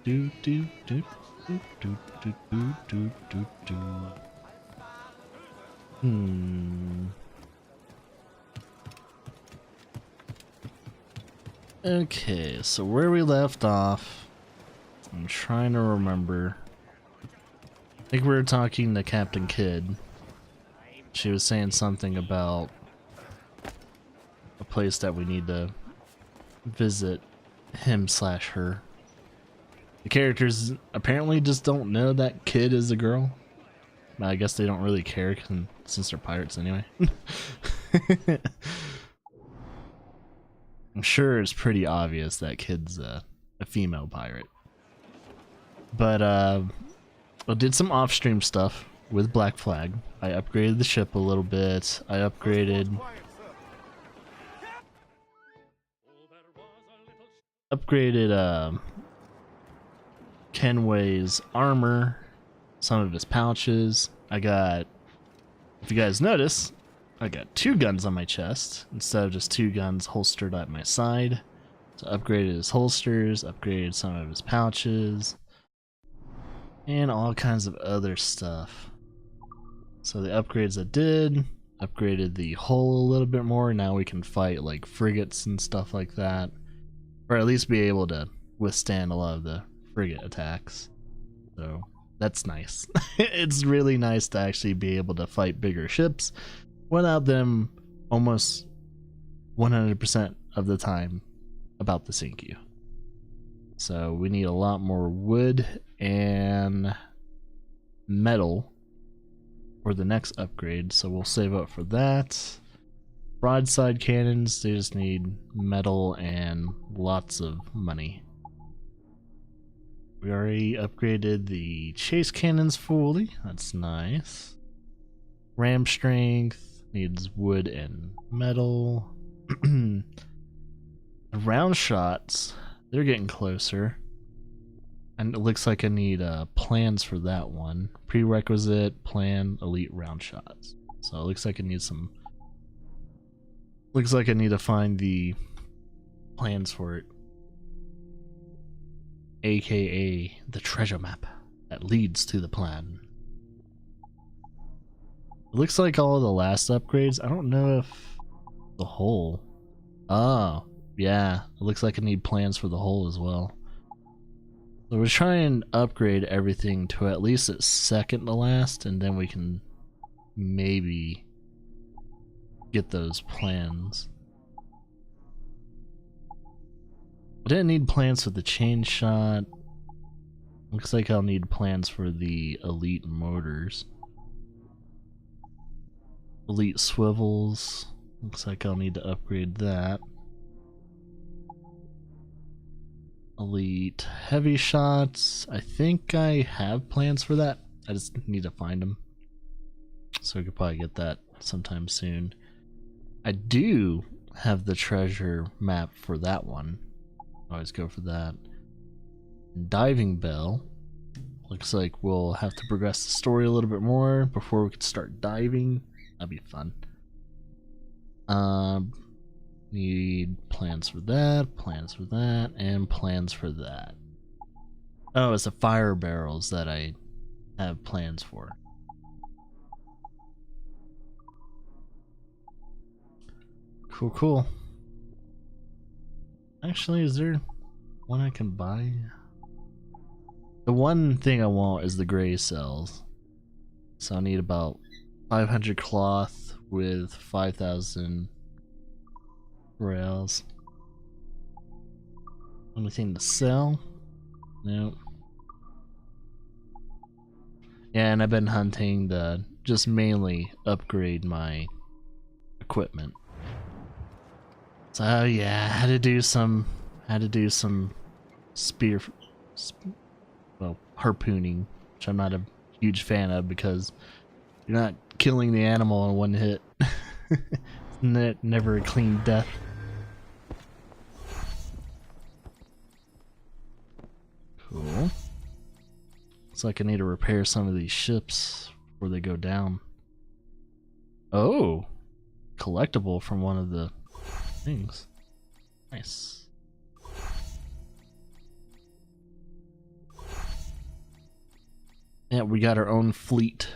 do do do do do do do do do do. Okay, so where we left off, I'm trying to remember. I think we were talking to Captain Kidd. She was saying something about a place that we need to visit him/her. The characters apparently just don't know that Kidd is a girl. I guess they don't really care since they're pirates anyway. I'm sure it's pretty obvious that Kidd's a female pirate. But I did some off-stream stuff with Black Flag. I upgraded the ship a little bit. I upgraded Kenway's armor, some of his pouches. I got, if you guys notice, I got 2 guns on my chest instead of just 2 guns holstered at my side. So upgraded his holsters, upgraded some of his pouches, and all kinds of other stuff. So the upgrades I did, upgraded the hull a little bit more. Now we can fight like frigates and stuff like that, or at least be able to withstand a lot of the frigate attacks. So that's nice. It's really nice to actually be able to fight bigger ships without them almost 100% of the time about to sink you. So we need a lot more wood and metal for the next upgrade, so we'll save up for that. Broadside cannons, they just need metal and lots of money. We already upgraded the chase cannons fully, that's nice. Ram strength needs wood and metal. Round shots, they're getting closer. And it looks like I need plans for that one. Prerequisite, plan, elite round shots. So it looks like I need some... Looks like I need to find the plans for it. AKA the treasure map that leads to the plan. It looks like all of the last upgrades. I don't know if the hull... Oh, yeah. It looks like I need plans for the hull as well. So we'll try and upgrade everything to at least its second to last, and then we can maybe get those plans. I didn't need plans for the chain shot. Looks like I'll need plans for the elite motors. Elite swivels. Looks like I'll need to upgrade that. Elite heavy shots. I think I have plans for that. I just need to find them. So we could probably get that sometime soon. I do have the treasure map for that one. Always go for that. Diving bell. Looks like we'll have to progress the story a little bit more before we can start diving. That'd be fun. Need plans for that, and plans for that. Oh, it's the fire barrels that I have plans for. Cool, cool. Actually, is there one I can buy? The one thing I want is the gray cells. So I need about 500 cloth with 5,000 rails. Anything to sell? Nope. Yeah, and I've been hunting to just mainly upgrade my equipment. So yeah, I had to do some harpooning, which I'm not a huge fan of because you're not killing the animal in one hit. Never a clean death. Cool. Looks like I need to repair some of these ships before they go down. Oh, collectible from one of the things. Nice. Yeah, we got our own fleet.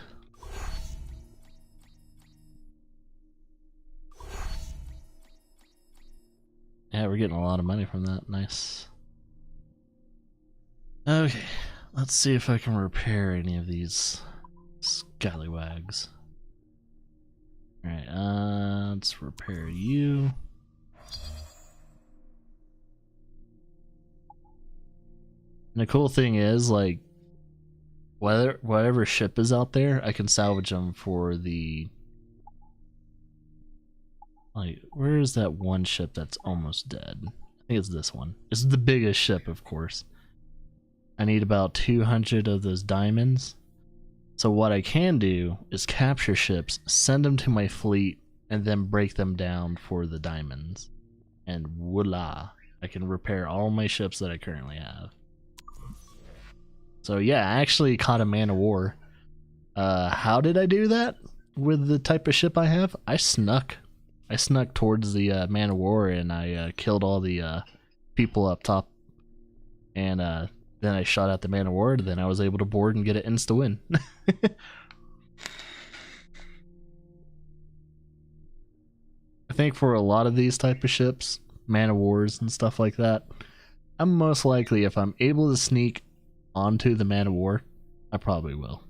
Yeah, we're getting a lot of money from that. Nice. Okay, let's see if I can repair any of these scallywags. Alright, let's repair you. And the cool thing is, like, whatever ship is out there, I can salvage them for the... Like, where is that one ship that's almost dead? I think it's this one. This is the biggest ship, of course. I need about 200 of those diamonds. So what I can do is capture ships, send them to my fleet, and then break them down for the diamonds. And voila, I can repair all my ships that I currently have. So yeah, I actually caught a man of war. How did I do that with the type of ship I have? I snuck towards the man of war, and I killed all the people up top. And then I shot at the man of war, then I was able to board and get an insta-win. I think for a lot of these type of ships, man of wars and stuff like that, I'm most likely, if I'm able to sneak onto the man of war, I probably will.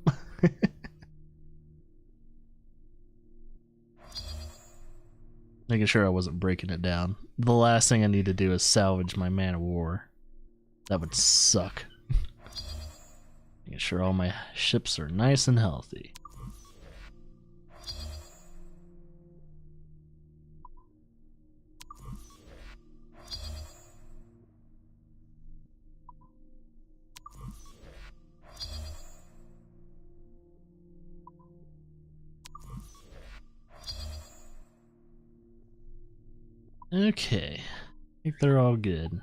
Making sure I wasn't breaking it down. The last thing I need to do is salvage my man of war. That would suck. Making sure all my ships are nice and healthy. Okay, I think they're all good.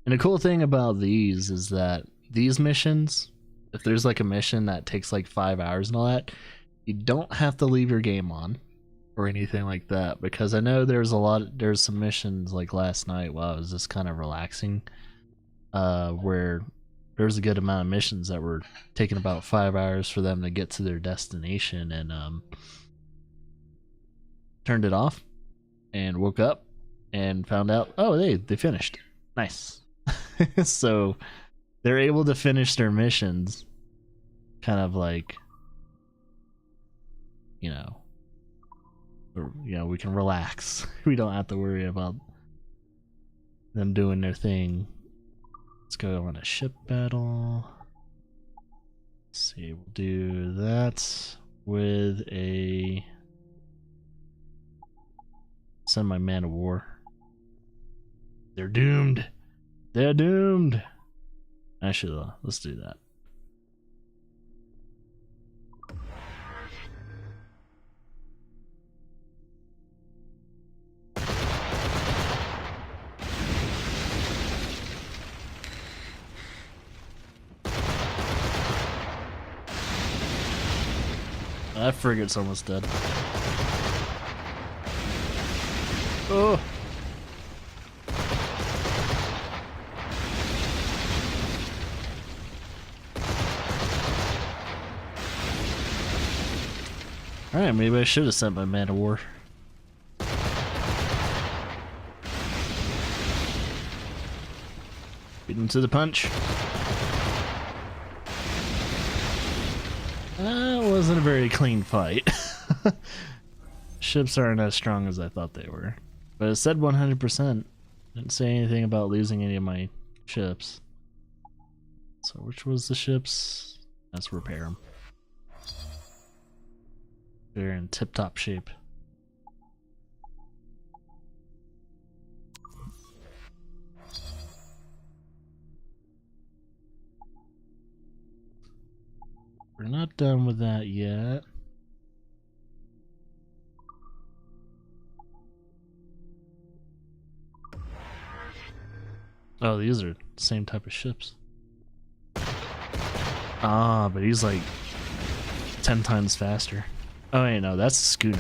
And the cool thing about these is that these missions, if there's like a mission that takes like 5 hours and all that, you don't have to leave your game on or anything like that, because I know there's some missions like last night while I was just kind of relaxing, where there's a good amount of missions that were taking about 5 hours for them to get to their destination, and turned it off and woke up and found out, oh, they finished. Nice. So they're able to finish their missions kind of like, you know, we can relax. We don't have to worry about them doing their thing. Let's go on a ship battle. Let's see, we'll do that with a... Send my man of war. They're doomed. They're doomed. Actually, let's do that. That frigate's almost dead. Oh! Alright, maybe I should have sent my man of war. Beat him to the punch. That wasn't a very clean fight. Ships aren't as strong as I thought they were. But it said 100%. Didn't say anything about losing any of my ships. So which was the ships? Let's repair them. They're in tip-top shape. We're not done with that yet. Oh, these are the same type of ships. Ah, but he's like 10 times faster. Oh wait, no, that's a schooner.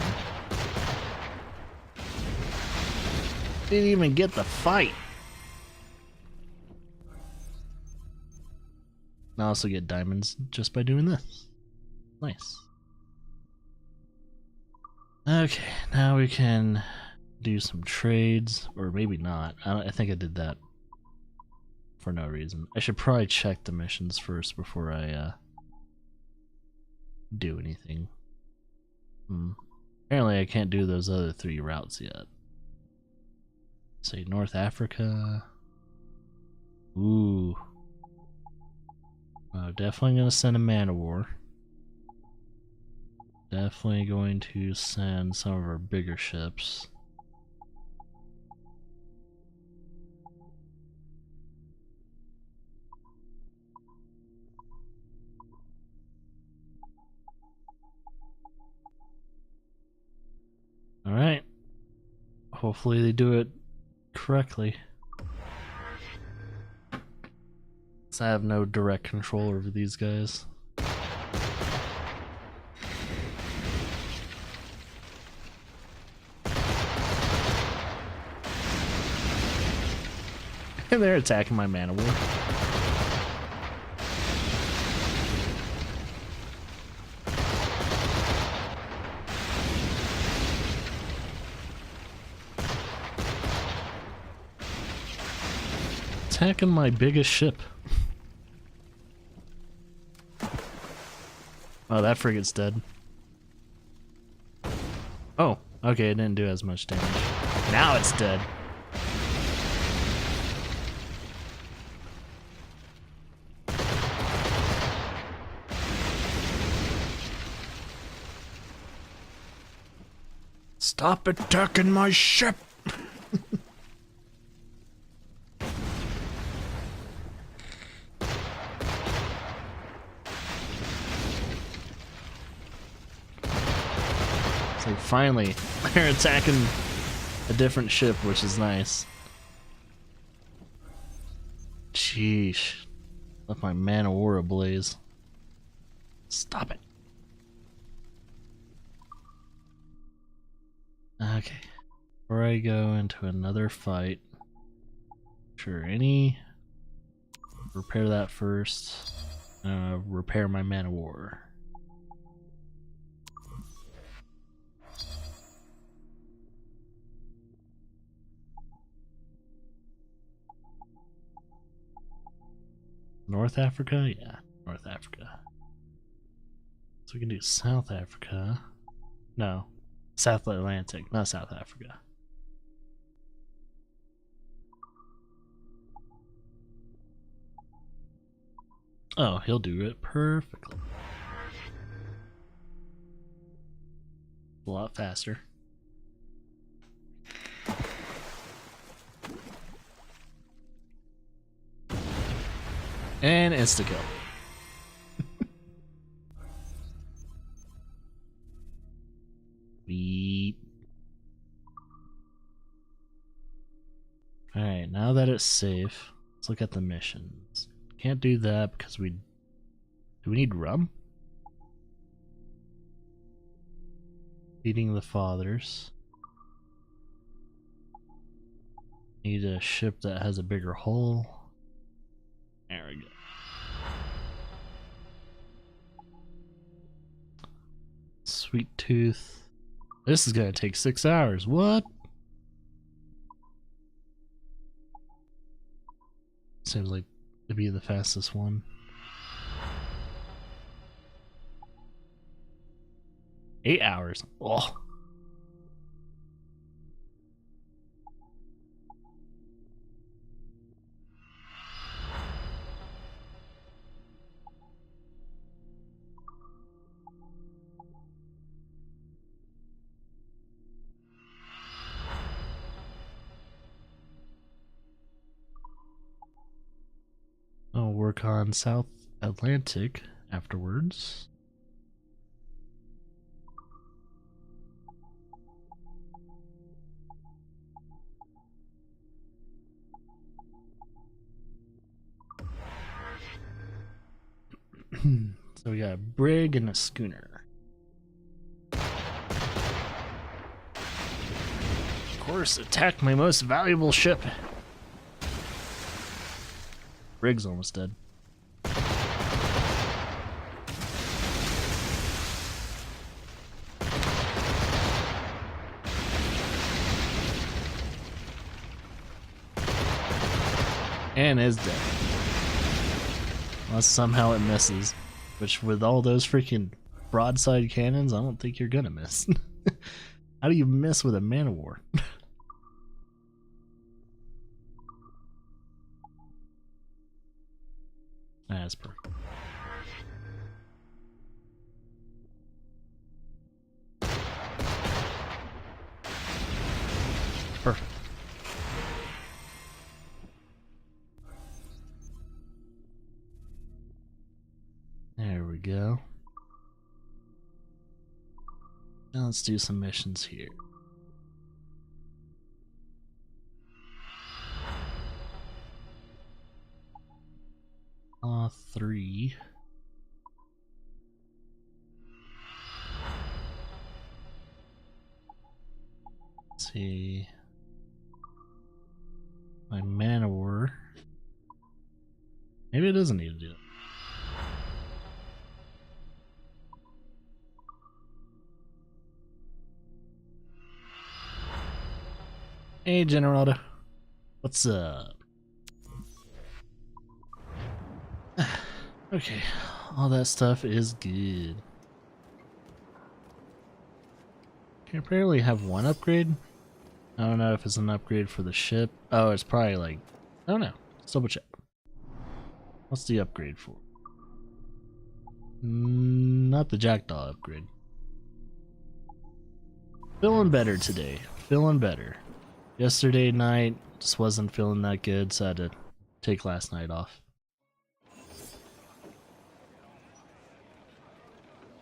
Didn't even get the fight. I also get diamonds just by doing this. Nice. Okay, now we can do some trades, or maybe not. I think I did that for no reason. I should probably check the missions first before I do anything. Apparently I can't do those other 3 routes yet. Say North Africa. Ooh. Definitely gonna send a man of war. Definitely going to send some of our bigger ships. Alright. Hopefully they do it correctly. So I have no direct control over these guys. And they're attacking my man of war. Attacking my biggest ship. Oh, that frigate's dead. Oh, okay, it didn't do as much damage. Now it's dead. Stop attacking my ship! So finally, they're attacking a different ship, which is nice. Sheesh. Left my man of war ablaze. Stop it. Okay. Before I go into another fight, sure, repair that first. Repair my man of war. North Africa? Yeah, North Africa. So we can do South Africa. No, South Atlantic, not South Africa. Oh, he'll do it perfectly. A lot faster. And insta-kill. Beep. Alright, now that it's safe, let's look at the missions. Can't do that because do we need rum? Feeding the fathers. Need a ship that has a bigger hull. There we go. Sweet Tooth. This is gonna take 6 hours. What? Seems like it'd be the fastest one. Eight hours. Oh. I'll work on South Atlantic afterwards. So we got a brig and a schooner. Of course, attack my most valuable ship. Brig's almost dead. And is dead. Unless somehow it misses. Which, with all those freaking broadside cannons, I don't think you're gonna miss. How do you miss with a Man of War? That's perfect. Perfect. There we go. Now let's do some missions here. Three. Let's see. My Man of War. Maybe it doesn't need to do it. Hey, Generaldo. What's up? Okay, all that stuff is good. Can apparently have one upgrade. I don't know if it's an upgrade for the ship. Oh, it's probably like, I don't know. Let's double check. What's the upgrade for? Not the Jackdaw upgrade. Feeling better today. Feeling better. Yesterday night just wasn't feeling that good, so I had to take last night off.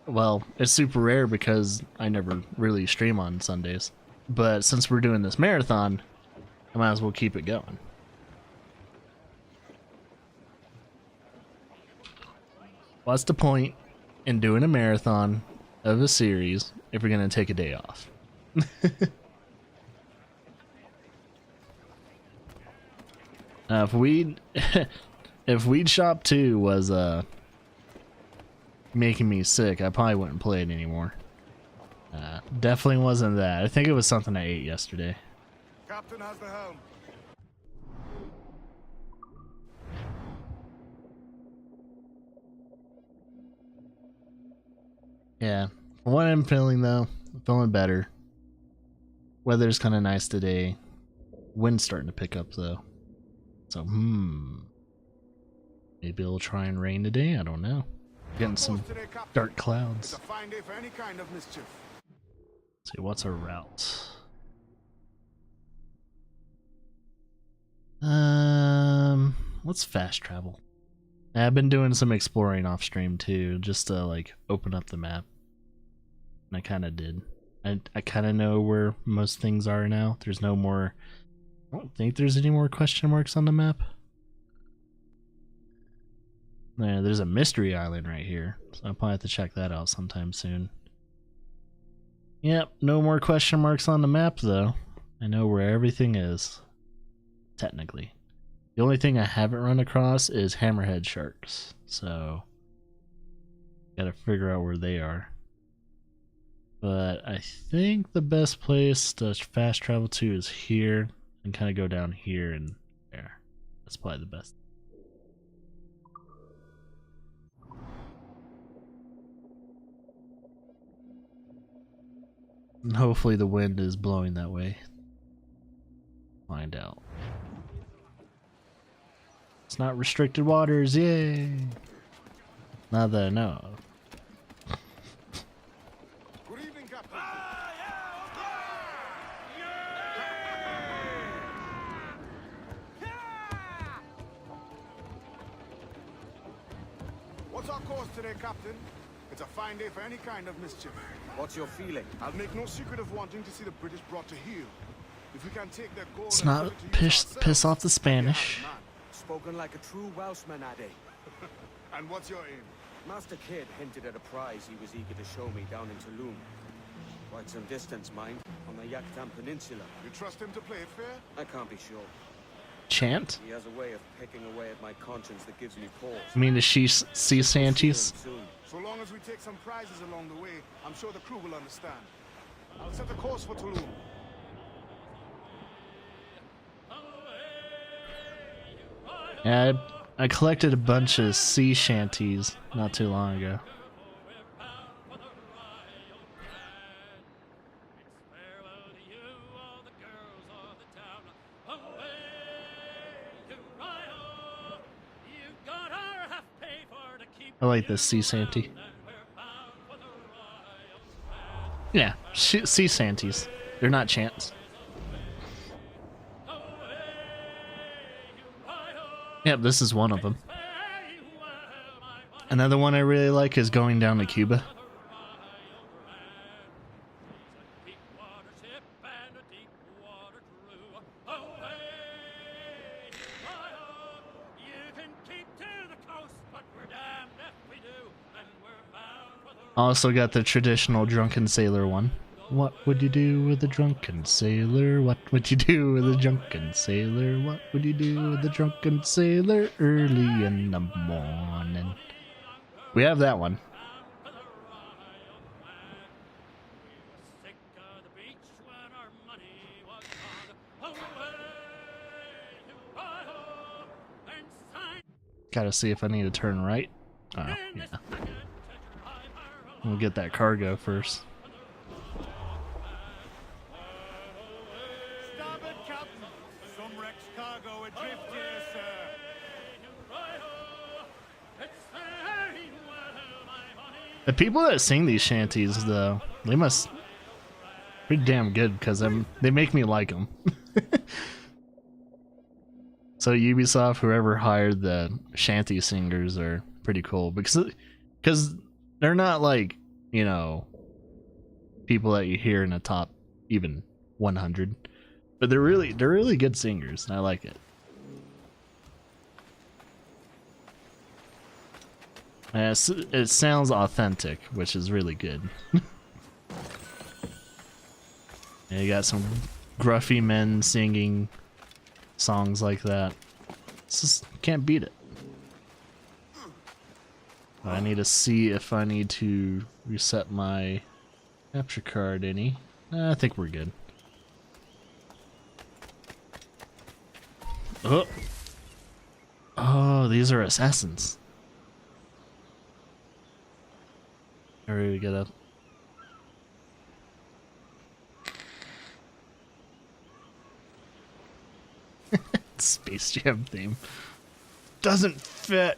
Well, it's super rare because I never really stream on Sundays. But since we're doing this marathon, I might as well keep it going. What's the point in doing a marathon of a series if we're going to take a day off? If Weed Shop 2 was making me sick, I probably wouldn't play it anymore. Definitely wasn't that. I think it was something I ate yesterday. Captain has the helm. Yeah, from what I'm feeling though, I'm feeling better. Weather's kind of nice today. Wind's starting to pick up though. So, maybe it'll try and rain today. I don't know. Getting some dark clouds. It's a fine day for any kind of mischief. Let's see, what's our route? Let's fast travel. I've been doing some exploring off stream too, just to like open up the map. And I kind of did. I kind of know where most things are now. There's no more. I don't think there's any more question marks on the map. Yeah, there's a mystery island right here, so I'll probably have to check that out sometime soon. Yep, no more question marks on the map though. I know where everything is. Technically. The only thing I haven't run across is hammerhead sharks, so gotta figure out where they are. But I think the best place to fast travel to is here, and kind of go down here and there. That's probably the best. And hopefully the wind is blowing that way. Find out. It's not restricted waters, yay! Not that I know of. Good evening, Captain. What's our course today, Captain? It's a fine day for any kind of mischief. What's your feeling? I'll make no secret of wanting to see the British brought to heel. If we can take their gold Let's and not put it to use piss off the ourselves, Spanish. we have a man. Spoken like a true Welshman, Ade. And what's your aim? Master Kidd hinted at a prize he was eager to show me down in Tulum. Quite some distance, mind, on the Yakutam Peninsula. You trust him to play it fair? I can't be sure. Chant? He has a way of picking away at my conscience that gives me pause. I mean, the sea Santies? Soon. So long as we take some prizes along the way, I'm sure the crew will understand. I'll set the course for Tulum. Yeah, I collected a bunch of sea shanties not too long ago. I like this sea shanty. Yeah, sea shanties. They're not chants. Yep, this is one of them. Another one I really like is Going Down to Cuba. Also got the traditional drunken sailor one. What would you do with a drunken sailor? What would you do with a drunken sailor? What would you do with a drunken sailor early in the morning? We have that one. Gotta see if I need to turn right. Oh, yeah. We'll get that cargo first. Starboard, Captain. Some wreck's cargo adrift here, sir. The people that sing these shanties, though, they must be pretty damn good because they make me like them. So Ubisoft, whoever hired the shanty singers, are pretty cool because they're not like, you know, people that you hear in the top even 100, but they're really good singers, and I like it. It sounds authentic, which is really good. And you got some gruffy men singing songs like that. It's just can't beat it. I need to see if I need to reset my capture card any. I think we're good. Oh, these are assassins. Alright, we get up. Space Jam theme doesn't fit.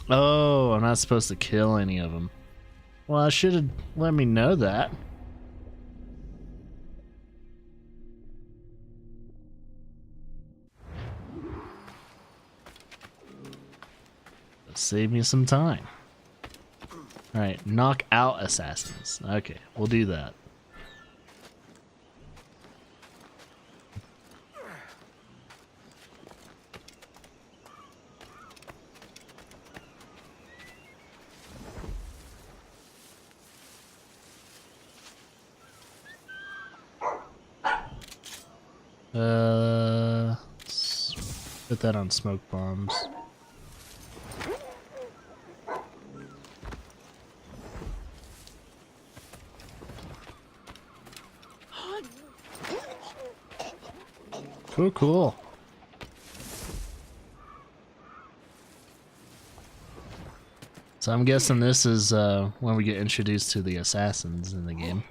Oh, I'm not supposed to kill any of them. Well, I should have let me know that. Save me some time. Alright, knock out assassins. Okay, we'll do that. Let's put that on smoke bombs. Cool, cool. So I'm guessing this is when we get introduced to the assassins in the game.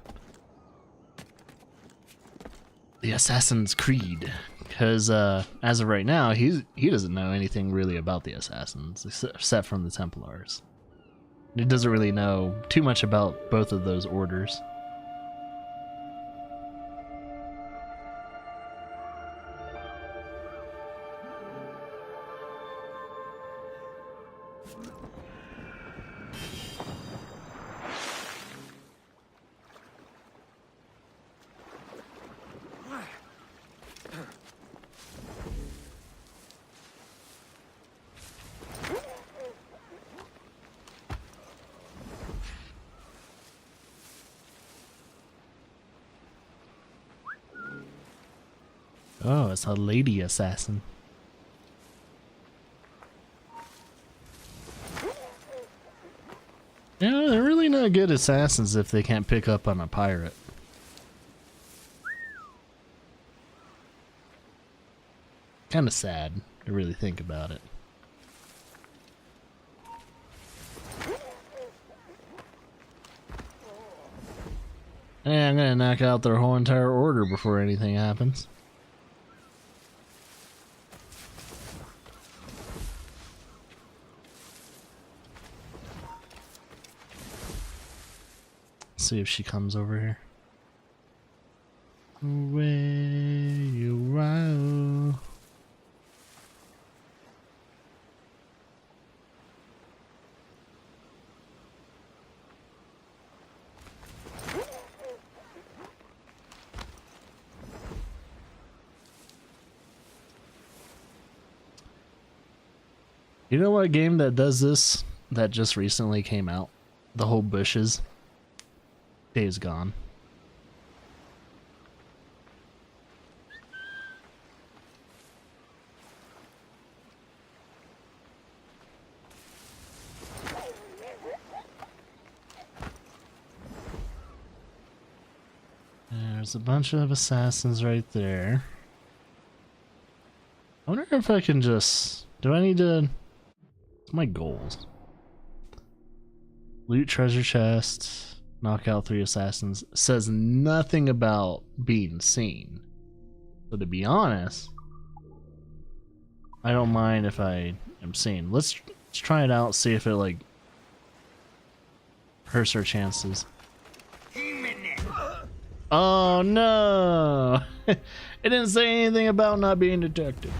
The Assassin's Creed. Because as of right now, he doesn't know anything really about the assassins, except from the Templars. He doesn't really know too much about both of those orders. Oh, it's a lady assassin. Yeah, they're really not good assassins if they can't pick up on a pirate. Kind of sad to really think about it. Hey, I'm gonna knock out their whole entire order before anything happens. See if she comes over here. Where you roll. You know what game that does this that just recently came out? The whole bushes. Days Gone. There's a bunch of assassins right there. I wonder if I can just... Do I need to... What's my goals? Loot treasure chest. Knock out 3 assassins. Says nothing about being seen. So to be honest, I don't mind if I am seen. Let's try it out, see if it like hurts our chances. Oh no! It didn't say anything about not being detected.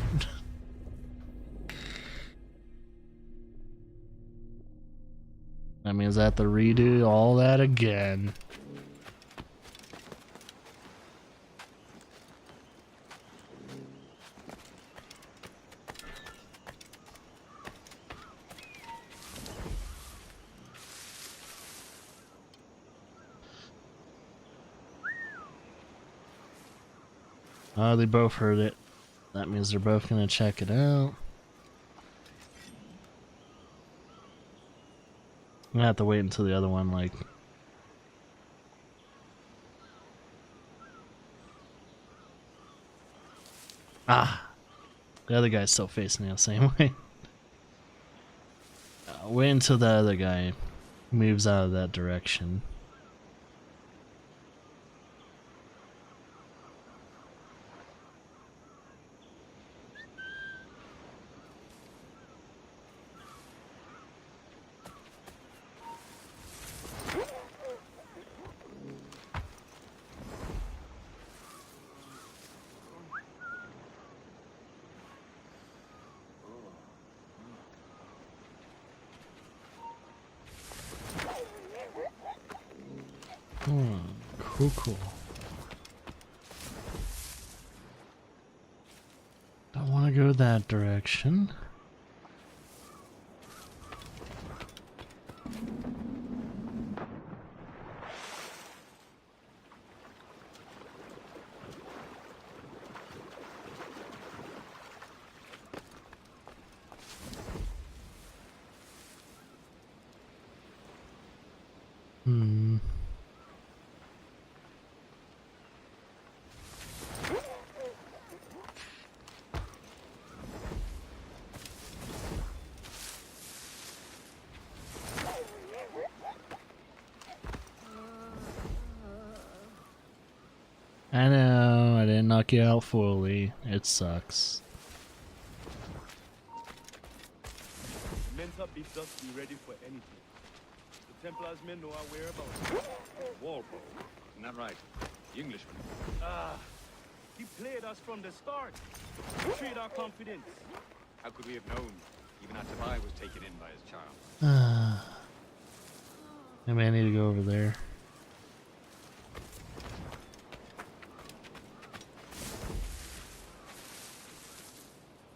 That means I have to redo all that again. Oh, they both heard it. That means they're both gonna check it out. I'm gonna have to wait until the other one, like... Ah! The other guy's still facing the same way. Wait until the other guy moves out of that direction. Cool. Don't want to go that direction. I know, I didn't knock you out fully. It sucks. The men's up beefed up to be ready for anything. The Templars men know our whereabouts. Walpole, isn't that right? The Englishman. He played us from the start. Betrayed our confidence. How could we have known? Even after I was taken in by his charm. I may need to go over there.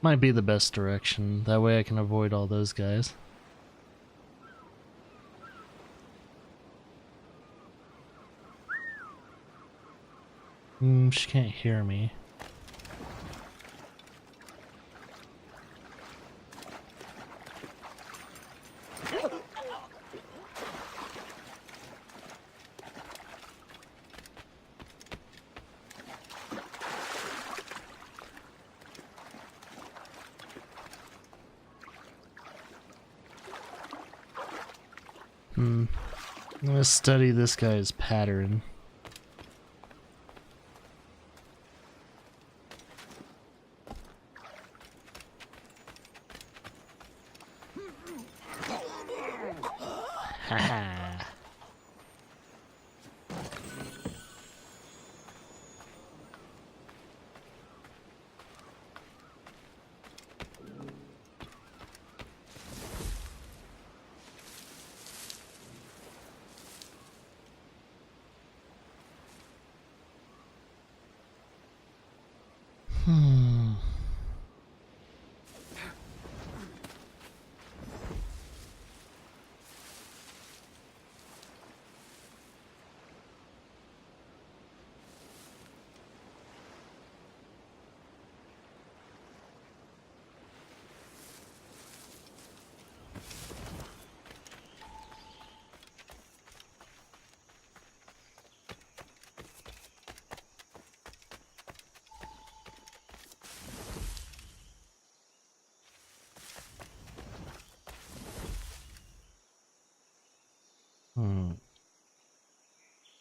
Might be the best direction. That way I can avoid all those guys. She can't hear me. I'm gonna study this guy's pattern. Haha.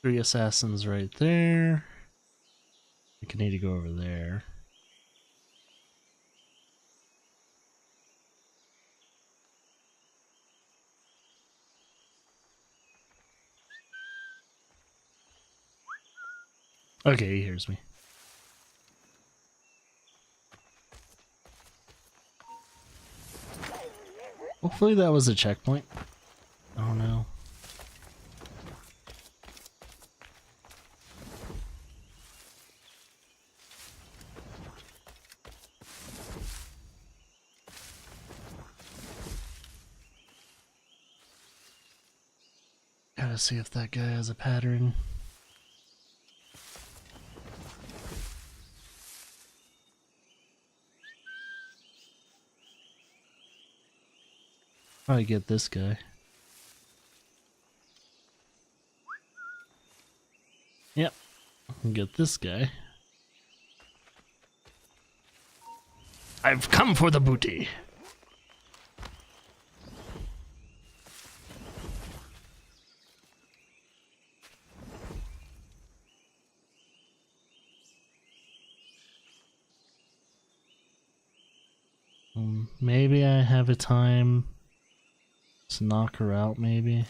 Three assassins right there. I need to go over there. Okay, he hears me. Hopefully that was a checkpoint. Oh no. Gotta see if that guy has a pattern. Probably get this guy. Yep, get this guy. I've come for the booty. Maybe I have a time to knock her out, maybe.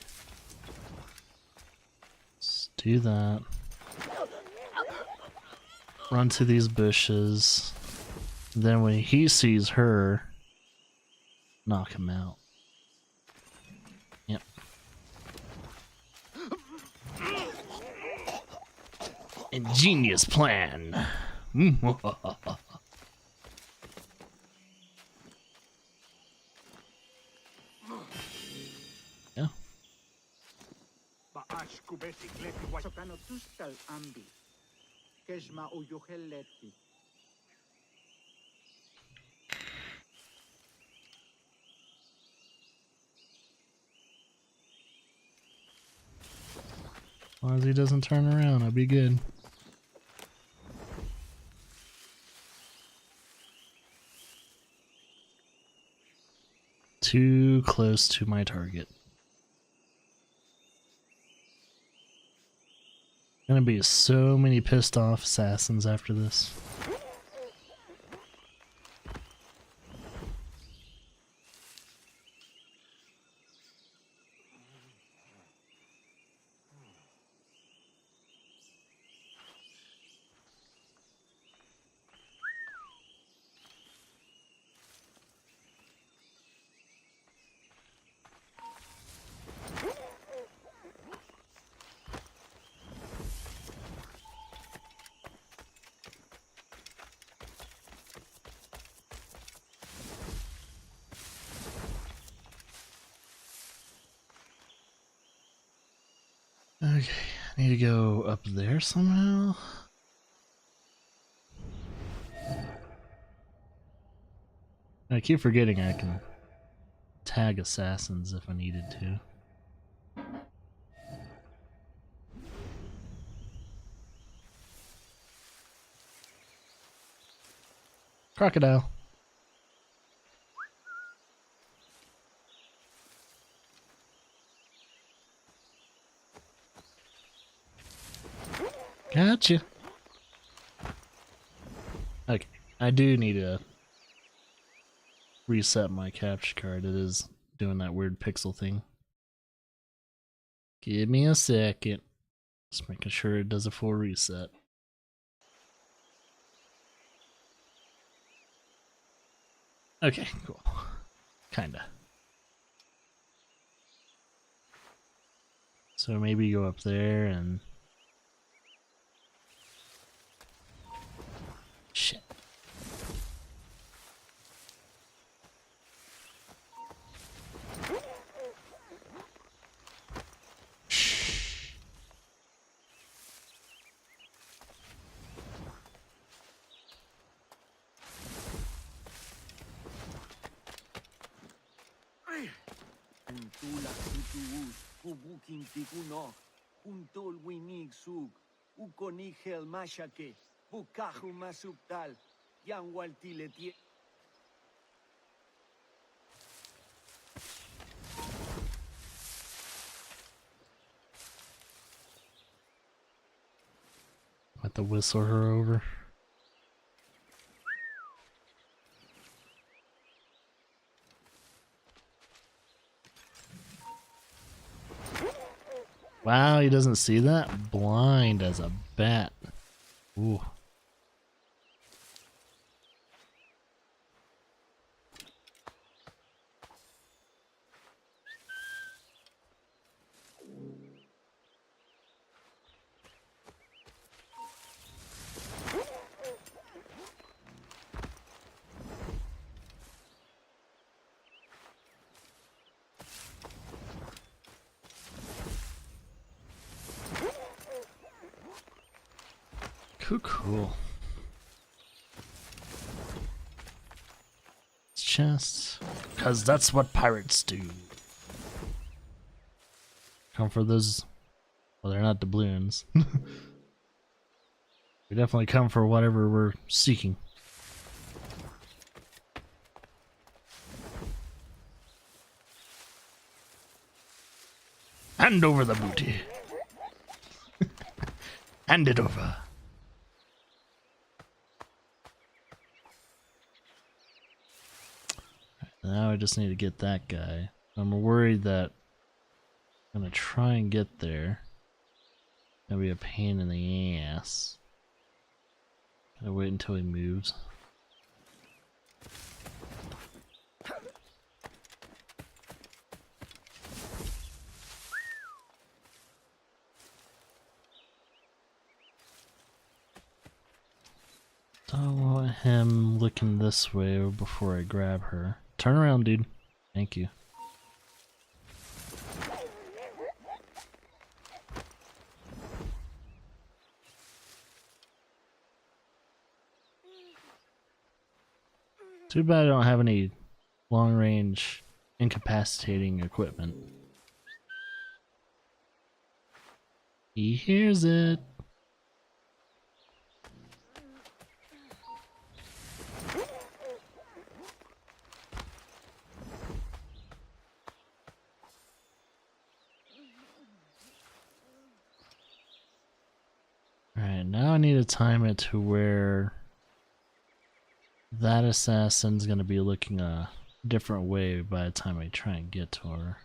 Let's do that. Run to these bushes. Then when he sees her, knock him out. Yep. Ingenious plan. Yeah. As long as he doesn't turn around, I'll be good. Too close to my target. Gonna be so many pissed off assassins after this. Okay, I need to go up there somehow. I keep forgetting I can tag assassins if I needed to. Crocodile. Gotcha. Okay, I do need to reset my capture card. It is doing that weird pixel thing. Give me a second. Just making sure it does a full reset. Okay, cool. Kinda. So maybe go up there and... Shit. Untula kutuus, kubukin tikuno, untol winig sug, ukonigel mashake, bukaju masubtal, yanwal tiletie. Let the whistle her over. Wow, he doesn't see that? Blind as a bat. Ooh. Cool. Chests. Because that's what pirates do. Come for those... Well, they're not doubloons. We definitely come for whatever we're seeking. Hand over the booty. Hand it over. Now I just need to get that guy. I'm worried that I'm gonna try and get there. Gonna be a pain in the ass. Gotta wait until he moves. Don't want him looking this way before I grab her. Turn around, dude. Thank you. Too bad I don't have any long-range incapacitating equipment. He hears it. Alright, now I need to time it to where that assassin's gonna be looking a different way by the time I try and get to her.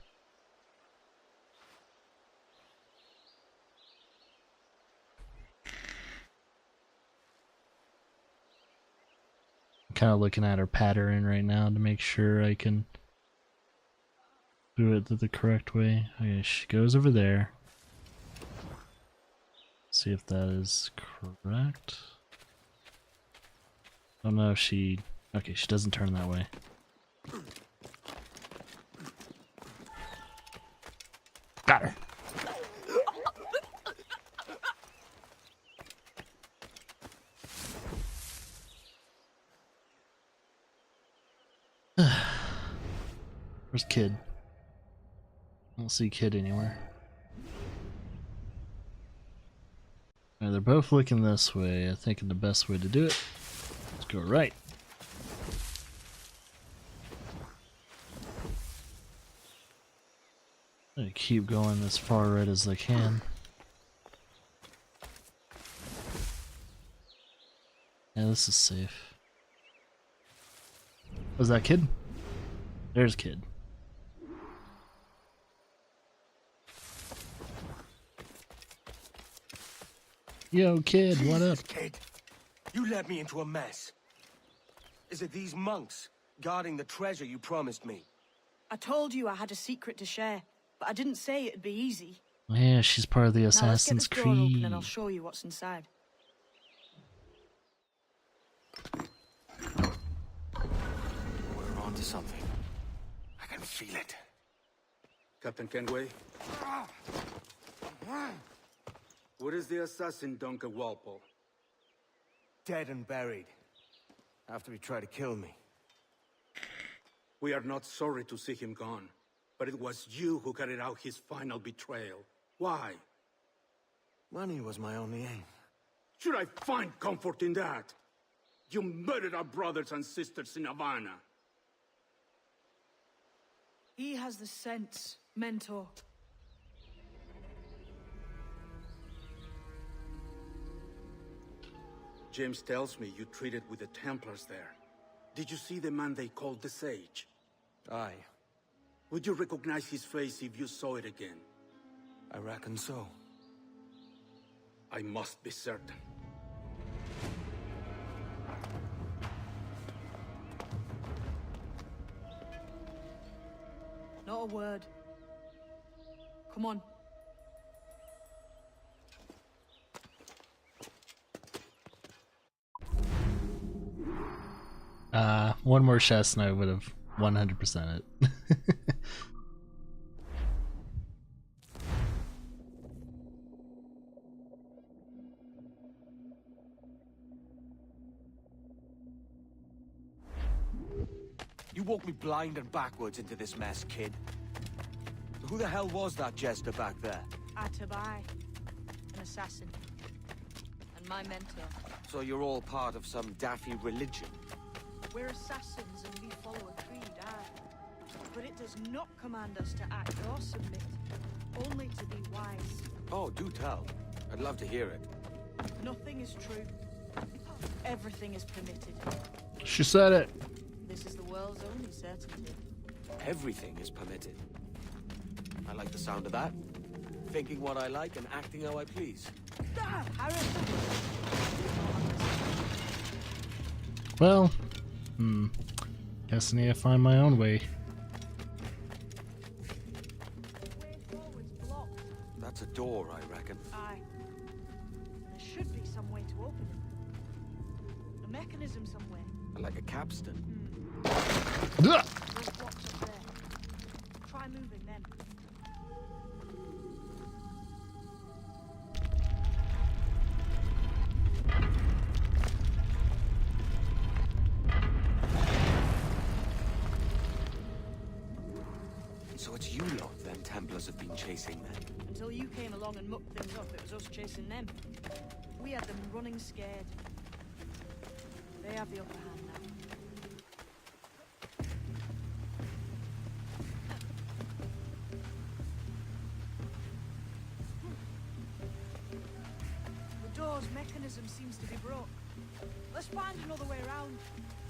I'm kind of looking at her pattern right now to make sure I can do it the correct way. Okay, she goes over there. See if that is correct. I don't know if she... Okay, she doesn't turn that way. Got her. Where's Kid? I don't see Kid anywhere. Now they're both looking this way. I think the best way to do it is go right. I'm gonna keep going as far right as I can. Yeah, this is safe. Was that Kid? There's Kid. Yo, Kid, what up? Jesus, kid. You led me into a mess. Is it these monks guarding the treasure you promised me? I told you I had a secret to share, but I didn't say it'd be easy. Yeah, she's part of the Now let's get Assassin's this door open Creed. and I'll show you what's inside. We're onto something. I can feel it. Captain Kenway? What is the assassin Duncan Walpole? Dead and buried. After he tried to kill me. We are not sorry to see him gone, but it was you who carried out his final betrayal. Why? Money was my only aim. Should I find comfort in that? You murdered our brothers and sisters in Havana. He has the sense, Mentor. James tells me you treated with the Templars there. Did you see the man they called the Sage? Aye, Would you recognize his face if you saw it again? I reckon so. I must be certain. Not a word. Come on. One more chest and I would have 100% it. You walked me blind and backwards into this mess, kid. Who the hell was that jester back there? Atabai, an assassin. And my mentor. So you're all part of some daffy religion? We're assassins and we follow a creed, aye. But it does not command us to act or submit, only to be wise. Oh, do tell. I'd love to hear it. Nothing is true. Everything is permitted. She said it. This is the world's only certainty. Everything is permitted. I like the sound of that. Thinking what I like and acting how I please. Ah, Harris! Well, guess I need to find my own way. The way forward's blocked. That's a door, I reckon. Aye. There should be some way to open it. A mechanism somewhere. Like a capstan. Ugh! Those blocks up there. Try moving them. So it's you lot then Templars have been chasing then? Until you came along and mucked things up, it was us chasing them. We had them running scared. They have the upper hand now. The door's mechanism seems to be broke. Let's find another way around.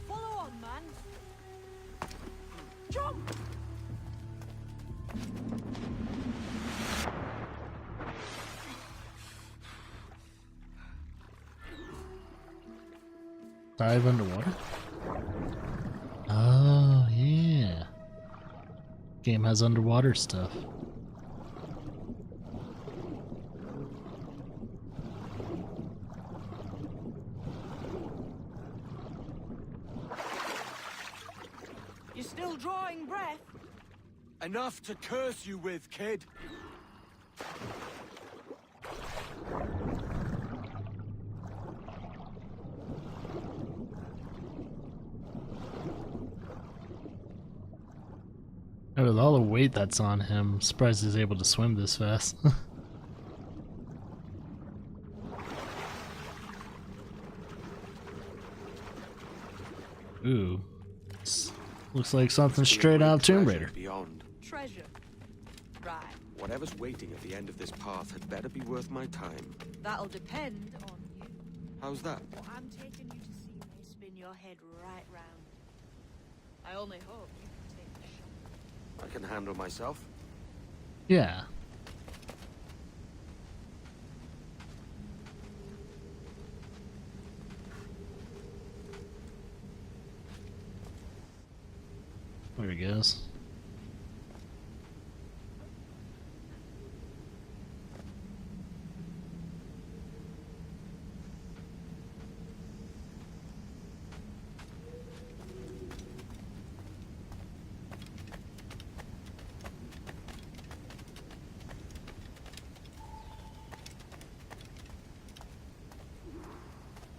Follow on, man. Jump! Dive underwater? Oh, yeah. Game has underwater stuff. You're still drawing breath? Enough to curse you with, kid! And with all the weight that's on him, I'm surprised he's able to swim this fast. Ooh. Looks like something straight out of Tomb Raider. Beyond. Treasure. Right. Whatever's waiting at the end of this path had better be worth my time. That'll depend on you. How's that? What I'm taking you to see may spin your head right round. I only hope you can take the shock. I can handle myself. Yeah. There he goes.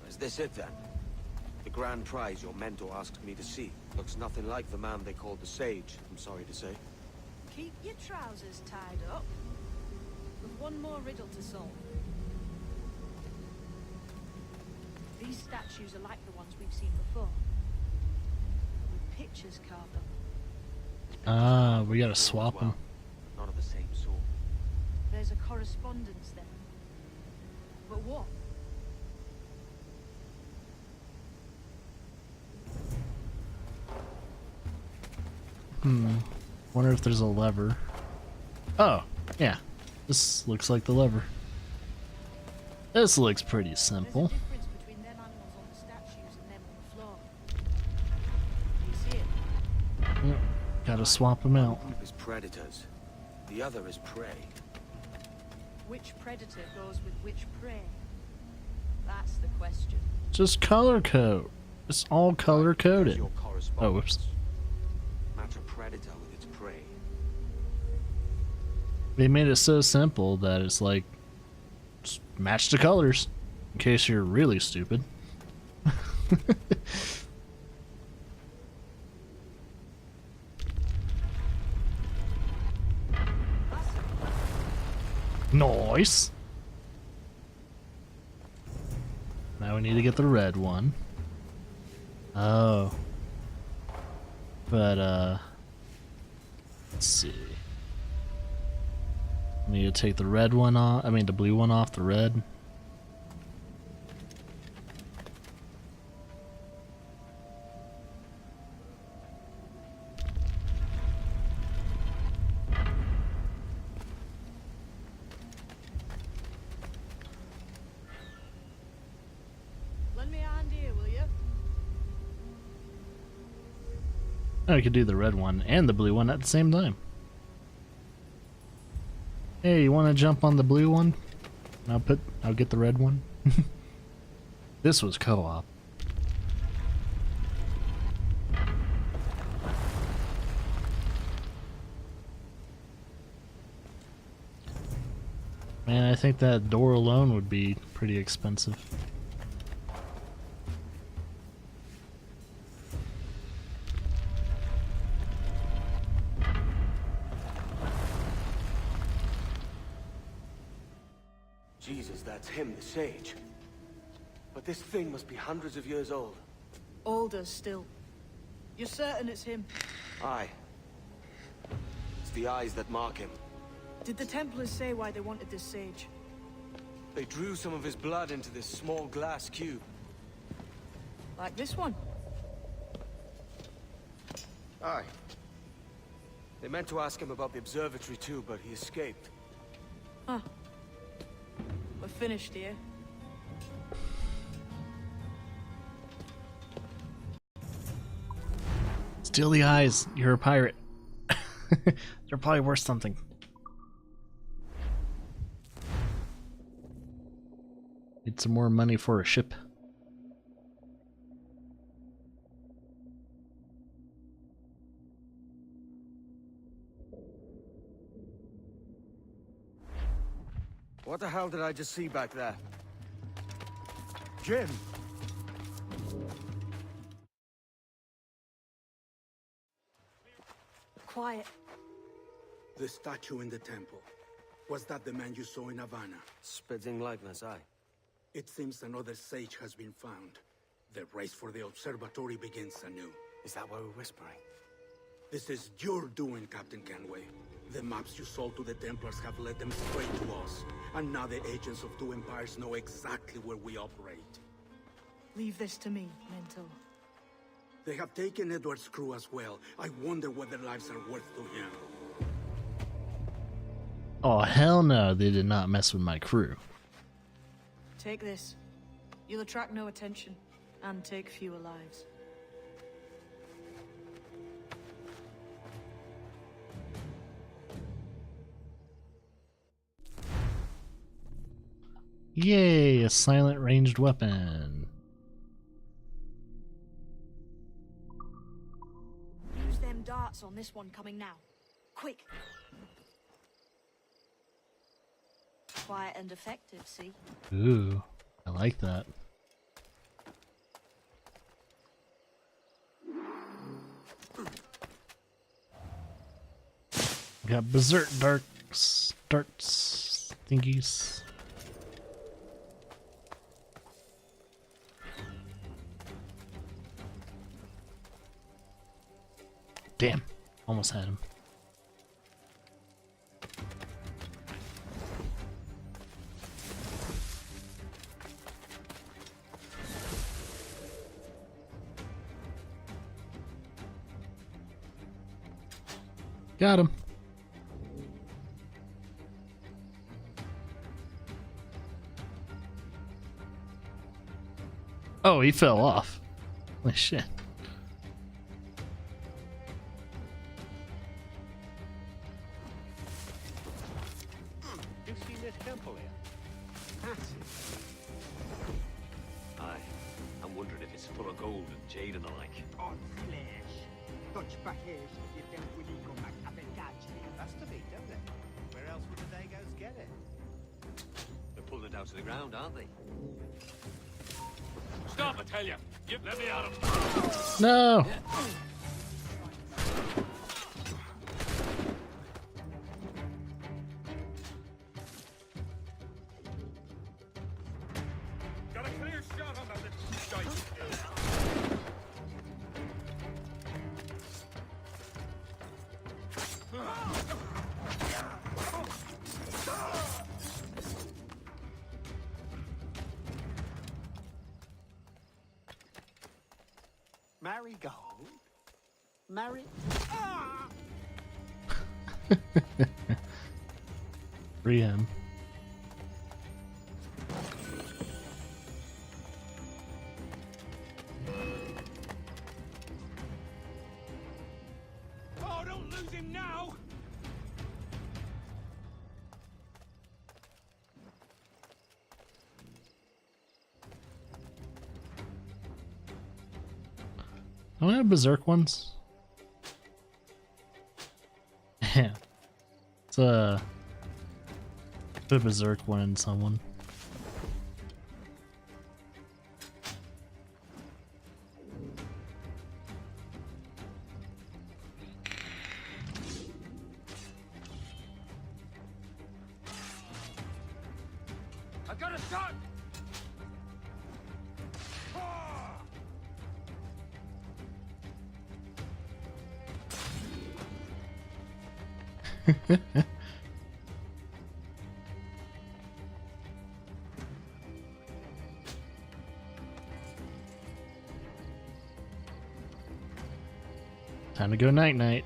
Is this it then? The grand prize your mentor asked me to see. Looks nothing like the man they called the Sage, I'm sorry to say. Keep your trousers tied up. With one more riddle to solve. These statues are like the ones we've seen before. With pictures carved on them. Ah, we gotta swap them. Not of the same sort. There's a correspondence there. But what? Wonder if there's a lever. Oh, yeah. This looks like the lever. This looks pretty There's a simple. difference between them animals on the statues and them on the floor. Do you see it? Yep. Gotta swap them out. One is predators. The other is prey. Which predator goes with which prey? That's the question. Just color code. It's all color Here's coded. your Oh, correspondence. whoops. Match a predator with its prey. They made it so simple that it's like, just match the colors. In case you're really stupid. Nice. Now we need to get the red one. Oh. But, let's see. I need to take the red one off, the blue one off the red. Lend me a hand here, will you? I could do the red one and the blue one at the same time. Hey, you want to jump on the blue one? I'll get the red one. This was co-op. Man, I think that door alone would be pretty expensive. Jesus, that's him, the Sage. But this thing must be hundreds of years old. Older still. You're certain it's him? Aye. It's the eyes that mark him. Did the Templars say why they wanted this sage? They drew some of his blood into this small glass cube. Like this one? Aye. They meant to ask him about the observatory too, but he escaped. Huh. We're finished here. Steal the eyes. You're a pirate. They're probably worth something. Need some more money for a ship. What the hell did I just see back there? Jin! Quiet. The statue in the temple. Was that the man you saw in Havana? Spitting likeness, aye. It seems another sage has been found. The race for the observatory begins anew. Is that why we're whispering? This is your doing, Captain Kenway. The maps you sold to the Templars have led them straight to us. And now the agents of two empires know exactly where we operate. Leave this to me, Mental. They have taken Edward's crew as well. I wonder what their lives are worth to him. Oh, hell no, they did not mess with my crew. Take this. You'll attract no attention, and take fewer lives. Yay, a silent ranged weapon. Use them darts on this one coming now. Quick! Quiet and effective, see? Ooh, I like that. We got berserk darts thingies. Damn, almost had him. Got him. Oh, he fell off. Holy shit. You've seen this temple here? Massive. Aye. I'm wondering if it's full of gold and jade and the like. On flesh. Dutch British, you don't really go back up and catch me. That's to be, don't it? Where else would the Dagos get it? They're pulling it down to the ground, aren't they? Stop, I tell you! Let me out of No! Got a clear shot on that little shite. Marigold? Mary? Free him. Oh, don't lose him now! Don't I have berserk ones? Yeah. It's a berserk one in someone. I got a shot! Time to go night night.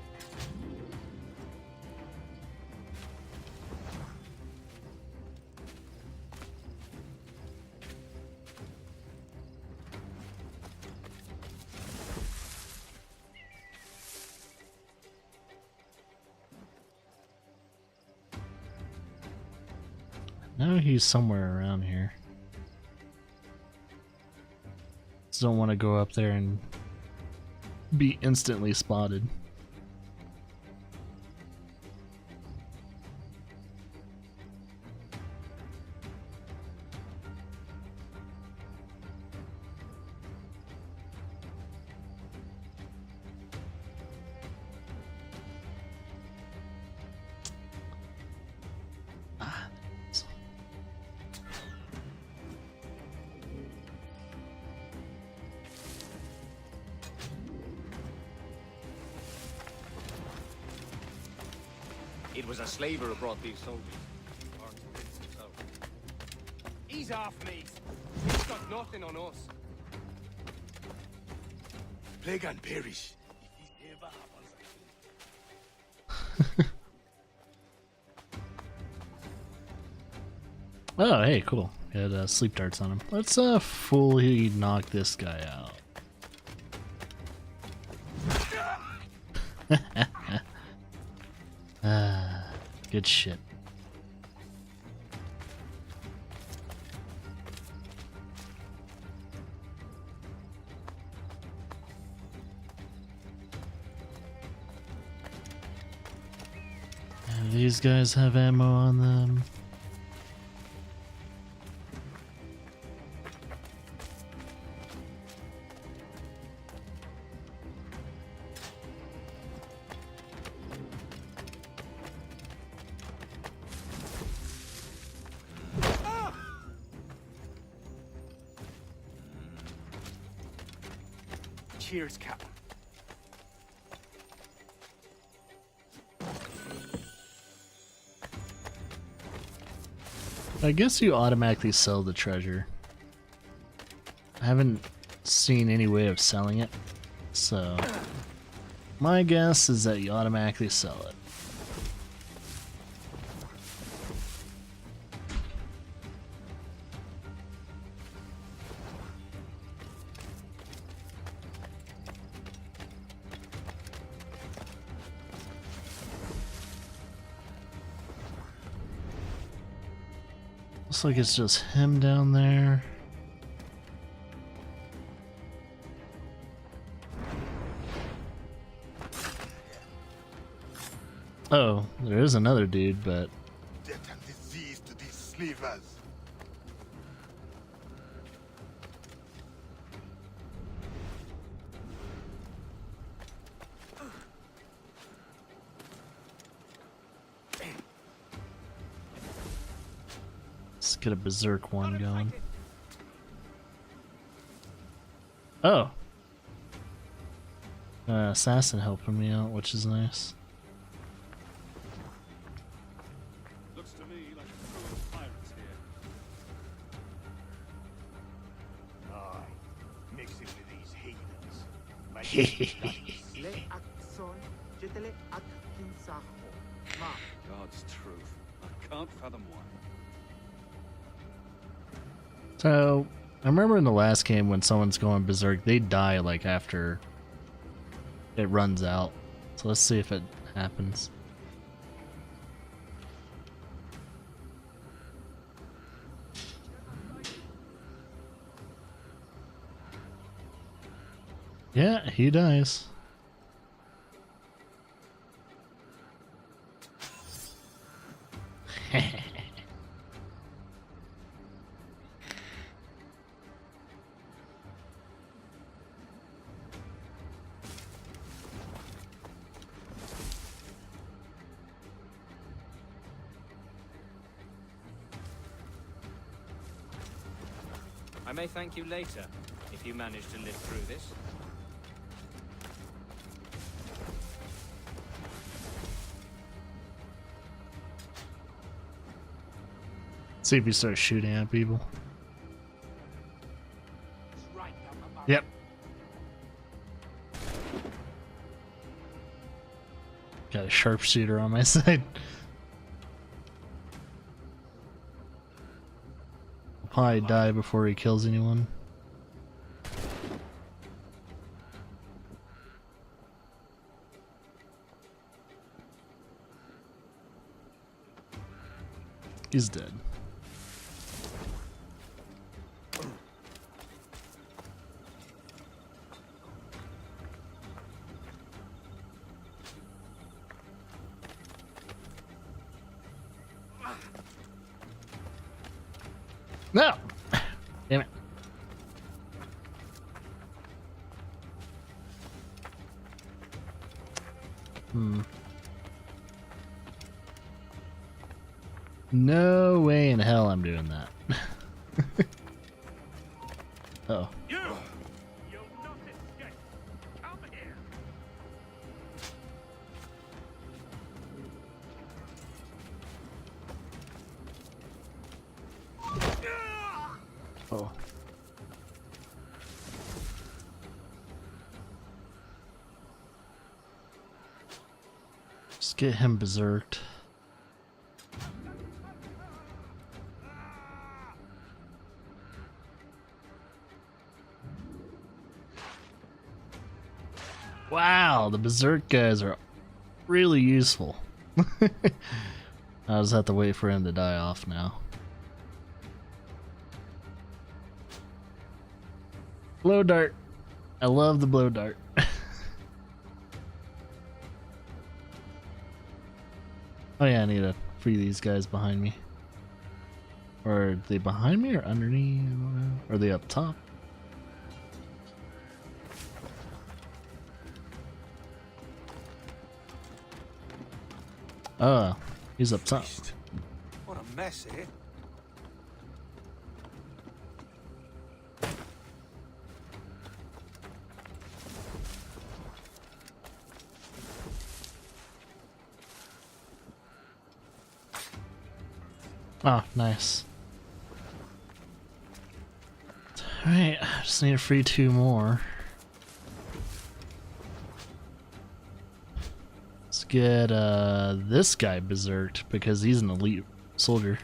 No, he's somewhere around here. Just don't want to go up there and be instantly spotted. It was a slaver who brought these soldiers. He's off, mate. He's got nothing on us. plague and perish. Oh, hey, cool. Had sleep darts on him. Let's fully knock this guy out. Good shit. And these guys have ammo on them. Cheers, Captain. I guess you automatically sell the treasure. I haven't seen any way of selling it, so my guess is that you automatically sell it. Looks like it's just him down there. Oh, there is another dude, but Death and disease to these slavers. let's get a berserk one going. Oh, assassin helping me out, which is nice. Looks to me like a crew of pirates here. Aye, mixing with these heathens. God's truth. I can't fathom why. So, I remember in the last game when someone's going berserk, they die like after it runs out. So let's see if it happens. Yeah, he dies. I may thank you later, if you manage to live through this. See if he starts shooting at people. Yep. Got a sharpshooter on my side. I'll probably die before he kills anyone. He's dead. No! Damn it. No way in hell I'm doing that. Uh-oh. You'll not escape. Come here. Oh. get him berserked. Wow, the berserk guys are really useful. I just have to wait for him to die off now. Blow dart. I love the blow dart. Oh yeah, I need to free these guys behind me. Or are they behind me or underneath? Or are they up top? He's up top. What a mess, eh? Oh, nice. Alright, I just need to free 2 more. Let's get this guy berserked because he's an elite soldier.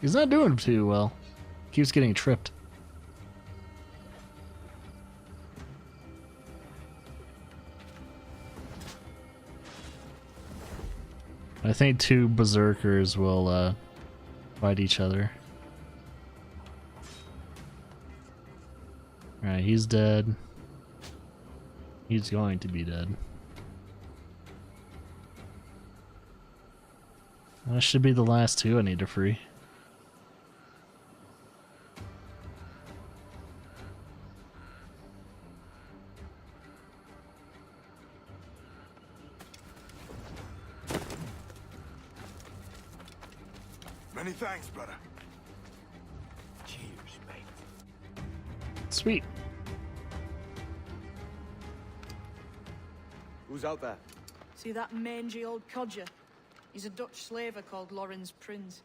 He's not doing too well. Keeps getting tripped. I think 2 berserkers will fight each other. Alright, he's dead. He's going to be dead. That should be the last 2 I need to free. Many thanks, brother. Cheers, mate. Sweet. Who's out there? See that mangy old codger? He's a Dutch slaver called Lorenz Prins,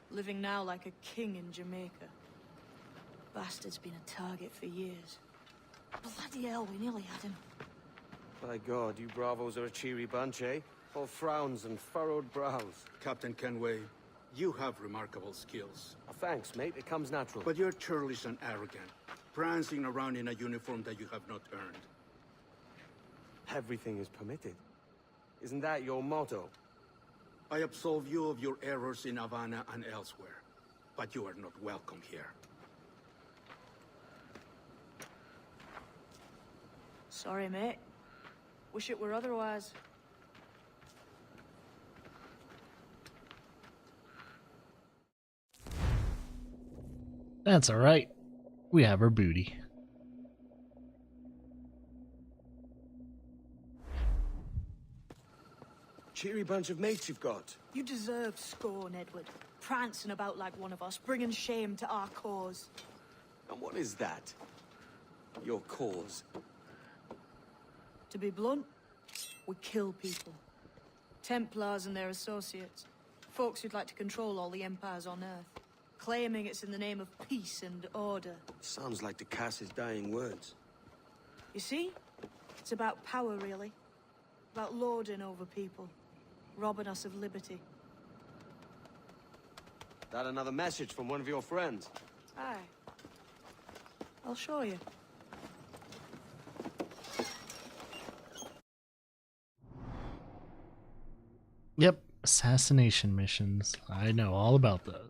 living now like a king in Jamaica. Bastard's been a target for years. Bloody hell, we nearly had him. By God, you bravos are a cheery bunch, eh? All frowns and furrowed brows. Captain Kenway, you have remarkable skills. Oh, thanks, mate. It comes natural. But you're churlish and arrogant, prancing around in a uniform that you have not earned. Everything is permitted. Isn't that your motto? I absolve you of your errors in Havana and elsewhere, but you are not welcome here. Sorry, mate. Wish it were otherwise. That's alright. We have our booty. Cheery bunch of mates you've got. You deserve scorn, Edward. Prancing about like one of us, bringing shame to our cause. And what is that? Your cause? To be blunt, we kill people. Templars and their associates. Folks who'd like to control all the empires on Earth. Claiming it's in the name of peace and order. Sounds like Ducass's dying words. You see? It's about power, really. About lording over people. Robbing us of liberty. That another message from one of your friends? Aye. I'll show you. Yep, assassination missions. I know all about those.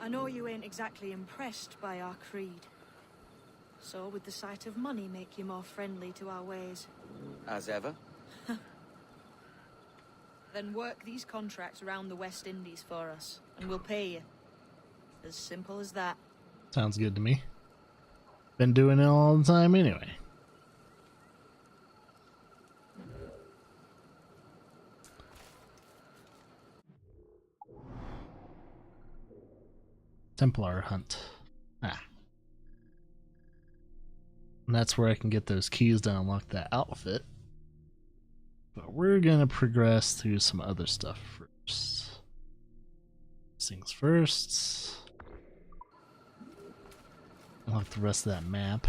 I know you ain't exactly impressed by our creed. So would the sight of money make you more friendly to our ways? As ever. Then work these contracts around the West Indies for us, and we'll pay you. As simple as that. Sounds good to me. Been doing it all the time anyway. Templar hunt. Ah. And that's where I can get those keys to unlock that outfit. But we're gonna progress through some other stuff first. First things first. Unlock the rest of that map.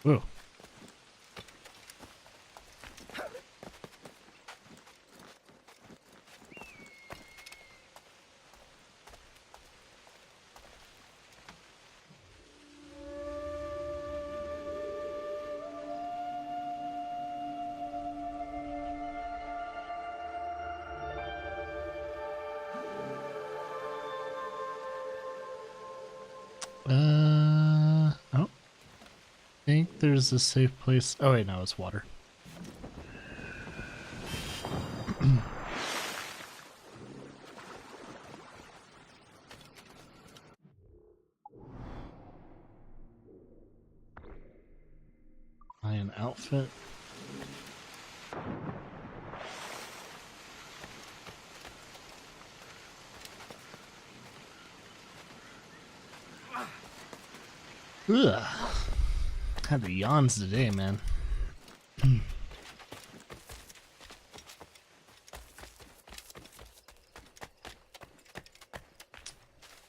Whoa. I don't think there's a safe place. Oh wait, no, it's water. An outfit. Ugh. Had the yawns today, man.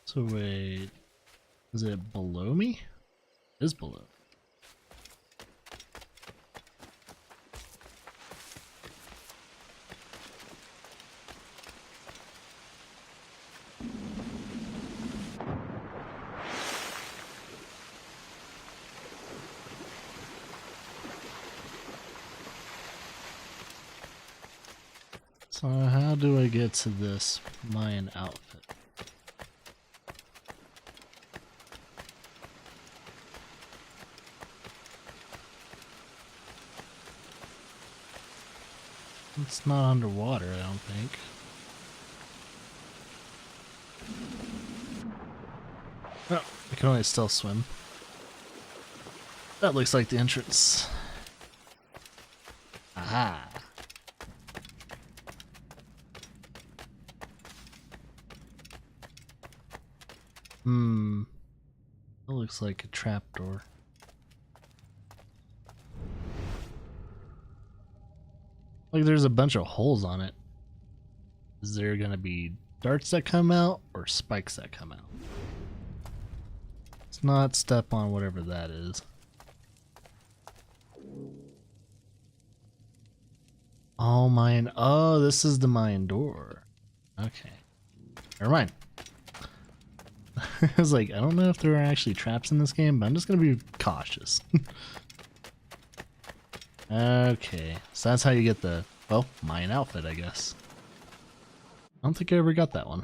So wait, is it below me? It is below. So how do I get to this Mayan outfit? It's not underwater, I don't think. Oh, I can only still swim. That looks like the entrance. Aha! That looks like a trapdoor. Like there's a bunch of holes on it. Is there gonna be darts that come out or spikes that come out? Let's not step on whatever that is. Oh, Mayan. Oh, this is the Mayan door. Okay. Never mind. I was like, I don't know if there are actually traps in this game, but I'm just gonna be cautious. Okay, so that's how you get the, well, Mayan outfit, I guess. I don't think I ever got that one.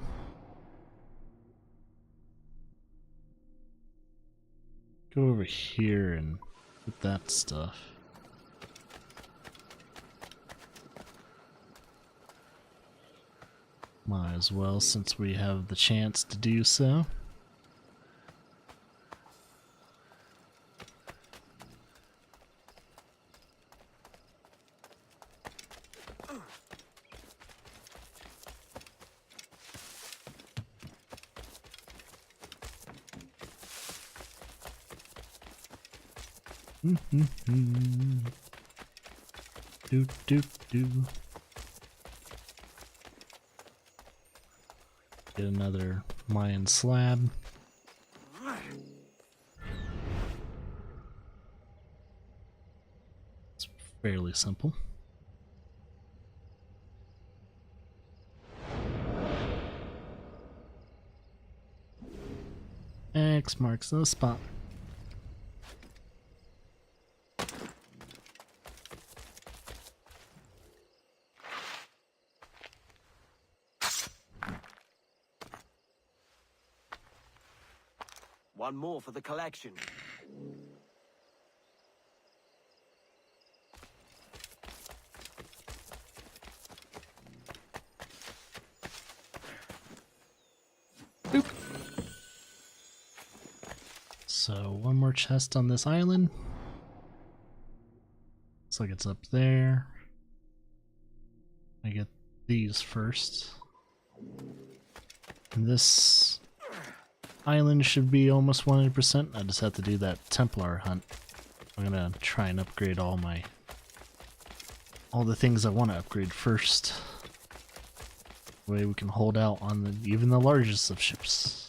Go over here and get that stuff. Might as well, since we have the chance to do so. Do do do. Get another Mayan slab. It's fairly simple. X marks the spot. One more for the collection. So one more chest on this island. Looks like it's up there. I get these first. And this island should be almost 100%. I just have to do that Templar hunt. I'm gonna try and upgrade all the things I want to upgrade first. That way we can hold out on even the largest of ships.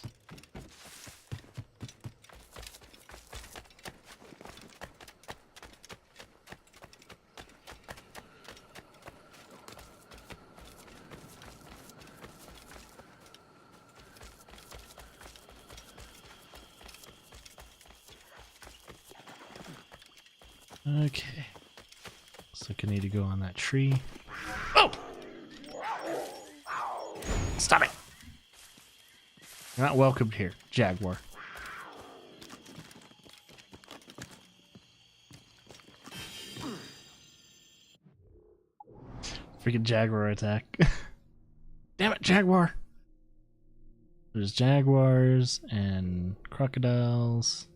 Okay. Looks like I need to go on that tree. Oh! Stop it! You're not welcome here, Jaguar. Freaking Jaguar attack. Damn it, Jaguar! There's jaguars and crocodiles.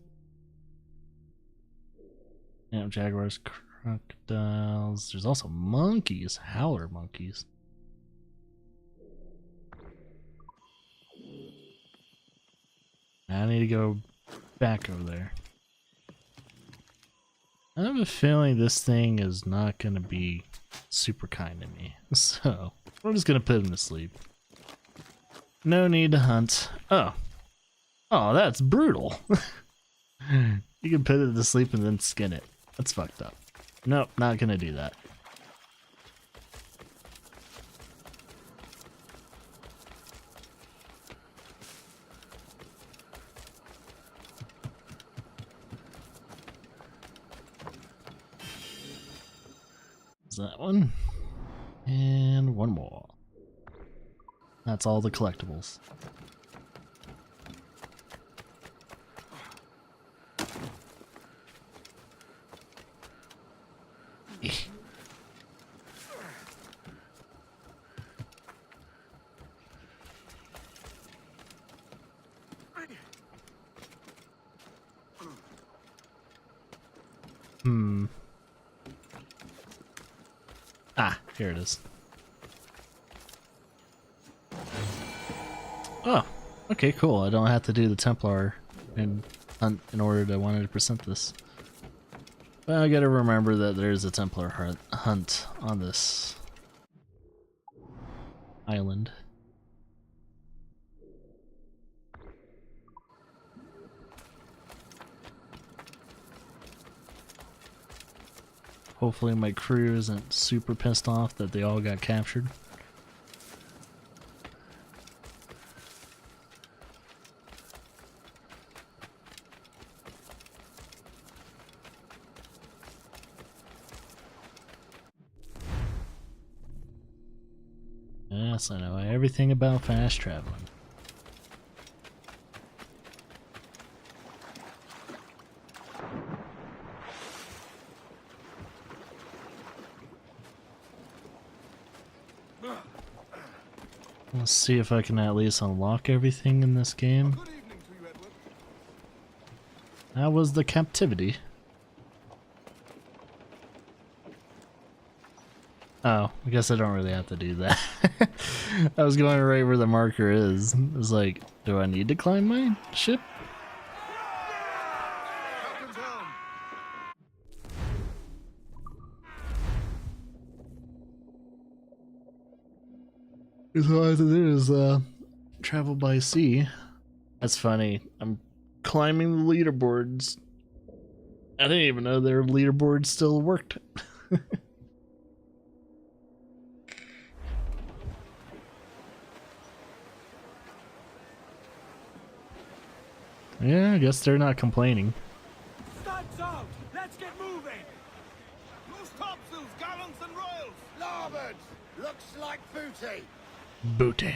Yeah, jaguars, crocodiles. There's also monkeys, howler monkeys. I need to go back over there. I have a feeling this thing is not going to be super kind to me. So, I'm just going to put him to sleep. No need to hunt. Oh. Oh, that's brutal. You can put it to sleep and then skin it. That's fucked up. Nope, not gonna do that. Is that one? And one more. That's all the collectibles. Ah, here it is. Oh, okay, cool. I don't have to do the Templar and hunt in order to 100% this. But I gotta remember that there's a Templar hunt on this island. Hopefully my crew isn't super pissed off that they all got captured. Yes, I know everything about fast traveling. Let's see if I can at least unlock everything in this game. Good evening to you, Edward. That was the captivity. Oh, I guess I don't really have to do that. I was going right where the marker is. It was like, do I need to climb my ship? Captain's home. So all I have to do is travel by sea. That's funny. I'm climbing the leaderboards. I didn't even know their leaderboards still worked. Yeah, I guess they're not complaining. Studs out! Let's get moving! Loose topsails, gallants and royals. Larboard! Looks like booty. Booty.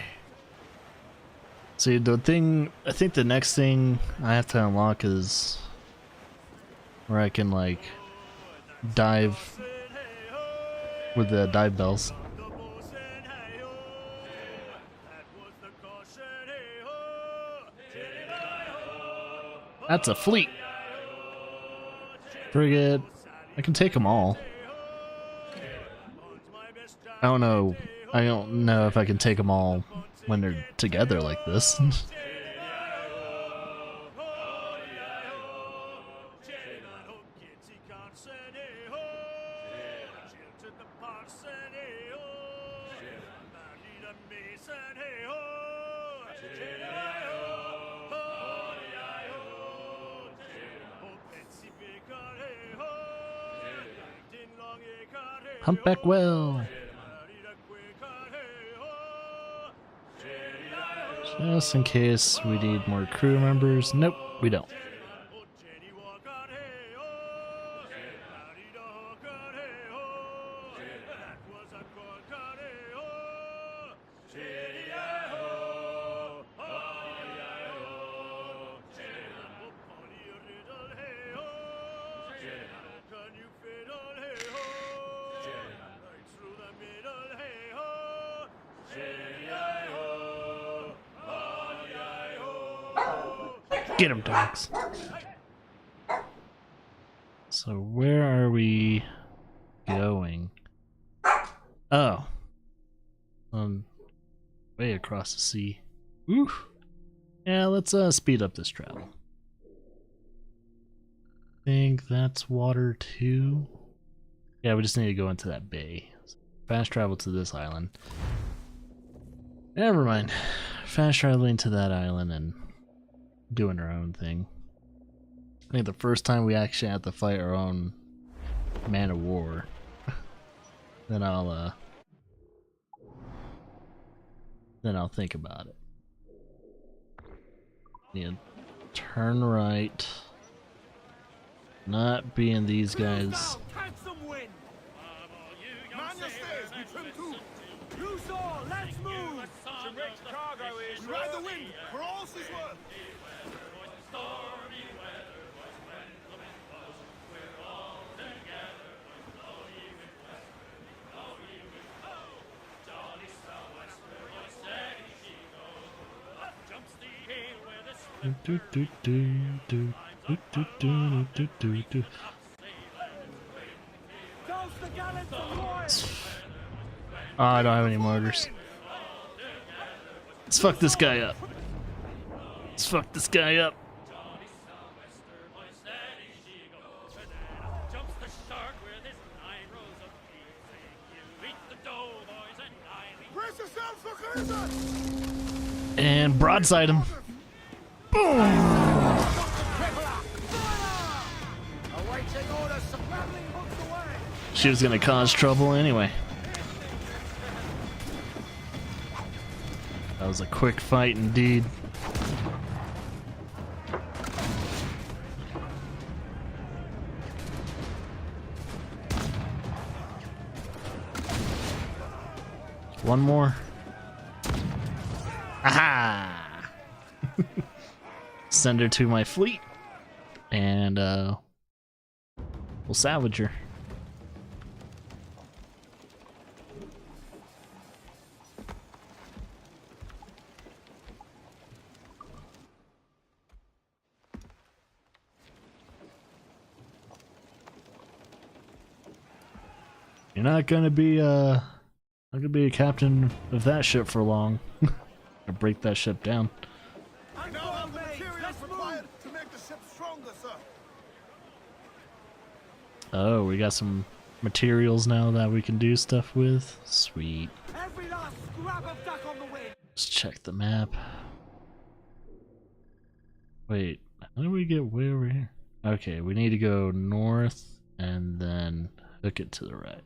See, the thing, I think the next thing I have to unlock is where I can, like, dive with the dive bells. That's a fleet. Frigate. I can take them all. I don't know. I don't know if I can take them all when they're together like this. Humpback whale. Just in case we need more crew members. Nope, we don't. Get him, dogs. So where are we going? Oh. Way across the sea. Ooh. Yeah, let's speed up this travel. I think that's water too. Yeah, we just need to go into that bay. Fast travel to this island. Never mind. Fast traveling to that island and doing our own thing. I think the first time we actually have to fight our own man of war, then I'll think about it. Yeah, turn right. Not being these guys. Ride the wind for all she's worth. Do do do do do do do do do do. Oh, I don't have any mortars. Let's fuck this guy up. Let's fuck this guy up. And broadside him. Boom! She was gonna cause trouble anyway. That was a quick fight indeed. One more. Aha! Send her to my fleet, and we'll salvage her. You're not gonna be a captain of that ship for long. Or break that ship down. I know how the materials required to make the ship stronger, sir. Oh, we got some materials now that we can do stuff with. Sweet. Every last scrap of duck on the way. Let's check the map. Wait, how do we get way over here? Okay, we need to go north and then hook it to the right.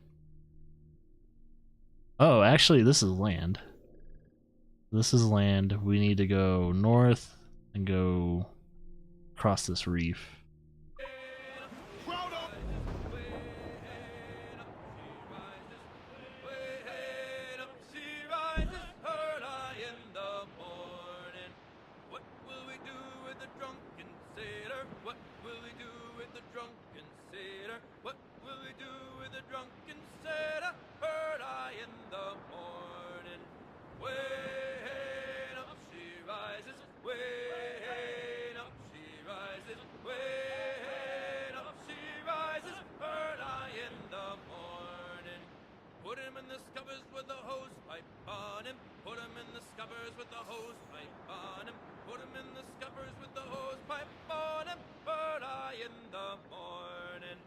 Oh, actually, this is land. This is land. We need to go north and go across this reef. Put him in the scuppers with the hose pipe on him. Early in the morning.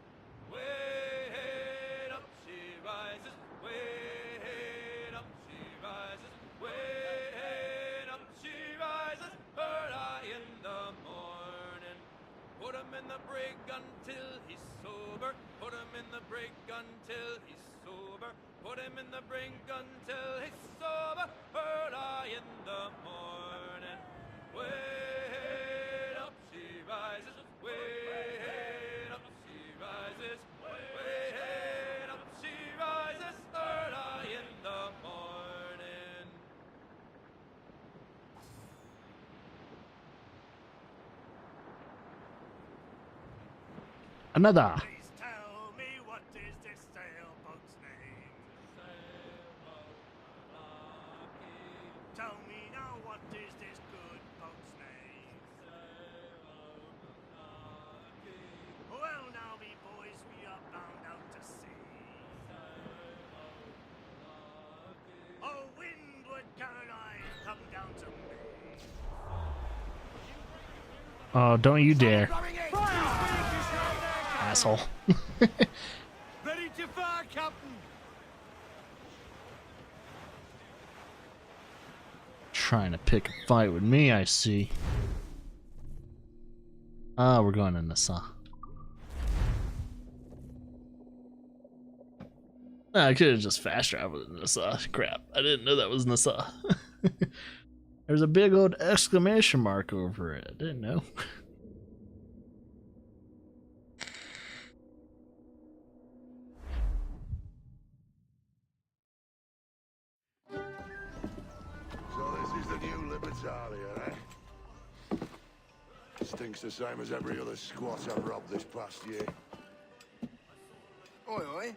Way up she rises. Way up she rises. Way up she rises. Early in the morning. Put him in the brig until he's sober. Put him in the brig until he's sober. Put him in the brig until he's sober. Early in the morning. Way up she rises. Way up she rises. Way up she rises. Early in the morning. Another. Please tell me, what is this sailboat's name? Tell me now, what is this good boat's name? Well now, me boys, we are bound out to sea. Oh, windward Caroline, come down to me. Oh, don't you dare. Asshole. Ready to fire, Captain. Trying to pick a fight with me, I see. Ah, we're going to Nassau. I could have just fast traveled to Nassau. Crap, I didn't know that was Nassau. There's a big old exclamation mark over it. I didn't know. So this is the new Libertalia, eh? Stinks the same as every other squat I've robbed this past year. Oi, oi.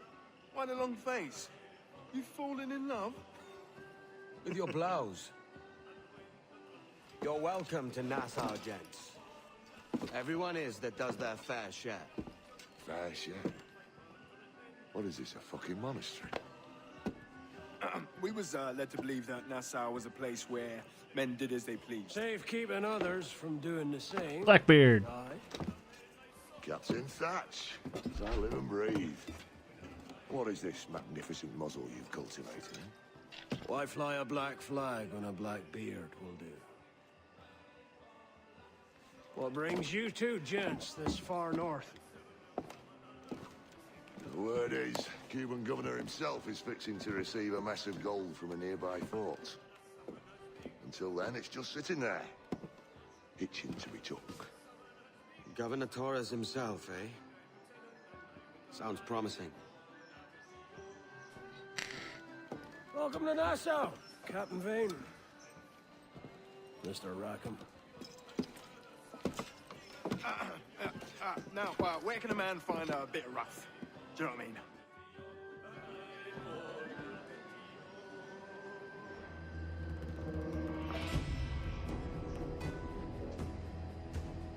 Why the long face? You fallen in love? With your blouse. You're welcome to Nassau, gents. Everyone is that does their fair share. Fair share? What is this, a fucking monastery? We was led to believe that Nassau was a place where men did as they pleased. Safe keeping others from doing the same. Blackbeard. Aye. Captain Thatch, as I live and breathe. What is this magnificent muzzle you've cultivated? Why fly a black flag when a black beard will do? What brings you two gents this far north? The word is, Cuban governor himself is fixing to receive a mess of gold from a nearby fort. Until then, it's just sitting there, itching to be took. Governor Torres himself, eh? Sounds promising. Welcome to Nassau, Captain Vane. Mr. Rackham. Now, where can a man find a bit rough? Do you know what I mean?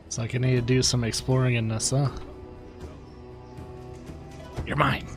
It's like I need to do some exploring in Nassau. You're mine.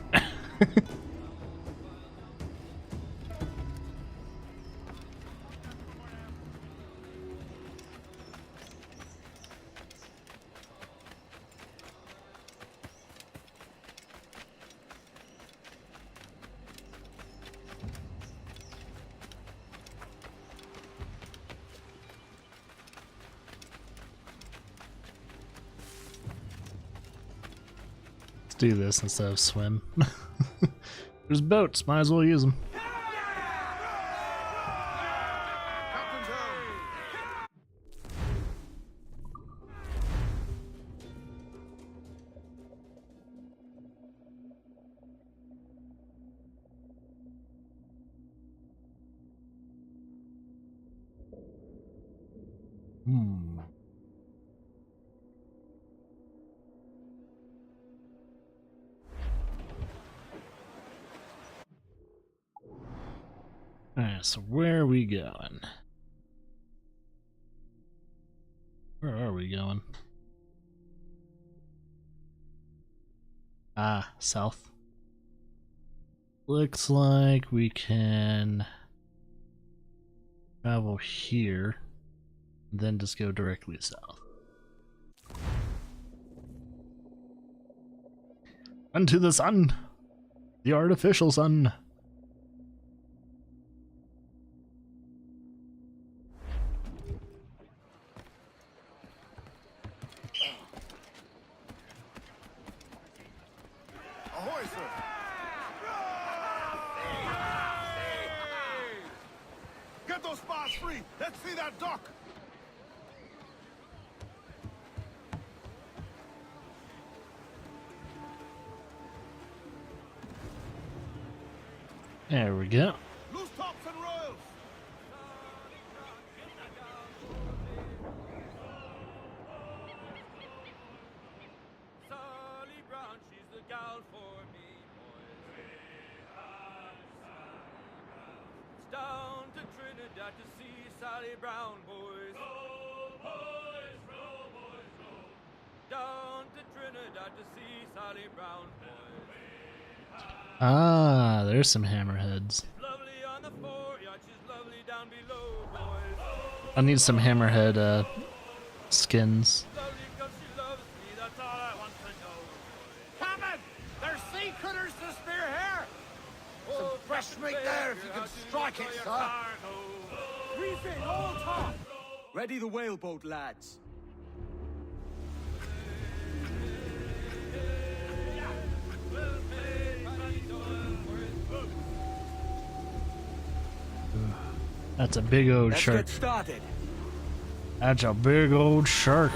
Do this instead of swim. There's boats, might as well use them. Alright, so where are we going? Where are we going? Ah, south. Looks like we can travel here. then just go directly south. Unto the sun! The artificial sun! Ahoy, sir! Get those spars free! Let's see that dock! There we go. Loose tops and royals! Sally Brown, she's the gal for me, boys. It's down to Trinidad to see Sally Brown, boys. Roll, boys, roll, boys, roll. Down to Trinidad to see Sally Brown, boys. Ah, there's some hammerheads. Lovely on the foreyard, she's lovely down below, boys. I need some hammerhead skins. Lovely 'cause she loves me, that's all I want to know. Captain! There's sea critters to spear here! Some fresh meat there if you can strike it, sir! Reef in, all top! Ready the whaleboat, lads. That's a big old Let's shark. get started. That's a big old shark.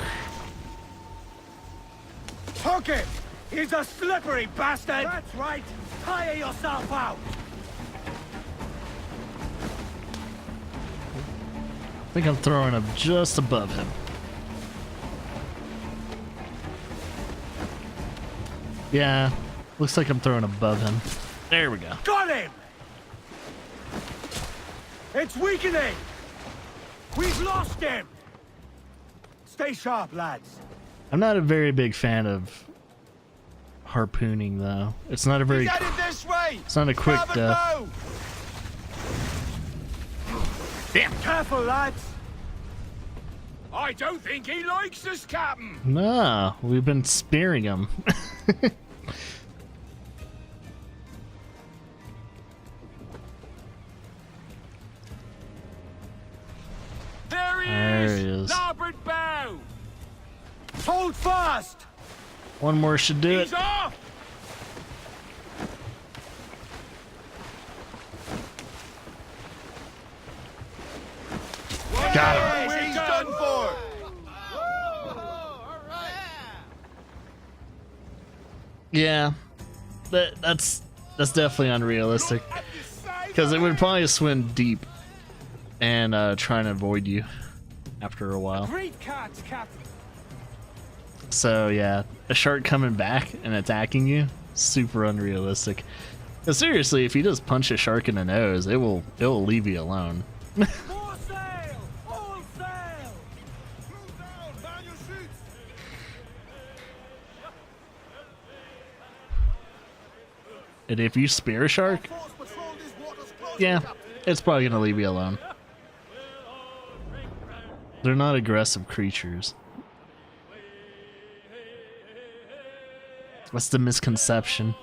Hook him! He's a slippery bastard! That's right! Tire yourself out! I think I'm throwing him just above him. Yeah, looks like I'm throwing above him. There we go. Got him! It's weakening! We've lost him! Stay sharp, lads. I'm not a very big fan of harpooning, though. It's not a very. He's headed this way! It's not a quick Grab and death. move! Damn! Careful, lads! I don't think he likes us, Captain! No, we've been spearing him. There There he is. Larboard bow! Hold fast! One more should do it. He's off! Got him. Yes, he's done for! Yeah, that's definitely unrealistic. Because it would probably swim deep and try and avoid you after a while. Great catch, Captain. So yeah, a shark coming back and attacking you, super unrealistic. But seriously, if you just punch a shark in the nose, it will leave you alone. More sail! All sail! Move down! Man your sheets! And if you spear a shark, Force patrol these waters closely, yeah, Captain. it's probably gonna leave you alone. They're not aggressive creatures. That's the misconception.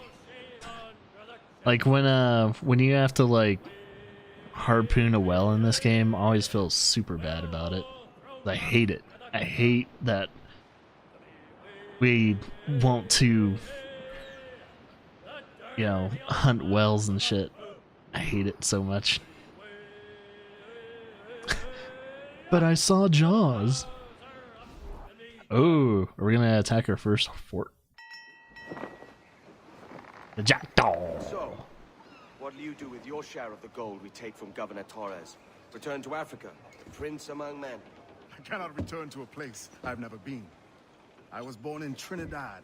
Like when you have to like harpoon a whale in this game, I always feel super bad about it. I hate it. I hate that we want to, you know, hunt whales and shit. I hate it so much. But I saw Jaws. Oh, are we gonna attack our first fort? The Jackdaw. So, what'll you do with your share of the gold we take from Governor Torres? Return to Africa, prince among men. I cannot return to a place I've never been. I was born in Trinidad,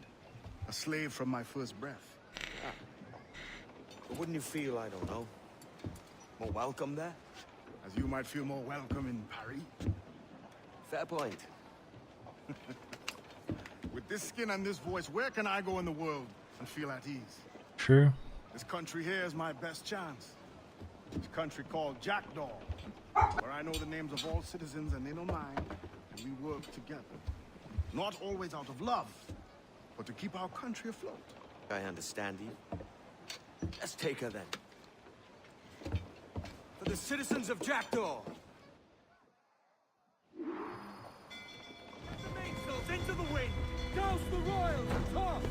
a slave from my first breath. But wouldn't you feel, I don't know, more welcome there? As you might feel more welcome in Paris. Fair point. With this skin and this voice, where can I go in the world and feel at ease? True. This country here is my best chance. This country called Jackdaw, where I know the names of all citizens and they know mine, and we work together. Not always out of love, but to keep our country afloat. I understand you. Let's take her then. For the citizens of Jackdaw! The mainsails into the wind! Douse the royals and toss!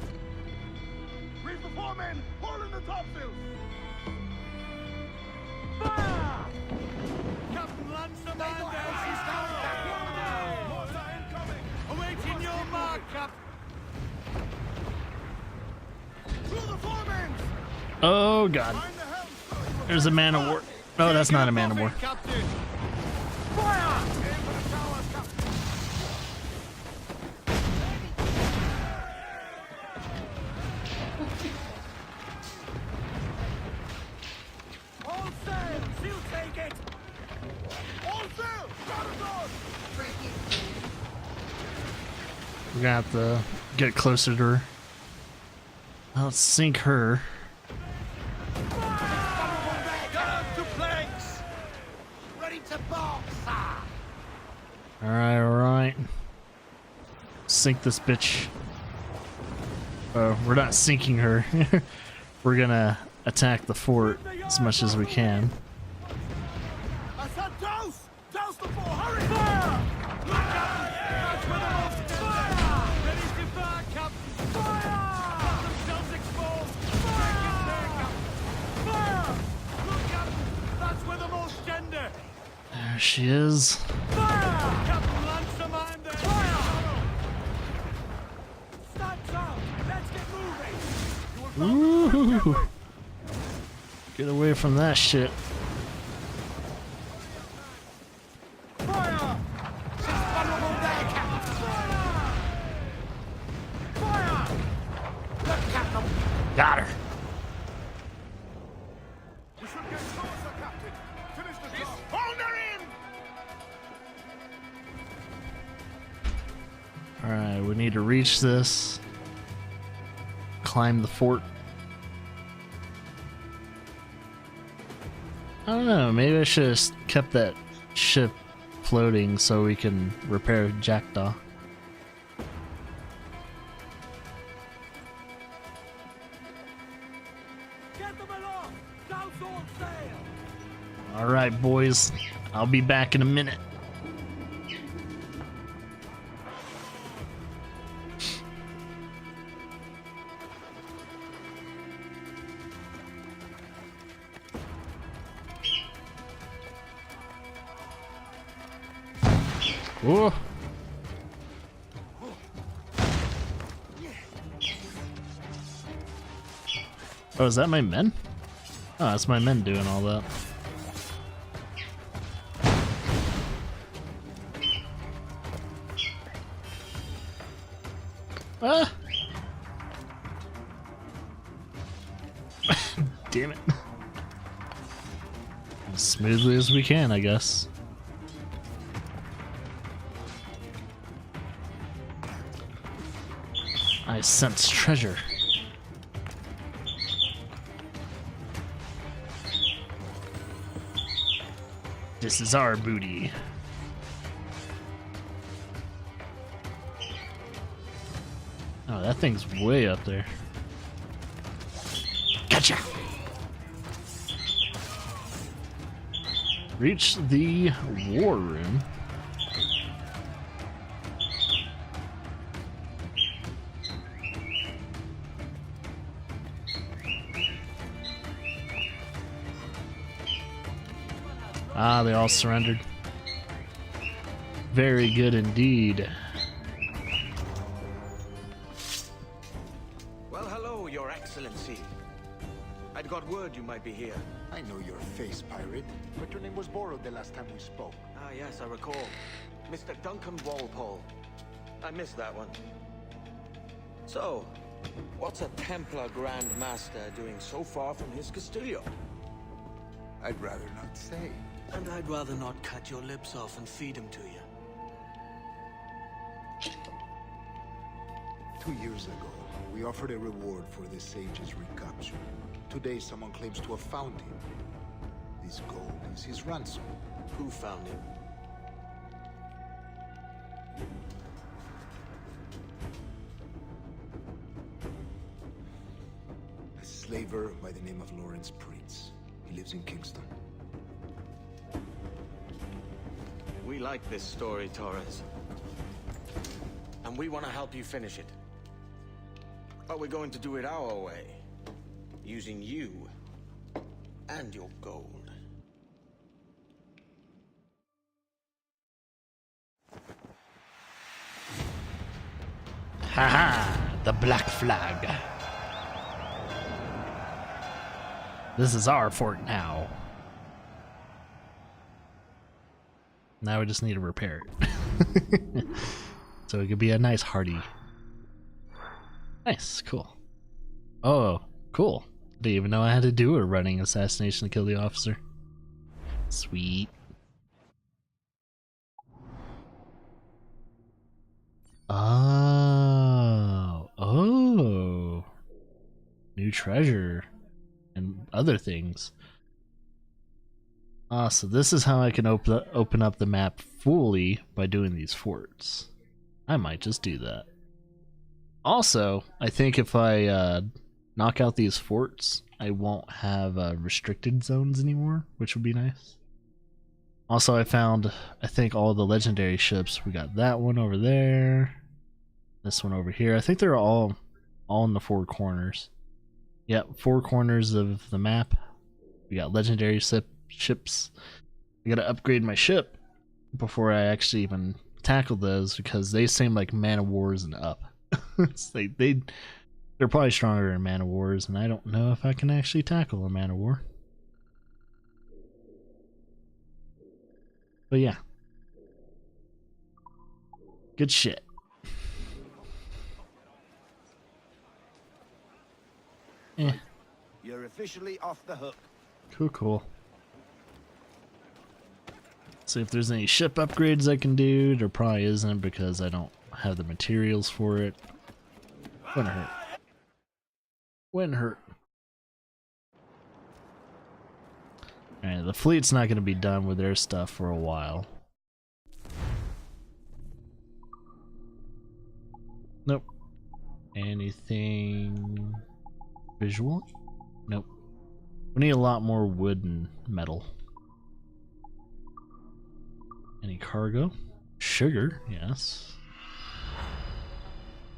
Reef the foremen! Haul in the topsails! Fire! Captain Lancer, man down! She's coming back! Mortar incoming! Awaiting your mark, Captain! Through the foremen! Oh god. There's a man of war. Oh, that's not a man of war. Captain! Fire! All sail! She'll take it! All sail! Got us on! We're gonna have to get closer to her. Let's sink her. Alright. Sink this bitch. Oh, we're not sinking her. We're gonna attack the fort as much as we can. I said douse! Douse the fort! Hurry! Fire! Look out! That's where the most fire! Ready to fire, Captain! Fire! Got themselves exposed! Fire! Fire! Look, Captain! That's where the most gender! There she is. Fire! Captain Lancer, man there! Fire! Stats out! Let's get moving! Ooh. Get away from that shit. Fire! She's vulnerable there, Captain! Fire! Fire! Look, Captain! Got her. We should get closer, Captain! Finish the job! Hold her in! Alright, we need to reach this. Climb the fort. I don't know, maybe I should have kept that ship floating so we can repair Jackdaw. Get them aloft! Douse all sail! Alright, boys. I'll be back in a minute. Whoa. Oh, is that my men? Oh, that's my men doing all that. Ah! Damn it. As smoothly as we can, I guess. I sense treasure. This is our booty. Oh, that thing's way up there. Gotcha! Reach the war room. Ah, they all surrendered. Very good indeed. Well, hello, Your Excellency. I'd got word you might be here. I know your face, pirate, but your name was borrowed the last time we spoke. Ah, yes, I recall. Mr. Duncan Walpole. I missed that one. So, what's a Templar Grand Master doing so far from his Castillo? I'd rather not say. And I'd rather not cut your lips off and feed him to you. 2 years ago, we offered a reward for the sage's recapture. Today, someone claims to have found him. This gold is his ransom. Who found him? slaver by the name of Lawrence Prince. He lives in Kingston. We like this story, Torres. And we want to help you finish it. But we're going to do it our way. Using you and your gold. Haha, the Black Flag. This is our fort now. Now we just need to repair it. So it could be a nice hearty. Nice, cool. Oh, cool. Didn't even know I had to do a running assassination to kill the officer. Sweet. Oh. New treasure and other things. So this is how I can open up the map fully by doing these forts. I might just do that. Also, I think if I knock out these forts, I won't have restricted zones anymore, which would be nice. Also, I found, I think, all the legendary ships. We got that one over there. This one over here. I think they're all in the four corners. Yep, four corners of the map. We got legendary ships. I gotta upgrade my ship before I actually even tackle those because they seem like Man of Wars and up. They're probably stronger in Man of Wars, and I don't know if I can actually tackle a Man of War. But yeah, good shit. You're officially off the hook. Cool. See if there's any ship upgrades I can do. There probably isn't because I don't have the materials for it. Wouldn't hurt. Wouldn't hurt. Alright, the fleet's not going to be done with their stuff for a while. Nope. Anything visual? Nope. We need a lot more wood and metal. Any cargo? Sugar, yes.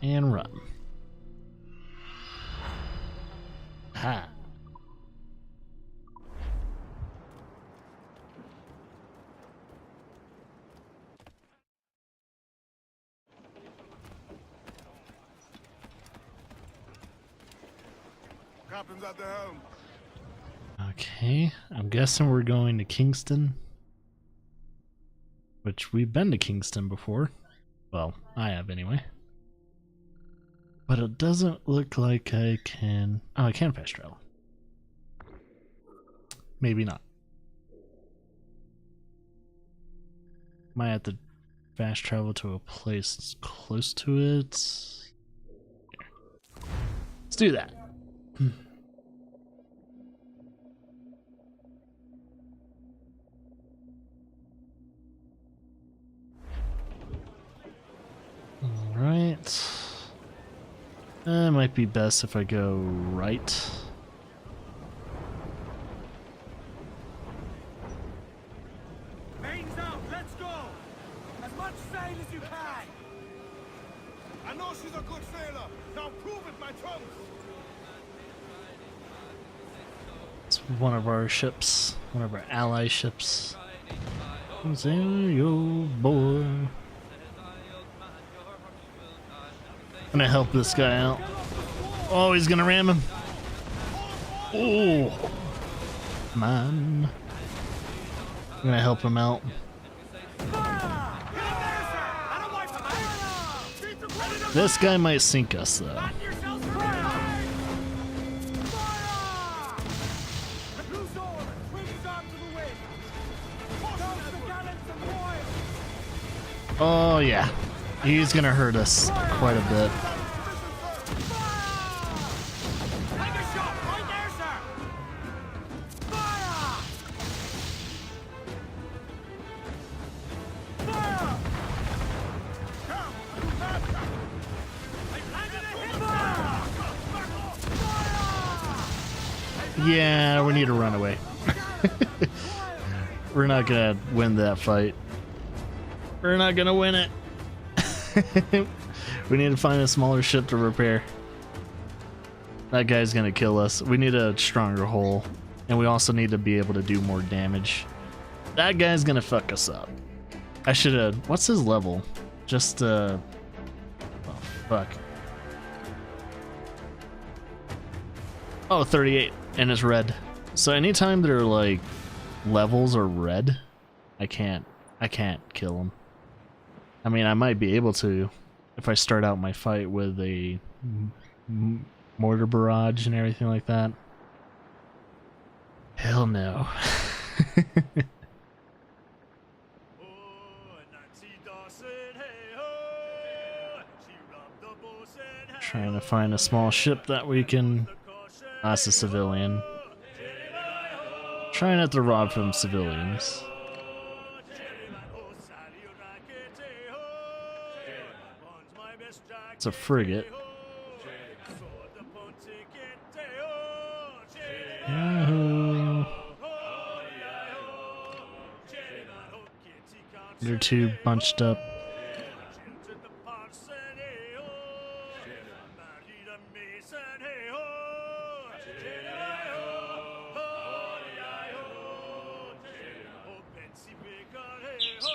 And rum. Ha. Captain's at the helm. Okay, I'm guessing we're going to Kingston. Which we've been to Kingston before. Well, I have anyway. But it doesn't look like I can... Oh, I can fast travel. Maybe not. Might have to fast travel to a place close to it. Here. Let's do that. Alright. It might be best if I go right. Mains out, let's go! As much sail as you can! I know she's a good sailor. Now prove it, my trunks! It's one of our ships. One of our ally ships. Who's there, yo boy? Gonna help this guy out. Oh, he's gonna ram him. Oh, man. I'm gonna help him out. This guy might sink us though. Oh yeah, he's gonna hurt us quite a bit. Yeah, we need to run away. We're not gonna win that fight. We're not gonna win it. We need to find a smaller ship to repair. That guy's gonna kill us. We need a stronger hull. And we also need to be able to do more damage. That guy's gonna fuck us up. I should've... What's his level? Just, oh, fuck. Oh, 38. And it's red. So anytime their, like, levels are red, I can't kill them. I mean, I might be able to if I start out my fight with a mortar barrage and everything like that. Hell no. Trying to find a small ship that we can... That's a civilian. Trying not to rob from civilians. It's a frigate. Yahoo! They're too bunched up.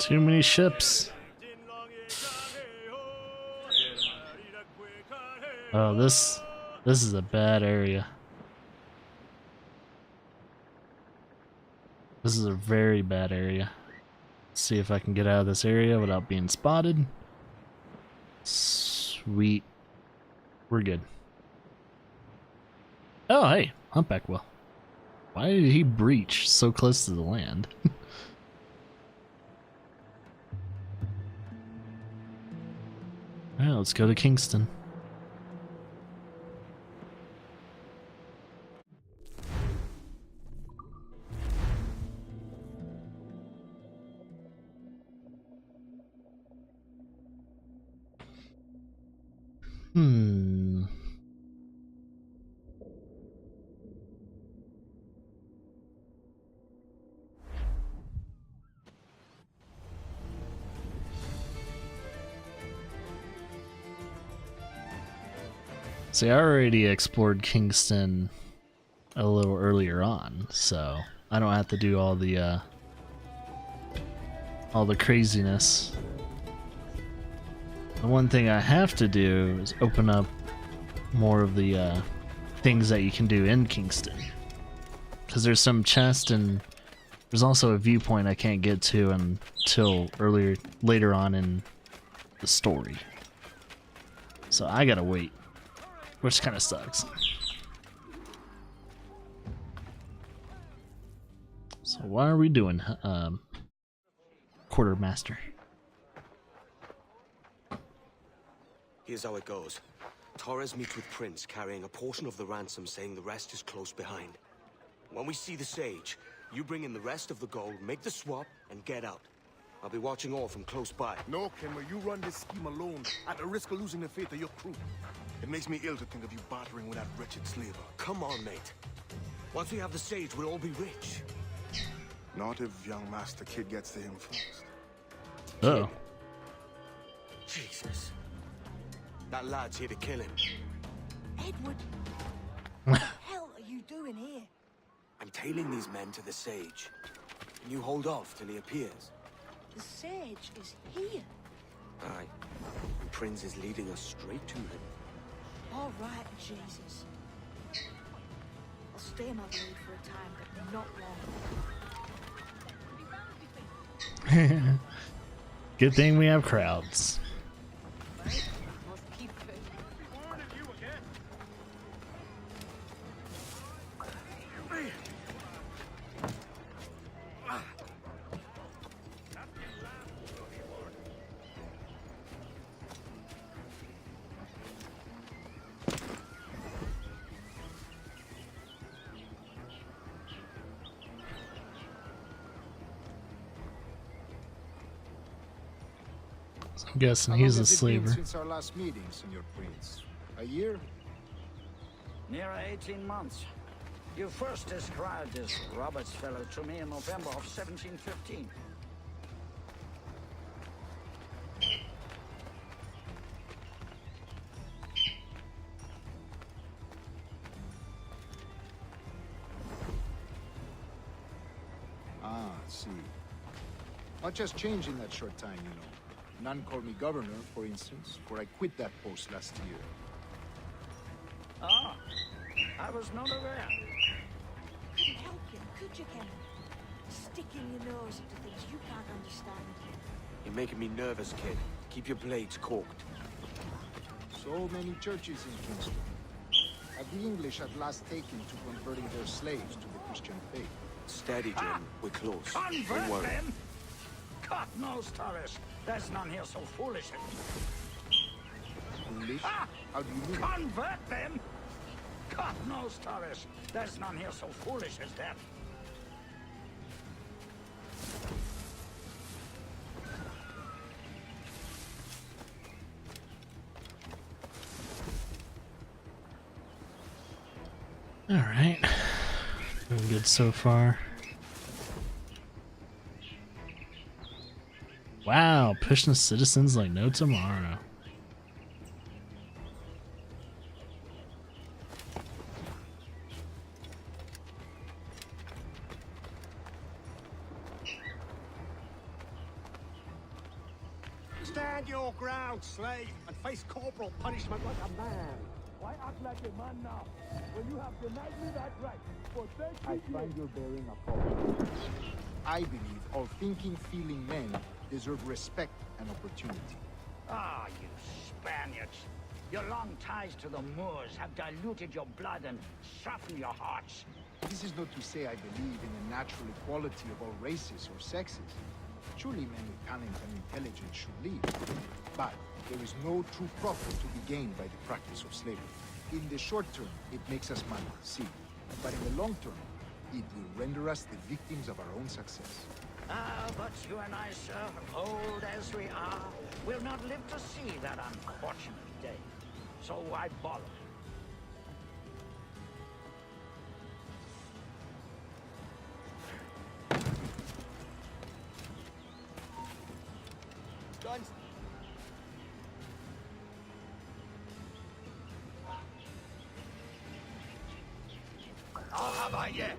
Too many ships. Oh, this is a bad area. This is a very bad area. Let's see if I can get out of this area without being spotted. Sweet. We're good. Oh, hey, humpback whale. Why did he breach so close to the land? Alright, let's go to Kingston. See, I already explored Kingston a little earlier on, so I don't have to do all the craziness. The one thing I have to do is open up more of the things that you can do in Kingston, because there's some chest and there's also a viewpoint I can't get to until later on in the story. So I gotta wait. Which kind of sucks. So what are we doing, Quartermaster? Here's how it goes. Torres meets with Prince, carrying a portion of the ransom, saying the rest is close behind. When we see the Sage, you bring in the rest of the gold, make the swap, and get out. I'll be watching all from close by. No, Kenway, you run this scheme alone, at the risk of losing the faith of your crew. It makes me ill to think of you bartering with that wretched slaver. Come on, mate. Once we have the Sage, we'll all be rich. Not if young Master Kid gets to him first. Uh-oh. Jesus. That lad's here to kill him. Edward, what the hell are you doing here? I'm tailing these men to the Sage. Can you hold off till he appears? The Sage is here. Aye. And Prince is leading us straight to him. All right, Jesus. I'll stay in my blade for a time, but not long. Good thing we have crowds. I'm guessing he's a slaver. Since our last meeting, Senor Prince. A year? Near 18 months. You first described this Roberts fellow to me in November of 1715. Ah, see. Much has changed in that short time, you know. None called me governor, for instance, for I quit that post last year. Ah, I was not aware. Couldn't help you, could you, Ken? Sticking your nose into things you can't understand. You're making me nervous, kid. Keep your blades corked. So many churches in Kingston. Have the English at last taken to converting their slaves to the Christian faith? Steady, Jim. We're close. Don't Convert worry. them? God knows, Torres. There's none here so foolish as... Foolish? How do you mean? Convert them? God knows, Torres. There's none here so foolish as that. All right, doing good so far. Wow, pushing the citizens like no tomorrow. Stand your ground, slave, and face corporal punishment like a man. Why act like a man now, when you have denied me that right for 30 I years? find your bearing appalling. I believe all thinking, feeling men deserve respect and opportunity. Ah, you Spaniards. Your long ties to the Moors have diluted your blood and softened your hearts. This is not to say I believe in the natural equality of all races or sexes. Surely men with talent and intelligence should lead. But there is no true profit to be gained by the practice of slavery. In the short term, it makes us money, see. But in the long term, it will render us the victims of our own success. Ah, but you and I, sir, old as we are, will not live to see that unfortunate day. So why bother? Guns. I'll have I yet.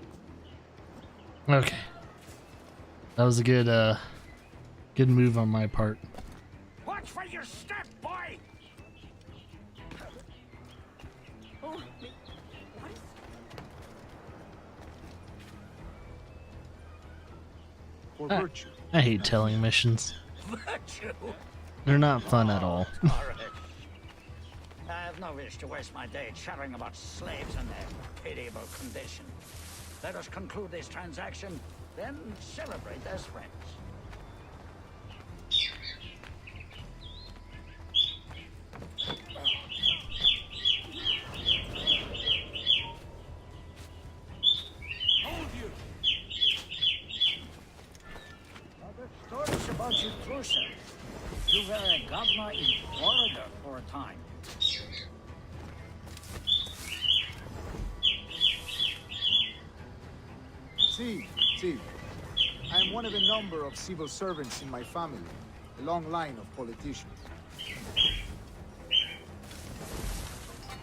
Okay, that was a good, good move on my part. Watch for your step, boy! Oh, what? For virtue. I hate telling missions. Virtue? They're not fun at all. Courage. I have no wish to waste my day chattering about slaves and their pitiable condition. Let us conclude this transaction, then celebrate as friends. Hold you. Now, the stories about you, Crusoe. You were a governor in Florida for a time. See. I am one of a number of civil servants in my family, a long line of politicians.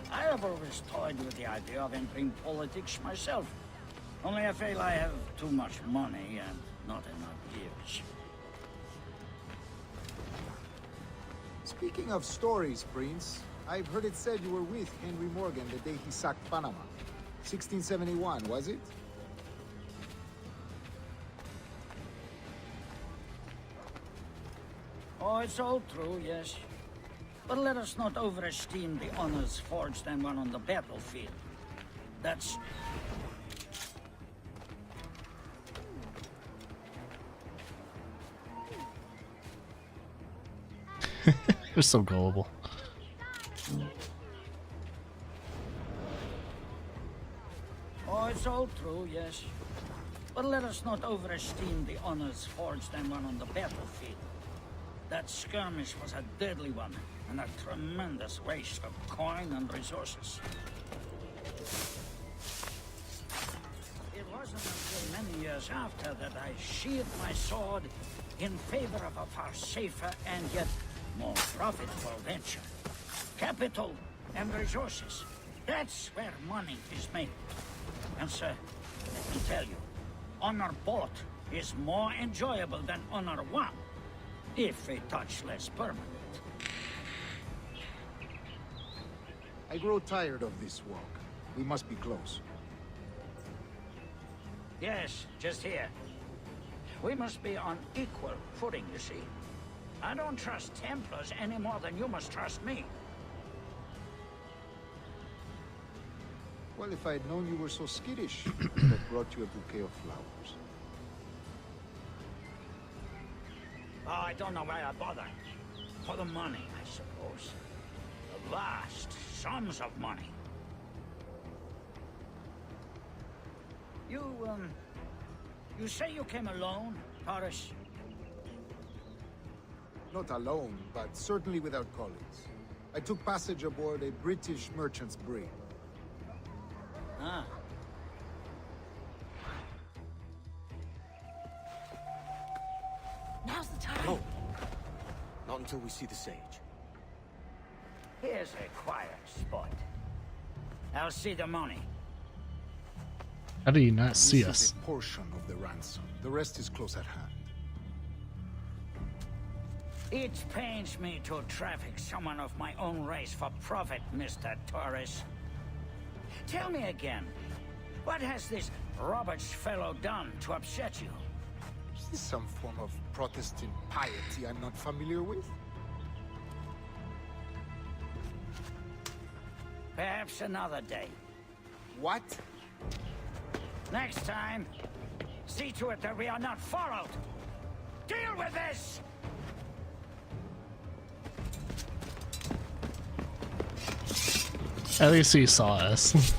I have always toyed with the idea of entering politics myself. Only I feel I have too much money and not enough years. Speaking of stories, Prince, I've heard it said you were with Henry Morgan the day he sacked Panama. 1671, was it? Oh, it's all true, yes. But let us not overesteem the honors forged and won on the battlefield. That's... You're so gullible. Oh, it's all true, yes. But let us not overesteem the honors forged and won on the battlefield. That skirmish was a deadly one, and a tremendous waste of coin and resources. it wasn't until many years after that I sheathed my sword in favor of a far safer and yet more profitable venture. Capital and resources. That's where money is made. And sir, let me tell you, honor bought is more enjoyable than honor won, if a touch less permanent. I grow tired of this walk. We must be close. Yes, just here. We must be on equal footing, you see. I don't trust Templars any more than you must trust me. Well, if I had known you were so skittish, I would have brought you a bouquet of flowers. Oh, I don't know why I bother. For the money, I suppose. The vast sums of money. You say you came alone, Taurus? Not alone, but certainly without colleagues. I took passage aboard a British merchant's brig. Ah. Now's the time. No. Not until we see the sage. Here's a quiet spot. I'll see the money. How do you not see This us? is a portion of the ransom. The rest is close at hand. It pains me to traffic someone of my own race for profit, Mr. Torres. Tell me again, what has this Roberts fellow done to upset you? Is this some form of Protestant piety I'm not familiar with? Perhaps another day. What? Next time, see to it that we are not followed. Deal with this! At least he saw us.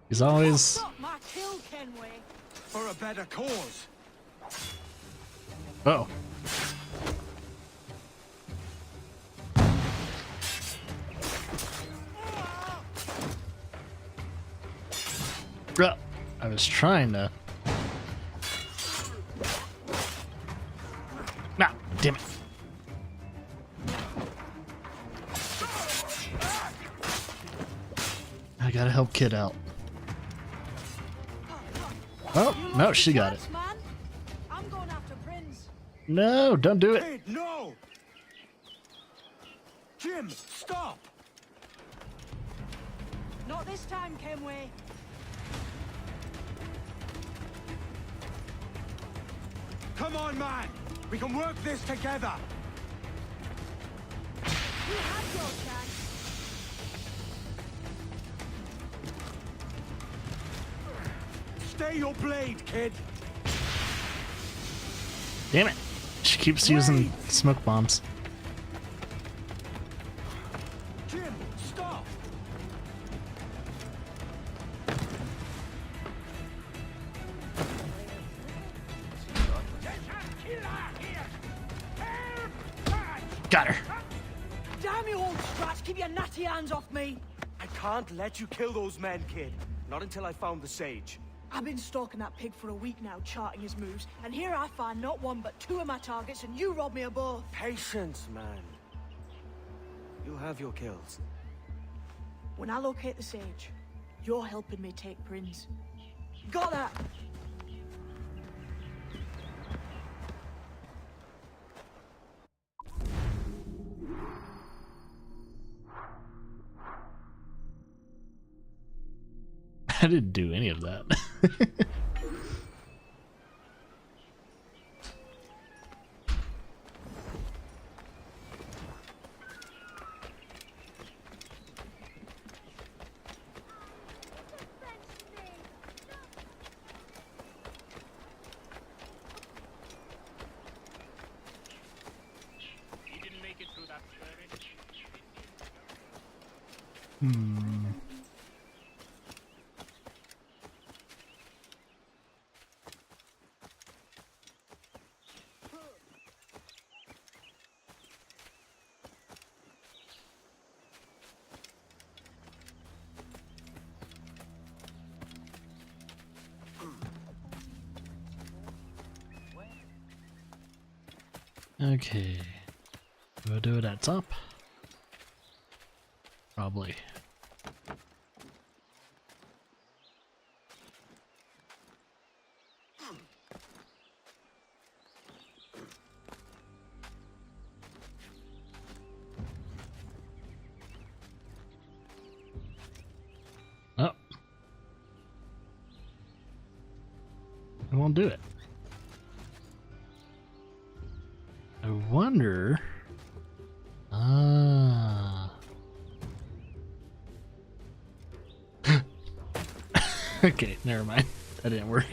He's always... Stop my kill, Kenway. For a better cause. Oh. I was trying to... Nah, damn it. I gotta help Kid out. Oh, no, she got it. Man, I'm going after Prince. No, don't do it. Kid, no! Jim, stop! Not this time, Kenway. Come on, man! We can work this together! You had your chance. Stay your blade, kid! Damn it. She keeps using smoke bombs. Jim, stop! Got her. Damn you, old scratch! Keep your natty hands off me! I can't let you kill those men, kid. Not until I found the sage. I've been stalking that pig for a week now, charting his moves, and here I find not one but two of my targets, and you rob me of both. Patience, man. You'll have your kills. When I locate the sage, you're helping me take Prince. Got that? I didn't do any of that. He didn't make it through that skirmish. Okay. We'll do it at top. Probably. Oh. I won't do it. I wonder. Ah. Okay, never mind. That didn't work.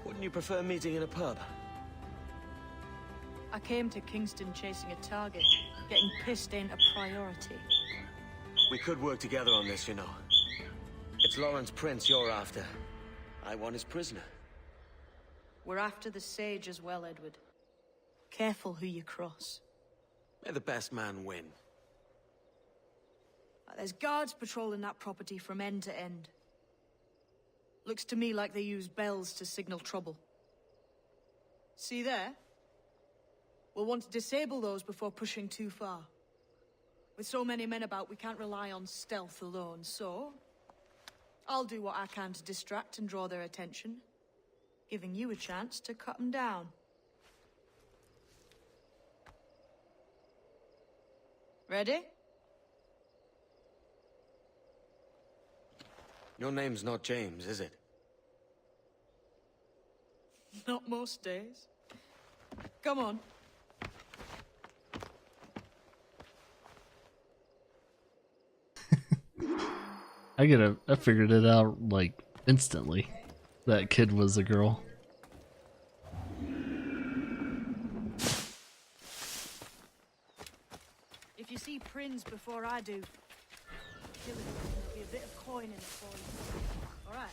Wouldn't you prefer meeting in a pub? I came to Kingston chasing a target. Getting pissed ain't a priority. We could work together on this, you know. It's Lawrence Prince you're after. I want his prisoner. We're after the Sage as well, Edward. Careful who you cross. May the best man win. There's guards patrolling that property from end to end. Looks to me like they use bells to signal trouble. See there? We'll want to disable those before pushing too far. With so many men about, we can't rely on stealth alone, so... I'll do what I can to distract and draw their attention, giving you a chance to cut them down. Ready? Your name's not James, is it? Not most days. Come on. I figured it out like instantly. That kid was a girl. If you see Prince before I do, kill him. There'll be a bit of coin in it for you. All right.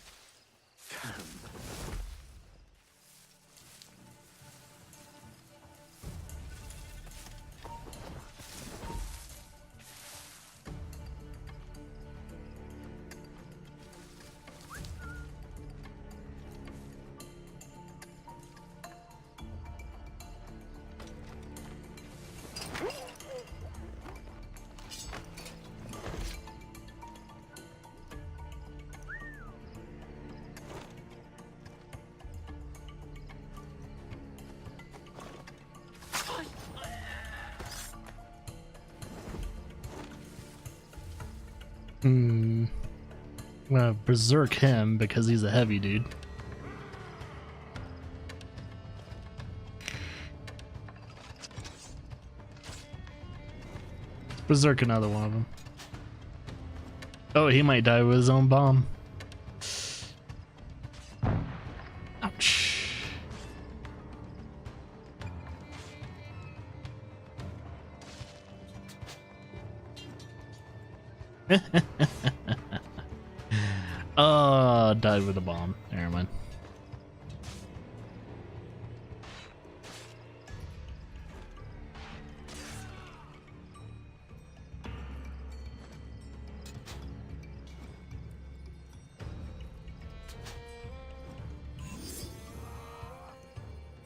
I'm gonna berserk him because he's a heavy dude. Berserk another one of them. Oh, he might die with his own bomb. Ouch. Oh, died with a bomb. Never mind.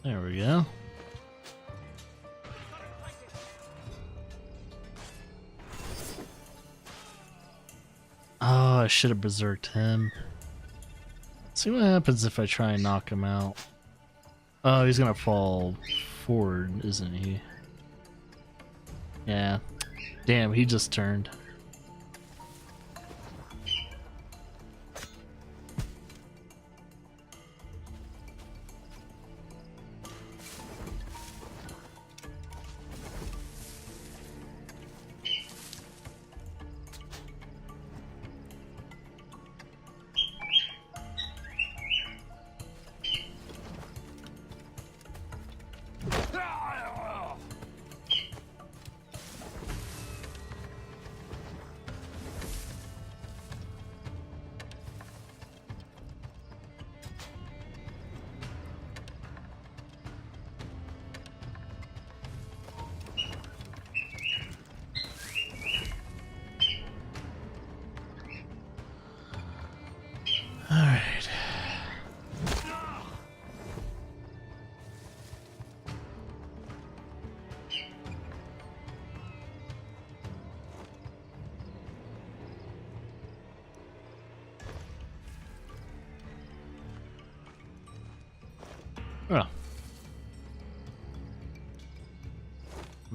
There we go. Oh, I should have berserked him. See what happens if I try and knock him out. Oh, he's gonna fall forward, isn't he? Yeah. Damn, he just turned.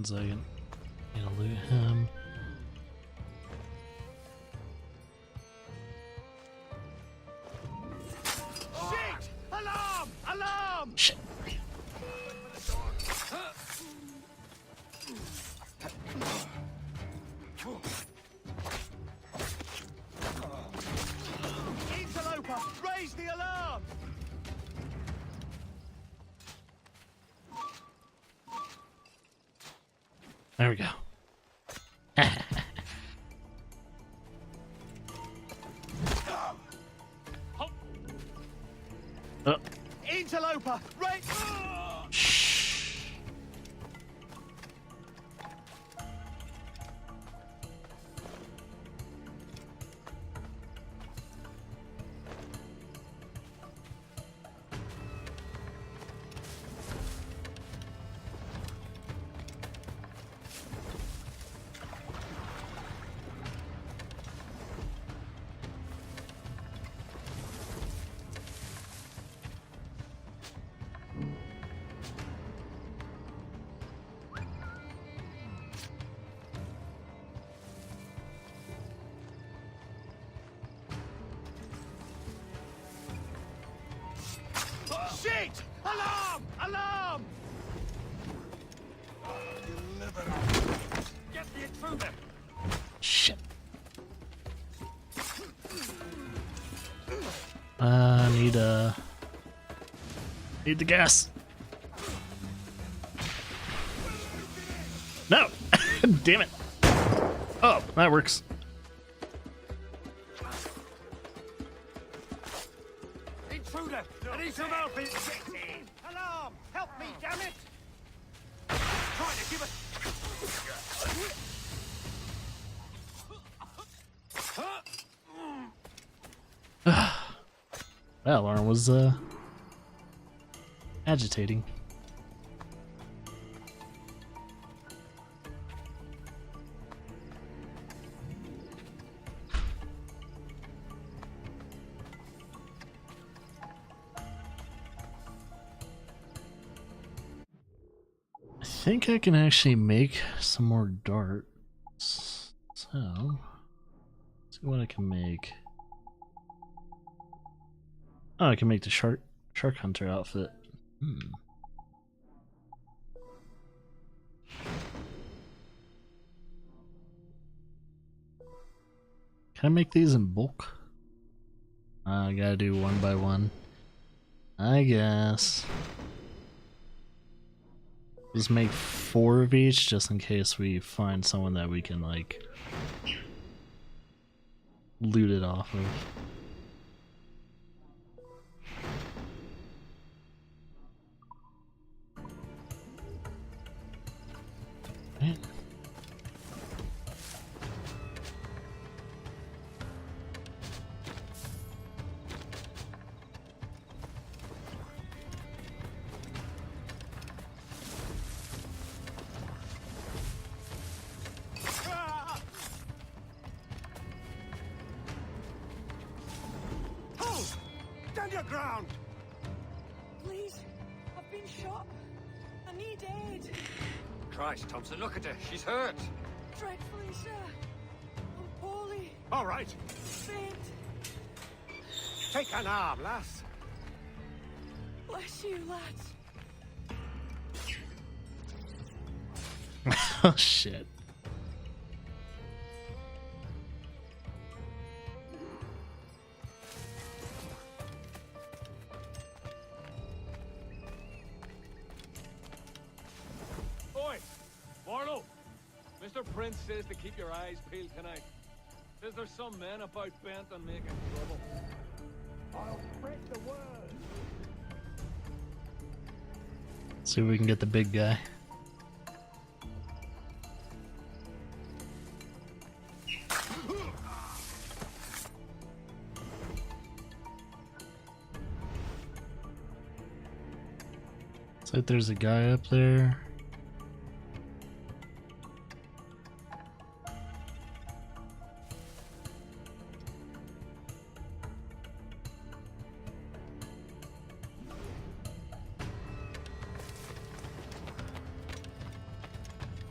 1 second. Need to loot him. Shit! Alarm! Alarm! Shit. Interloper, raise the alarm! There we go. Oh. Interloper, raise... Shit! Alarm! Alarm! Get the intruder! Shit. Need the gas. No! Damn it. Oh, that works. Intruder! I need some help! Alarm! Help me, damn it! Trying to give us... That alarm was agitating. I think I can actually make some more darts. So, let's see what I can make. Oh, I can make the shark hunter outfit. Can I make these in bulk? I gotta do 1 by 1. I guess. Just make 4 of each, just in case we find someone that we can, like, loot it off of. Right. Hold! Stand your ground! Please, I've been shot. I need aid. Christ, Thompson, look at her. She's hurt. Dreadfully, sir. I'm poorly. All right. Faint. Take an arm, lass. Bless you, lads. Oh shit. Oi! Barlow! Mr. Prince says to keep your eyes peeled tonight. Says there's some men about bent on making trouble. I'll spread the word. See if we can get the big guy. Looks like there's a guy up there.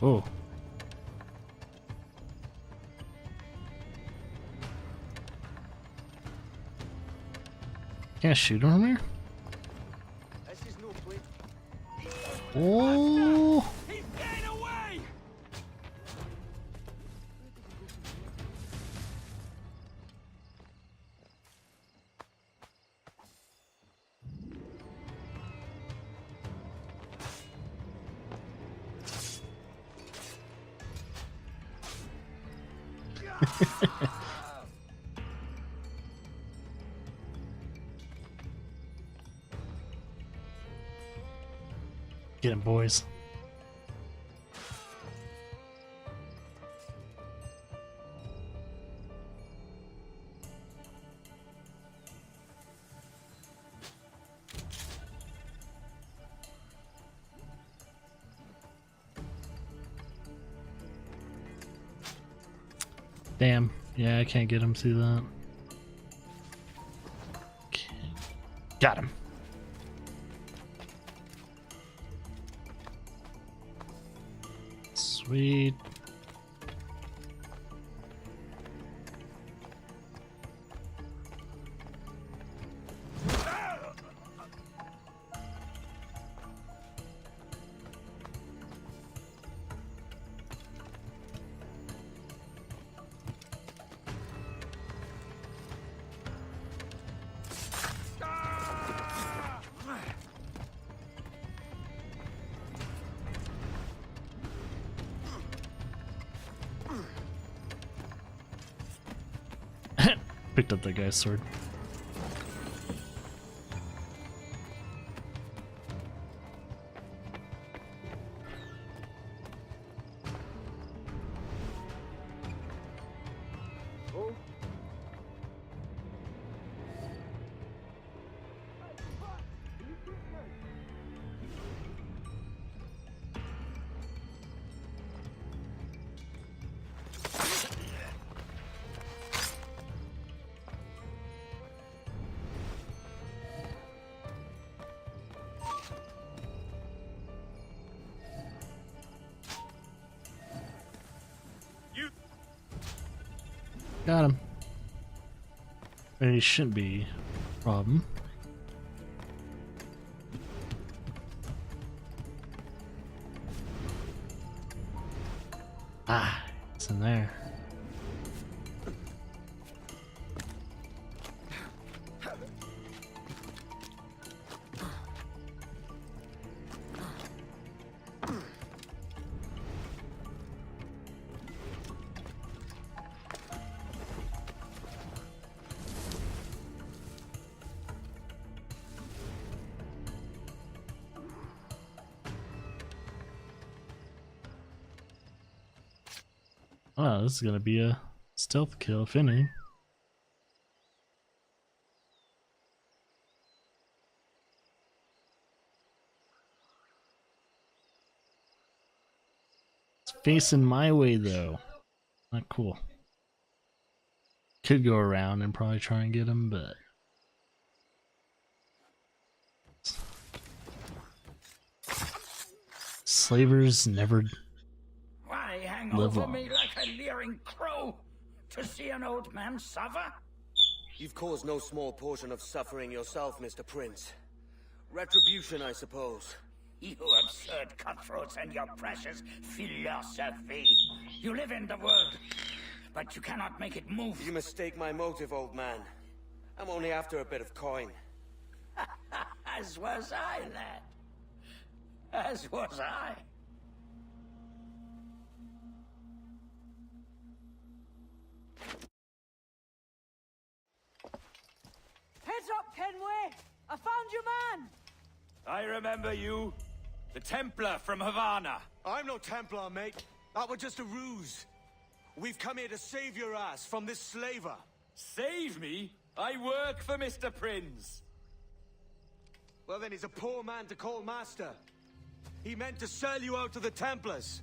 Oh. Can't shoot him from here? This is no place. Oh! He's getting away! Get him, boys. Damn. Yeah, I can't get him through that. Okay. Got him. Sweet. Picked up that guy's sword. Got him. He shouldn't be a problem. Ah, it's in there. Wow, this is gonna be a stealth kill, if any. It's facing my way though. Not cool. Could go around and probably try and get him, but slavers never Why hang live over long. me like a leering crow to see an old man suffer? You've caused no small portion of suffering yourself, Mr. Prince. Retribution, I suppose. You absurd cutthroats and your precious philosophy. You live in the world, but you cannot make it move. You mistake my motive, old man. I'm only after a bit of coin. As was I, lad. As was I. Heads up, Kenway! I found your man! I remember you. The Templar from Havana. I'm no Templar, mate. That was just a ruse. We've come here to save your ass from this slaver. Save me? I work for Mr. Prince. Well, then he's a poor man to call master. He meant to sell you out to the Templars.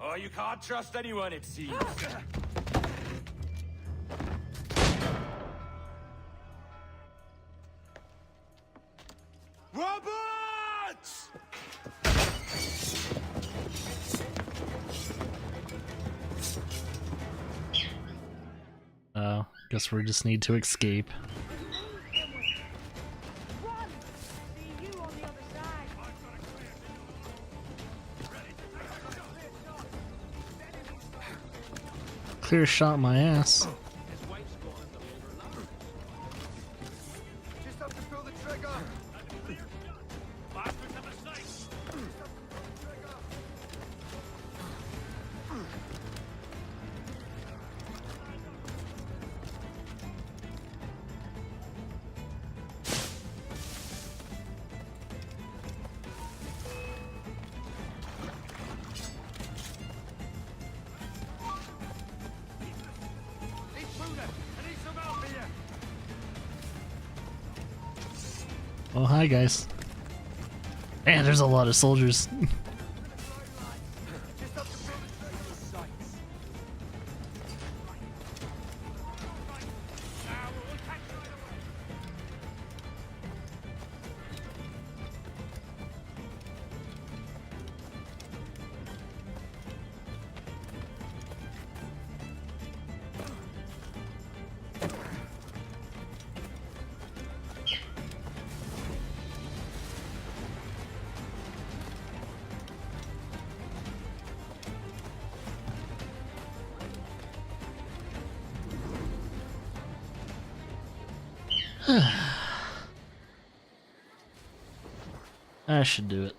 Oh, you can't trust anyone, it seems. Roberts! Guess we just need to escape. Clear shot my ass. Just have to pull the trigger. Oh, hi guys. Man, there's a lot of soldiers. I should do it.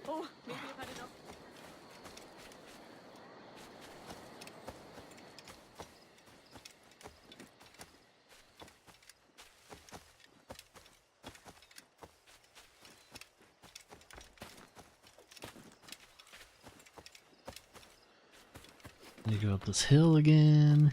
Oh, maybe I've had enough. Let me go up this hill again.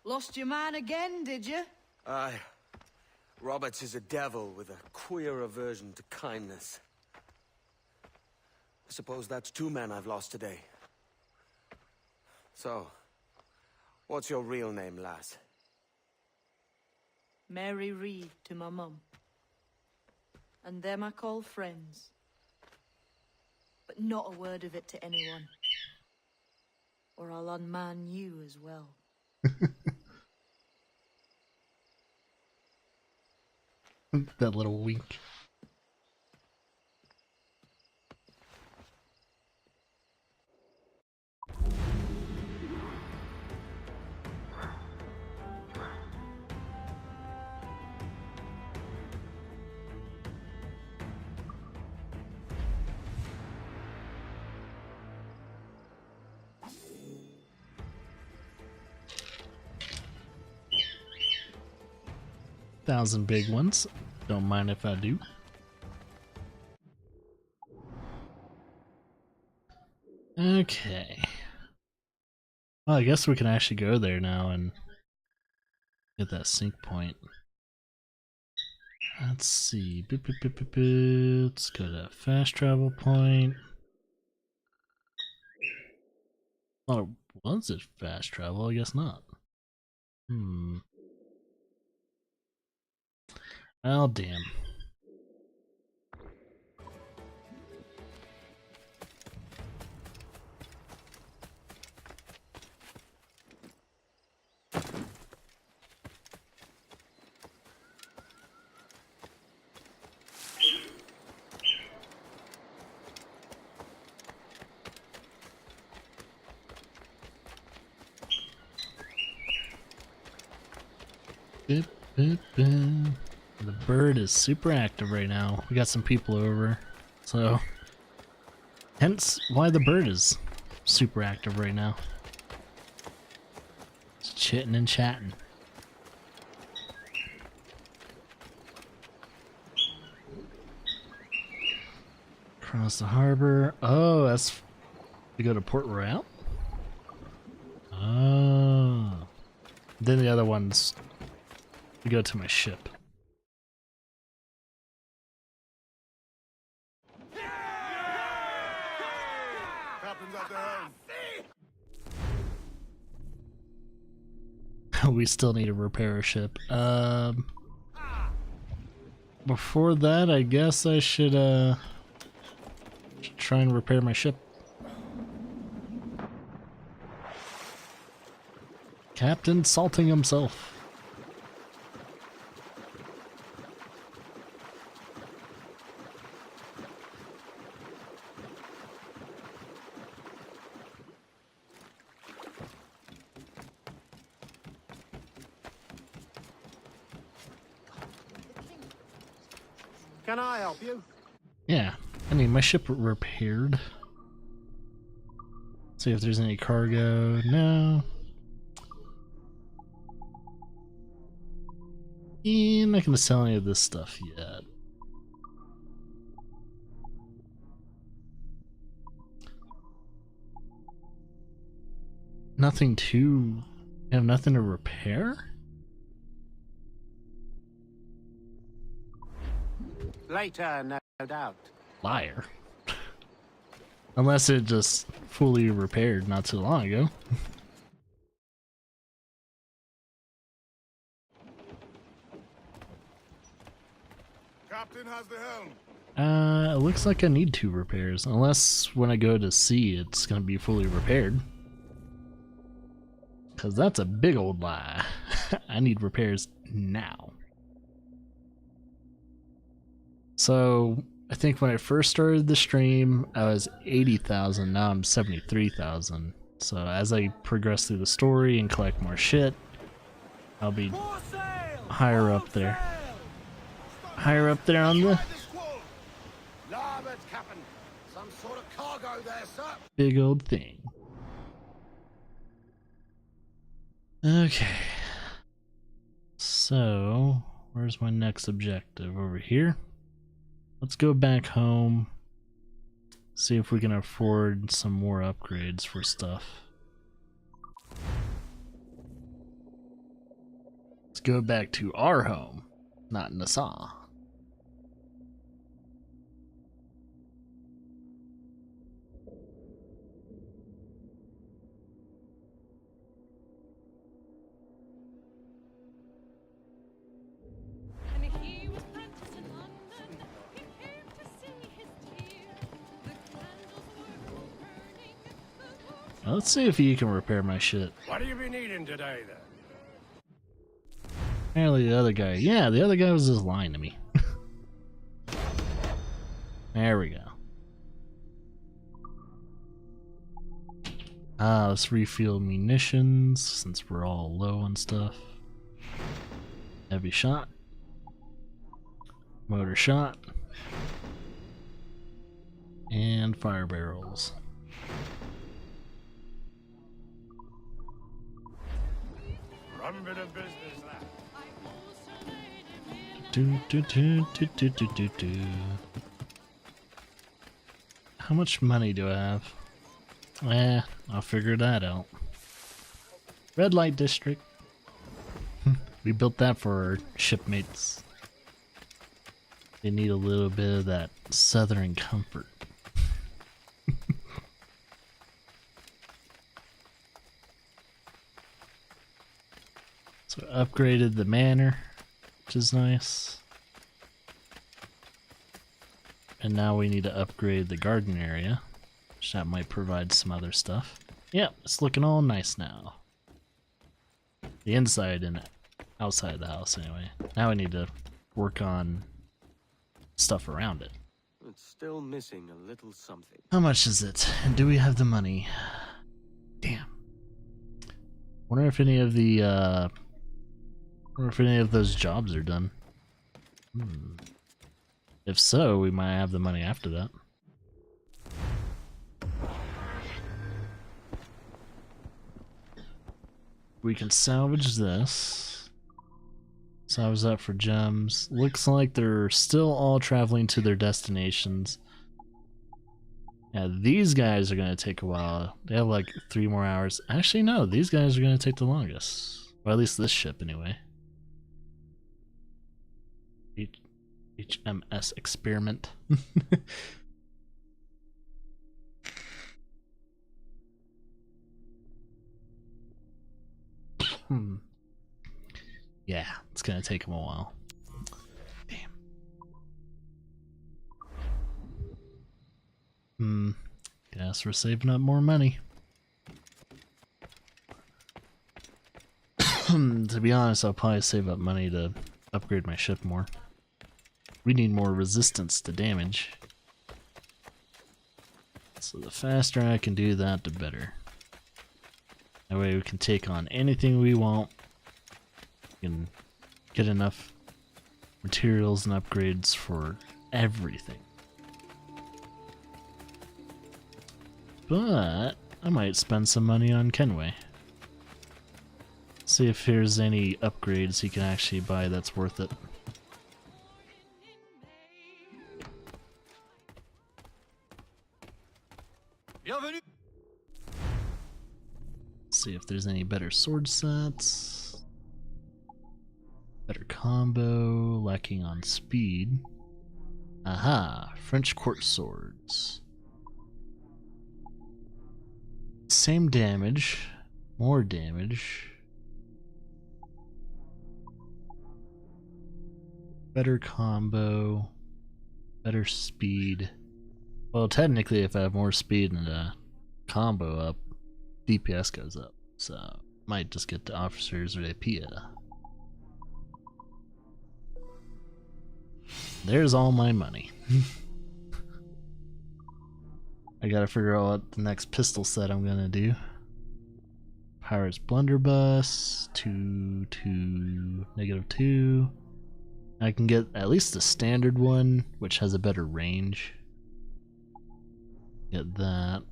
Lost your man again, did you? Aye. Roberts is a devil with a queer aversion to kindness. I suppose that's 2 men I've lost today. So, what's your real name, lass? Mary Reed to my mum. And them I call friends. But not a word of it to anyone. Or I'll unman you as well. That little wink. Thousand big ones. Don't mind if I do. Okay. Well, I guess we can actually go there now and get that sync point. Let's see. Boop, boop, boop, boop, boop. Let's go to fast travel point. Oh, was it fast travel? I guess not. Oh, damn. Boop, boop, boop. The bird is super active right now. We got some people over, so hence why the bird is super active right now. Just chitting and chatting. Across the harbor. Oh, that's we go to Port Royal. Oh, then the other ones we go to my ship. We still need to repair a ship. Before that, I guess I should try and repair my ship. Captain salting himself. Can I help you? Yeah, I need my ship repaired. See if there's any cargo. No. I'm not gonna sell any of this stuff yet. Nothing to... have nothing to repair? Later, no doubt. Liar. Unless it just fully repaired not too long ago. Captain has the helm. It looks like I need 2 repairs. Unless when I go to sea, it's gonna be fully repaired. Cause that's a big old lie. I need repairs now. So, I think when I first started the stream, I was 80,000, now I'm 73,000. So as I progress through the story and collect more shit, I'll be higher up there. Higher up there on the Larboard, Captain. Some sort of cargo there, sir. big old thing. Okay. So, where's my next objective? Over here? Let's go back home. See if we can afford some more upgrades for stuff. Let's go back to our home, not Nassau. Now let's see if you can repair my shit. What do you be needing today, then? Apparently the other guy, yeah, the other guy was just lying to me. There we go. Let's refuel munitions since we're all low on stuff. Heavy shot. Motor shot. And fire barrels. Rum bit of business, lad. How much money do I have? I'll figure that out. Red light district. We built that for our shipmates. They need a little bit of that southern comfort. So upgraded the manor, which is nice. And now we need to upgrade the garden area, which that might provide some other stuff. Yep, it's looking all nice now. The inside and outside the house anyway. Now we need to work on stuff around it. It's still missing a little something. How much is it? And do we have the money? Damn. Wonder if any of the those jobs are done. If so, we might have the money after that. We can salvage this. Salvage that for gems. Looks like they're still all traveling to their destinations. Yeah, these guys are gonna take a while. They have like 3 more hours. Actually, no, these guys are gonna take the longest. Or at least this ship, anyway. HMS Experiment. Yeah, it's gonna take them a while. Damn. Guess we're saving up more money. To be honest, I'll probably save up money to upgrade my ship more. We need more resistance to damage. So the faster I can do that, the better. That way we can take on anything we want. We can get enough materials and upgrades for everything. But I might spend some money on Kenway. See if there's any upgrades you can actually buy that's worth it. Bienvenue. See if there's any better sword sets. Better combo, lacking on speed. Aha, French court swords. Same damage, more damage. Better combo, better speed. Well, technically, if I have more speed and a combo up, DPS goes up. So, might just get the officers rapier. There's all my money. I gotta figure out what the next pistol set I'm gonna do. Pirate's Blunderbuss, 2 to -2. I can get at least the standard one, which has a better range. Get that.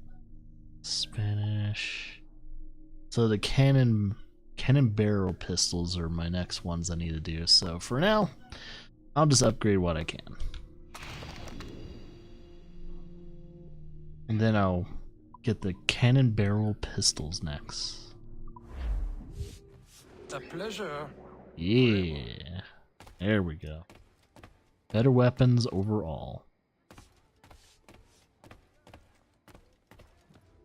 Spanish. So the cannon barrel pistols are my next ones I need to do. So for now, I'll just upgrade what I can. And then I'll get the cannon barrel pistols next. A pleasure. Yeah. There we go. Better weapons overall.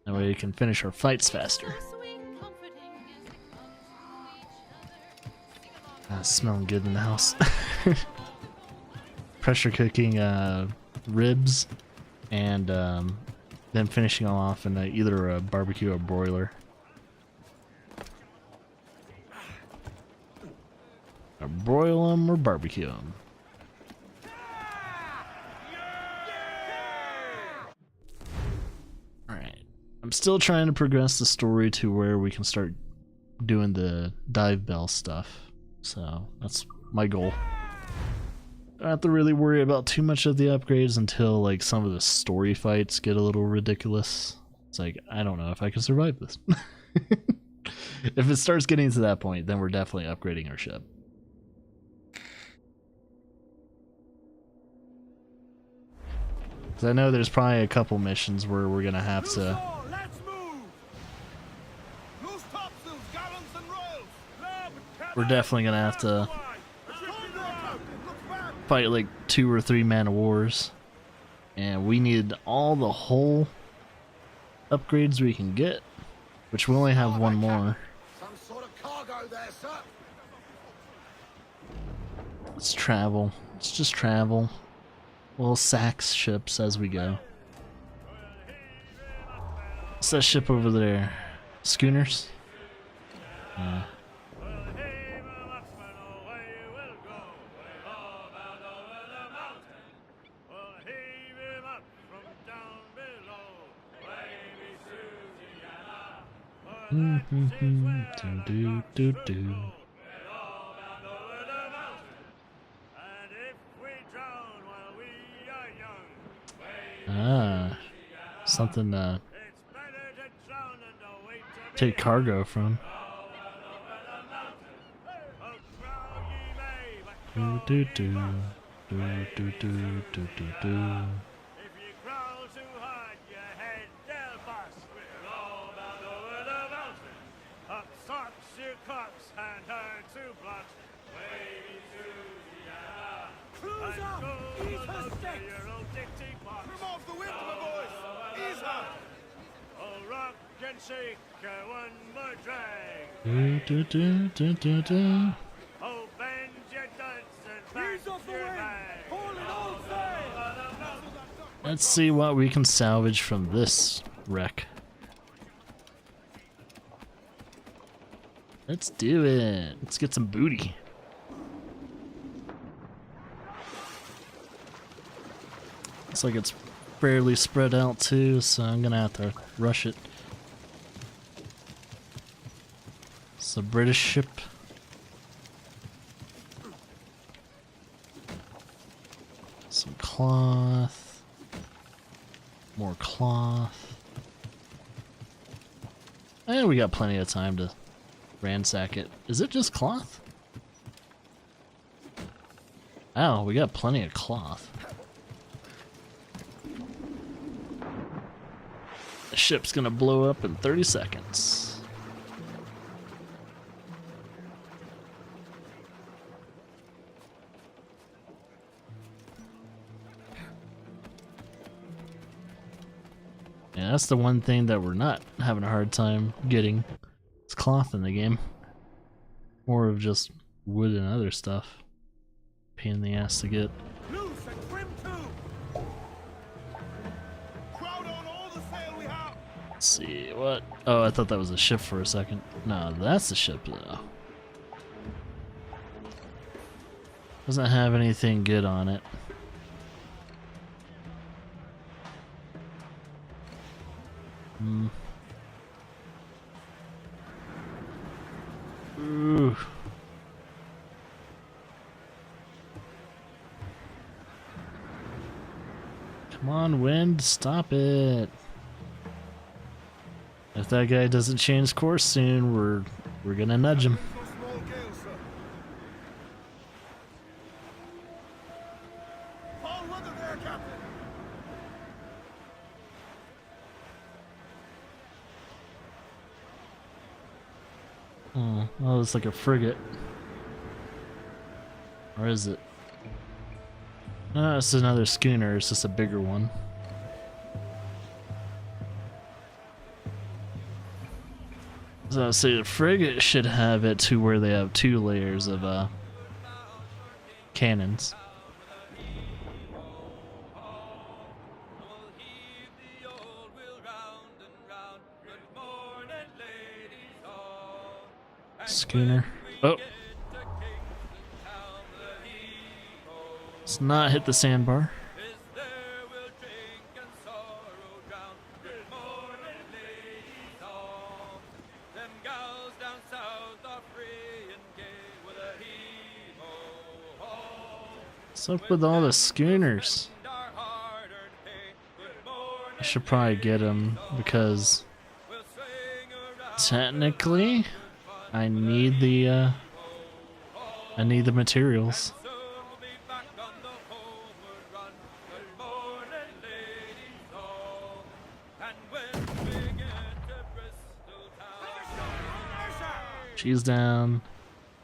That way we can finish our fights faster. Smelling good in the house. Pressure cooking ribs and then finishing them off in either a barbecue or broiler. Or broil them or barbecue them. Alright. I'm still trying to progress the story to where we can start doing the dive bell stuff. So that's my goal. Don't have to really worry about too much of the upgrades until like some of the story fights get a little ridiculous. It's like, I don't know if I can survive this. If it starts getting to that point, then we're definitely upgrading our ship. Because I know there's probably a couple missions where we're gonna have to we're definitely gonna have to fight like 2 or 3 man of wars, and we need all the whole upgrades we can get, which we only have one more. Some sort of cargo there, sir. Let's travel. Let's just travel. We'll sack ships as we go. What's that ship over there? Schooners? Do. Ah, something to take cargo from. Do. Remove the whip, my boys! Ease up! Oh, rock and shake one more drag. Do. Oh, bend your duds and back your bag. Hold it all sail! Let's see what we can salvage from this wreck. Let's do it. Let's get some booty. Looks like it's fairly spread out too, so I'm gonna have to rush it. It's a British ship. Some cloth. More cloth. And we got plenty of time to ransack it. Is it just cloth? Oh, we got plenty of cloth. The ship's gonna blow up in 30 seconds. Yeah, that's the one thing that we're not having a hard time getting. It's cloth in the game. More of just wood and other stuff. Pain in the ass to get. Loose and trim too. Crowd on all the sail we have. Let's see, what? Oh, I thought that was a ship for a second. No, that's the ship though. Doesn't have anything good on it. Ooh. Come on, wind, stop it. If that guy doesn't change course soon, we're gonna nudge him. Oh, it's like a frigate. Or is it? No, it's another schooner, it's just a bigger one. So I say the frigate should have it to where they have 2 layers of cannons. Schooner. Oh. Let's not hit the sandbar. What's up with all the schooners? I should probably get them because technically I need the materials. She's down.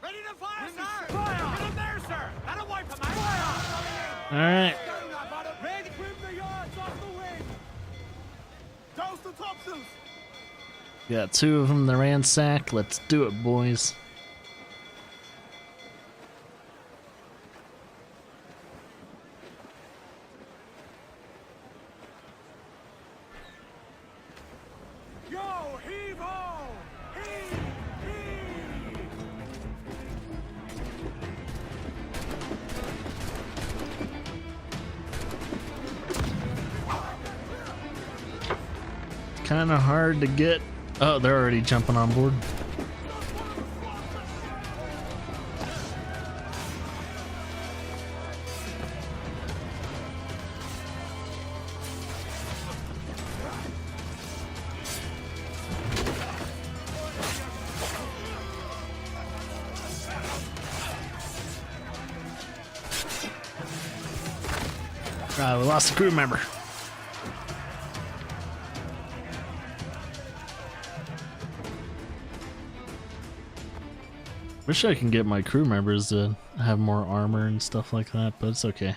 Ready to fire, sir! Fire! Get him there, sir! That'll wipe him out! Fire! Alright. Ready to trim the yards off the wind! Toast the topsails! Got 2 of them to ransack. Let's do it, boys. Yo, heave ho! Heave! Heave! Kind of hard to get. Oh, they're already jumping on board. We lost a crew member. Wish I can get my crew members to have more armor and stuff like that, but it's okay.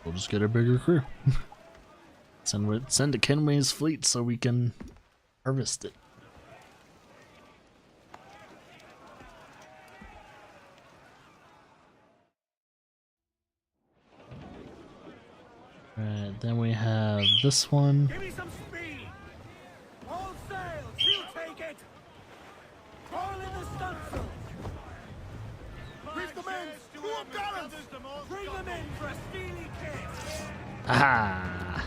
We'll just get a bigger crew. Send to Kenway's fleet so we can harvest it. Alright, then we have this one. Give me some speed! All sails, you take it! All in the stunsail! Reef the men! Crew up gallants! Bring them in for a steely kiss! Ah!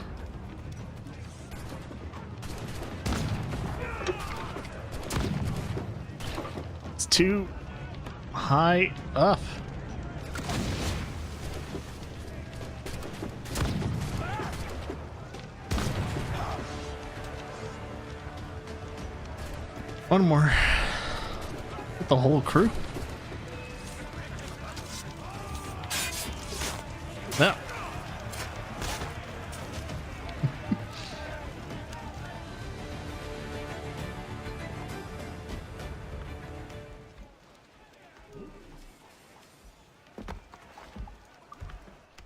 It's too high up. One more. With the whole crew. No.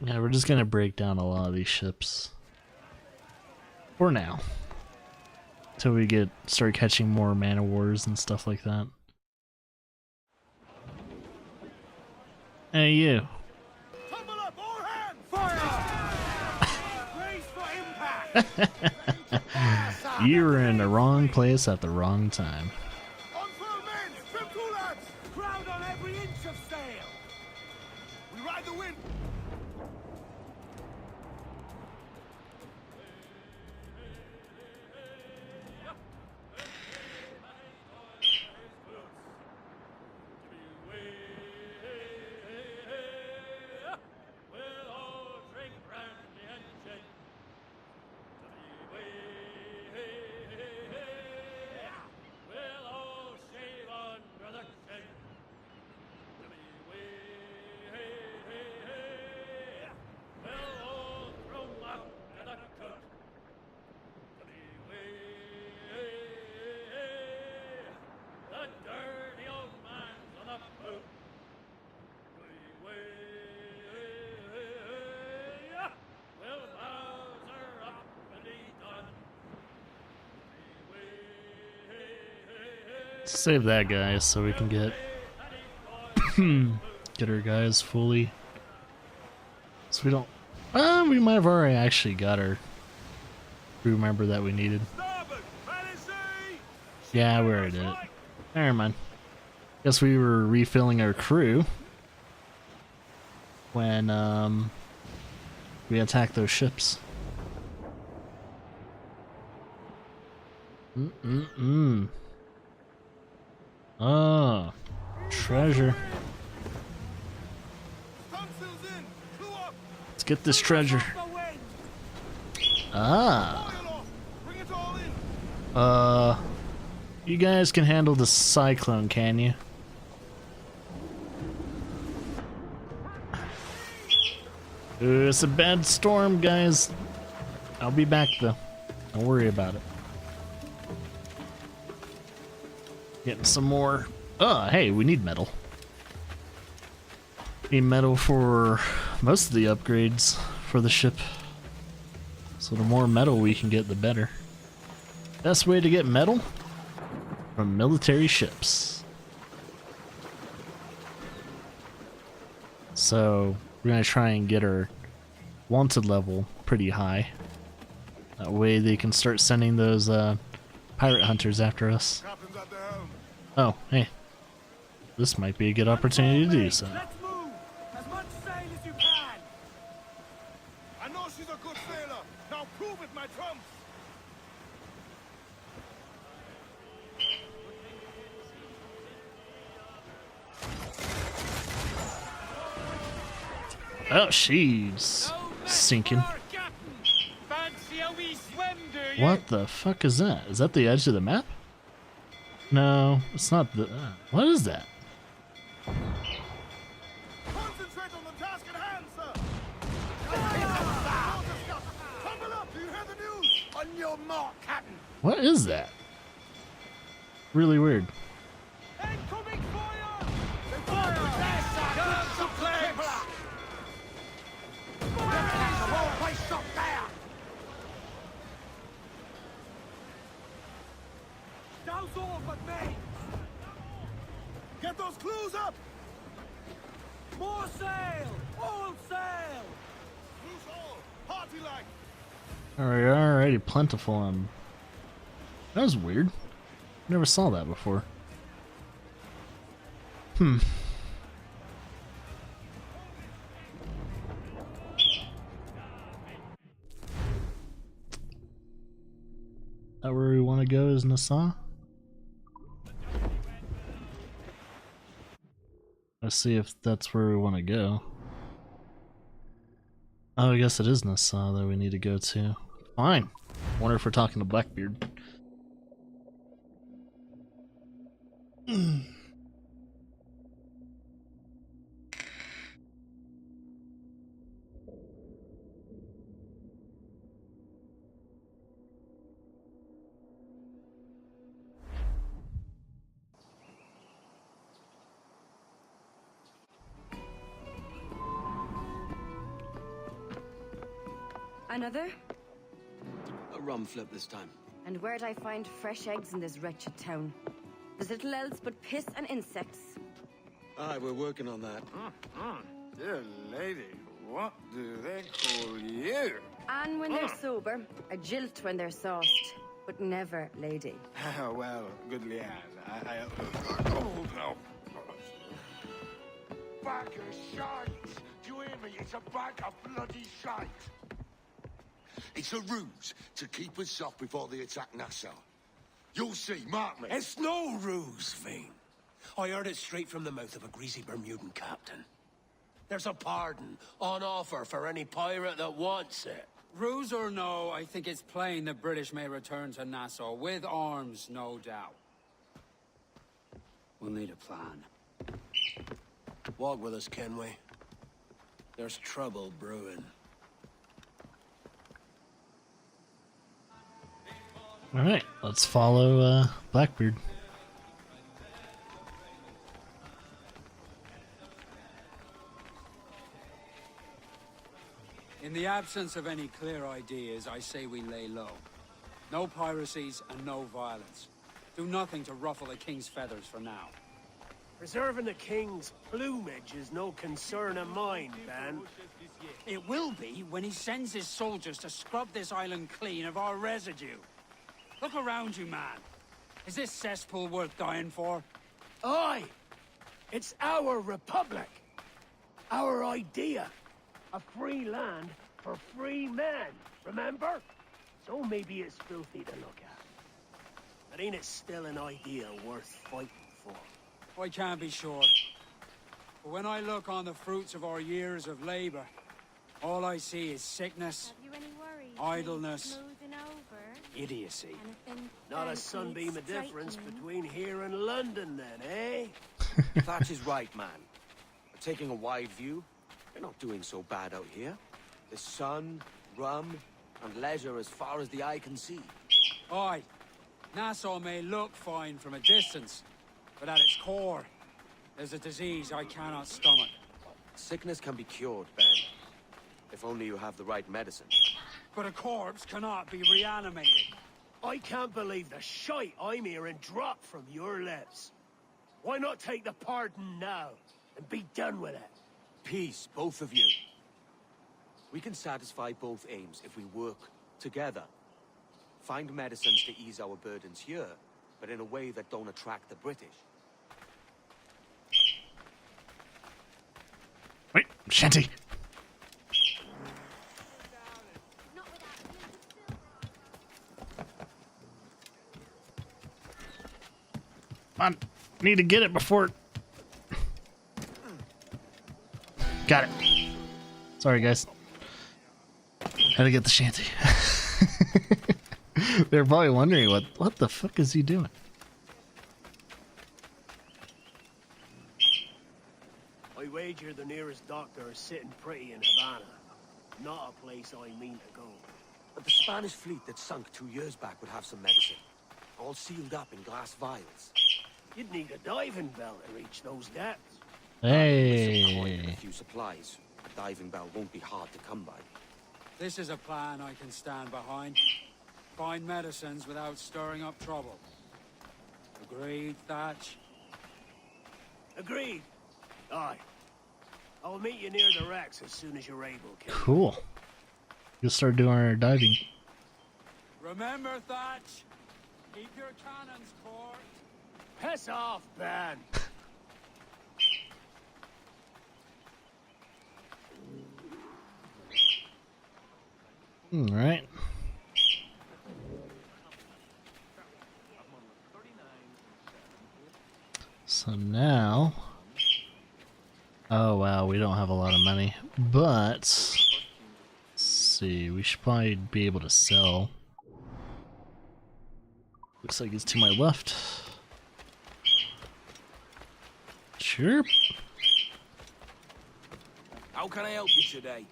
Yeah, we're just gonna break down a lot of these ships. For now. Till we start catching more man of wars and stuff like that. Hey you. Tumble up, all hands! Fire! Brace for impact! You were in the wrong place at the wrong time. Unfurl men! Trim to, lads! Crowd on every inch of sail! We ride the wind! Save that guy so we can get get our guys fully. So we don't. We might have already actually got our crew member that we needed. Yeah, we already did it. Never mind. Guess we were refilling our crew when we attacked those ships. Oh, treasure. Let's get this treasure. Ah. You guys can handle the cyclone, can you? It's a bad storm, guys. I'll be back though. Don't worry about it. Getting some more. Oh, hey, we need metal. Need metal for most of the upgrades for the ship. So the more metal we can get, the better. Best way to get metal? From military ships. So we're gonna try and get our wanted level pretty high. That way they can start sending those pirate hunters after us. Oh, hey. This might be a good opportunity to do so. Let's move! As much sail as you can! I know she's a good sailor. Now prove it, my trumps! Oh, she's sinking. What the fuck is that? Is that the edge of the map? No, it's not the... what is that? Concentrate on the task at hand, sir! Tumble up! Do you hear the news? On your mark, Captain! What is that? Really weird. Incoming fire! Fire! Guns to flames! Fire! The whole place shot there! Douse all but me! Get those clues up! More sail! All sail! Who's all? Party like. Alrighty, plentiful. That was weird. Never saw that before. That where we want to go is Nassau? Let's see if that's where we want to go. Oh, I guess it is Nassau that we need to go to. Fine. Wonder if we're talking to Blackbeard. Another? A rum flip this time. And where'd I find fresh eggs in this wretched town? There's little else but piss and insects. Aye, we're working on that. Dear lady, what do they call you? And when they're sober, a jilt when they're sauced, but never lady. Well, good Leanne. Bag of shite! Do you hear me? It's a bag of bloody shite! It's a ruse to keep us off before they attack Nassau. You'll see, mark me. It's no ruse, Fiend. I heard it straight from the mouth of a greasy Bermudan captain. There's a pardon on offer for any pirate that wants it. Ruse or no, I think it's plain the British may return to Nassau, with arms, no doubt. We'll need a plan. Walk with us, Kenway. There's trouble brewing. Alright, let's follow Blackbeard. In the absence of any clear ideas, I say we lay low. No piracies and no violence. Do nothing to ruffle the king's feathers for now. Preserving the king's plumage is no concern of mine, Ben. It will be when he sends his soldiers to scrub this island clean of our residue. Look around you, man. Is this cesspool worth dying for? Aye! It's our republic. Our idea. A free land for free men, remember? So maybe it's filthy to look at. But ain't it still an idea worth fighting for? I can't be sure. But when I look on the fruits of our years of labor, all I see is sickness, idleness, idiocy. Not a sunbeam of difference between here and London, then, eh? Thatch is right, man. Taking a wide view, we're not doing so bad out here. The sun, rum, and leisure as far as the eye can see. Aye. Nassau may look fine from a distance, but at its core, there's a disease I cannot stomach. Sickness can be cured, Ben. If only you have the right medicine. But a corpse cannot be reanimated. I can't believe the shite I'm hearing drop from your lips. Why not take the pardon now and be done with it? Peace, both of you. We can satisfy both aims if we work together. Find medicines to ease our burdens here, but in a way that don't attract the British. Wait, Shanty! Come on, need to get it before... Got it. Sorry, guys. Had to get the shanty. They're probably wondering what the fuck is he doing? I wager the nearest doctor is sitting pretty in Havana. Not a place I mean to go. But the Spanish fleet that sunk 2 years back would have some medicine. All sealed up in glass vials. You'd need a diving bell to reach those depths. Hey. A few supplies. A diving bell won't be hard to come by. This is a plan I can stand behind. Find medicines without stirring up trouble. Agreed, Thatch? Agreed. Aye. I'll meet you near the wrecks as soon as you're able, Ken. Cool. We'll start doing our diving. Remember, Thatch, keep your cannons court. Piss off, Ben. Alright. So now... Oh wow, we don't have a lot of money. But... Let's see, we should probably be able to sell. Looks like it's to my left. Sure. How can I help you today?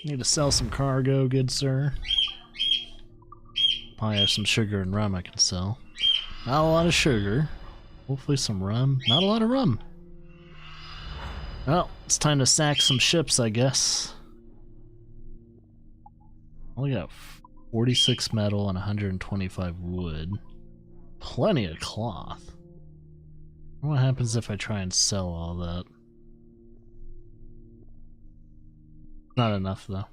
Need to sell some cargo, good sir. Probably have some sugar and rum I can sell. Not a lot of sugar. Hopefully some rum. Not a lot of rum. Well, it's time to sack some ships, I guess. Only got 46 metal and 125 wood. Plenty of cloth. What happens if I try and sell all that? Not enough, though.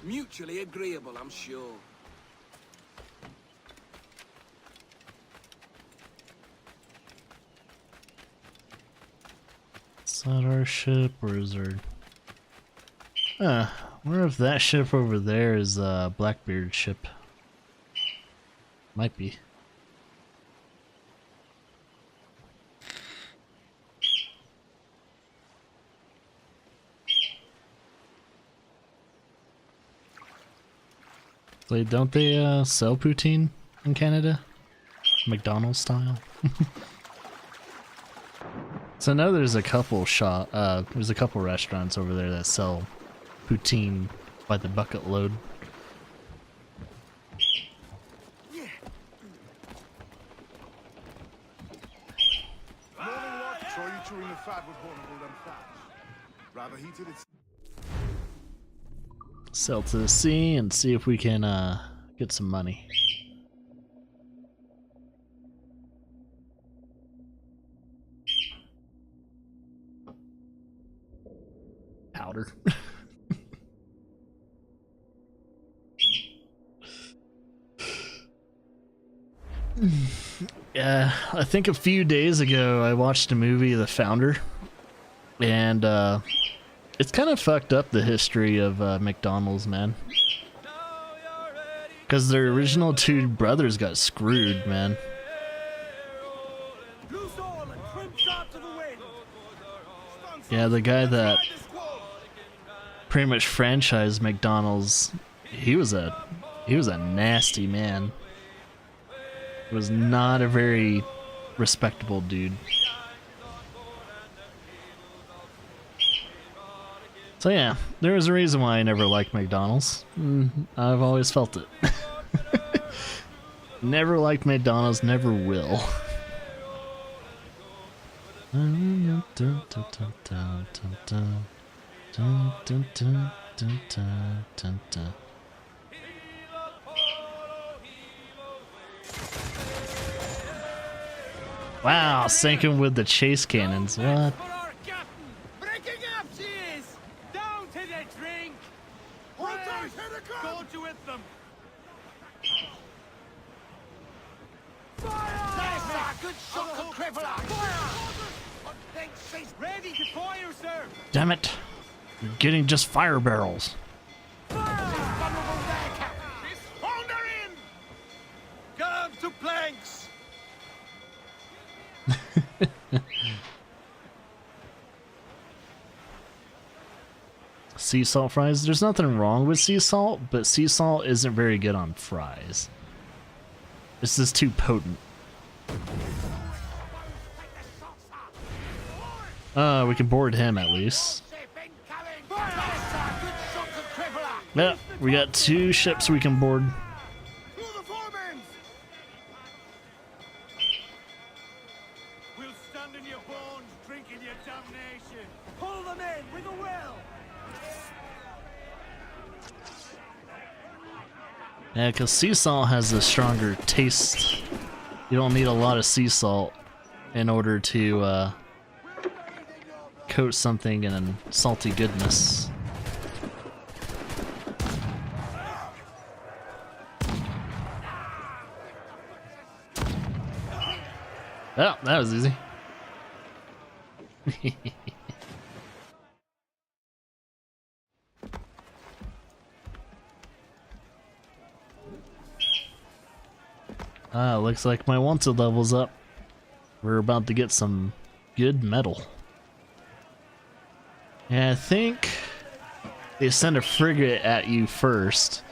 Mutually agreeable, I'm sure. Is that our ship, or is our... I wonder if that ship over there is Blackbeard's ship. Might be. Like, don't they sell poutine in Canada? McDonald's style? So I know there's a couple there's a couple restaurants over there that sell poutine by the bucket load. Morning watch saw you chewing the fat with Hornigold and Thatch. Rather heated it's Sail to the sea and see if we can get some money. Powder. Yeah, I think a few days ago I watched a movie, The Founder, and it's kind of fucked up the history of McDonald's, man. Because their original two brothers got screwed, man. Yeah, the guy that pretty much franchised McDonald's, he was a nasty man. He was not a very respectable dude. So yeah, there is a reason why I never liked McDonald's. I've always felt it. Never liked McDonald's, never will. Wow, sinking with the chase cannons. What? Breaking up, she is! Down to the drink! Go to with them! Fire! Nice, sir! Good shot, good crippler! Fire! Think she's ready to fire, sir! Damn it. You're getting just fire barrels. Come to planks! Sea salt fries. There's nothing wrong with sea salt, but sea salt isn't very good on fries. It's just too potent. We can board him at least. Yeah, we got 2 ships we can board. We'll stand in your bones, drinking your damnation. Pull them in with a will. Yeah, because sea salt has a stronger taste. You don't need a lot of sea salt in order to coat something in salty goodness. Well, that was easy. Looks like my wanted level's up. We're about to get some good metal. And I think they send a frigate at you first,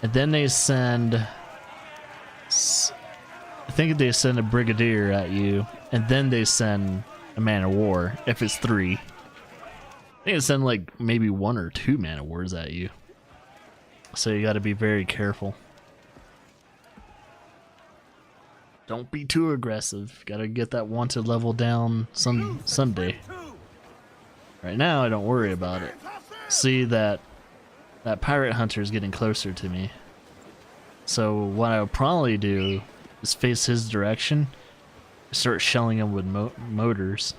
and then they send... I think they send a brigadier at you, and then they send a man of war, if it's 3. I think they send like maybe 1 or 2 man of wars at you. So you gotta be very careful. Don't be too aggressive. Gotta get that wanted level down someday. Right now, I don't worry about it. See that pirate hunter is getting closer to me. So what I'll probably do is face his direction, start shelling him with mortars.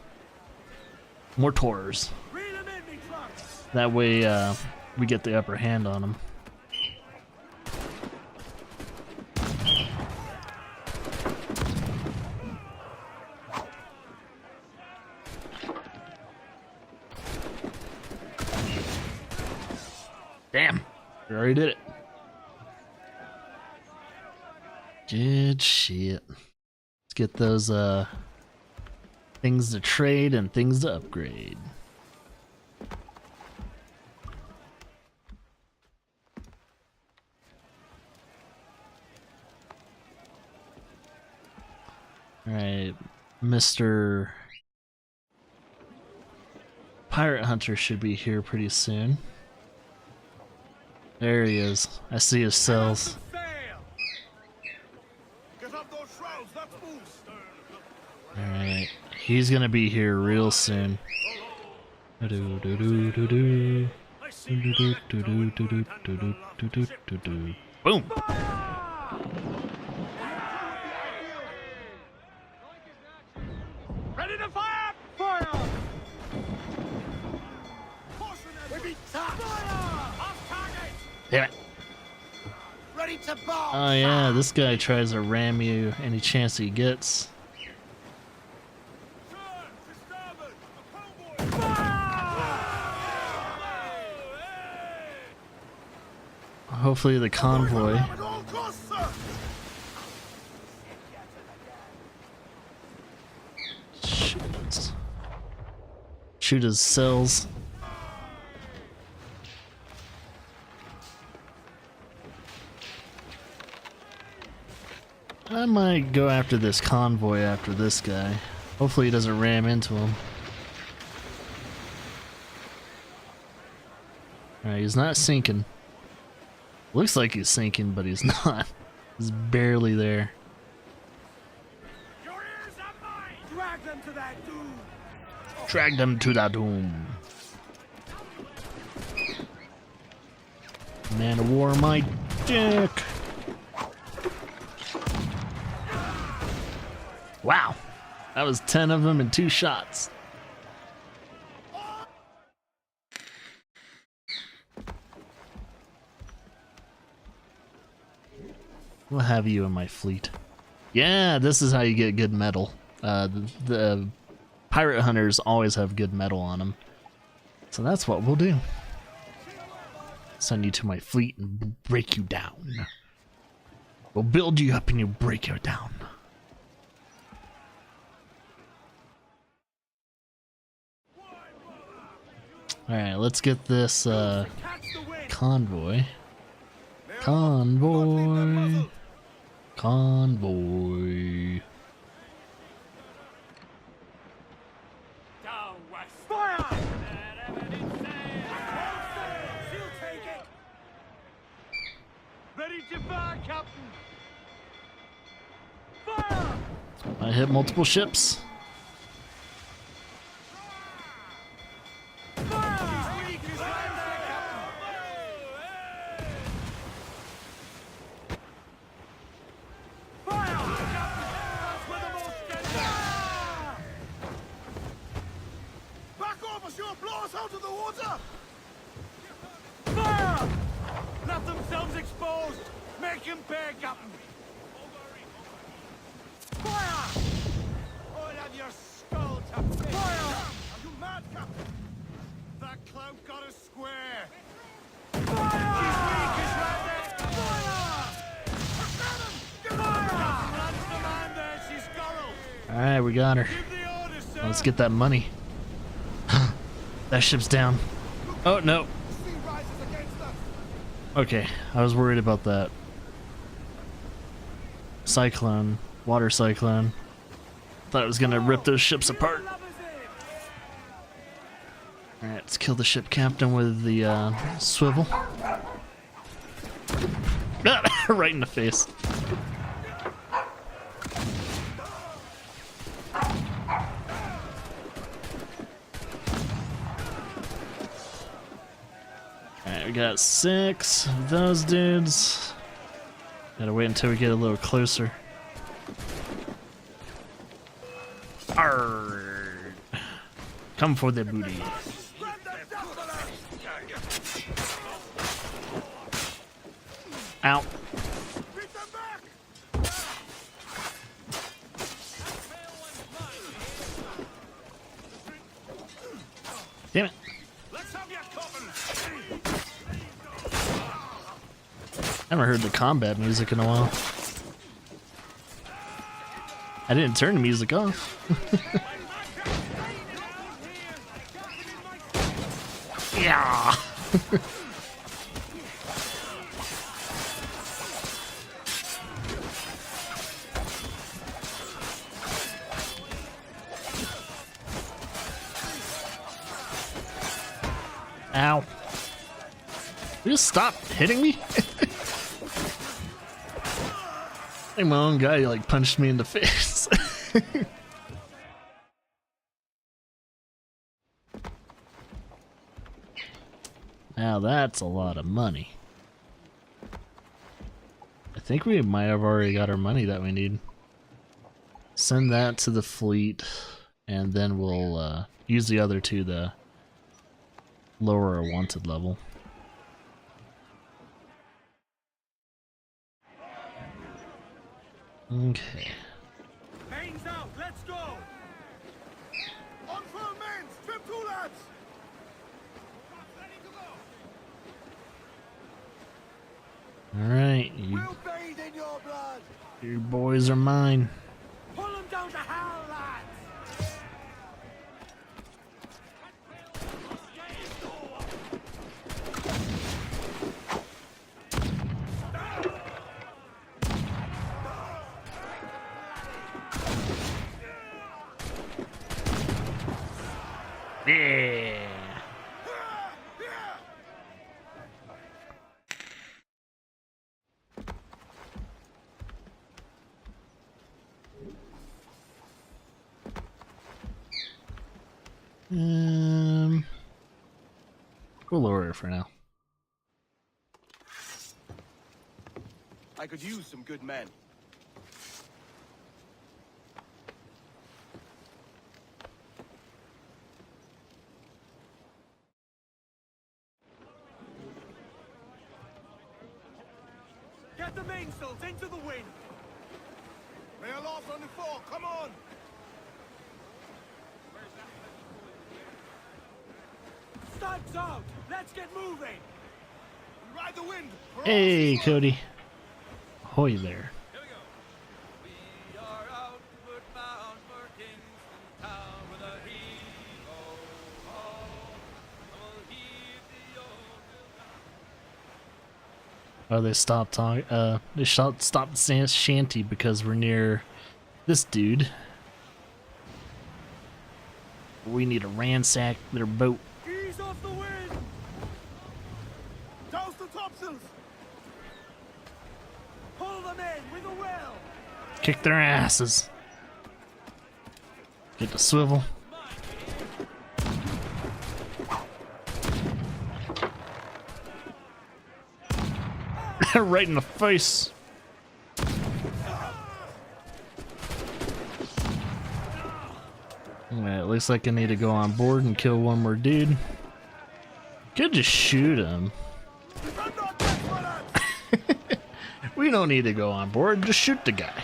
That way, we get the upper hand on him. Damn, we already did it. Good shit. Let's get those things to trade and things to upgrade. Alright, Mr. Pirate Hunter should be here pretty soon. There he is. I see his cells. Alright, he's gonna be here real soon. Boom! Ready to fire! Fire! Damn it. Ready to bomb! Oh yeah, this guy tries to ram you any chance he gets. Hopefully the convoy. Shoot his cells. I might go after this convoy after this guy. Hopefully he doesn't ram into him. Alright, he's not sinking. Looks like he's sinking, but he's not. He's barely there. Drag them to that doom! Drag them to that doom. Man of war, my dick. Wow, that was 10 of them in 2 shots. We'll have you in my fleet. Yeah, this is how you get good metal. The pirate hunters always have good metal on them. So that's what we'll do. Send you to my fleet and break you down. We'll build you up and you'll break you down. Alright, let's get this convoy. Convoy. Convoy. Down west! Fire! She'll take it! Ready to fire, Captain! Fire! I hit multiple ships. Out of the water! Fire! Let themselves exposed! Make him pay, Captain! Fire! Fire! Are you mad, Captain? That clout got us square. Fire! She's weak, is right there. Fire! Fire! That's the man there. She's Gorrel. Alright, we got her. Let's get that money. That ship's down. Oh, no. Okay, I was worried about that. Cyclone. Water cyclone. Thought it was gonna rip those ships apart. Alright, let's kill the ship captain with the swivel. Right in the face. Alright, we got 6 of those dudes. Gotta wait until we get a little closer. Arrgh. Come for the booty. Ow. Damn it. I haven't heard the combat music in a while. I didn't turn the music off. Yeah. Ow. You just stop hitting me? I think my own guy like punched me in the face. Now that's a lot of money. I think we might have already got our money that we need. Send that to the fleet, and then we'll use the other two to lower our wanted level. Okay. Mains out, let's go! On full mains, trim two lads! Alright, We'll bathe in your blood! you boys are mine. Pull them down to hell, lads! Yeah. We'll lower it for now. I could use some good men. Get the mainsails into the wind! Lay aloft on the fore, come on! Stag's out! Let's get moving! Ride the wind! Hey, Cody. Ahoy there. Oh, they stopped talking. They stopped saying shanty because we're near this dude. We need to ransack their boat. Ease off the wind! Douse the topsails! Pull them in with a will! Kick their asses. Get the swivel. Right in the face. Alright, looks like I need to go on board and kill one more dude. Could just shoot him. We don't need to go on board, just shoot the guy.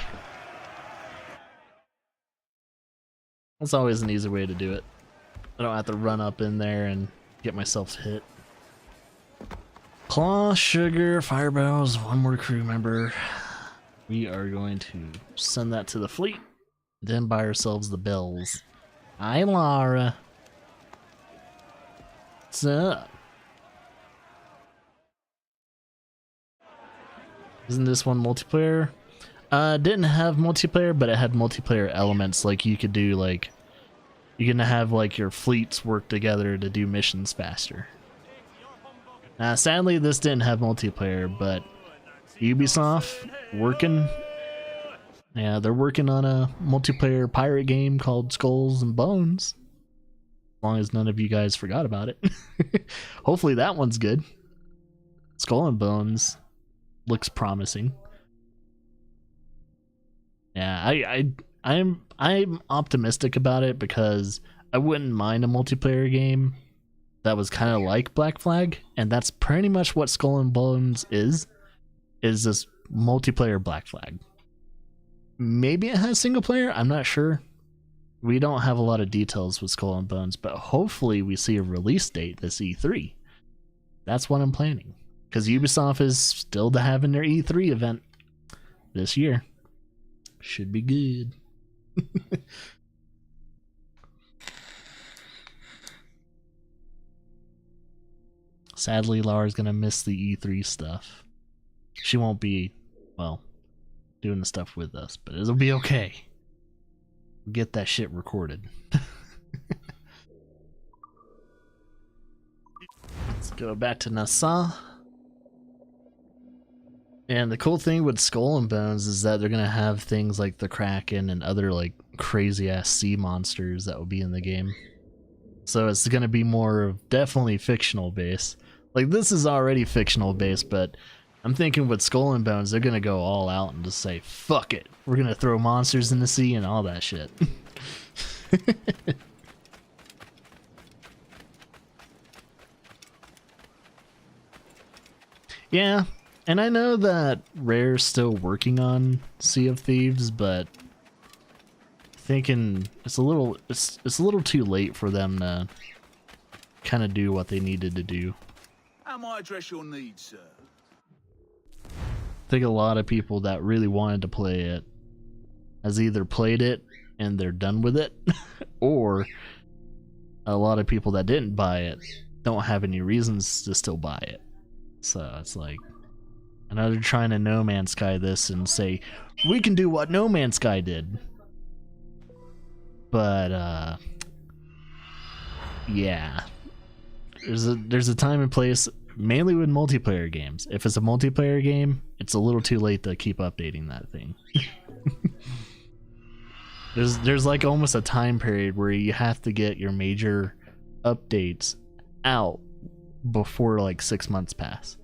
That's always an easy way to do it. I don't have to run up in there and get myself hit. Claw, sugar, fireballs, one more crew member. We are going to send that to the fleet, then buy ourselves the bells. Hi, Lara. What's up? Isn't this one multiplayer? Didn't have multiplayer, but it had multiplayer elements. Like you could do like, you can have like your fleets work together to do missions faster. Sadly, this didn't have multiplayer, but Ubisoft working. Yeah, they're working on a multiplayer pirate game called Skulls and Bones. As long as none of you guys forgot about it. Hopefully that one's good. Skull and Bones looks promising. Yeah, I'm optimistic about it because I wouldn't mind a multiplayer game that was kind of like Black Flag, and that's pretty much what Skull and Bones is this multiplayer Black Flag. Maybe it has single player, I'm not sure. We don't have a lot of details with Skull and Bones, but hopefully we see a release date this E3. That's what I'm planning, because Ubisoft is still having their E3 event this year. Should be good. Sadly, Lara's gonna miss the E3 stuff. She won't be, well, doing the stuff with us, but it'll be okay. We'll get that shit recorded. Let's go back to Nassau. And the cool thing with Skull and Bones is that they're gonna have things like the Kraken and other like crazy ass sea monsters that will be in the game. So it's gonna be more of definitely fictional base. Like this is already fictional base, but I'm thinking with Skull and Bones they're gonna go all out and just say fuck it. We're gonna throw monsters in the sea and all that shit. Yeah. And I know that Rare's still working on Sea of Thieves, but thinking it's a little too late for them to kind of do what they needed to do. How might I address your needs, sir? I think a lot of people that really wanted to play it has either played it and they're done with it, or a lot of people that didn't buy it don't have any reasons to still buy it. So it's like, I know they're trying to No Man's Sky this and say, we can do what No Man's Sky did. But, yeah. There's a time and place, mainly with multiplayer games. If it's a multiplayer game, it's a little too late to keep updating that thing. There's like almost a time period where you have to get your major updates out before like 6 months pass.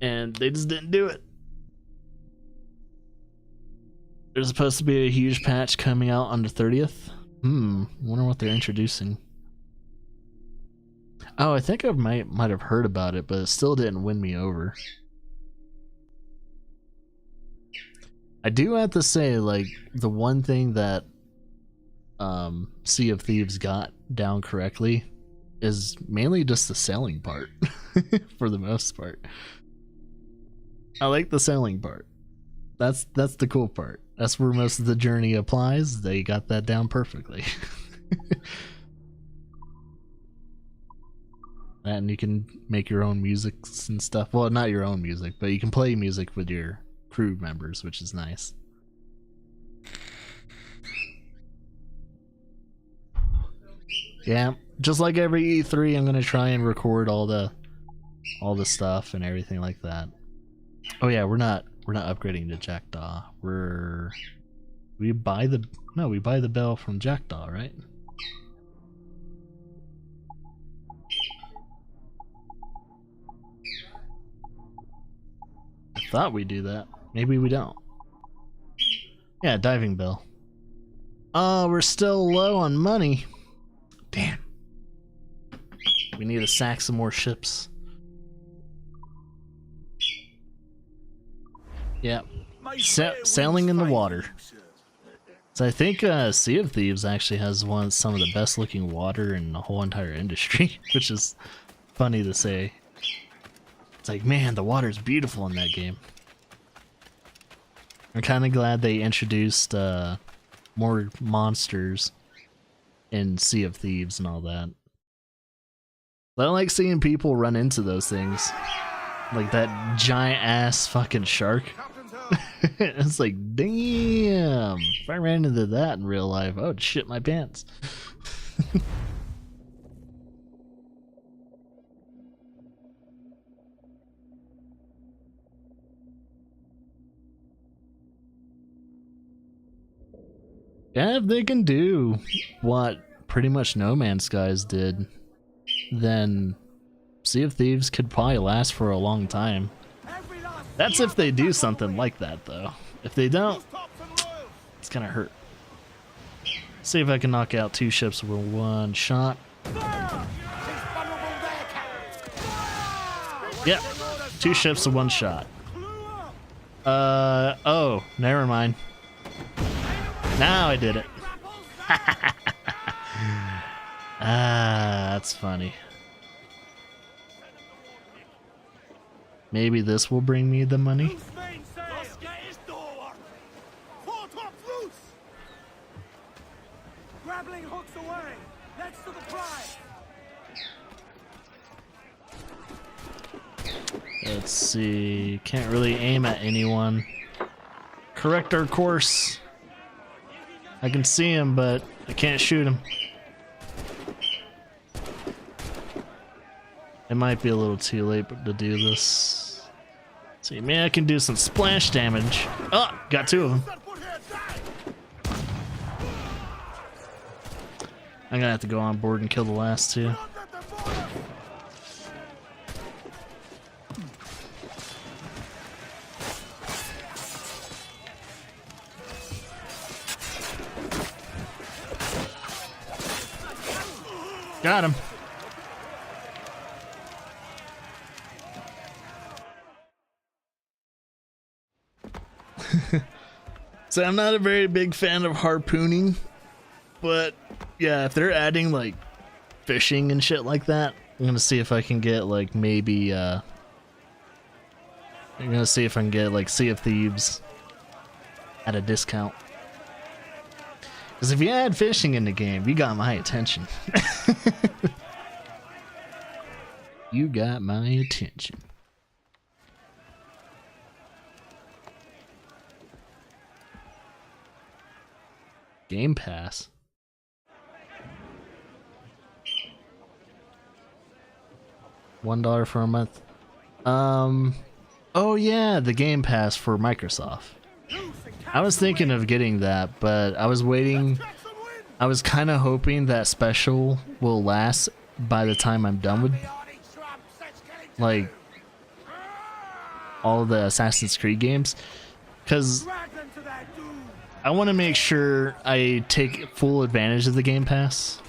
And they just didn't do it. There's supposed to be a huge patch coming out on the 30th. Wonder what they're introducing. Oh, I think I might have heard about it, but it still didn't win me over. I do have to say, like, the one thing that Sea of Thieves got down correctly is mainly just the sailing part, for the most part. I like the sailing part. That's the cool part. That's where most of the journey applies. They got that down perfectly. And you can make your own music and stuff. Well, not your own music, but you can play music with your crew members, which is nice. Yeah, just like every E3, I'm gonna try and record all the stuff and everything like that. Oh yeah, we're not upgrading to Jackdaw. We buy the bell from Jackdaw, right? I thought we do that. Maybe we don't. Yeah, diving bell. Oh, we're still low on money. Damn. We need to sack some more ships. Yeah. Sailing in the water. So I think Sea of Thieves actually has some of the best looking water in the whole entire industry, which is funny to say. It's like, man, the water's beautiful in that game. I'm kind of glad they introduced more monsters in Sea of Thieves and all that. I don't like seeing people run into those things. Like that giant ass fucking shark. It's like, damn. If I ran into that in real life, I would shit my pants. Yeah, if they can do what pretty much No Man's Skies did, then Sea of Thieves could probably last for a long time. That's if they do something like that, though. If they don't, it's gonna hurt. See if I can knock out 2 ships with 1 shot. Yep, 2 ships with 1 shot. Oh, never mind. Now I did it. Ah, that's funny. Maybe this will bring me the money. Grappling hooks away. Let's to the prize. Let's see. Can't really aim at anyone. Correct our course. I can see him, but I can't shoot him. It might be a little too late to do this. Let's see, maybe I can do some splash damage. Oh, got 2 of them. I'm gonna have to go on board and kill the last 2. Got him. So I'm not a very big fan of harpooning, but yeah, if they're adding like fishing and shit like that, I'm gonna see if I can get like maybe I'm gonna see if I can get like Sea of Thieves at a discount. Because if you add fishing in the game, you got my attention. You got my attention. Game Pass. $1 for a month. Oh yeah, the Game Pass for Microsoft. I was thinking of getting that, but I was waiting. I was kind of hoping that special will last by the time I'm done with, like, all the Assassin's Creed games, because I want to make sure I take full advantage of the Game Pass.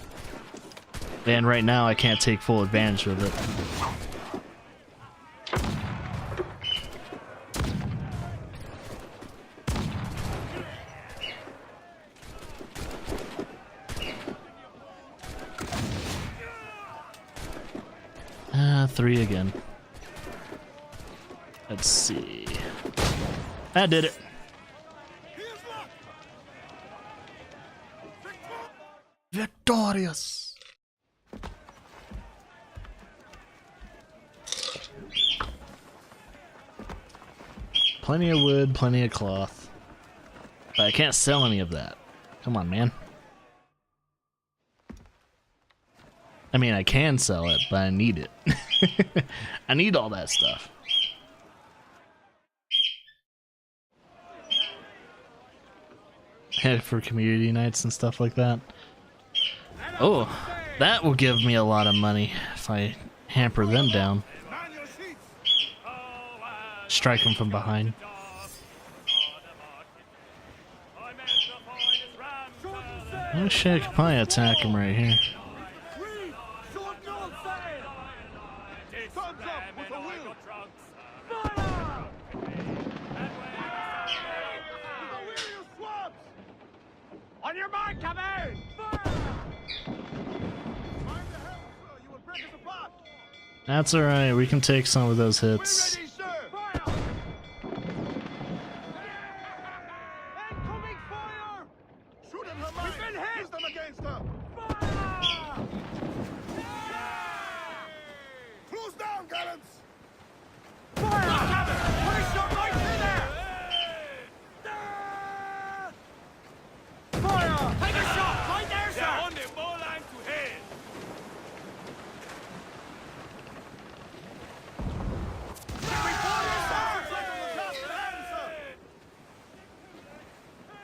And right now I can't take full advantage of it. Three again. Let's see. I did it. Victorious. Plenty of wood, plenty of cloth. But I can't sell any of that. Come on, man. I mean, I can sell it, but I need it. I need all that stuff. Head for community nights and stuff like that. Oh, that will give me a lot of money if I hamper them down. Strike them from behind. Oh shit, I could probably attack him right here. On your mark, come out! That's alright, we can take some of those hits.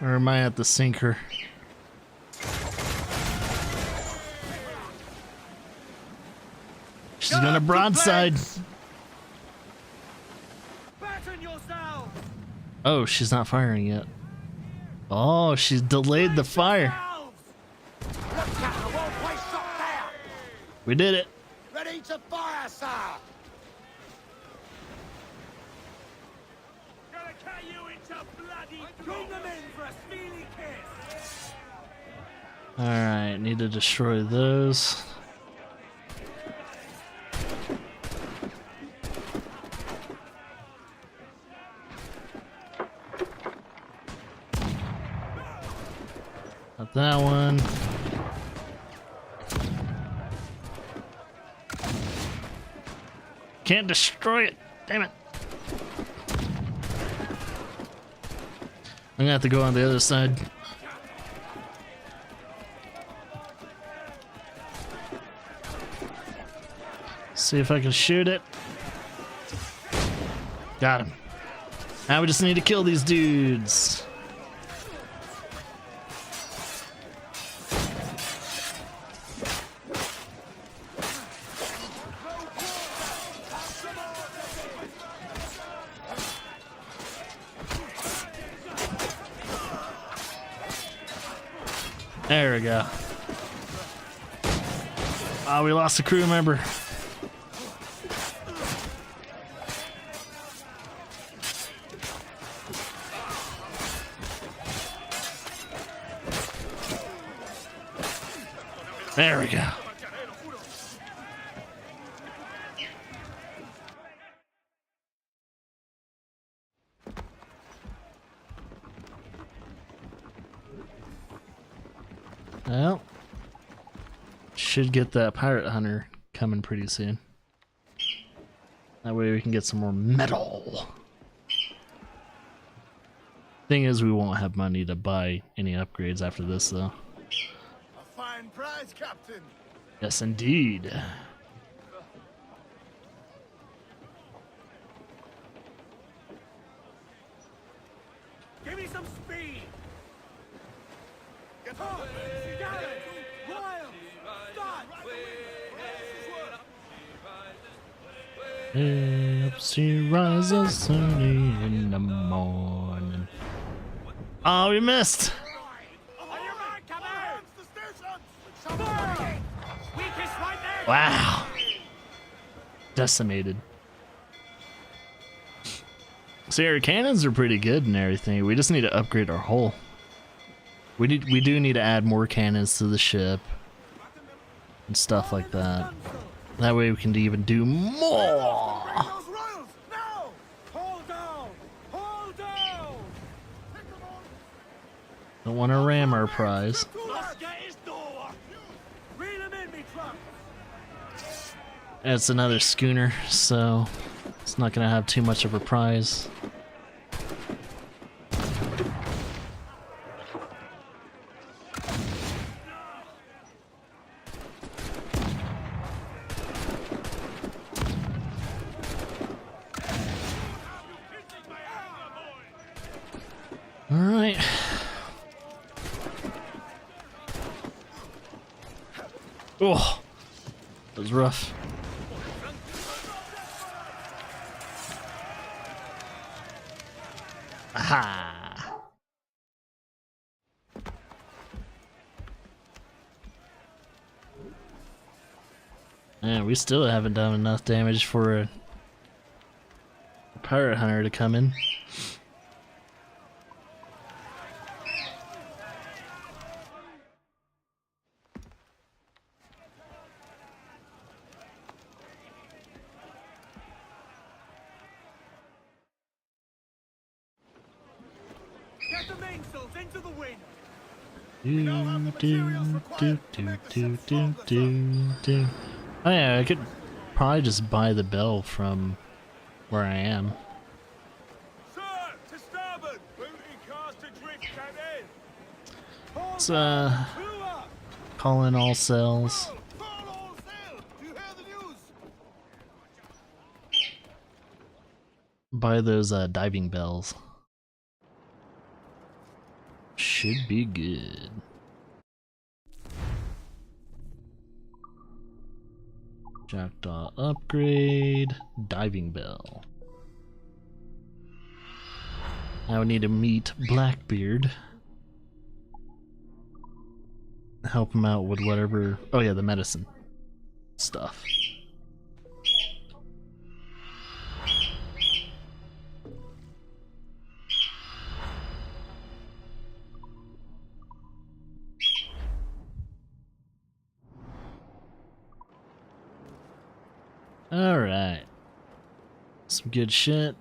Or am I at the sinker? She's gonna broadside. Oh, she's not firing yet. Oh, she's delayed the fire. We did it. Ready to fire, sir! Gonna cut you into bloody... Bring them in for a steely kiss! Alright, need to destroy those. Not that one. Can't destroy it. Damn it. I'm gonna have to go on the other side. See if I can shoot it. Got him. Now we just need to kill these dudes. There we go. Ah, we lost a crew member. There we go. Well, should get that pirate hunter coming pretty soon. That way we can get some more metal. Thing is, we won't have money to buy any upgrades after this, though. A fine prize, Captain. Yes, indeed. Give me some speed! Get up! Got it! Wild! Start! Up she rises early in the morning. Oh, we missed! Wow. Decimated. See, our cannons are pretty good and everything. We just need to upgrade our hull. We do need to add more cannons to the ship and stuff like that. That way we can even do more. Don't want to ram our prize. It's another schooner, so it's not gonna have too much of a prize. All right. Oh, that was rough. Aha! Man, we still haven't done enough damage for a pirate hunter to come in. Get the mainsails into the wind. Do. Oh yeah, I could probably just buy the bell from where I am. Sir, to starboard. Booty cast adrift, Captain. Let's call in all sails. Buy those diving bells. Should be good. Jackdaw upgrade. Diving bell. Now we need to meet Blackbeard. Help him out with whatever. Oh yeah, the medicine stuff. Alright. Some good shit.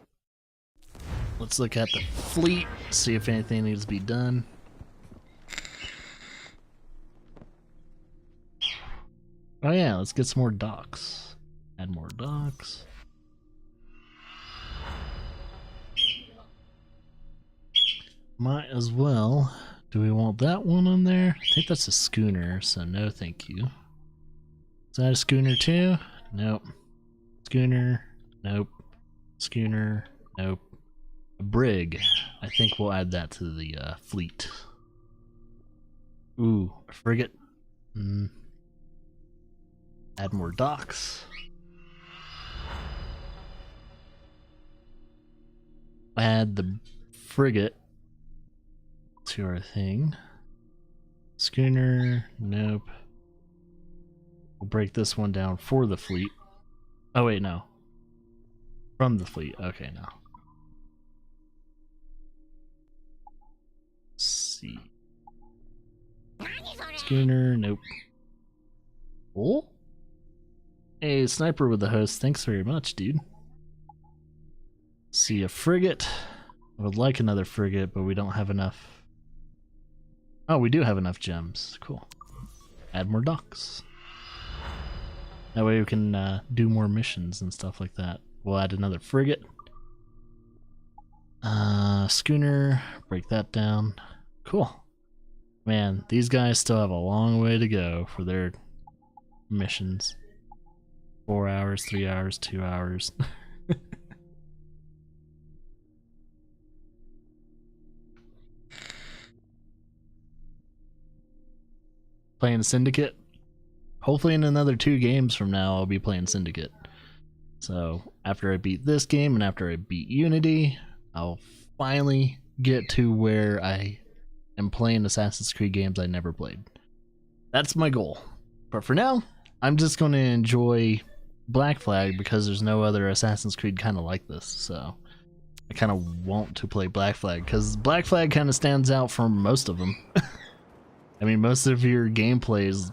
Let's look at the fleet, see if anything needs to be done. Oh yeah, let's get some more docks. Add more docks. Might as well. Do we want that one on there? I think that's a schooner, so no thank you. Is that a schooner too? Nope. Schooner, nope. Schooner, nope. A brig. I think we'll add that to the fleet. Ooh, a frigate. Add more docks. Add the frigate to our thing. Schooner, nope. We'll break this one down for the fleet. Oh wait, no. From the fleet. Okay, no. Let's see. Schooner, nope. Oh? Hey, sniper with the host. Thanks very much, dude. See a frigate. I would like another frigate, but we don't have enough. Oh, we do have enough gems. Cool. Add more docks. That way we can do more missions and stuff like that. We'll add another frigate. Schooner, break that down. Cool. Man, these guys still have a long way to go for their missions. 4 hours, 3 hours, 2 hours. Playing Syndicate? Hopefully in another 2 games from now I'll be playing Syndicate. So after I beat this game and after I beat Unity, I'll finally get to where I am playing Assassin's Creed games I never played. That's my goal. But for now, I'm just going to enjoy Black Flag because there's no other Assassin's Creed kind of like this. So I kind of want to play Black Flag because Black Flag kind of stands out from most of them. I mean, most of your gameplay is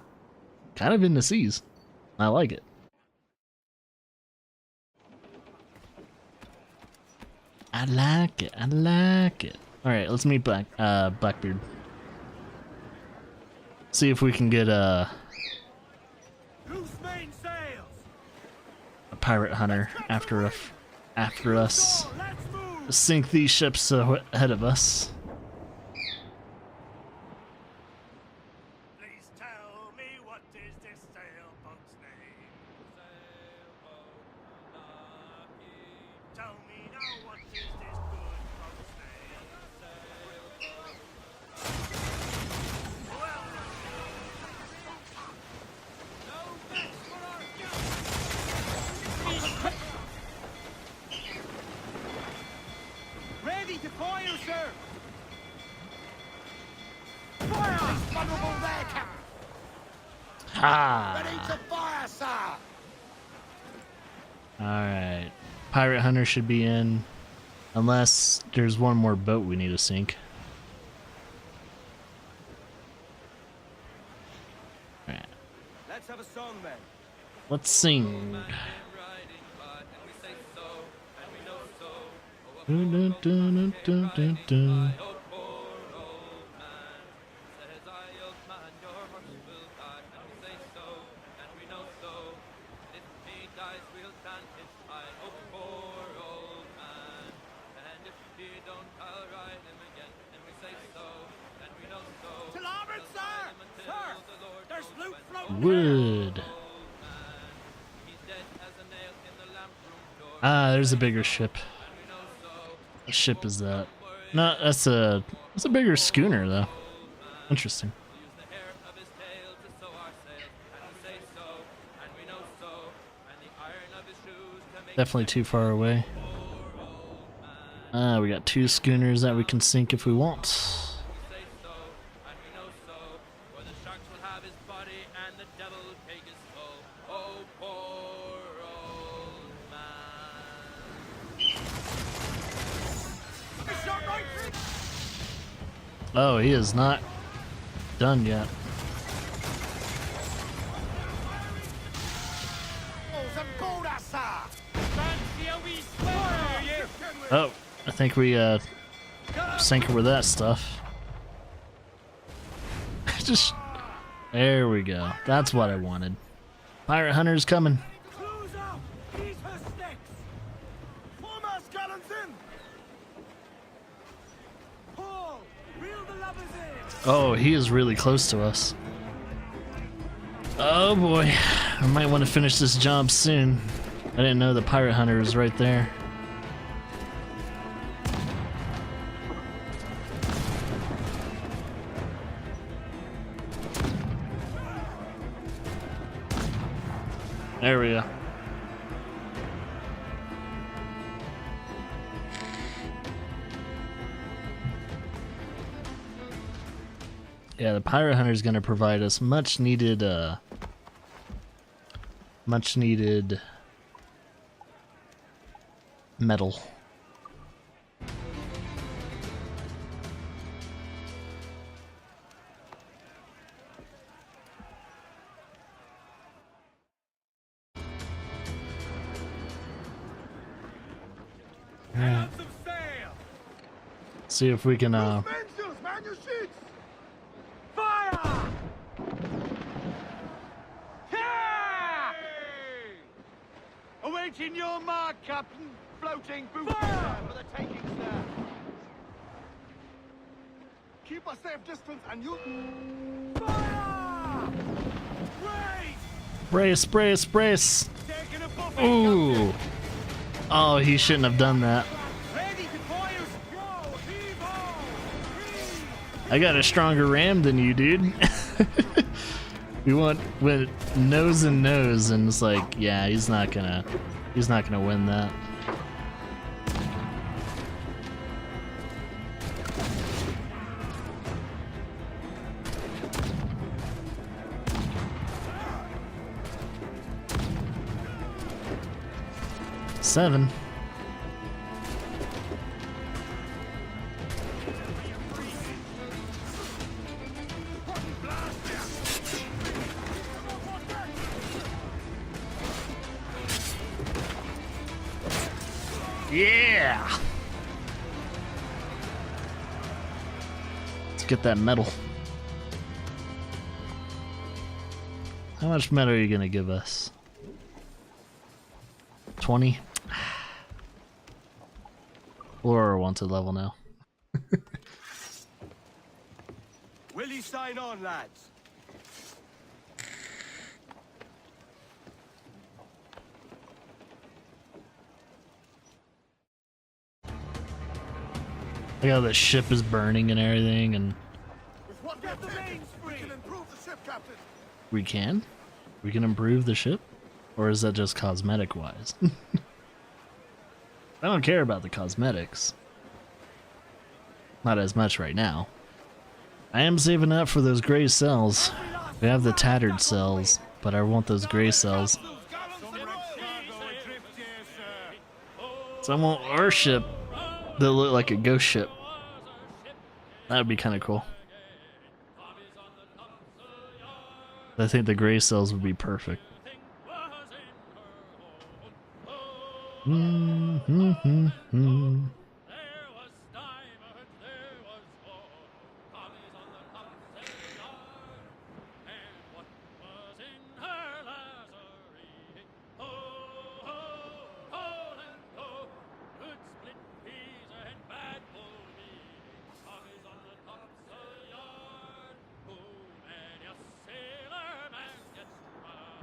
kind of in the seas. I like it. I like it. I like it. All right, let's meet Blackbeard. See if we can get a pirate hunter after us. Sink these ships ahead of us. Ready to fire, sir! Fire! Vulnerable there, Captain! Ha! Ready to fire, sir! Alright. Pirate hunter should be in. Unless there's one more boat we need to sink. Alright. Let's have a song then. Let's sing. Dun, dun, dun, dun, dun, dun. old man, your horse will die. And we say so, and we know so. And if he dies, we'll chant his high. Oh, poor old man. And if he don't, I'll ride him again. And we say so, and we know so. To larboard, sir! Sir! There's loot floating! Wood. Ah, there's a bigger ship. What ship is that? No, that's a bigger schooner though. Interesting. Definitely too far away. We got 2 schooners that we can sink if we want. Oh, he is not done yet. Oh, I think we sank her with that stuff. Just there we go. That's what I wanted. Pirate hunter's coming. Oh, he is really close to us. Oh boy, I might want to finish this job soon. I didn't know the pirate hunter was right there. There we go. Yeah, the pirate hunter is going to provide us much needed metal. Yeah. See if we can Fire! Awaiting your mark, Captain. Floating boots for the taking, sir. Keep a safe distance and you... Fire! Brace! Brace, brace, brace! Taking a buffet, Ooh! Oh, he shouldn't have done that. ready to fire. Go, heave-ho! I got a stronger ram than you, dude. We went nose and nose, and it's like, yeah, he's not gonna win that. Seven. Yeah! Let's get that metal. How much metal are you gonna give us? 20? Or wanted level now. Will you sign on, lads? Look how the ship is burning and everything, and With what we have taken, we can improve the ship, Captain. we can? We can improve the ship? Or is that just cosmetic wise? I don't care about the cosmetics. Not as much right now. I am saving up for those gray cells. We have the tattered cells, but I want those gray cells. So I want our ship that look like a ghost ship. That would be kind of cool. I think the gray cells would be perfect.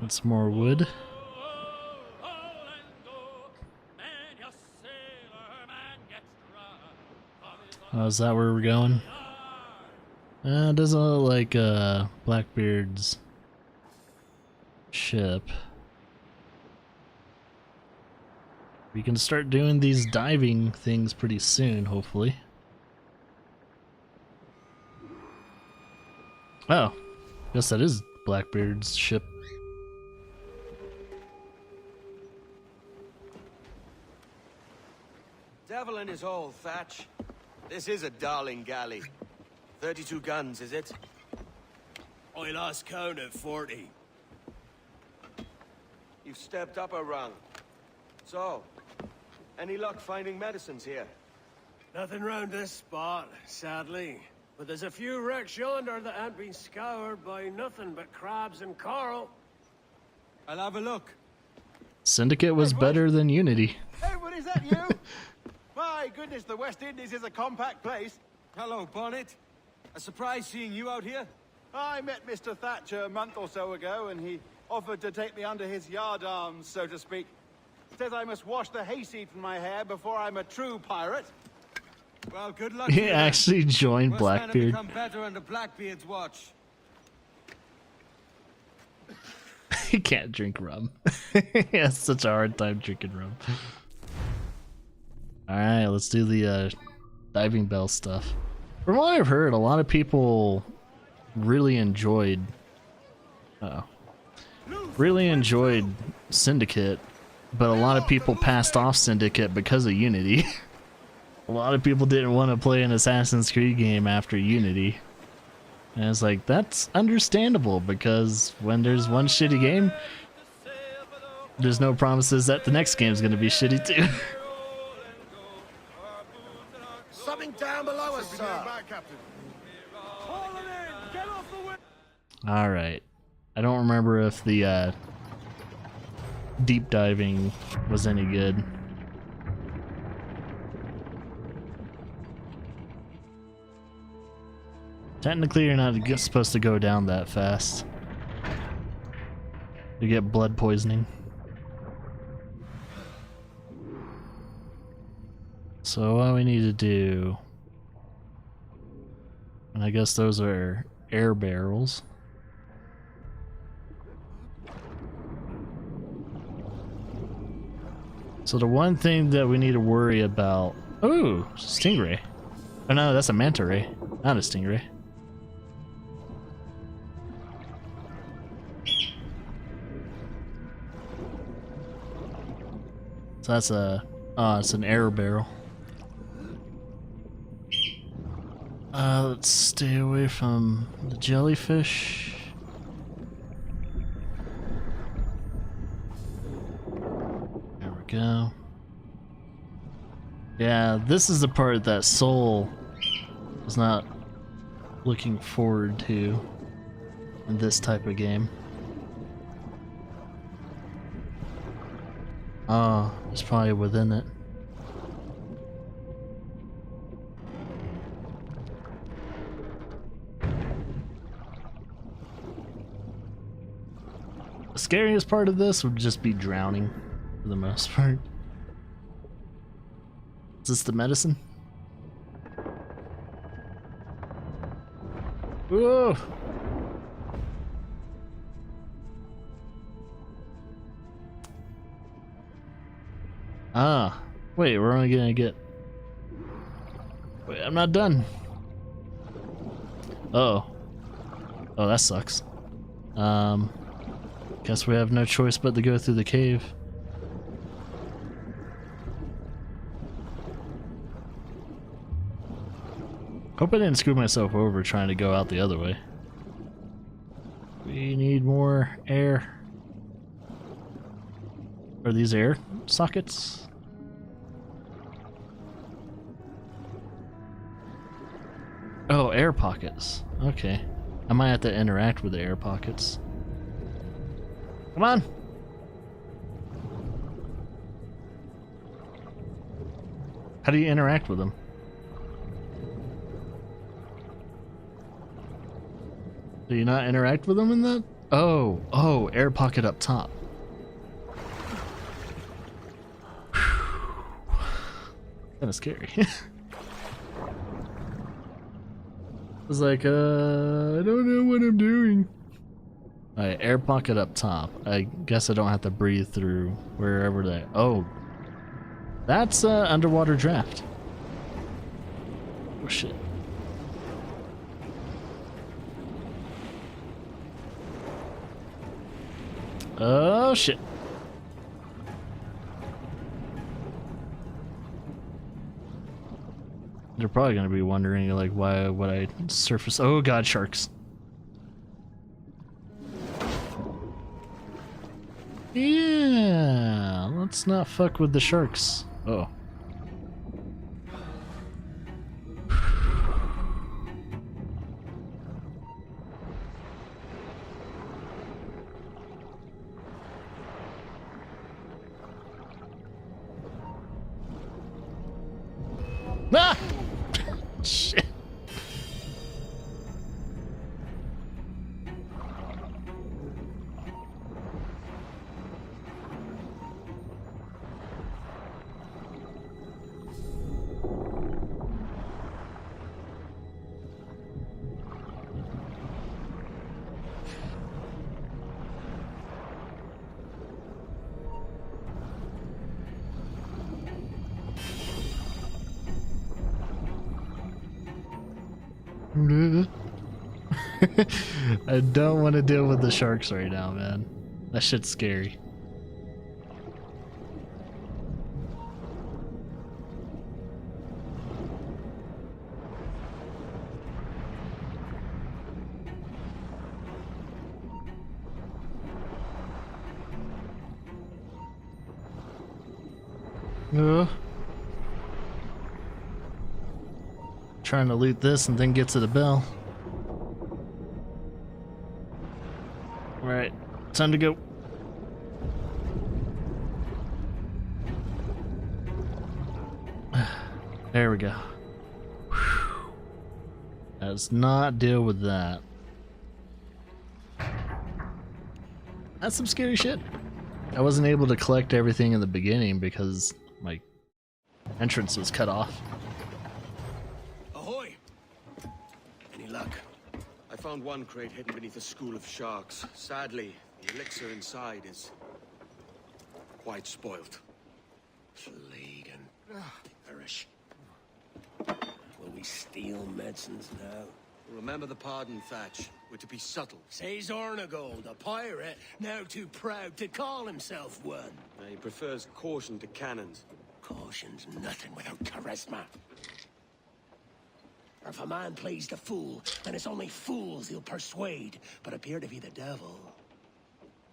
Get some more wood. Oh, is that where we're going? It doesn't look like Blackbeard's ship. We can start doing these diving things pretty soon, hopefully. Oh, guess that is Blackbeard's ship. Devil in his hole, Thatch. This is a darling galley. 32 guns, is it? I lost count at 40. You've stepped up a rung. So, any luck finding medicines here? Nothing round this spot, sadly. But there's a few wrecks yonder that ain't been scoured by nothing but crabs and coral. I'll have a look. Syndicate was better than Unity. Hey, what is that, you? My goodness, the West Indies is a compact place. Hello, Bonnet. A surprise seeing you out here. I met Mr. Thatcher a month or so ago, and he offered to take me under his yardarms, so to speak. Says I must wash the hayseed from my hair before I'm a true pirate. Well, good luck. He actually joined Blackbeard. Become better under Blackbeard's watch. He can't drink rum. He has such a hard time drinking rum. Alright, let's do the diving bell stuff. From what I've heard, a lot of people really enjoyed Syndicate, but a lot of people passed off Syndicate because of Unity. A lot of people didn't want to play an Assassin's Creed game after Unity. And it's like, that's understandable, because when there's one shitty game, there's no promises that the next game is going to be shitty too. Something down below us, sir. Alright. I don't remember if the deep diving was any good. Technically, you're not supposed to go down that fast. You get blood poisoning. So what we need to do... And I guess those are air barrels. So the one thing that we need to worry about... Ooh, stingray. Oh no, that's a manta ray, not a stingray. So that's it's an air barrel. Let's stay away from the jellyfish. There we go. Yeah, this is the part that Soul is not looking forward to in this type of game. Oh, it's probably within it. The scariest part of this would just be drowning, for the most part. Is this the medicine? Whoa! Ah, wait, we're only gonna get... Wait, I'm not done. Uh-oh. Oh, that sucks. Guess we have no choice but to go through the cave. Hope I didn't screw myself over trying to go out the other way. We need more air. Are these air sockets? Oh, air pockets. Okay. I might have to interact with the air pockets. Come on! How do you interact with them? Do you not interact with them in that? Oh, air pocket up top. Kind of scary. I was like, I don't know what I'm doing. Alright, air pocket up top. I guess I don't have to breathe through wherever they... Oh. That's underwater draft. Oh shit. Oh shit. They're probably gonna be wondering like why would I surface. Oh god, sharks. Yeah, let's not fuck with the sharks. Oh. Ah! Shit. I don't want to deal with the sharks right now, man. That shit's scary. Trying to loot this and then get to the bell. Alright, time to go. There we go. Let's not deal with that. That's some scary shit. I wasn't able to collect everything in the beginning because my entrance was cut off. Ahoy! Any luck? I found one crate hidden beneath a school of sharks. Sadly, the elixir inside is quite spoiled. Plague and perish. Will we steal medicines now? Remember the pardon, Thatch. We're to be subtle. Says Ornagold, a pirate, now too proud to call himself one. He prefers caution to cannons. Caution's nothing without charisma. Or if a man plays the fool, then it's only fools he'll persuade, but appear to be the devil.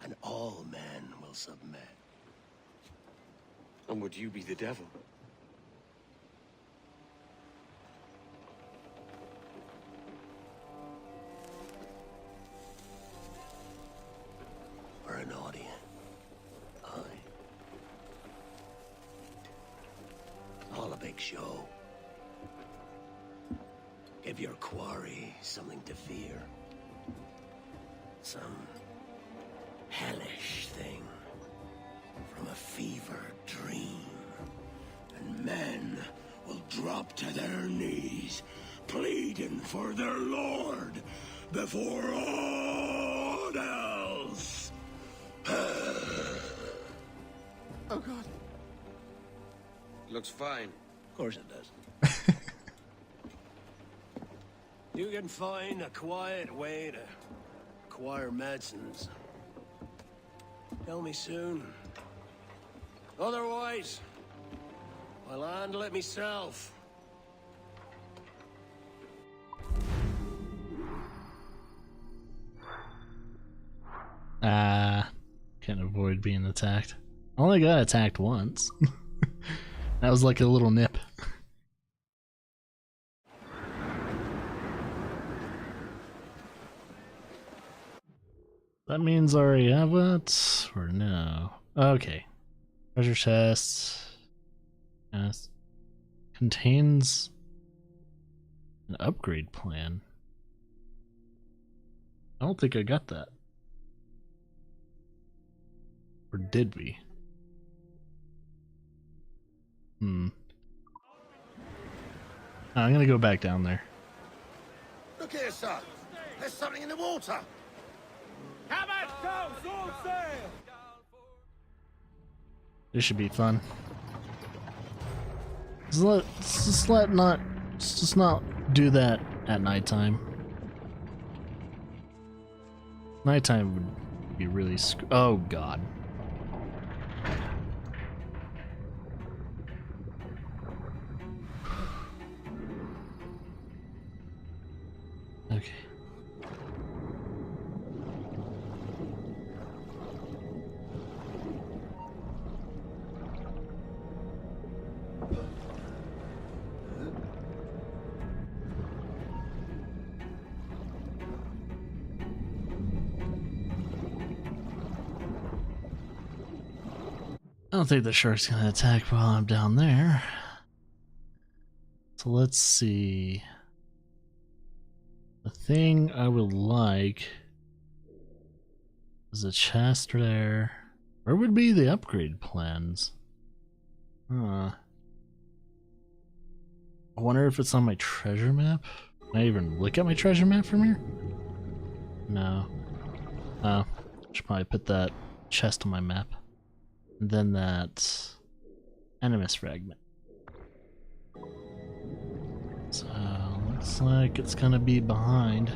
And all men will submit. And would you be the devil? Or an audience. Aye. All a big show. Give your quarry something to fear. Some hellish thing from a fever dream. And men will drop to their knees, pleading for their lord before all else. Oh god. Looks fine. Of course it does. You can find a quiet way to acquire medicines. Tell me soon. Otherwise, I'll handle it myself. Can't avoid being attacked. I only got attacked once. That was like a little nip. That means I already have it, or no? Okay. Treasure chest. Yes. Contains an upgrade plan. I don't think I got that. Or did we? I'm gonna go back down there. Look here, sir. There's something in the water. Come on, go, all sail! This should be fun. Let's just not do that at nighttime. Nighttime would be really oh god. Okay. I don't think the shark's gonna attack while I'm down there. So let's see. The thing I would like is a chest there. Where would be the upgrade plans? I wonder if it's on my treasure map. Can I even look at my treasure map from here? No. Oh, should probably put that chest on my map. And then that Animus fragment. So looks like it's gonna be behind.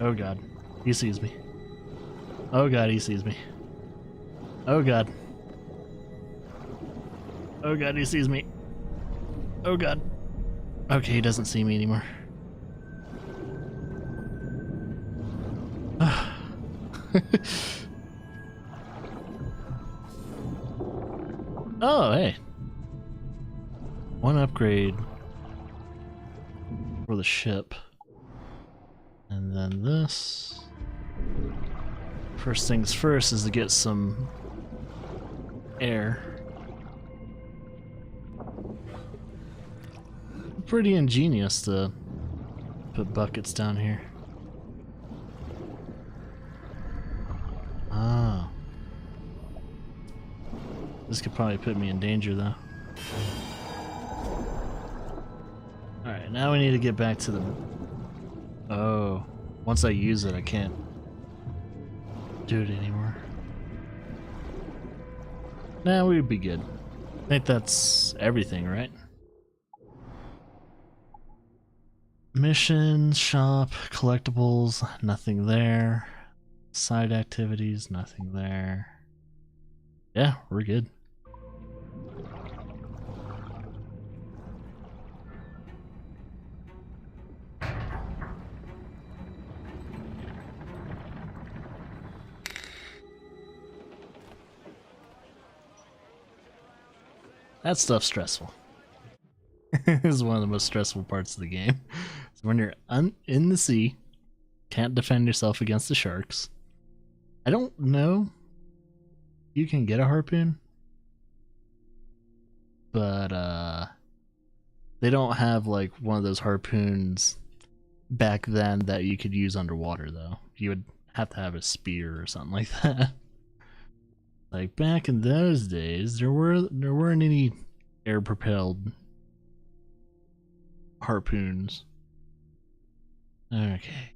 Oh god, he sees me. Oh god, he sees me. Oh god. Oh god, he sees me. Oh god. Okay, he doesn't see me anymore. Oh, hey. One upgrade for the ship. And then this. First things first is to get some air. Pretty ingenious to put buckets down here. Ah. This could probably put me in danger though. Alright, now we need to get back to the... Oh. Once I use it, I can't do it anymore. Nah, we'd be good. I think that's everything, right? Missions, shop, collectibles, nothing there. Side activities, nothing there. Yeah, we're good. That stuff's stressful. This is one of the most stressful parts of the game. So when you're in the sea, can't defend yourself against the sharks. I don't know if you can get a harpoon, but they don't have like one of those harpoons back then that you could use underwater though. You would have to have a spear or something like that. Like back in those days, there weren't any air-propelled harpoons. Okay.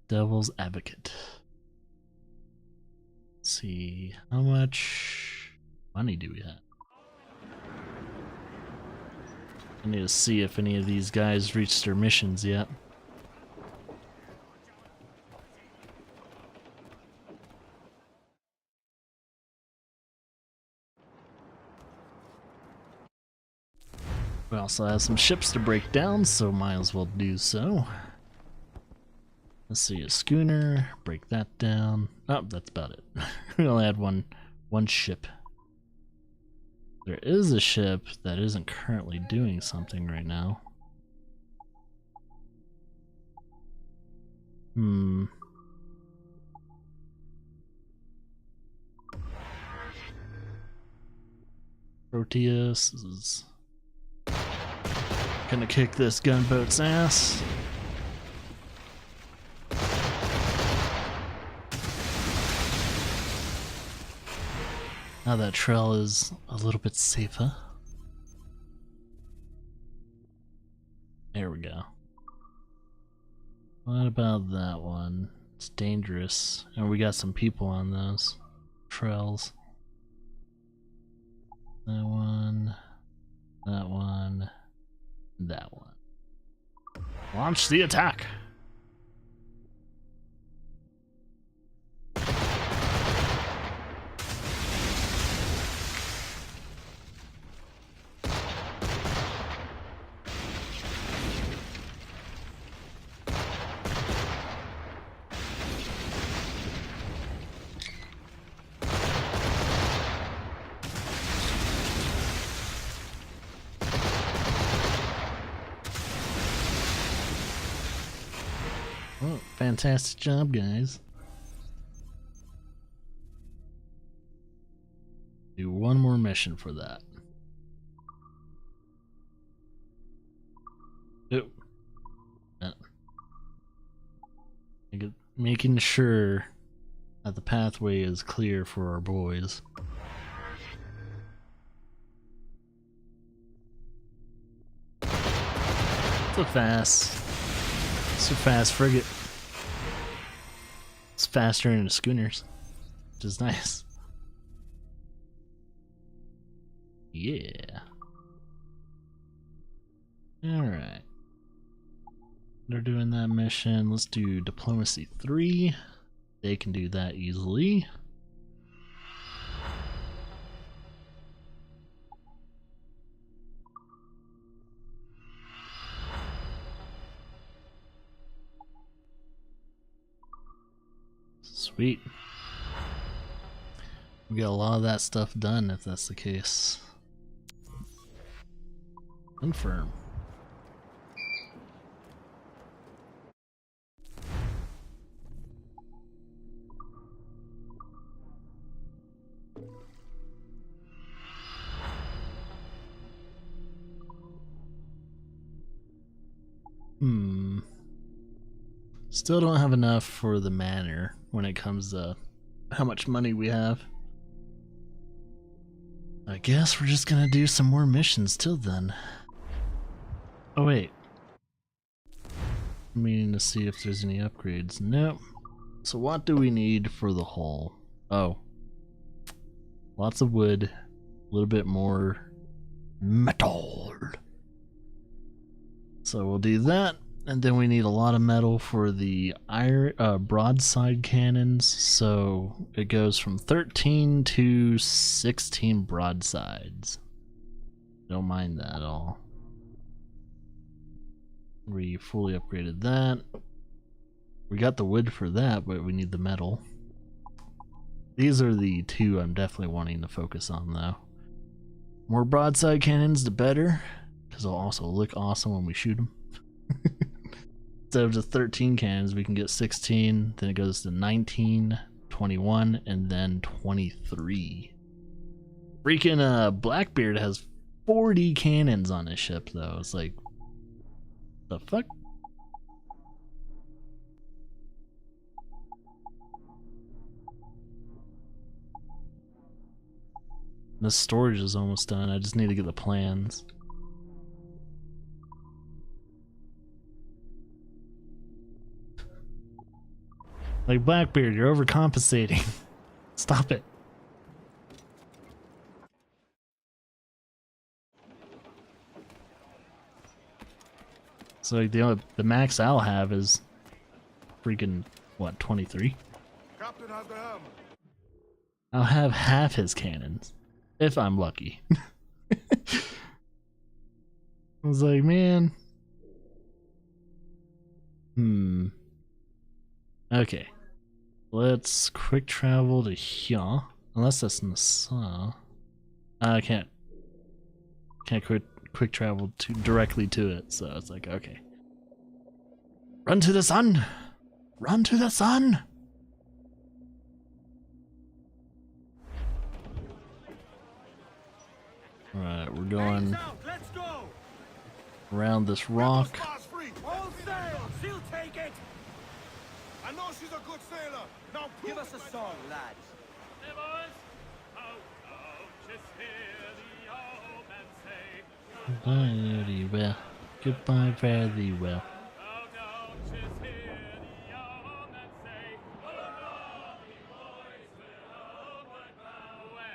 Devil's Advocate. Let's see, how much money do we have? I need to see if any of these guys reached their missions yet. We also have some ships to break down, so might as well do so. Let's see, a schooner, break that down. Oh, that's about it. We only had one ship. There is a ship that isn't currently doing something right now. Proteus is gonna kick this gunboat's ass. Now that trail is a little bit safer. There we go. What about that one? It's dangerous. And we got some people on those trails. That one. That one. That one. Launch the attack! Oh, fantastic job, guys. Do one more mission for that. Yep. Making sure that the pathway is clear for our boys. So fast frigate. It's faster than the schooners, which is nice. Yeah. Alright. They're doing that mission. Let's do Diplomacy 3. They can do that easily. Sweet. We got a lot of that stuff done if that's the case. Confirm. Still don't have enough for the manor when it comes to how much money we have. I guess we're just gonna do some more missions till then. Oh wait. I'm meaning to see if there's any upgrades. Nope. So what do we need for the hull? Oh. Lots of wood. A little bit more metal. So we'll do that. And then we need a lot of metal for the broadside cannons, so it goes from 13 to 16 broadsides. Don't mind that at all. We fully upgraded that. We got the wood for that, but we need the metal. These are the two I'm definitely wanting to focus on, though. More broadside cannons, the better, because they'll also look awesome when we shoot them. Instead of just 13 cannons, we can get 16, then it goes to 19, 21, and then 23. Freaking Blackbeard has 40 cannons on his ship, though. It's like, the fuck? The storage is almost done. I just need to get the plans. Like, Blackbeard, you're overcompensating. Stop it. So like the max I'll have is freaking what, 23? Captain has the helm. I'll have half his cannons if I'm lucky. I was like, man. Okay. Let's quick travel to here. Unless that's in the sun. I can't quick travel directly to it, so it's like, okay. Run to the sun! Run to the sun! Alright, we're going Let's go. around this rock. All sail. She'll take it. I know she's a good sailor. Now give us a song, lads. Hey, boys. Oh, just hear the old man say. Goodbye, very well. Goodbye, very well.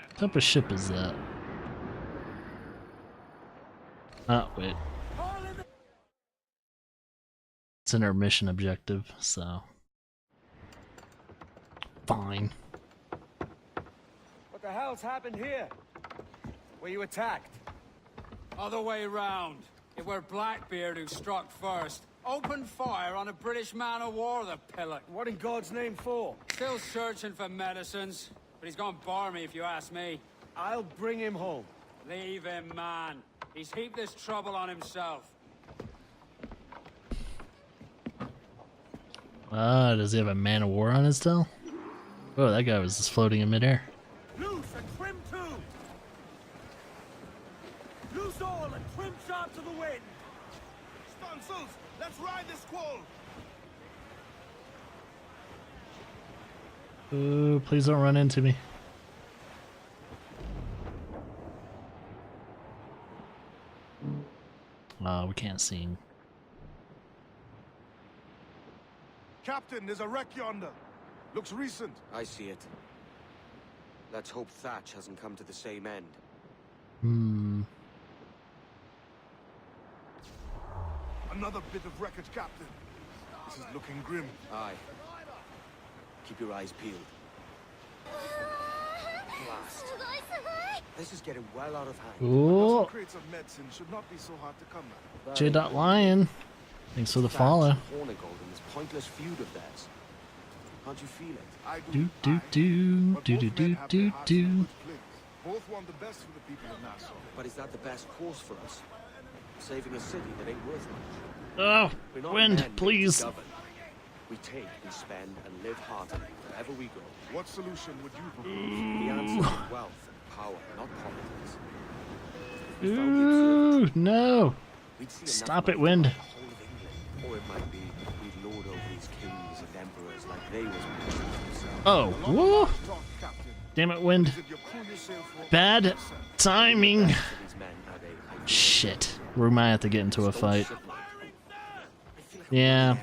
What type of ship is that? Oh, wait. It's in our mission objective, so. Fine. What the hell's happened here? Were you attacked? Other way round. It were Blackbeard who struck first. Opened fire on a British man-o'-war, the pillock. What in God's name for? Still searching for medicines, but he's gone barmy if you ask me. I'll bring him home. Leave him, man. He's heaped this trouble on himself. Does he have a man of war on his tail? Oh, that guy was just floating in midair. Loose and trim too. Loose all and trim sharp to the wind. Stunsails, let's ride this squall. Ooh, please don't run into me. We can't see him. Captain, there's a wreck yonder. Looks recent. I see it. Let's hope Thatch hasn't come to the same end. Another bit of wreckage, Captain. This is looking grim. Aye. Keep your eyes peeled. Blast. This is getting well out of hand. Ooh. Some crates of medicine should not be so hard to come at. J.Lion. Thanks for the follow. Hornigold in this pointless feud of theirs. Can't you feel it? I Do do do do do do do do. Both want the best for the people of Nassau. But is that the best course for us? Saving a city that ain't worth much. Oh, We're not wind, men made to please. govern. We take and spend and live heartily wherever we go. What solution would you propose? The answer is wealth and power, not politics. Ooh, no. We'd see Stop enough it, wind. money for the whole of England. Or it might be we'd lord over these kings and emperors like they was themselves. Oh, woo. Damn it, wind. Bad timing. Shit. We might have to get into a fight. Yeah.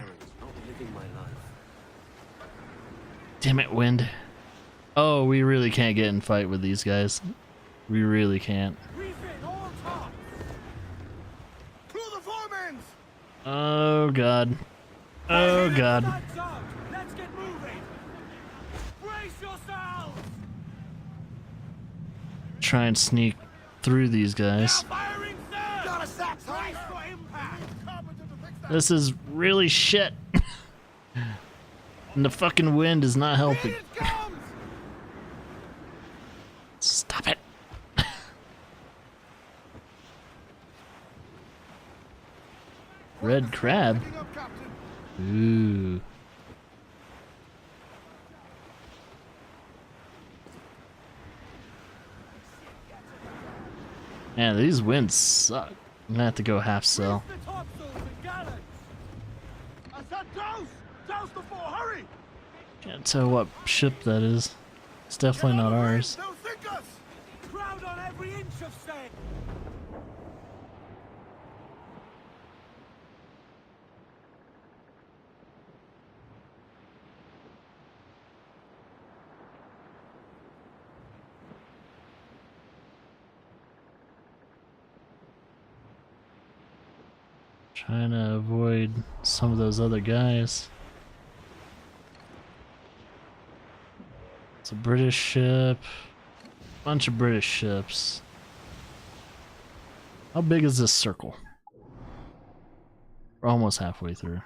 Damn it, wind. Oh, we really can't get in fight with these guys. We really can't. Oh god. Oh god. Let's get moving. Brace yourselves. Try and sneak through these guys. Got a sack brace for impact. This is really shit. And the fucking wind is not helping. Stop it. Red crab. Ooh. Man, these winds suck. I'm gonna have to go half sail. Can't tell what ship that is. It's definitely not ours. Crowd on every inch of sail. Trying to avoid some of those other guys. It's a British ship. Bunch of British ships. How big is this circle? We're almost halfway through.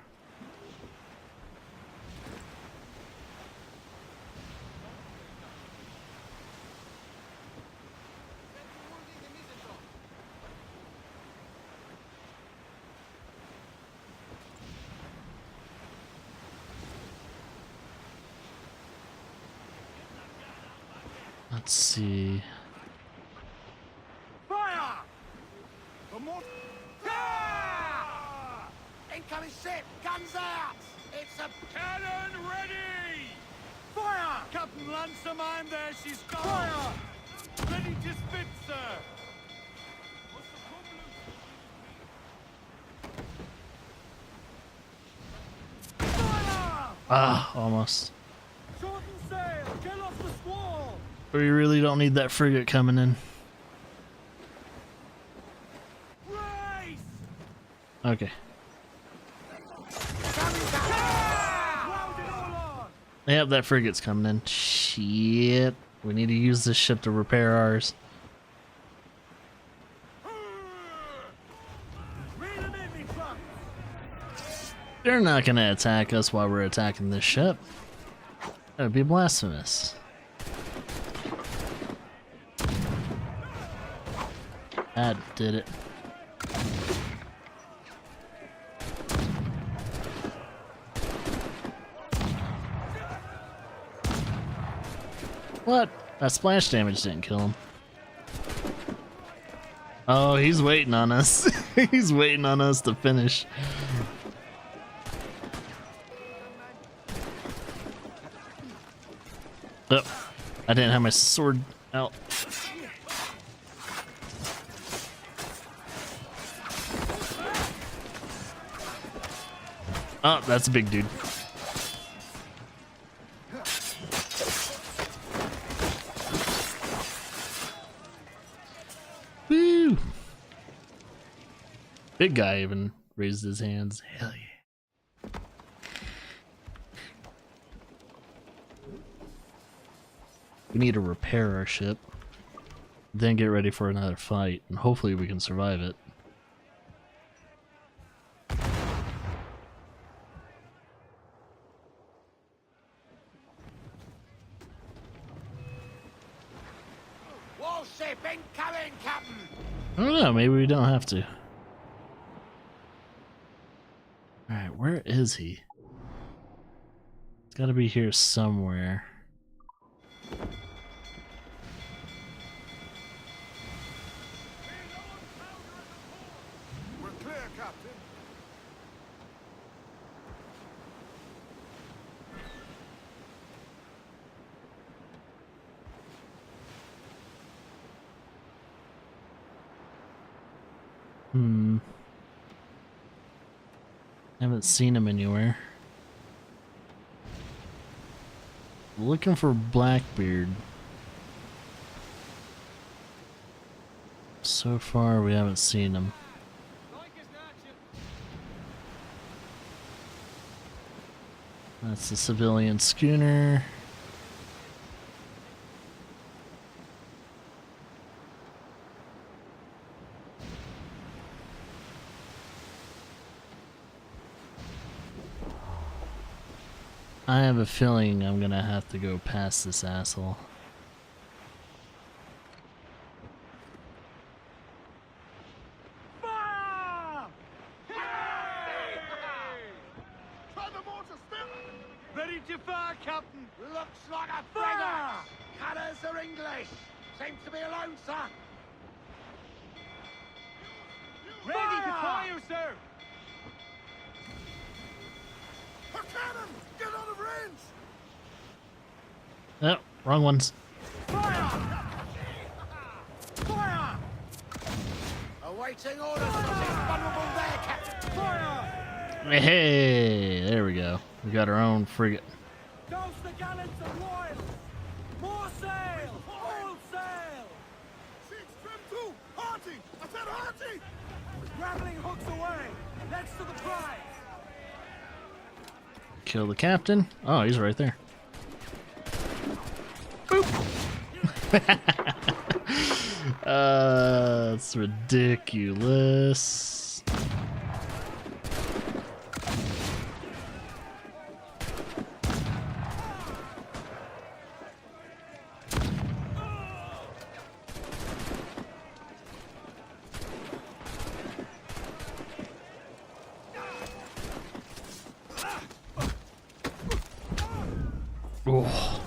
Let's see. Fire! My ship, guns out! It's a cannon ready! Fire! Captain Lancer, man, there she's gone! Fire! Ready to spit, sir! Ah, almost. Shorten sail! Get off the squall! We really don't need that frigate coming in. Race! Okay. Yep, that frigate's coming in. Shit. We need to use this ship to repair ours. They're not gonna attack us while we're attacking this ship. That would be blasphemous. That did it. What? That splash damage didn't kill him. Oh, he's waiting on us. He's waiting on us to finish. Oh, I didn't have my sword out. Oh, that's a big dude. Woo! Big guy even raised his hands. Hell yeah. We need to repair our ship, then get ready for another fight, and hopefully we can survive it. Warship incoming, Captain! I don't know, maybe we don't have to. Alright, where is he? It's gotta be here somewhere. We're clear, Captain. Haven't seen him anywhere. Looking for Blackbeard. So far, we haven't seen him. That's the civilian schooner. I have a feeling I'm gonna have to go past this asshole. Fire! Try the mortar still! Ready to fire, Captain! Looks like a frigate! Colours are English! Seems to be alone, sir! Ready to fire, sir! Her cannon! Get out of range! Oh, wrong ones. Fire! Fire! Awaiting orders from the vulnerable there, Captain! Fire! Hey, there we go. We got our own frigate. Douse the gallants of Loyal! More sail! All sail! She's trim too! Hearty! I said hearty! Grappling hooks away! Let's to the prize! Kill the captain. Oh, he's right there. Boop. That's ridiculous. Oh.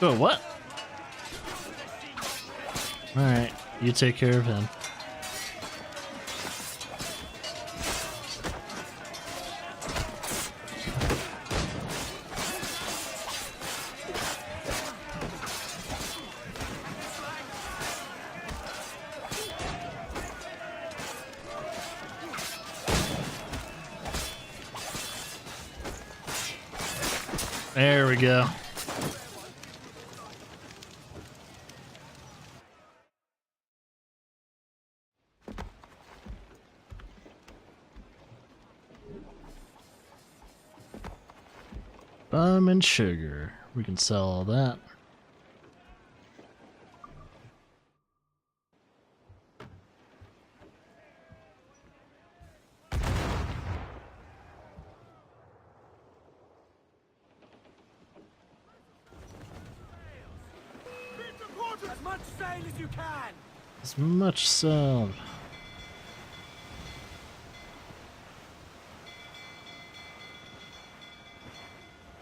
Oh, what? Alright, you take care of him. There we go. Bum and sugar. We can sell all that. As much sail as you can. As much so.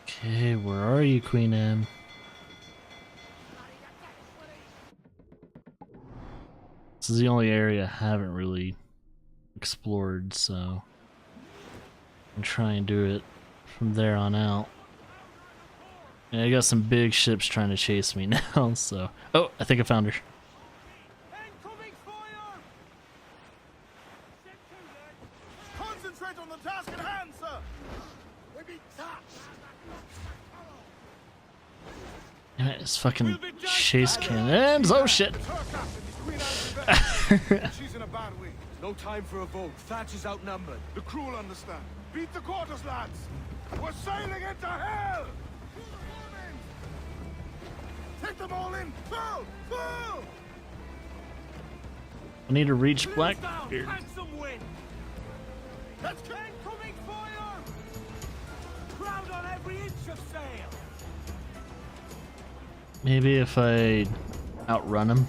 Okay, where are you, Queen Anne? This is the only area I haven't really explored, so I'm trying to do it from there on out. Yeah, I got some big ships trying to chase me now, so... Oh, I think I found her. Concentrate on the task at hand, sir. We be touched. Damn it, it's fucking chase cannons! Oh shit! She's in a bad way. No time for a vote. Thatch is outnumbered. The crew will understand. Beat the quarters, lads. We're sailing into hell. Take them all in! Pull! Pull! I need to reach Blackbeard. Handsome wind! That's incoming fire! Crowd on every inch of sail! Maybe if I outrun him.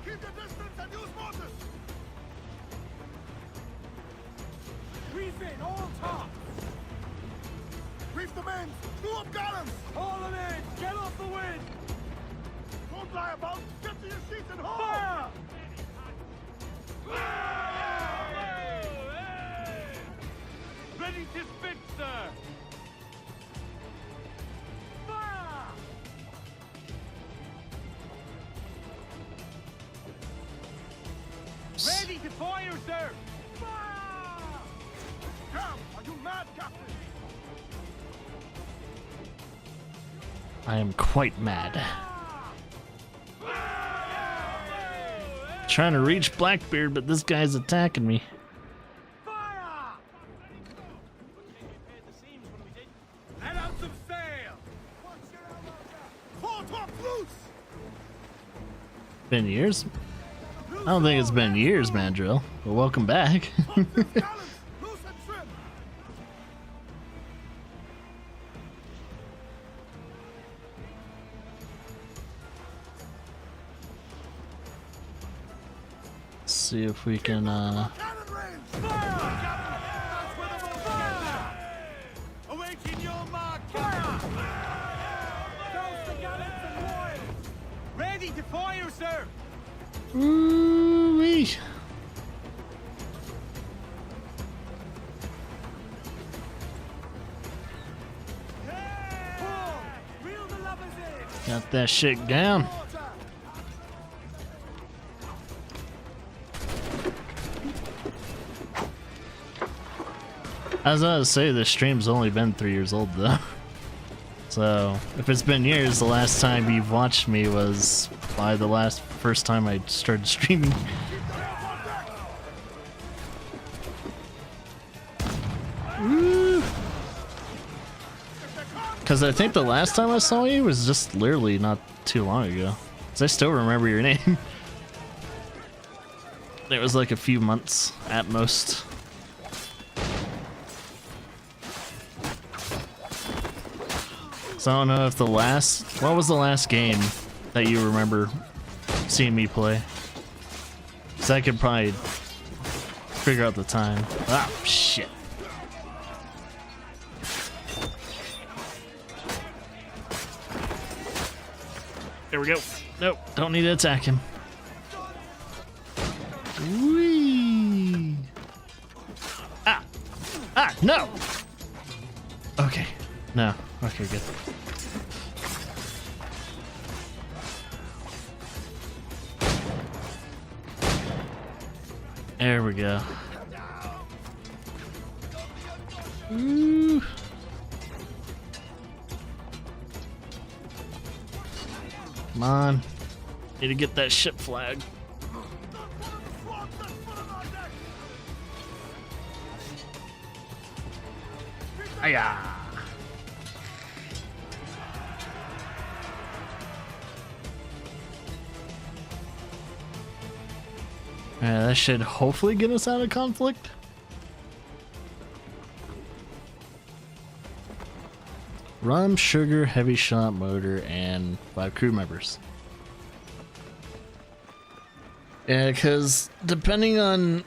Keep the distance and use mortars! Reef in, all tops! Reef the men! Screw up gallants! Haul them in! Get off the wind! Don't lie about! Get to your seats and haul! Fire! Ready to spit, sir! Fire! Ready to fire, sir! Fire! Come! Are you mad, Captain? I am quite mad. Trying to reach Blackbeard, but this guy's attacking me. Let out some sail! Port up loose! Been years? I don't think it's been years, Mandrill. But welcome back. See if we can Awaiting your mark! Fire! Douse the gallants and royals! Ready to fire, sir! Ooh-wee. Reel the lovers in! Got that shit down. As I was say, this stream's only been 3 years old though. So, if it's been years, the last time you've watched me was by the first time I started streaming. Because I think the last time I saw you was just literally not too long ago. Because I still remember your name. It was like a few months at most. So I don't know if what was the last game that you remember seeing me play? Because I could probably figure out the time. Ah, shit. There we go. Nope, don't need to attack him. Whee! Ah! Ah, no! Okay, no. Okay, good. There we go. Ooh. Come on. Need to get that ship flag. Hiya! That should hopefully get us out of conflict. Rum, sugar, heavy shot motor, and 5 crew members. Yeah, because depending on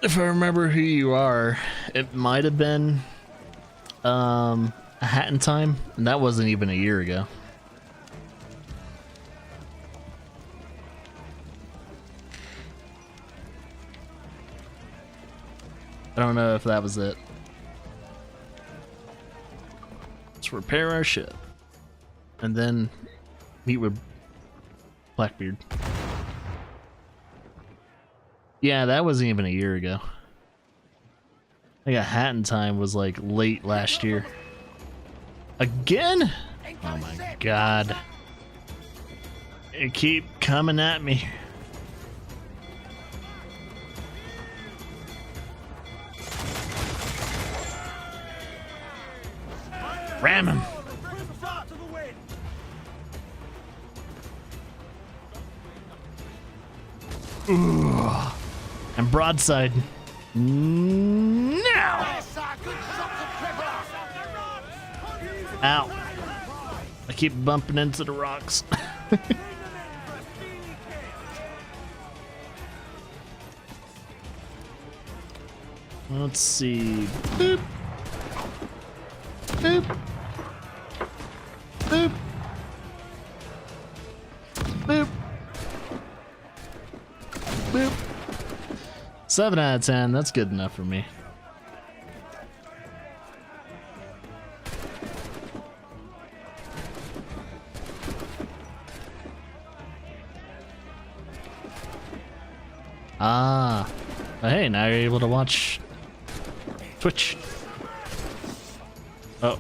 if I remember who you are, it might have been a Hat in Time, and that wasn't even a year ago. I don't know if that was it. Let's repair our ship. And then meet with Blackbeard. Yeah, that wasn't even a year ago. I think a Hat in Time was like late last year. Again? Oh my god. They keep coming at me. Ram him. Ooh. And broadside. Now. Ow. I keep bumping into the rocks. Let's see. Boop. Boop. Boop. Boop. Boop. 7 out of 10, that's good enough for me. Ah. Hey, now you're able to watch Twitch. Oh.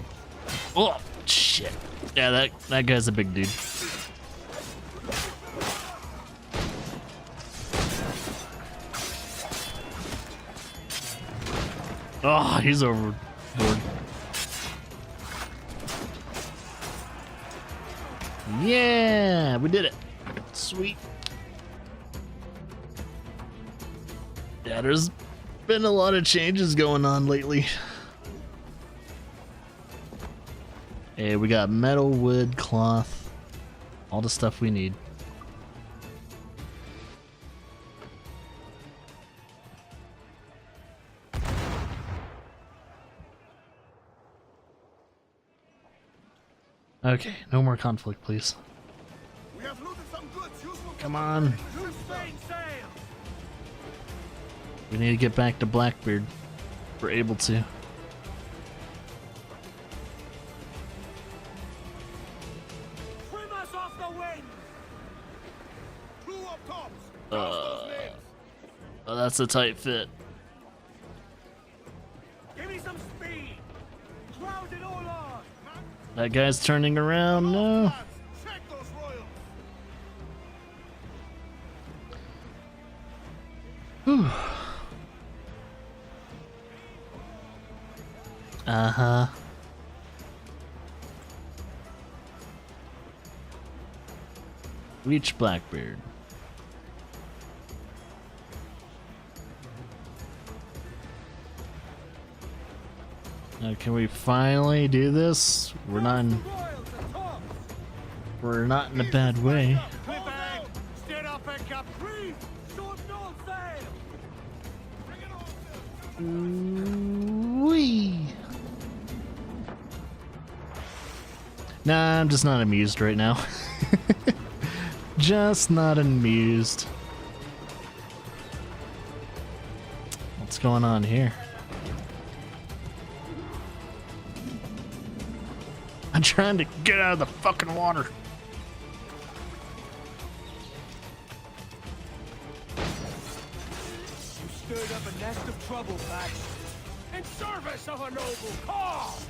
Oh, shit. Yeah, that guy's a big dude. Oh, he's overboard. Yeah, we did it. Sweet. Yeah, there's been a lot of changes going on lately. Hey, we got metal, wood, cloth, all the stuff we need. Okay, no more conflict, please. Come on. We need to get back to Blackbeard. We're able to. Oh, that's a tight fit. Give me some speed. Crowd it all on. That guy's turning around. No. Whew. Uh-huh. Reach Blackbeard. Now, can we finally do this? We're not in a bad way. Wee. Nah, I'm just not amused right now. Just not amused. What's going on here? I'm trying to get out of the fucking water. You stirred up a nest of trouble, Patch. In service of a noble cause!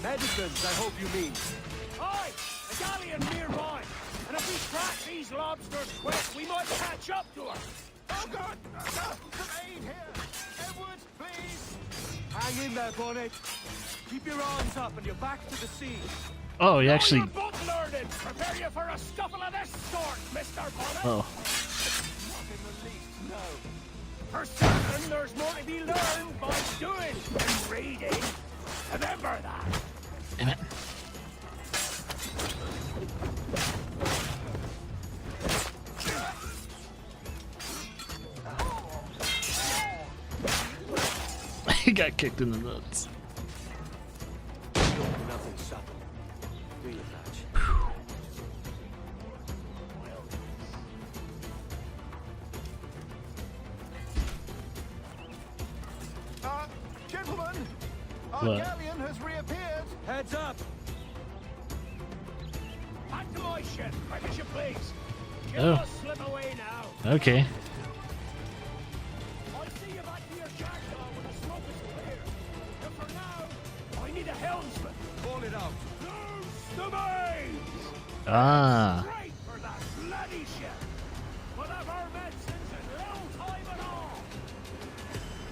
Medicines, I hope you mean. Aye, a galleon nearby. And if we crack these lobsters quick, we might catch up to her. Oh God! Some aid here! Edwards, please! Hang in there, Bonnet. Keep your arms up and your back to the sea. Oh, you actually... Your book learning! Prepare you for a scuffle of this sort, Mr. Bonnet! Oh. Not in the least, no. For certain, there's more to be learned by doing than reading. Remember that. Damn it. He got kicked in the nuts. Nothing subtle. Do you, Patch? Gentlemen, our What? galleon has reappeared. Heads up. Back to my ship, quick as you please. Give Oh. us slip away now. Okay. I'll see you back to your jackdaw when the smoke is clear. But for now, I need a helmsman. Call it out. Loose the mains! Ah. Straight for that bloody ship. We'll have our medicines in little time at all.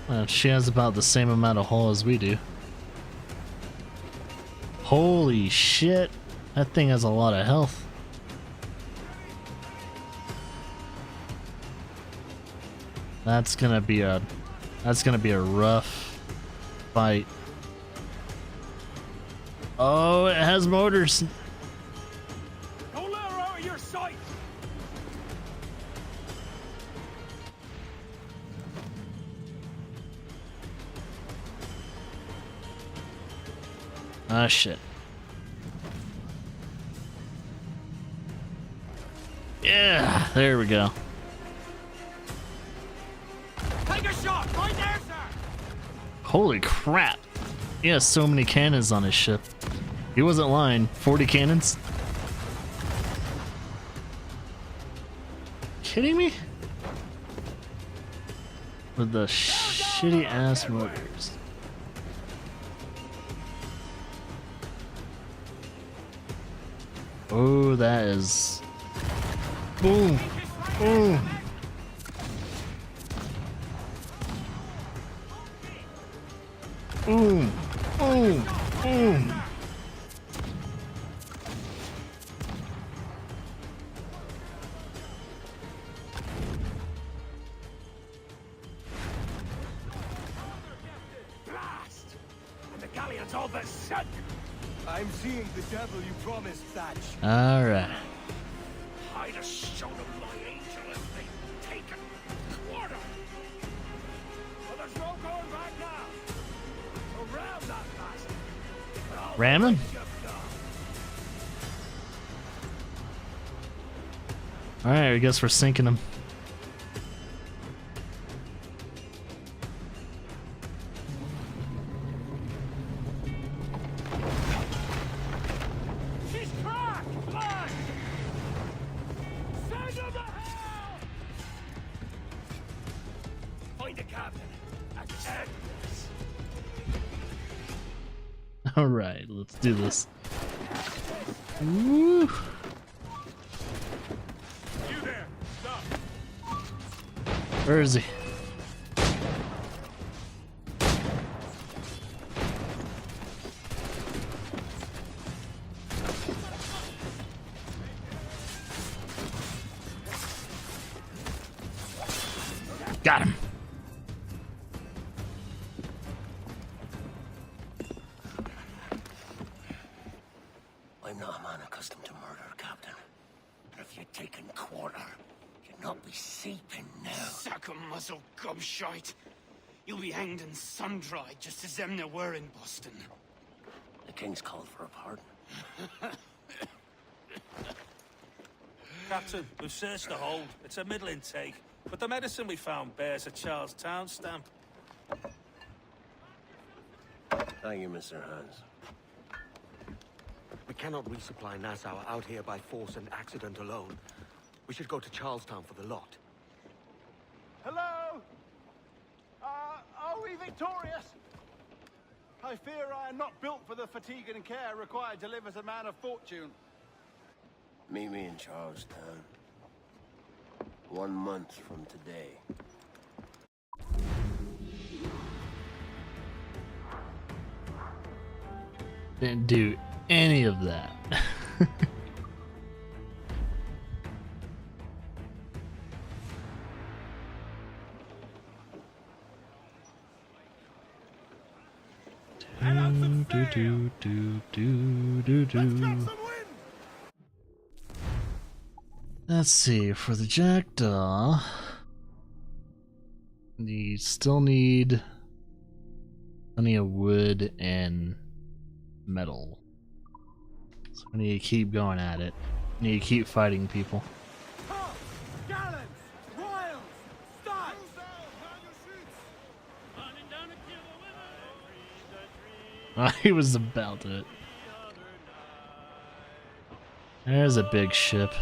Well, she has about the same amount of hull as we do. Holy shit. That thing has a lot of health. That's gonna be a rough fight. Oh, it has motors. Don't let her out of your sight. Ah, shit. Yeah, there we go. Take a shot right there, sir. Holy crap. He has so many cannons on his ship. He wasn't lying. 40 cannons? Kidding me? With the shitty ass motors. Oh, that is... Boom! Boom! Boom! Boom! Boom! Blast! And the galleon's all but sunk. I'm seeing the devil you promised, Thatch. Alright. I'd have shown him my angel if they'd taken quarter. But there's no going back now. So ram that bastard. Ram him? Alright, I guess we're sinking him. She's cracked! Lad! Send him to hell! Find the captain and end this. Alright, let's do this. Woo! You there! Stop! Where is he? Got him. I'm not a man accustomed to murder, Captain. And if you'd taken quarter, you'd not be seeping now. Sack a muzzle, gobshite. You'll be hanged and sun-dried, just as them there were in Boston. The king's called for a pardon. Captain, we've searched the hold. It's a middling take, but the medicine we found bears a Charlestown stamp. Thank you, Mr. Hans. We cannot resupply Nassau out here by force and accident alone. We should go to Charlestown for the lot. Hello? Are we victorious? I fear I am not built for the fatigue and care required to live as a man of fortune. Meet me in Charlestown. 1 month from today. Didn't do any of that. Let's see, for the Jackdaw, you still need plenty of wood and metal. So we need to keep going at it. We need to keep fighting people. Gallants! Royals! Start! He was about to. There's a big ship.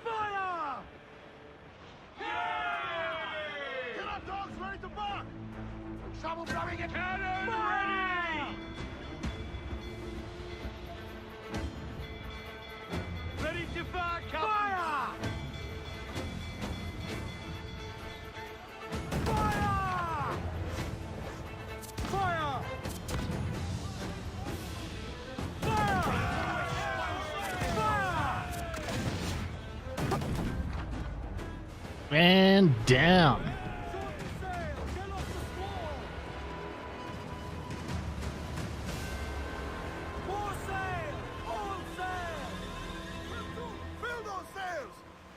Fire! Get up, dogs, ready to bark! Shovel blowing it! Cannon ready! Ready to fire, Captain! Fire! Fire! Fire! Fire! And down. More sail! All sail! Fill those sails!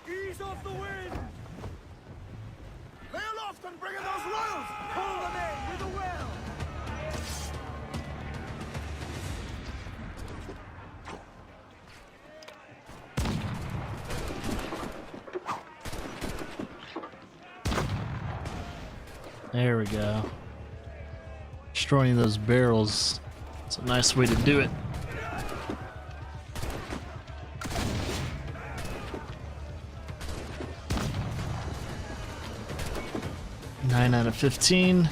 Ease off the wind! Lay aloft and bring in those royals! Pull them in with a will! There we go. Destroying those barrels. It's a nice way to do it. Nine out of 15.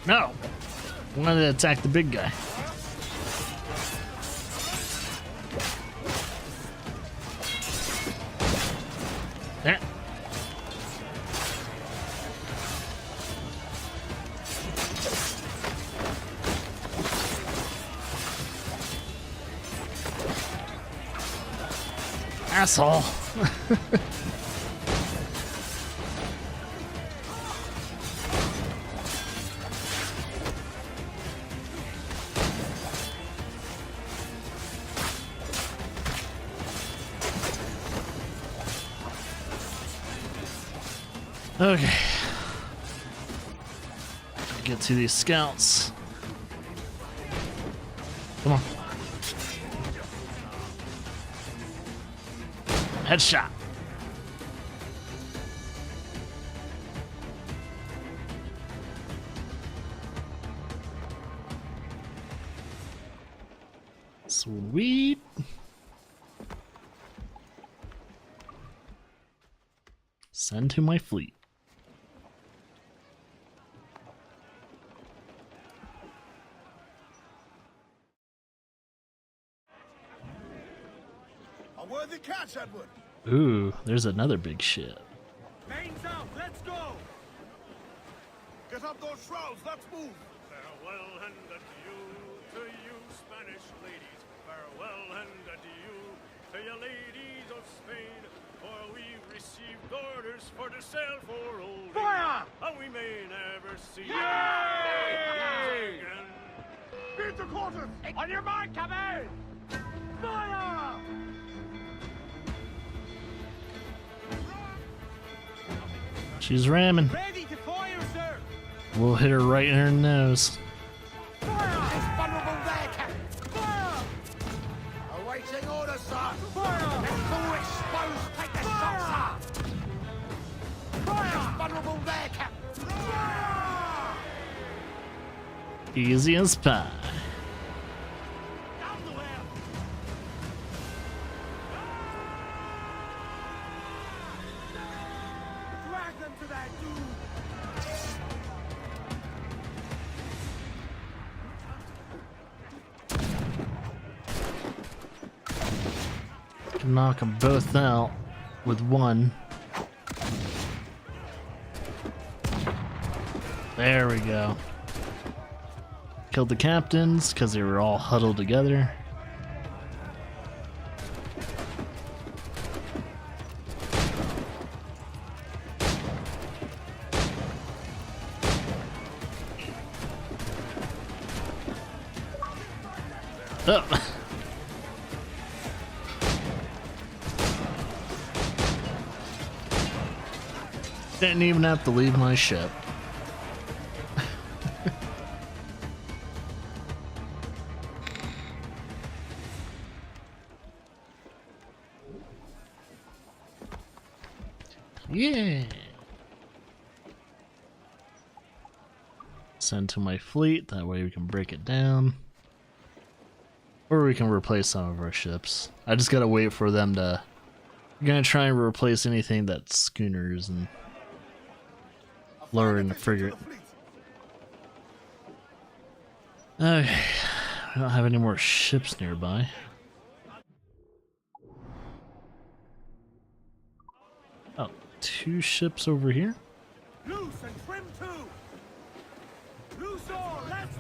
No! Wanted to attack the big guy. There. Asshole. Okay. Get to these scouts. Come on. Headshot. Sweet. Send to my fleet. A worthy catch, Edward! Ooh, there's another big ship. Mains out, let's go! Get up those shrouds, let's move! Farewell and adieu to you, Spanish curse for to sail for old Fire! and we may never see Yay! again. Beat the quarters! On your mark, Captain! Fire! She's ramming. Ready to fire, sir! We'll hit her right in her nose. Fire! It's vulnerable there, Captain! Fire! Awaiting orders, sir. Fire! Let's go exposed. Take the shot, sir. Fire! It's vulnerable there, Captain. Easy as pie. Down the well. Drag them to that dude! Can knock them both out with one. There we go. Killed the captains because they were all huddled together. Oh. Didn't even have to leave my ship. Yeah. Send to my fleet, that way we can break it down. Or we can replace some of our ships. I just gotta wait for them to... I'm gonna try and replace anything that's schooners and lowering the frigate. Okay, I don't have any more ships nearby. Oh, 2 ships over here? Loose and trim too! Loose all, let's...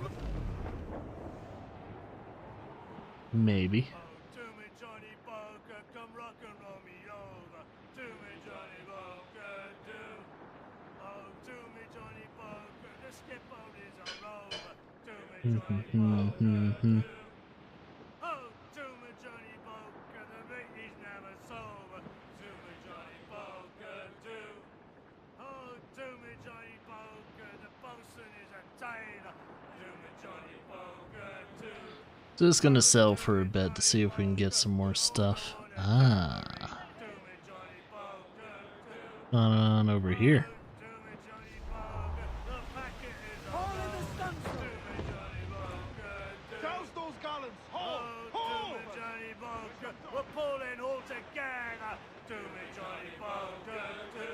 Maybe. To me, Johnny Bunker, come rock and roll me over. To me, Johnny Bunker, do. Oh, to me, Johnny Bunker, the skip boat is a rover. To me, Johnny Bunker, do. Oh, to me, Johnny Bunker, the meat is never sober. To me, Johnny Bunker, do. Oh, to me, Johnny Bunker, the bosun is a tailor. To me, Johnny Bunker, do. Just gonna sell for a bit to see if we can get some more stuff. Ah. On over here. Douse those gallons! Hold! Hold! Johnny Bunker, we're pulling all together. To me, Johnny Bunker, do.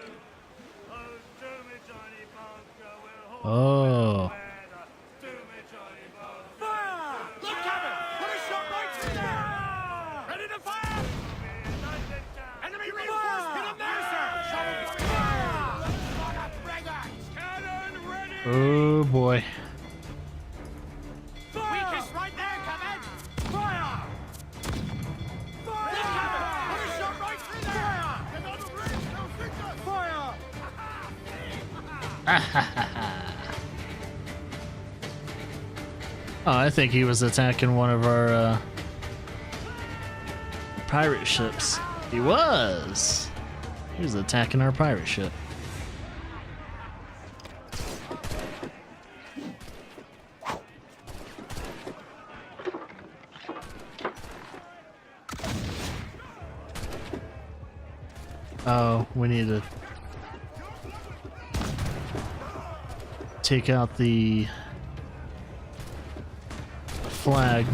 Oh, to me, Johnny Bunker, we'll hold Oh. together. To me, Johnny Bunker. Fire! Look, Captain! Put a shot right through there! Ready to fire! Enemy reinforced! Hit him there, sir! Fire! Fire! Cannon ready! Oh boy. Weakest right there, Captain! Fire! Fire! Yes, Captain! Put a shot right through there! Fire! Get on the bridge! No signal! Fire! Oh, I think he was attacking one of our pirate ships. He was! He was attacking our pirate ship. Oh, we need to take out the flag.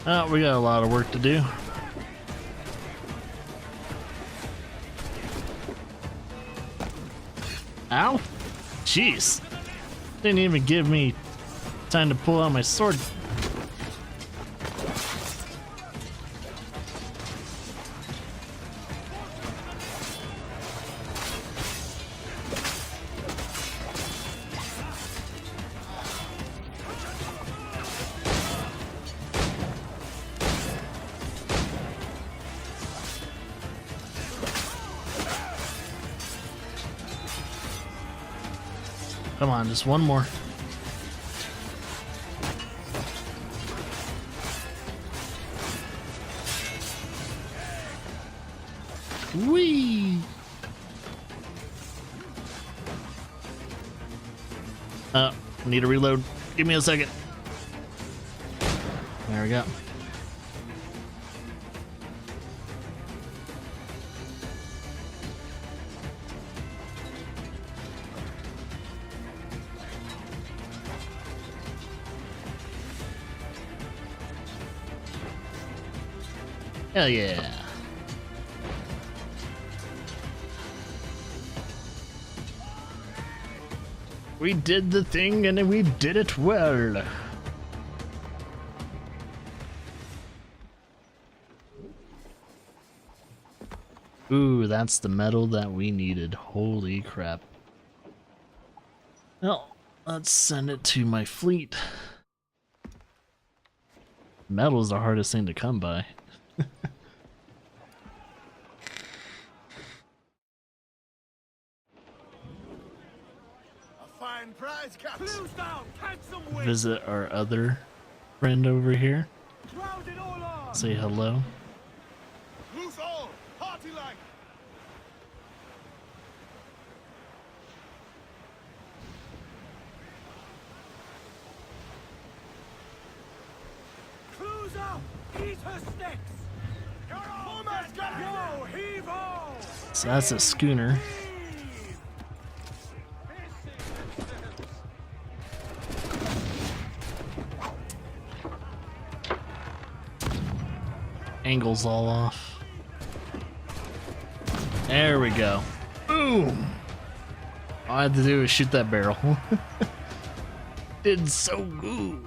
Oh, we got a lot of work to do. Ow! Jeez. Didn't even give me time to pull out my sword. Come on, just one more. Whee! Need to reload. Give me a second. There we go. Hell yeah. We did the thing and we did it well. Ooh, that's the metal that we needed. Holy crap. Well, let's send it to my fleet. Metal is the hardest thing to come by. Prize, Captain. Visit our other friend over here. Say hello. Loose all, party like. Clues up! Eat her sticks! Foreman's got go! Heave ho! So that's a schooner. Angles all off. There we go. Boom! All I had to do was shoot that barrel. Did so good.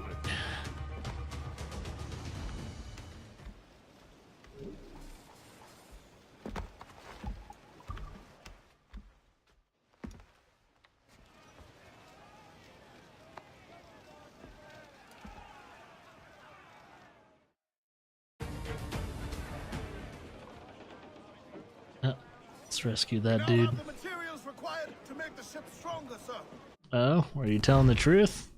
Let's rescue that dude. The materials required to make the ship stronger, sir. Oh, are you telling the truth?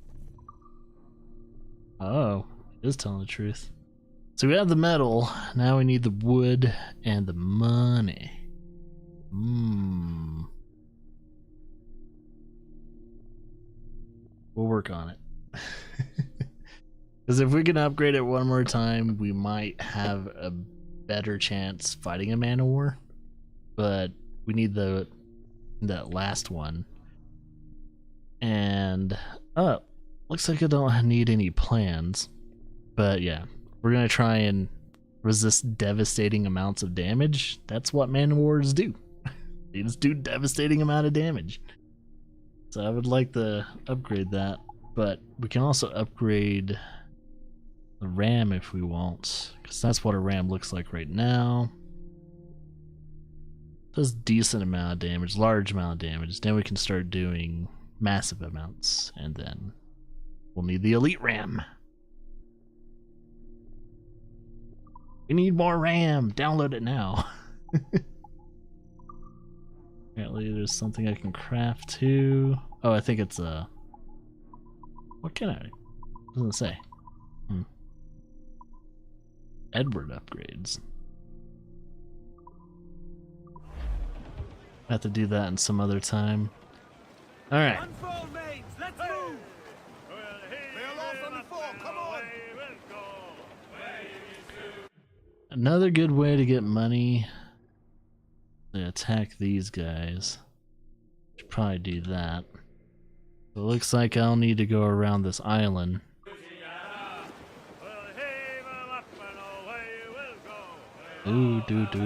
Oh, he is telling the truth. So we have the metal, now we need the wood and the money. We'll work on it. Because if we can upgrade it one more time, we might have a better chance fighting a Man-O-War. But we need that last one. And looks like I don't need any plans. But yeah, we're gonna try and resist devastating amounts of damage. That's what Man-O-Wars do. They just do devastating amount of damage. So I would like to upgrade that, but we can also upgrade the RAM if we want, because that's what a RAM looks like right now. Does decent amount of damage, large amount of damage. Then we can start doing massive amounts, and then we'll need the elite RAM. We need more RAM. Download it now. Apparently there's something I can craft too. Oh, I think it's a... What can I... Doesn't say. Edward upgrades. I have to do that in some other time. Alright. Another good way to get money to attack these guys. Should probably do that. It looks like I'll need to go around this island. Ooh, do. Do.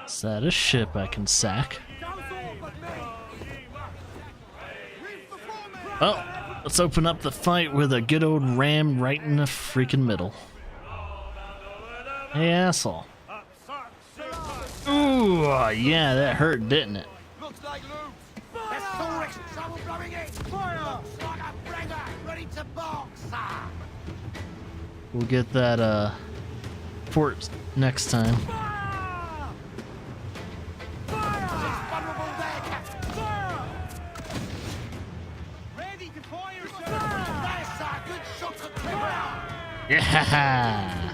Is that a ship I can sack? Well, let's open up the fight with a good old ram right in the freaking middle. Hey, asshole. Ooh, yeah, that hurt, didn't it? Looks like loot. There's tourists. Someone blowing in. Fire! Looks like a bringer. Ready to box, sir. We'll get that fort next time. Yeah!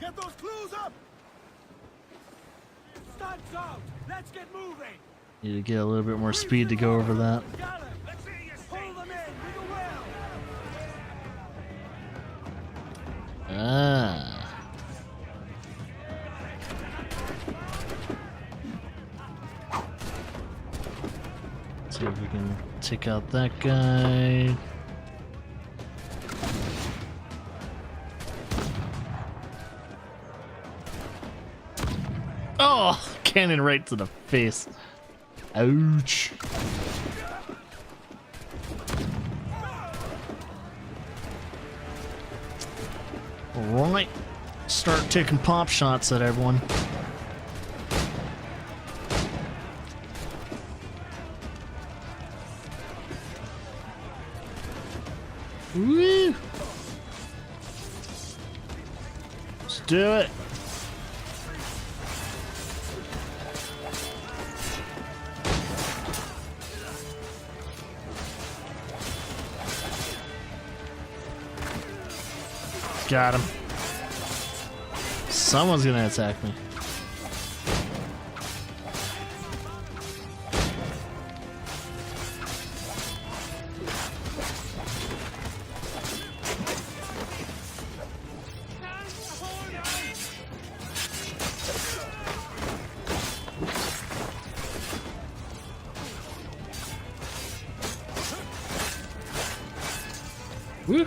Get those clues up! Stunts out! Let's get moving! Need to get a little bit more speed to go over that. Pull them in with a will! Ah. See if we can take out that guy. Oh, cannon right to the face. Ouch. Alright. Start taking pop shots at everyone. Woo! Let's do it. Got him. Someone's gonna attack me. Woo!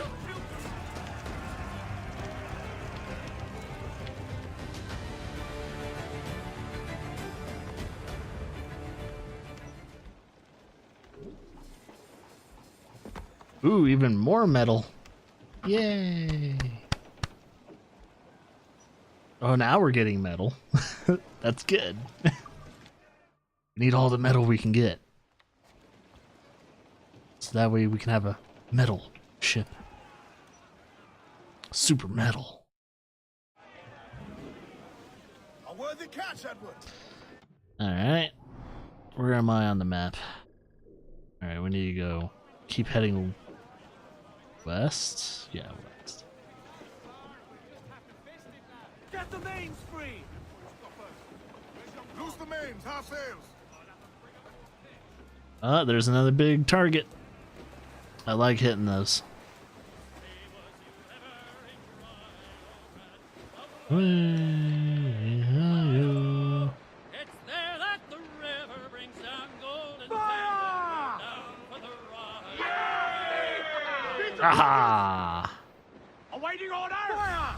Ooh, even more metal. Yay! Oh, now we're getting metal. That's good. We need all the metal we can get. So that way we can have a metal ship. Super metal. A worthy catch, Edward. Alright. Where am I on the map? Alright, we need to go. Keep heading west? Yeah, west. Get the mains free! Loose the mains, half sails! There's another big target. I like hitting those. It's there that the river brings down golden sand down for the rock. Aha! Awaiting order! Fire!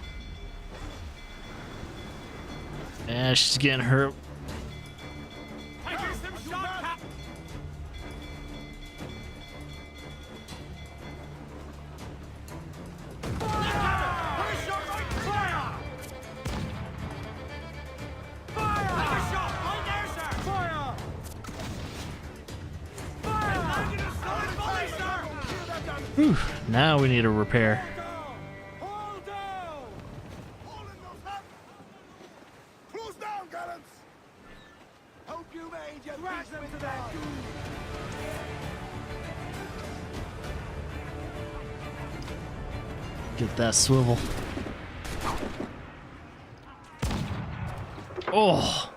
Yeah, she's getting hurt. Taking some shot, Cap! Whew, now we need a repair. Close down, gallants! Hope you made your peace with that goon! Get that swivel. Oh,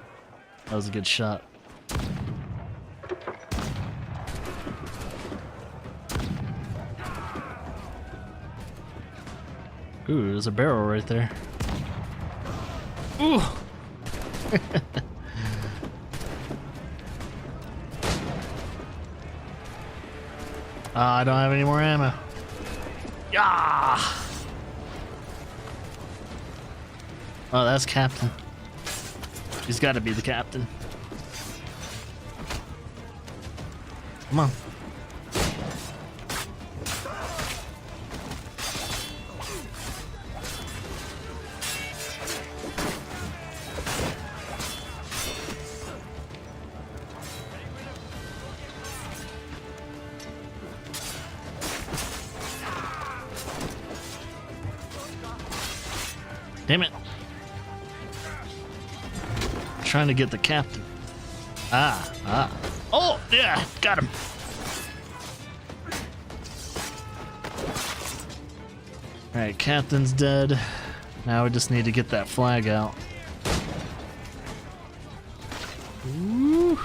that was a good shot. Ooh, there's a barrel right there. Ooh! I don't have any more ammo. Yeah! Oh, that's Captain. He's got to be the captain. Come on. Damn it. Trying to get the captain. Oh, yeah, got him. Alright, captain's dead. Now we just need to get that flag out. Woo.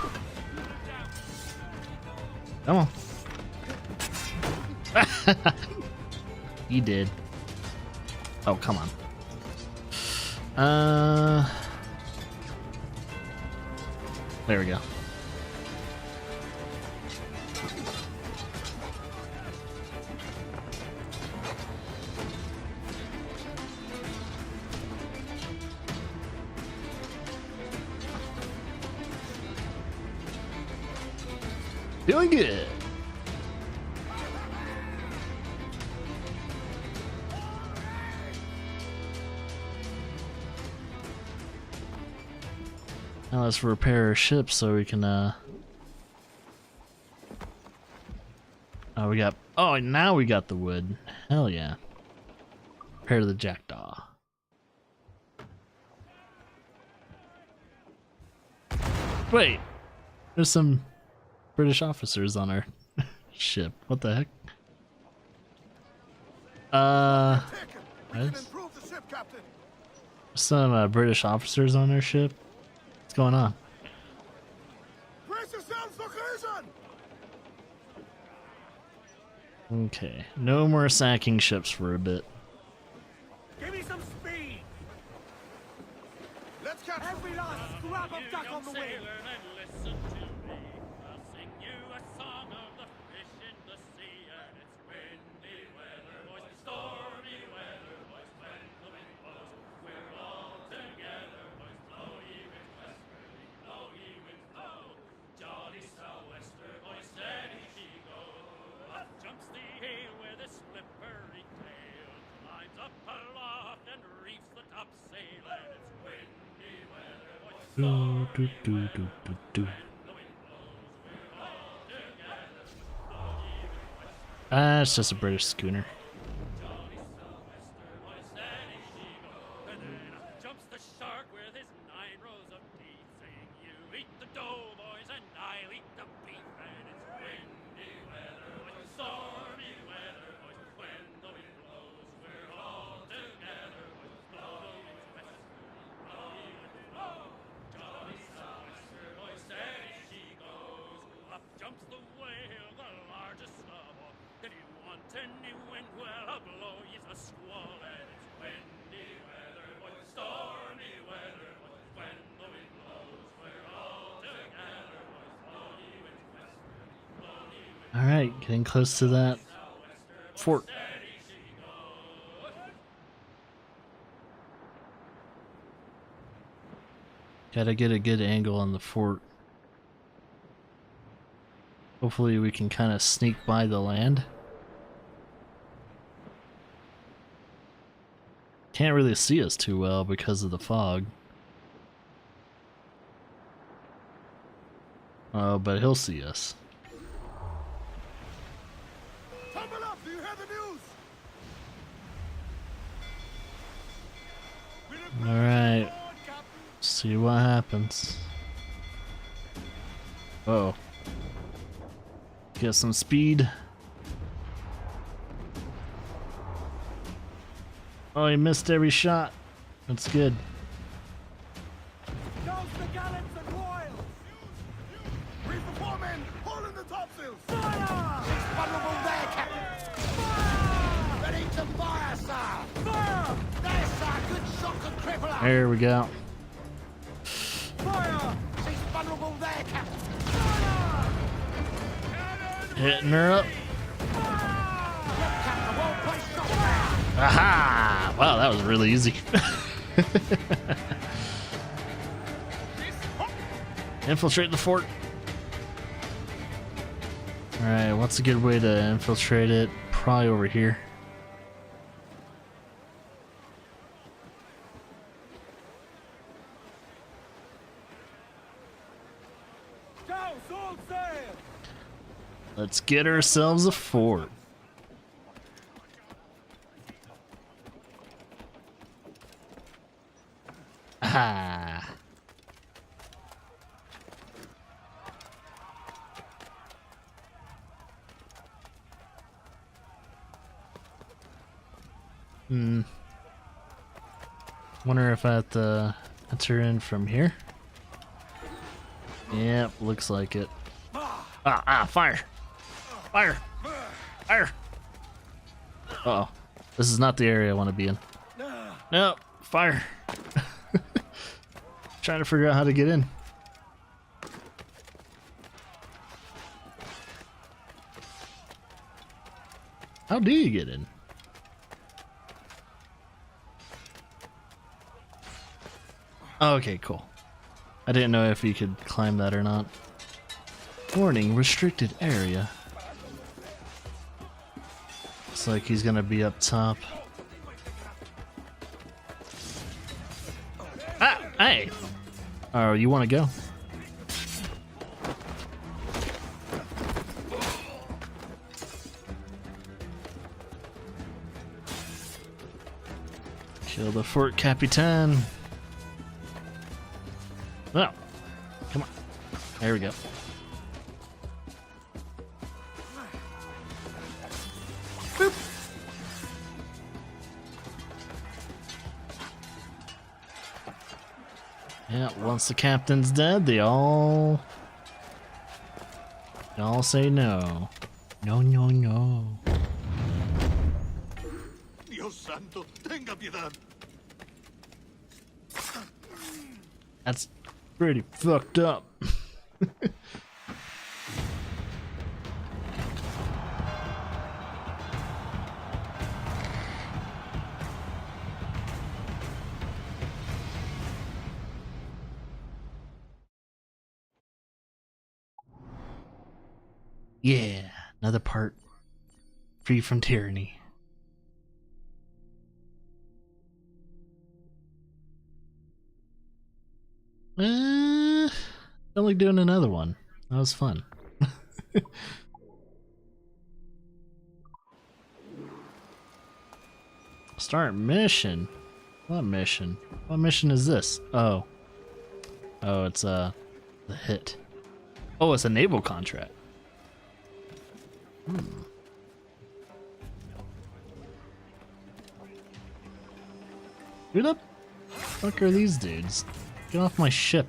Come on. He did. Oh, come on. There we go. Feeling good. Now let's repair our ship so we can oh, we got, oh, now we got the wood. Hell yeah. Repair the jackdaw. Wait, there's some British officers on our ship. What the heck? Some British officers on our ship. What's going on? Okay, no more sacking ships for a bit. Give me some speed. Let's catch every last scrap of duck on the wing. It's just a British schooner. Alright, getting close to that fort. Gotta get a good angle on the fort. Hopefully we can kind of sneak by the land. Can't really see us too well because of the fog. Oh, but he'll see us. Tumble up, do you hear the news? Alright. See what happens. Uh-oh. Get some speed. Oh, he missed every shot. That's good. Douse the gallants and royals! Reef the foremen! Haul in the topsails! Fire! It's vulnerable there, Captain! Fire! Ready to fire, sir! Fire! There's sir! Good shock and crippler! There we go. Fire! She's vulnerable there, Captain! Fire! Hitting her up. Aha! Wow, that was really easy. Infiltrate the fort. Alright, what's a good way to infiltrate it? Probably over here. Let's get ourselves a fort. Ha! Wonder if I have to enter in from here. Yep, looks like it. Fire! Fire! Fire! Uh-oh. This is not the area I want to be in. No, fire! Trying to figure out how to get in. How do you get in? Oh, okay, cool. I didn't know if you could climb that or not. Warning, restricted area. Looks like he's gonna be up top. Ah, hey! Oh, you wanna go? Kill the Fort Capitan. Oh, come on. There we go. Boop. Yeah, once the captain's dead, they all say no. No, no, no. Dios santo, tenga piedad. That's pretty fucked up. Yeah, another part free from tyranny. Felt like doing another one. That was fun. Start mission. What mission? What mission is this? Oh. Oh, it's the hit. Oh, it's a naval contract. Who the fuck are these dudes? Get off my ship.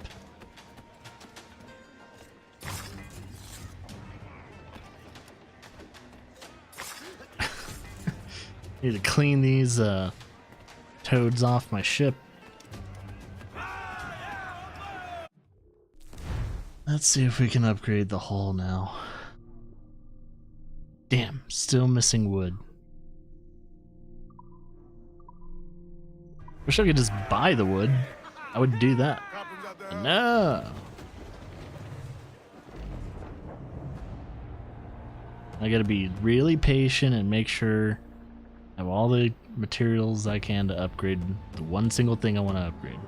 Need to clean these toads off my ship. Let's see if we can upgrade the hull now. Damn, still missing wood. Wish I could just buy the wood. I would do that. But no. I gotta be really patient and make sure I have all the materials I can to upgrade the one single thing I want to upgrade.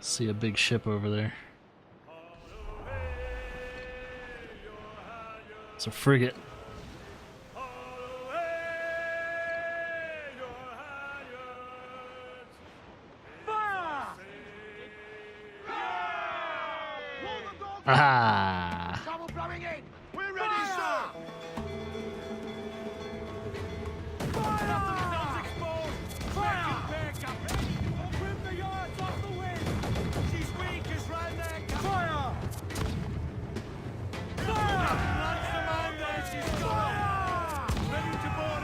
See a big ship over there. It's a frigate. Ah! We're ready, sir!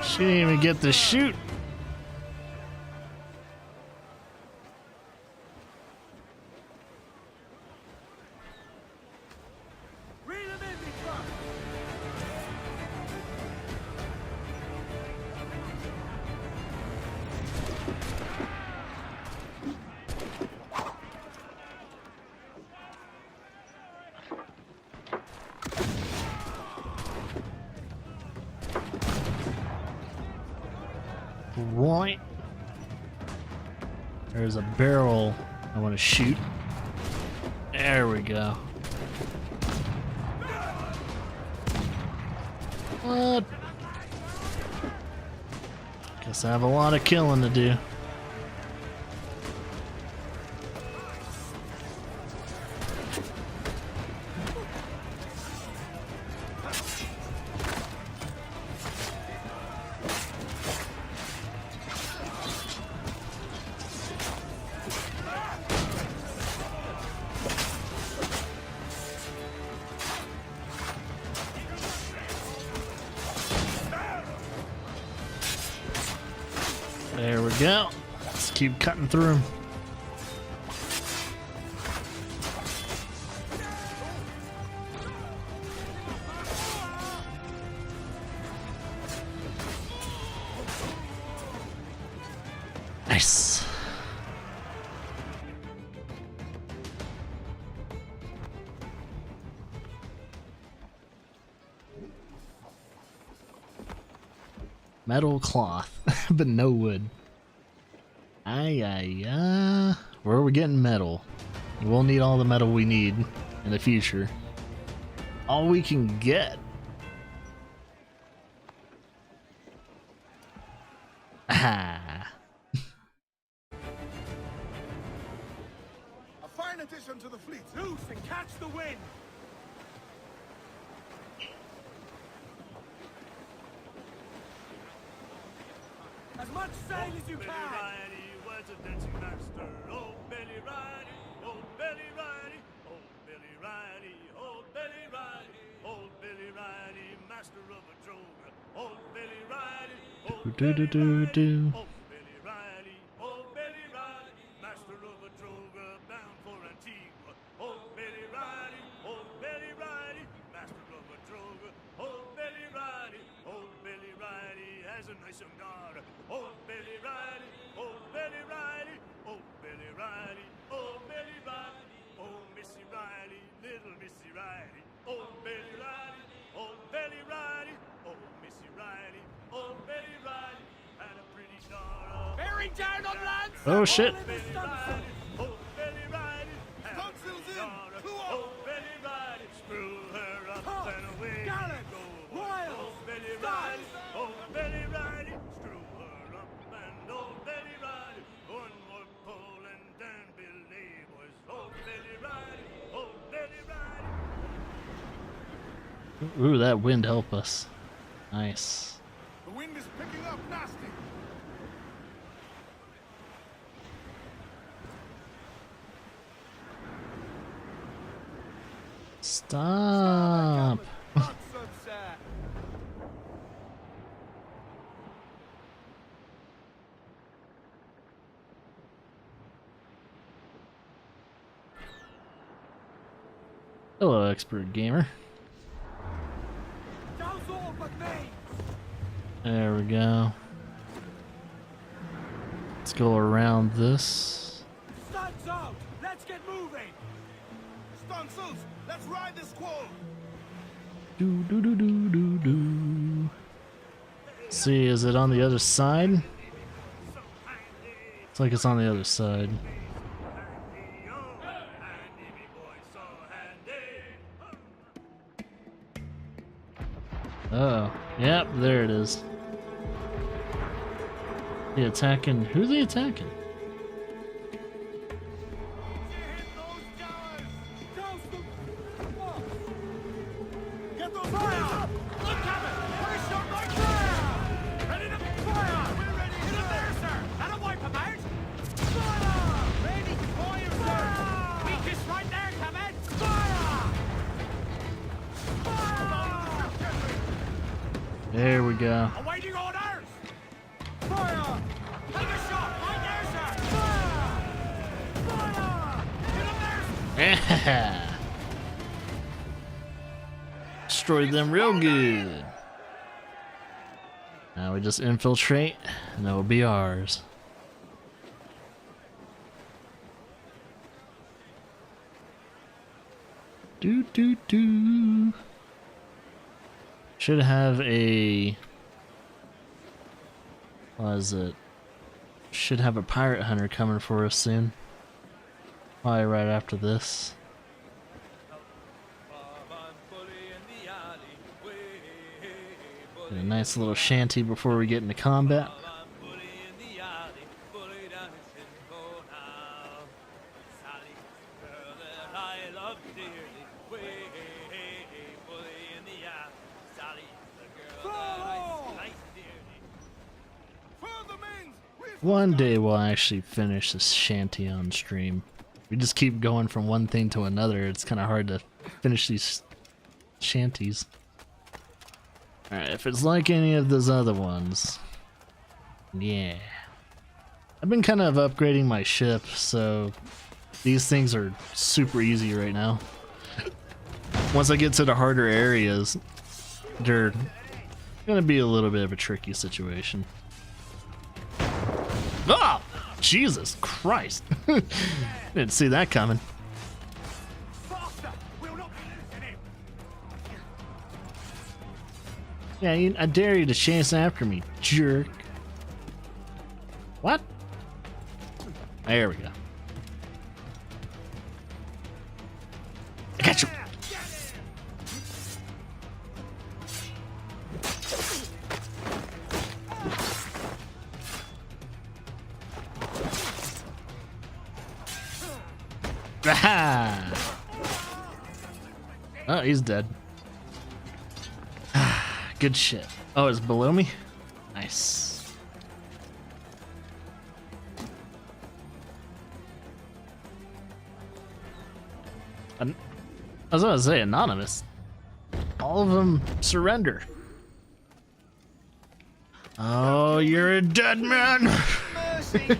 She didn't even get to shoot. Right. There's a barrel I want to shoot. There we go. What? Guess I have a lot of killing to do. There we go. Let's keep cutting through them. Nice. Metal cloth, but no wood. Where are we getting metal? We'll need all the metal we need in the future. All we can get. Ah. A fine addition to the fleet. Loose and catch the wind. As much sail as you can. Was a dancing master. Old Billy Riley, old Billy Riley, old Billy Riley, old Billy Riley, old Billy Riley, master of a droga. Old Billy Riley, old Billy Riley, old Billy Riley, old Billy Riley, master of a droga, bound for Antigua. Old Billy Riley, old Billy Riley, master of a droga. Old Billy Riley, old Billy Riley has a nice young daughter. Old Billy Riley, old Billy Riley, old Billy Riley, old Billy Riley, old Missy Riley, little Missy Riley, old Billy Riley, old Billy Riley, old Missy Riley, old Billy Riley, had a pretty daughter. Bearing down on land. Oh shit. Old Billy Riley, old Billy Riley, had a pretty daughter. Old Billy Riley, screw her up and away you go. Old Billy Riley, old Billy Riley, screw her up and old Billy Riley. One more pull and then Billy boys. Old Billy Riley, old Billy Riley. Ooh, that wind help us. Nice. The wind is picking up nasty. Stop. Not so sad. Hello, expert gamer. Douse all but me. There we go. Let's go around this. Stunts out. Let's get moving. Stunts, let's ride this squall. Do do do do do do. See, is it on the other side? It's like it's on the other side. Oh, yep, there it is. He attacking? Who's he attacking? Get those fire! Look at it! Push up like fire! Ready to fire! We're ready to go! There, sir! That'll wipe them out! Fire! Ready to fire, sir! Weakest right there, Command! Fire! Fire! There we go. Awaiting orders! Fire! Take a shot! Right there, sir! Fire! Fire! Get up there! Yeah. Destroyed them real good. Now we just infiltrate, and that will be ours. Do do do. Should have a What is it? Should have a pirate hunter coming for us soon. Probably right after this. Get a nice little shanty before we get into combat. One day we'll actually finish this shanty on stream. We just keep going from one thing to another. It's kind of hard to finish these shanties. Alright, if it's like any of those other ones, yeah. I've been kind of upgrading my ship, so these things are super easy right now. Once I get to the harder areas, they're gonna be a little bit of a tricky situation. Ah! Jesus Christ! Didn't see that coming. Yeah, I dare you to chase after me, jerk. What? There we go. I got you. Aha! Oh, he's dead. Good shit. Oh, it's below me? Nice. I was gonna say anonymous. All of them surrender. Oh, you're a dead man! Mercy.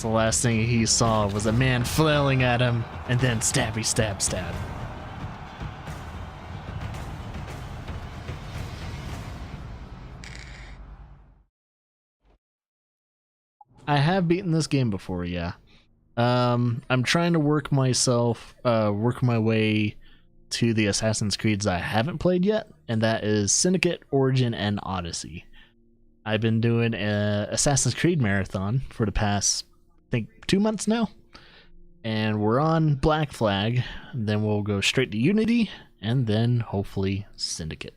The last thing he saw was a man flailing at him, and then stabby stab stab. I have beaten this game before, yeah. I'm trying to work my way to the Assassin's Creeds I haven't played yet, and that is Syndicate, Origin, and Odyssey. I've been doing a Assassin's Creed marathon for the past, I think, 2 months now, and we're on Black Flag. Then we'll go straight to Unity, and then hopefully Syndicate.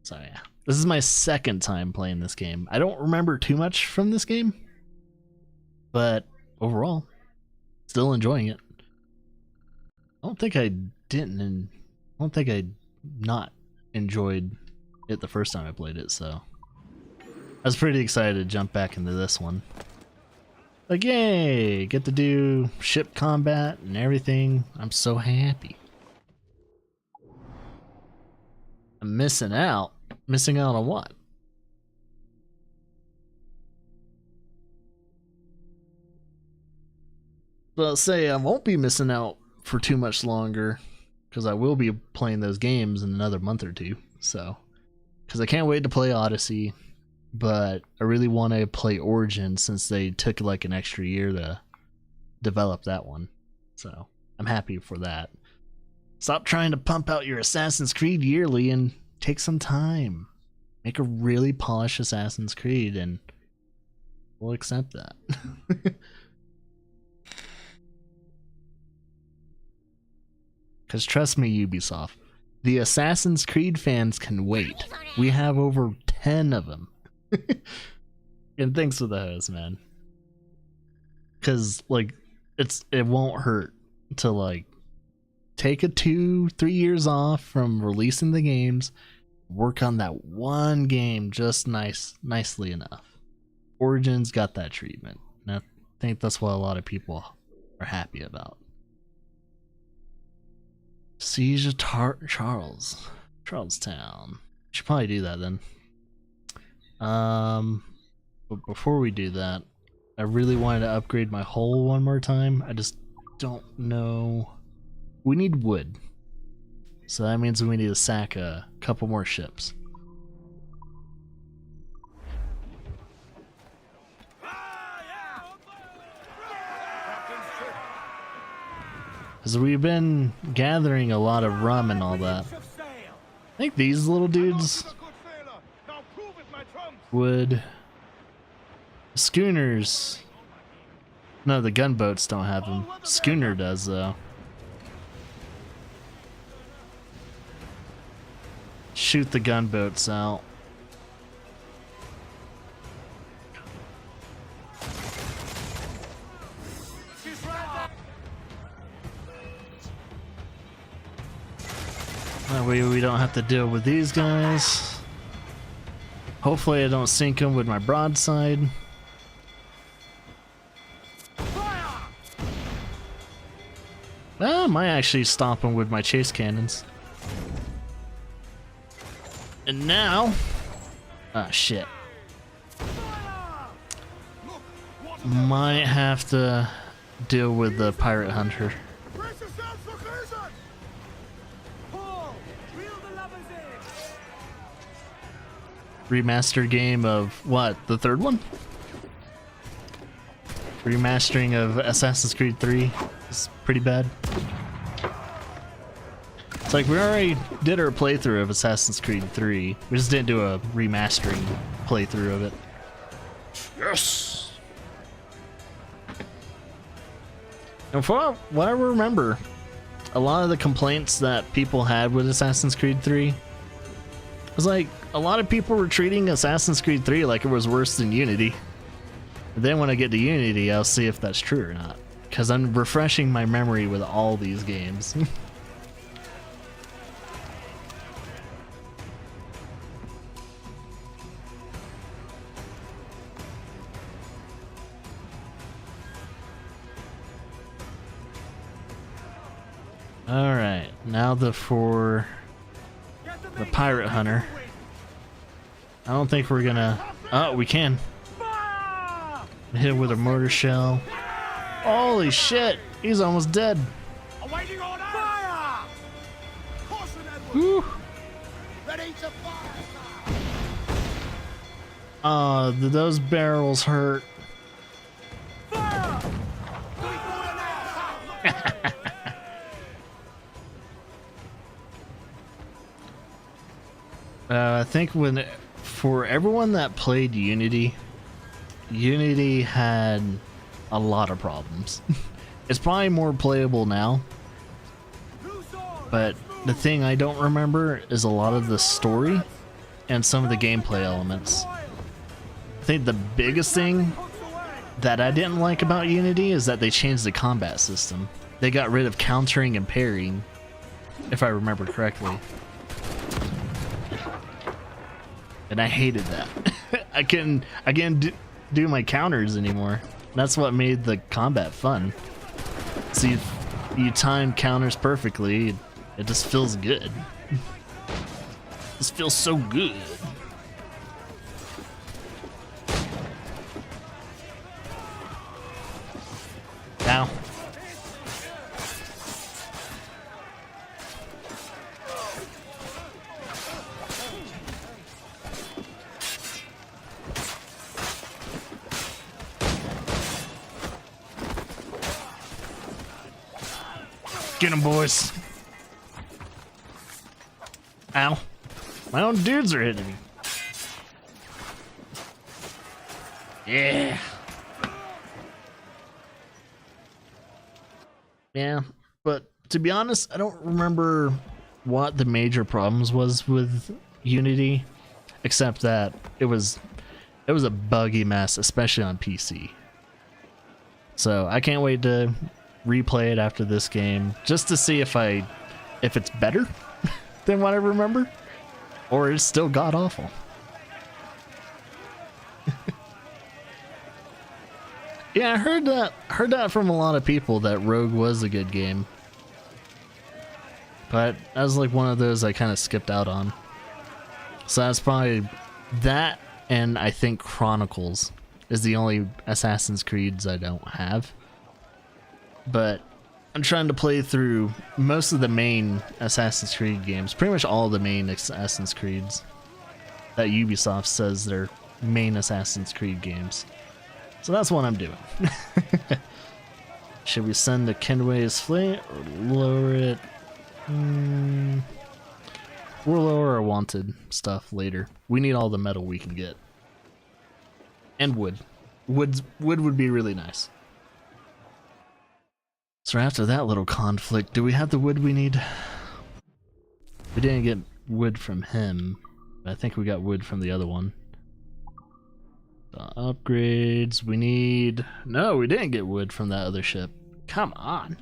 So yeah, this is my second time playing this game. I don't remember too much from this game, but overall, still enjoying it. I don't think I not enjoyed it the first time I played it, so I was pretty excited to jump back into this one. Like, yay, get to do ship combat and everything. I'm so happy. I'm missing out. Missing out on what? Well, say I won't be missing out for too much longer, because I will be playing those games in another month or two. So, because I can't wait to play Odyssey, but I really want to play Origin since they took like an extra year to develop that one. So I'm happy for that. Stop trying to pump out your Assassin's Creed yearly and take some time. Make a really polished Assassin's Creed and we'll accept that. Because trust me, Ubisoft, the Assassin's Creed fans can wait. We have over 10 of them. And thanks for the host, man. Because, like, it won't hurt to, like, take a 2-3 years off from releasing the games, work on that one game just nicely enough. Origin's got that treatment, and I think that's what a lot of people are happy about. Siege of Charlestown. Should probably do that then. But before we do that, I really wanted to upgrade my hull one more time. I just don't know. We need wood, so that means we need to sack a couple more ships. Because we've been gathering a lot of rum and all that. think these little dudes would... Schooners... No, the gunboats don't have them. Schooner does, though. Shoot the gunboats out. That way we don't have to deal with these guys. Hopefully I don't sink them with my broadside. I might actually stop them with my chase cannons. And now... Ah, shit. Might have to deal with the pirate hunter. Remastered game of what? The third one? Remastering of Assassin's Creed 3 is pretty bad. It's like we already did our playthrough of Assassin's Creed 3. We just didn't do a remastering playthrough of it. Yes! And for what I remember, a lot of the complaints that people had with Assassin's Creed 3 was like, a lot of people were treating Assassin's Creed 3 like it was worse than Unity. And then when I get to Unity, I'll see if that's true or not. Because I'm refreshing my memory with all these games. Alright, now for the pirate hunter. I don't think we're gonna... Oh, we can. Hit him with a mortar shell. Holy shit! He's almost dead. Awaiting order! Fire! Woo! Ready to fire! Did those barrels hurt? I think for everyone that played Unity, Unity had a lot of problems. It's probably more playable now, but the thing I don't remember is a lot of the story and some of the gameplay elements. I think the biggest thing that I didn't like about Unity is that they changed the combat system. They got rid of countering and parrying, if I remember correctly. And I hated that. I can't do my counters anymore. That's what made the combat fun. So you time counters perfectly, it just feels good. This feels so good. Now. Get him, boys. Ow. My own dudes are hitting me. Yeah. Yeah, but to be honest, I don't remember what the major problems was with Unity, except that it was a buggy mess, especially on PC. So I can't wait to replay it after this game just to see if it's better than what I remember, or it's still god awful. Yeah, I heard that from a lot of people that Rogue was a good game, but that was like one of those I kind of skipped out on. So that's probably that, and I think Chronicles is the only Assassin's Creeds I don't have. But I'm trying to play through most of the main Assassin's Creed games, pretty much all the main Assassin's Creeds that Ubisoft says they're main Assassin's Creed games. So that's what I'm doing. Should we send the Kenway's fleet or lower it? We'll lower our wanted stuff later. We need all the metal we can get. And wood. Wood would be really nice. So after that little conflict, do we have the wood we need? We didn't get wood from him. I think we got wood from the other one. Upgrades, we need... No, we didn't get wood from that other ship. Come on.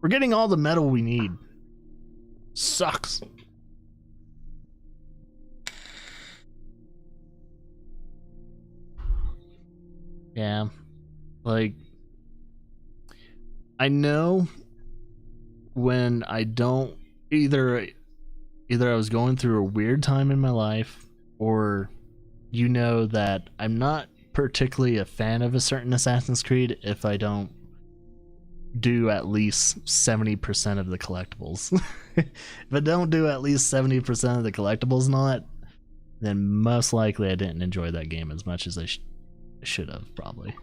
We're getting all the metal we need. Sucks. Yeah. Like... I know when I don't... Either I was going through a weird time in my life, or you know that I'm not particularly a fan of a certain Assassin's Creed if I don't do at least 70% of the collectibles. If I don't do at least 70% of the collectibles not, then most likely I didn't enjoy that game as much as I should have, probably.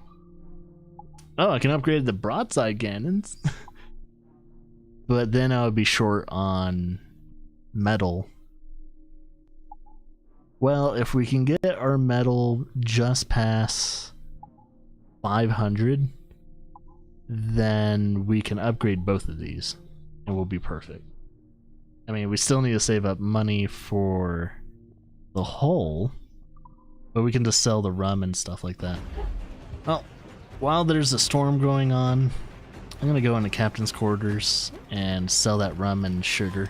Oh, I can upgrade the broadside cannons. But then I would be short on metal. Well, if we can get our metal just past 500, then we can upgrade both of these and we'll be perfect. I mean, we still need to save up money for the hull, but we can just sell the rum and stuff like that. Well, while there's a storm going on, I'm gonna go into captain's quarters and sell that rum and sugar.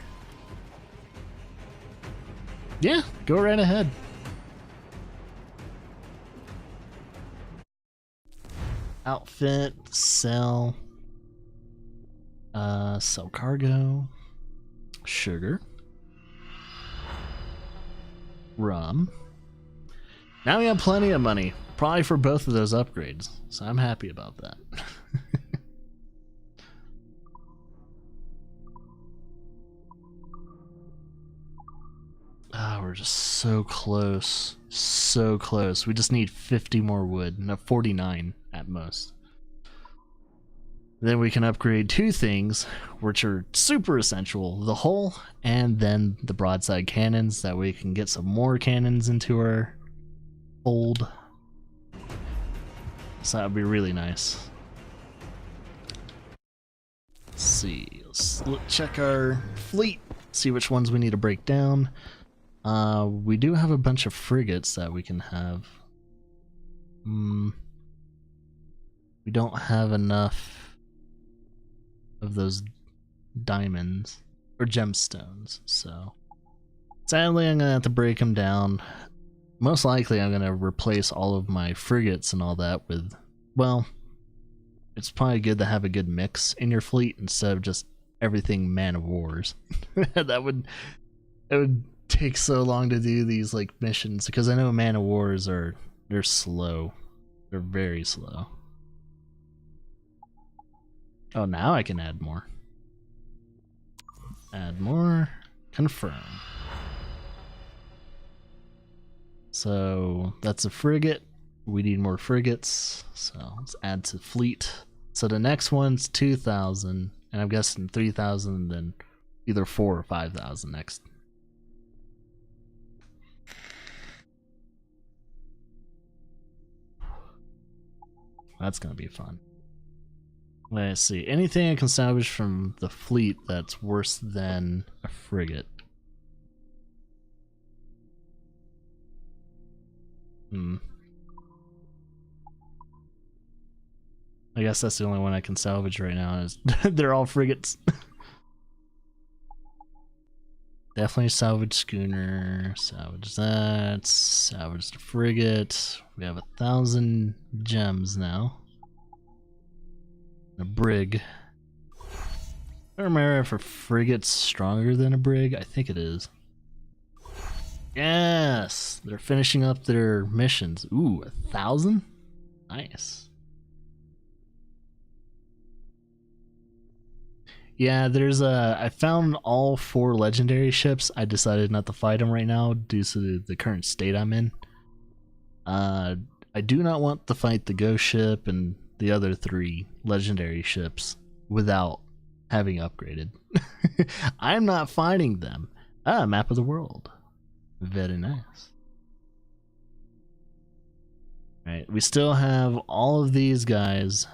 Yeah, go right ahead. Outfit, sell. Sell cargo. Sugar. Rum. Now we have plenty of money, probably for both of those upgrades, so I'm happy about that. Ah, we're just so close. So close. We just need 50 more wood. No, 49 at most. Then we can upgrade two things, which are super essential. The hull, and then the broadside cannons. That way we can get some more cannons into our fold. So that would be really nice. Let's see. Let's check our fleet. See which ones we need to break down. We do have a bunch of frigates that we can have. We don't have enough of those diamonds or gemstones, so sadly I'm gonna have to break them down. Most likely I'm gonna replace all of my frigates and all that with, well, it's probably good to have a good mix in your fleet instead of just everything man of wars. It would take so long to do these like missions, because I know man of wars they're slow. They're very slow. Oh, now I can add more. Add more. Confirm. So that's a frigate. We need more frigates. So let's add to fleet. So the next one's 2,000, and I'm guessing 3,000, and then either 4,000 or 5,000 next. That's gonna be fun. Let's see. Anything I can salvage from the fleet that's worse than a frigate. I guess that's the only one I can salvage right now. Is they're all frigates. Definitely salvage schooner. Salvage that. Salvage the frigate. We have 1,000 gems now. A brig. I don't remember if a frigate's stronger than a brig. I think it is. Yes! They're finishing up their missions. Ooh, 1,000? Nice. Yeah, there's I found all 4 legendary ships. I decided not to fight them right now due to the current state I'm in. I do not want to fight the ghost ship and the other 3 legendary ships without having upgraded. I'm not fighting them. Ah, map of the world. Very nice. Alright, we still have all of these guys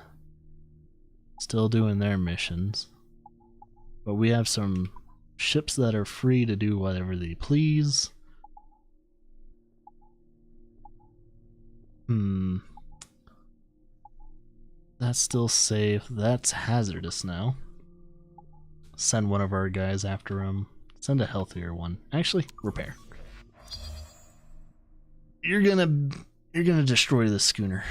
still doing their missions. But we have some ships that are free to do whatever they please. That's still safe. That's hazardous now. Send one of our guys after him. Send a healthier one. Actually, repair. You're gonna destroy this schooner.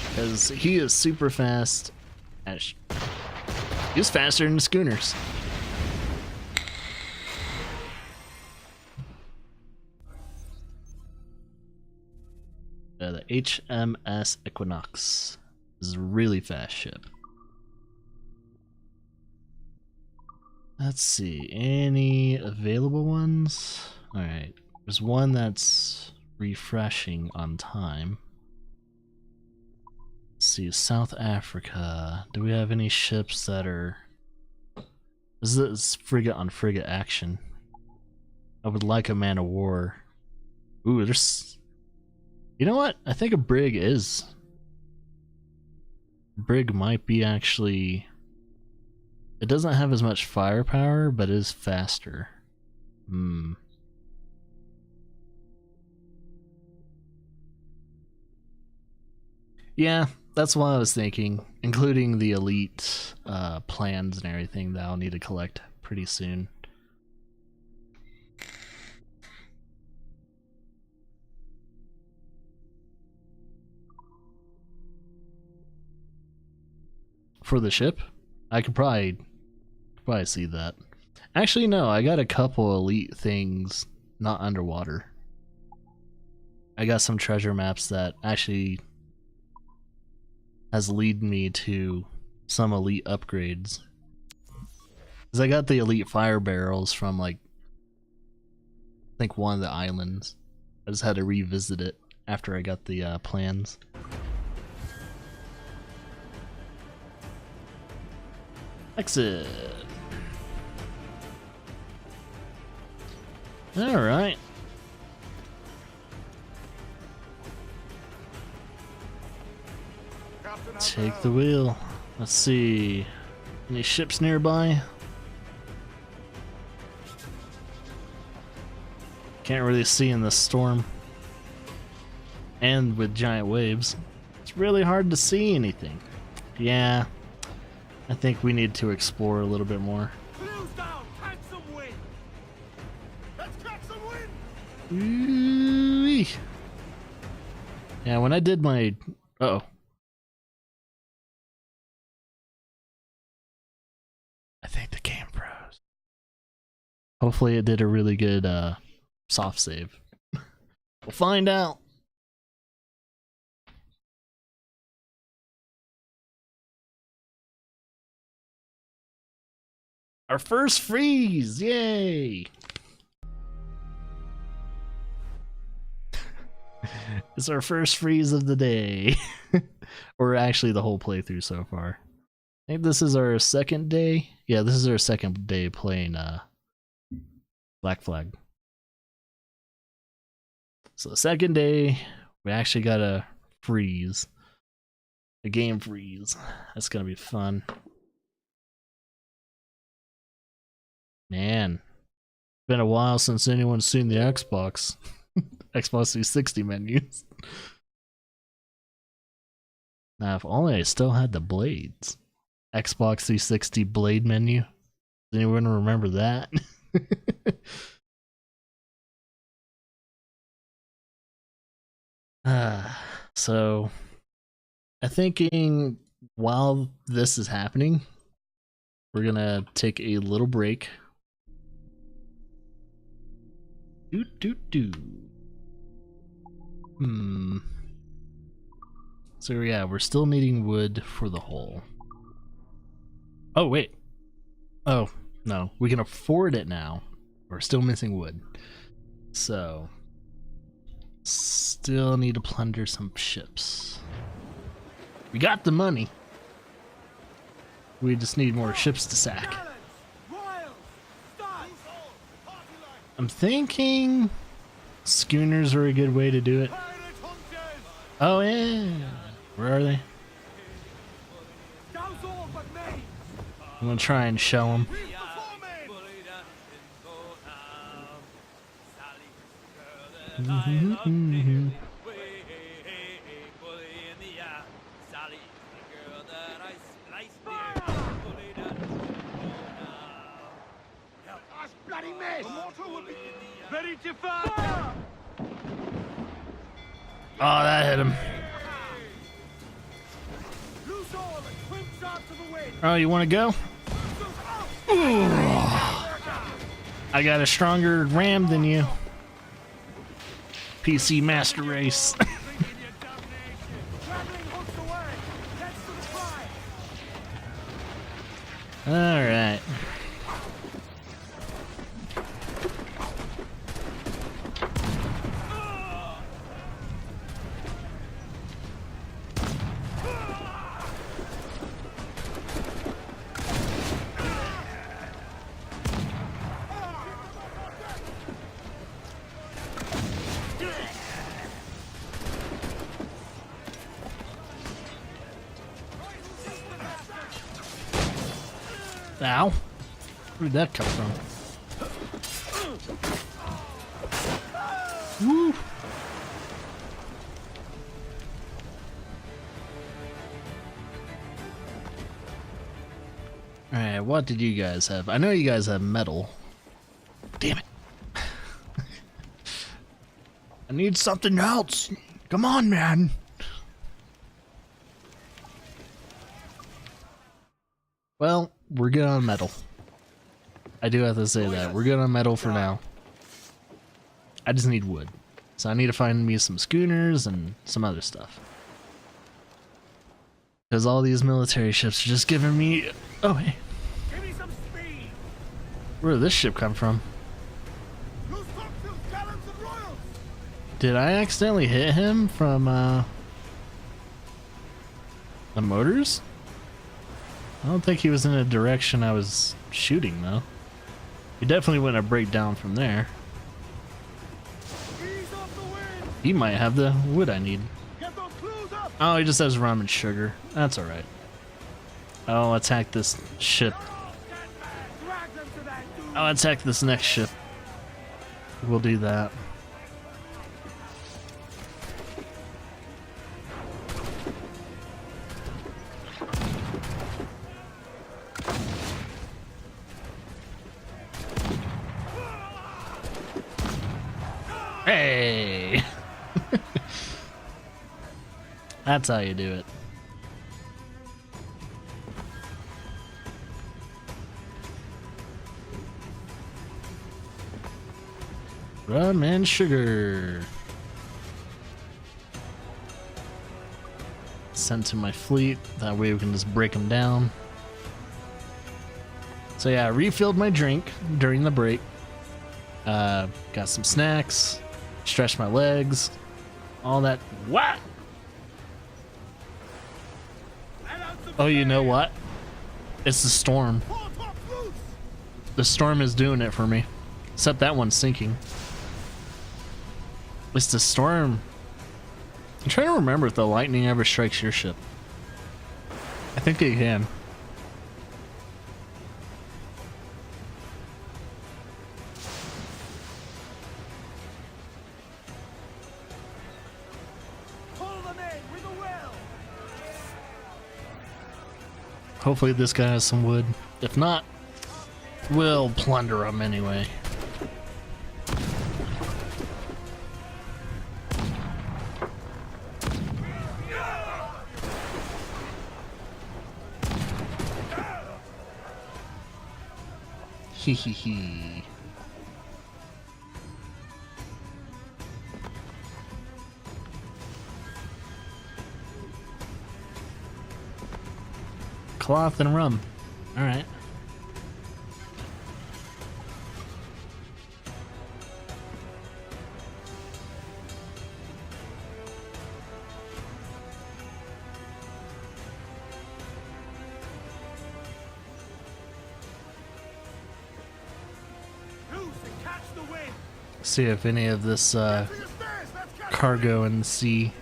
Because he is super fast. He's faster than the schooners. The HMS Equinox is a really fast ship. Let's see, any available ones? Alright, there's one that's refreshing on time. Let's see, South Africa. Do we have any ships that are... This is frigate on frigate action. I would like a man of war. Ooh, there's... You know what? I think a brig is. Brig might be actually... It doesn't have as much firepower, but is faster. Yeah, that's what I was thinking. Including the elite plans and everything that I'll need to collect pretty soon. For the ship, I could probably see that. Actually, no, I got a couple elite things not underwater. I got some treasure maps that actually has lead me to some elite upgrades. Cause I got the elite fire barrels from like I think one of the islands. I just had to revisit it after I got the plans. Exit. Alright. Take the wheel. Let's see. Any ships nearby? Can't really see in this storm. And with giant waves. It's really hard to see anything. Yeah. I think we need to explore a little bit more. Ooh-wee. Yeah, when I did my... Uh-oh. I think the game froze. Hopefully it did a really good soft save. We'll find out. Our first freeze! Yay! It's our first freeze of the day. Or actually the whole playthrough so far. I think this is our second day. Yeah, this is our second day playing Black Flag. So the second day, we actually got a freeze. A game freeze. That's gonna be fun. Man, it's been a while since anyone's seen the Xbox. Xbox 360 menus. Now, if only I still had the blades. Xbox 360 blade menu. Does anyone remember that? So, I'm thinking while this is happening, we're gonna take a little break. So yeah, we're still needing wood for the hole. Oh wait. Oh no, we can afford it now. We're still missing wood. So still need to plunder some ships. We got the money. We just need more ships to sack. I'm thinking schooners are a good way to do it. Oh yeah. Where are they? I'm gonna try and shell them. Bloody mess! Ready to fire! Oh, that hit him. Loose all and swim sharp to the wind! Oh, you want to go? Ooh. I got a stronger ram than you. PC Master Race. All right. Ow. Where did that come from? Woo. Alright, what did you guys have? I know you guys have metal. Damn it. I need something else. Come on, man. Well, we're good on metal. I do have to say that. We're good on metal for now. I just need wood. So I need to find me some schooners and some other stuff. Because all these military ships are just giving me... Oh, hey. Give me some speed! Where did this ship come from? Did I accidentally hit him from, the motors? I don't think he was in a direction I was shooting, though. He definitely wouldn't have break down from there. He might have the wood I need. Oh, he just has rum and sugar. That's alright. I'll attack this ship. I'll attack this next ship. We'll do that. Hey! That's how you do it. Rum and sugar. Sent to my fleet. That way we can just break them down. So yeah, I refilled my drink during the break. Got some snacks. Stretched my legs. All that. What? Oh, you know what? It's the storm. The storm is doing it for me. Except that one's sinking. It's the storm. I'm trying to remember if the lightning ever strikes your ship. I think it can. Hopefully this guy has some wood. If not, we'll plunder him anyway. Hee hee hee. Cloth and rum. All right. the wind. See if any of this cargo in the sea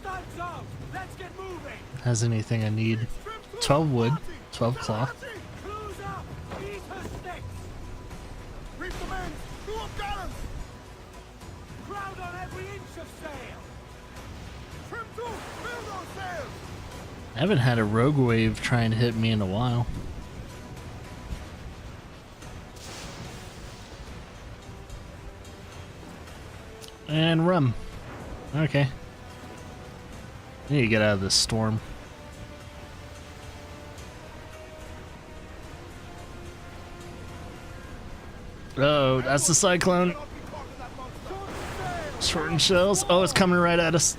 Studs out. Let's get moving. has anything I need. 12 wood, 12 cloth. Close up. Eat her sticks. Reef the men! Do up gallants! Crowd on every inch of sail. Trim to! Fill those sails! I haven't had a rogue wave try and hit me in a while. And rum. Okay. I need to get out of this storm. Oh, that's the cyclone. Shortened shells. Oh, it's coming right at us.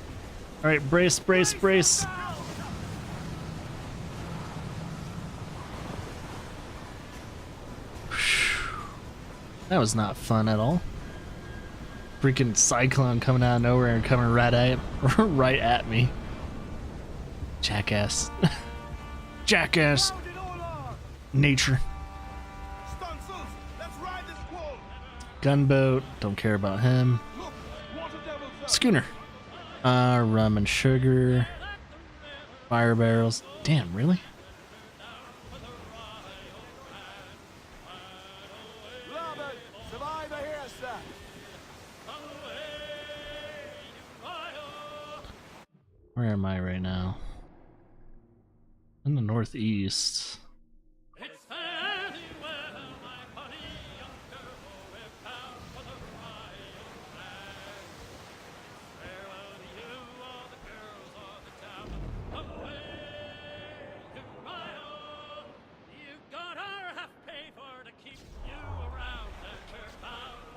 Alright, brace, brace, brace. That was not fun at all. Freaking cyclone coming out of nowhere and coming right at me. Jackass. Jackass. Nature. Gunboat. Don't care about him. Schooner. Rum and sugar. Fire barrels. Damn, really? Survivor here, sir. Where am I right now? In the northeast.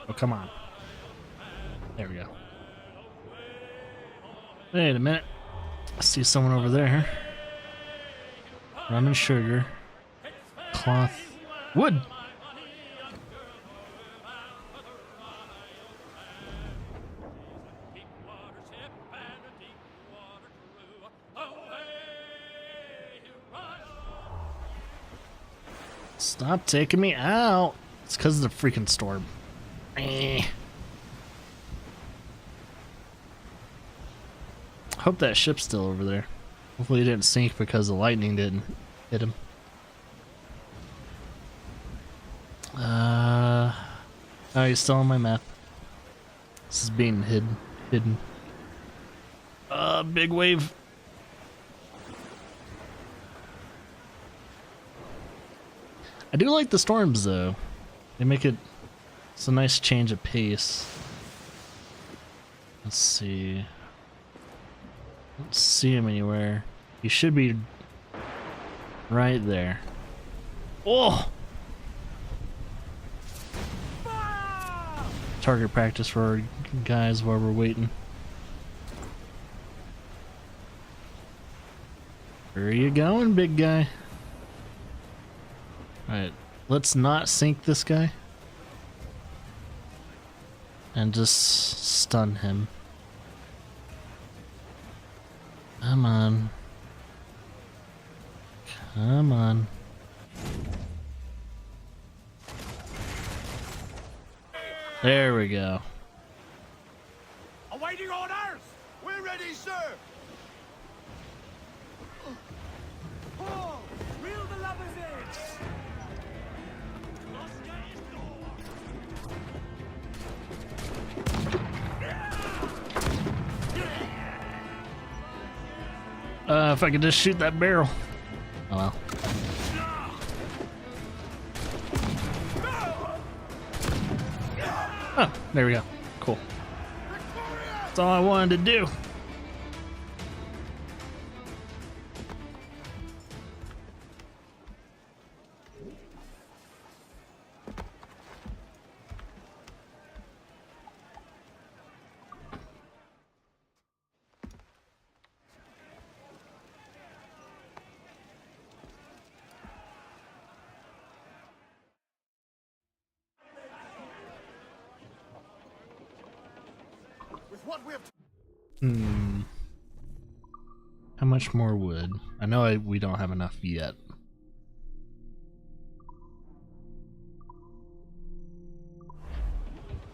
Oh, come on. There we go. Wait a minute. I see someone over there. Rum and sugar. Cloth. Wood! Stop taking me out! It's because of the freaking storm. Hope that ship's still over there. Hopefully it didn't sink because the lightning didn't hit him. Oh, he's still on my map. This is being hidden. Big wave. I do like the storms though. They make it, it's a nice change of pace. Let's see. Don't see him anywhere. He should be right there. Oh! Target practice for our guys while we're waiting. Where are you going, big guy? Alright, let's not sink this guy. And just stun him. Come on. Come on. There we go. Awaiting orders! We're ready, sir! Pull! Reel the levers If I could just shoot that barrel. Oh well. Oh, there we go. Cool. That's all I wanted to do. How much more wood? I know we don't have enough yet.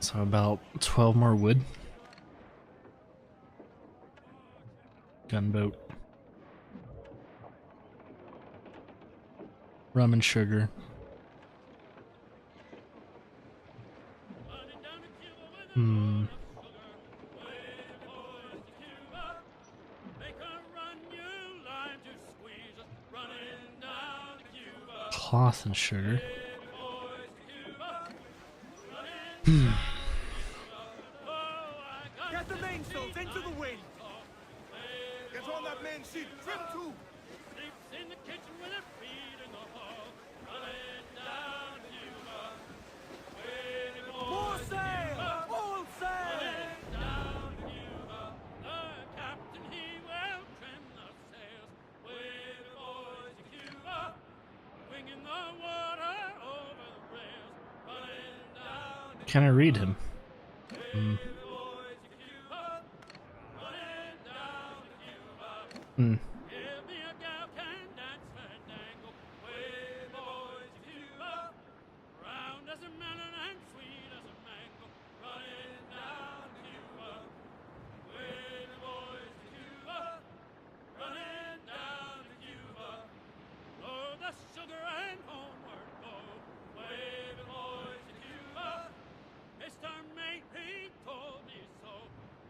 So about 12 more wood. Gunboat. Rum and sugar. Cloth and sugar. Get the mainsails into the wind. Get on that main sheet. Trim too. Sleeps in the kitchen with her feet in the hall. Running down Cuba. More sail! All sail! Down Cuba. The captain, he will trim the sails. Way the boys to Cuba. Winging the water over the rails. Running down. Can I read him?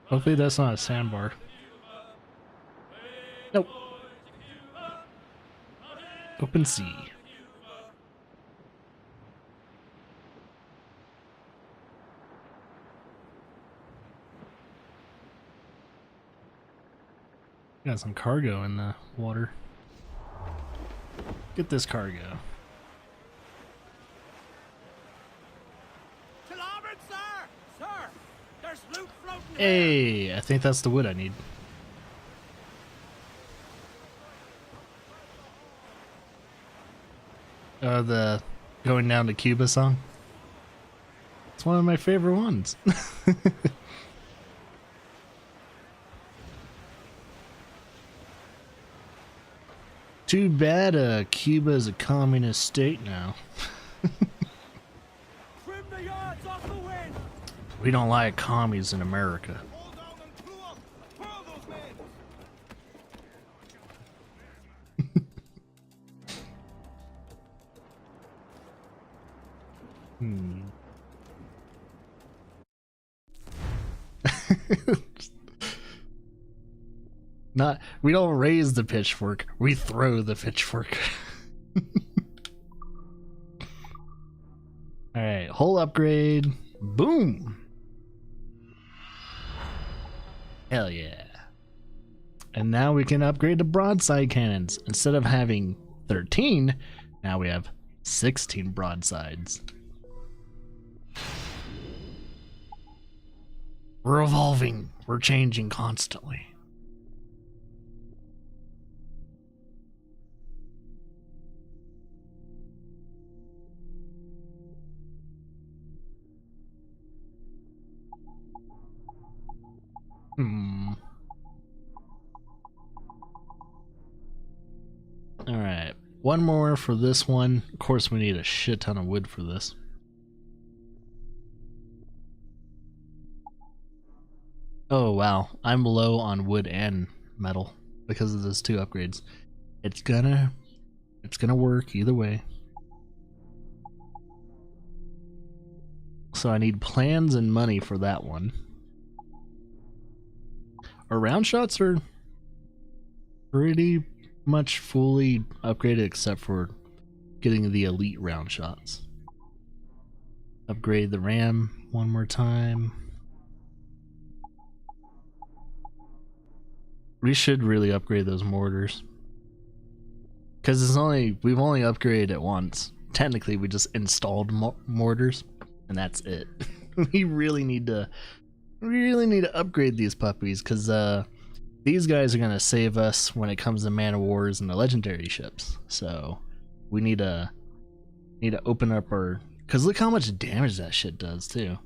Hopefully that's not a sandbar. Nope. Open sea. Got some cargo in the water. Get this cargo. To larboard, sir! Sir! There's loot floating Hey, I think that's the wood I need. The Going Down to Cuba song. It's one of my favorite ones. Too bad Cuba is a communist state now. Trim the yards off the wind! We don't like commies in America. We don't raise the pitchfork, we throw the pitchfork. Alright, hull upgrade. Boom! Hell yeah. And now we can upgrade the broadside cannons. Instead of having 13, now we have 16 broadsides. We're evolving. We're changing constantly. Alright, one more for this one. Of course, we need a shit ton of wood for this. Oh wow, I'm low on wood and metal because of those two upgrades. It's gonna work either way. So I need plans and money for that one. Our round shots are pretty much fully upgraded except for getting the elite round shots. Upgrade the ram one more time. We should really upgrade those mortars. Because we've only upgraded it once. Technically we just installed mortars and that's it. We really need to upgrade these puppies because these guys are gonna save us when it comes to man of wars and the legendary ships. So we need to open up our, because look how much damage that shit does too.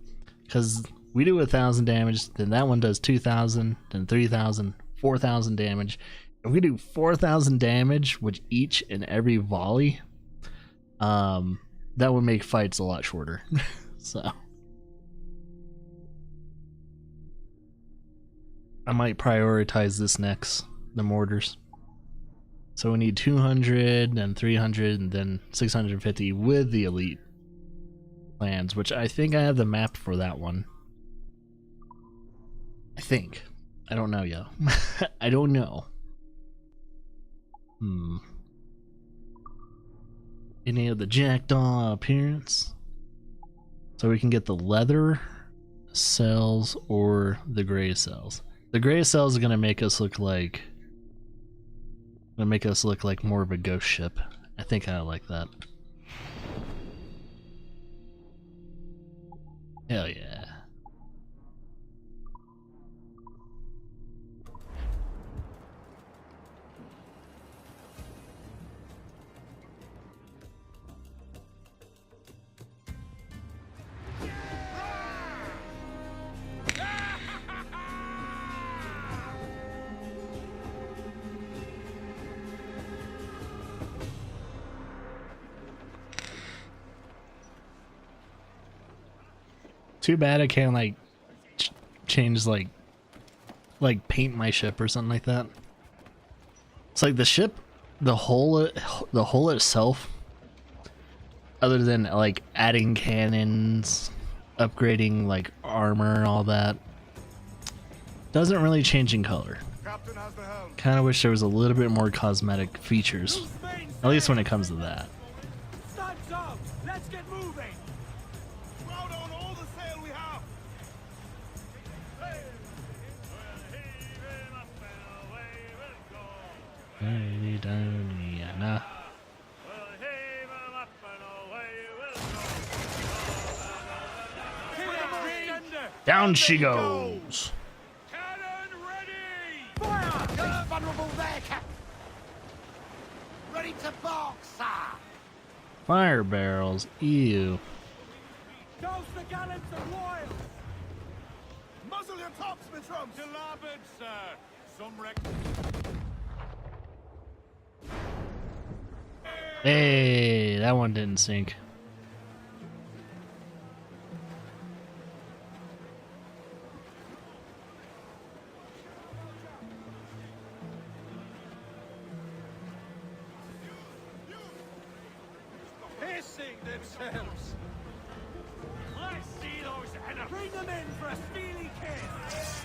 Because we do 1,000 damage, then that one does 2,000, then 3,000, 4,000 damage. If we do 4,000 damage with each and every volley, that would make fights a lot shorter. So I might prioritize this next, the mortars. So we need 200 and 300 and then 650 with the elite plans, which I think I have the map for that one. I think. I don't know, yo. I don't know. Any of the jackdaw appearance? So we can get the leather cells or the gray cells. The gray cells are gonna make us look like more of a ghost ship. I think I like that. Hell yeah. Too bad I can't like change like paint my ship or something like that. It's like the ship, the hull itself, other than like adding cannons, upgrading like armor and all that, doesn't really change in color. Kind of wish there was a little bit more cosmetic features, at least when it comes to that. Sun's up! Let's get moving! Out on all the sail we have! Down she goes! Fire! He's vulnerable there, Captain! Ready to bark, sir! Fire barrels, ew. Douse the gallants and royals! Muzzle your tops, Mitrums! To larboard, sir! Some wreck... Hey, that one didn't sink. Pissing themselves! I see those enemies! Bring them in for a steely kiss!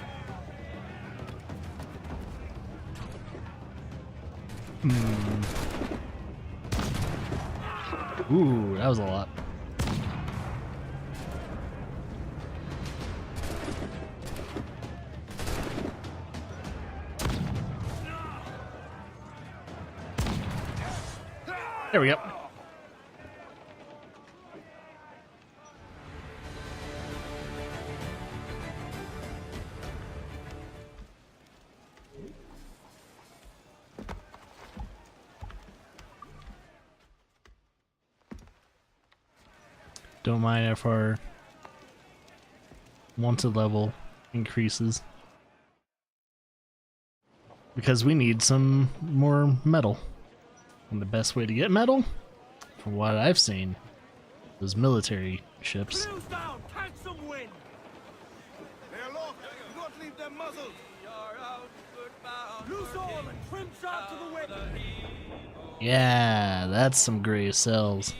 Ooh, that was a lot. There we go. Don't mind if our wanted level increases, because we need some more metal. And the best way to get metal, from what I've seen, is military ships. Cruise down! Catch some wind! They're locked! Do not leave them muzzled! Loose all and trim sharp to the wind! Yeah, that's some gray cells.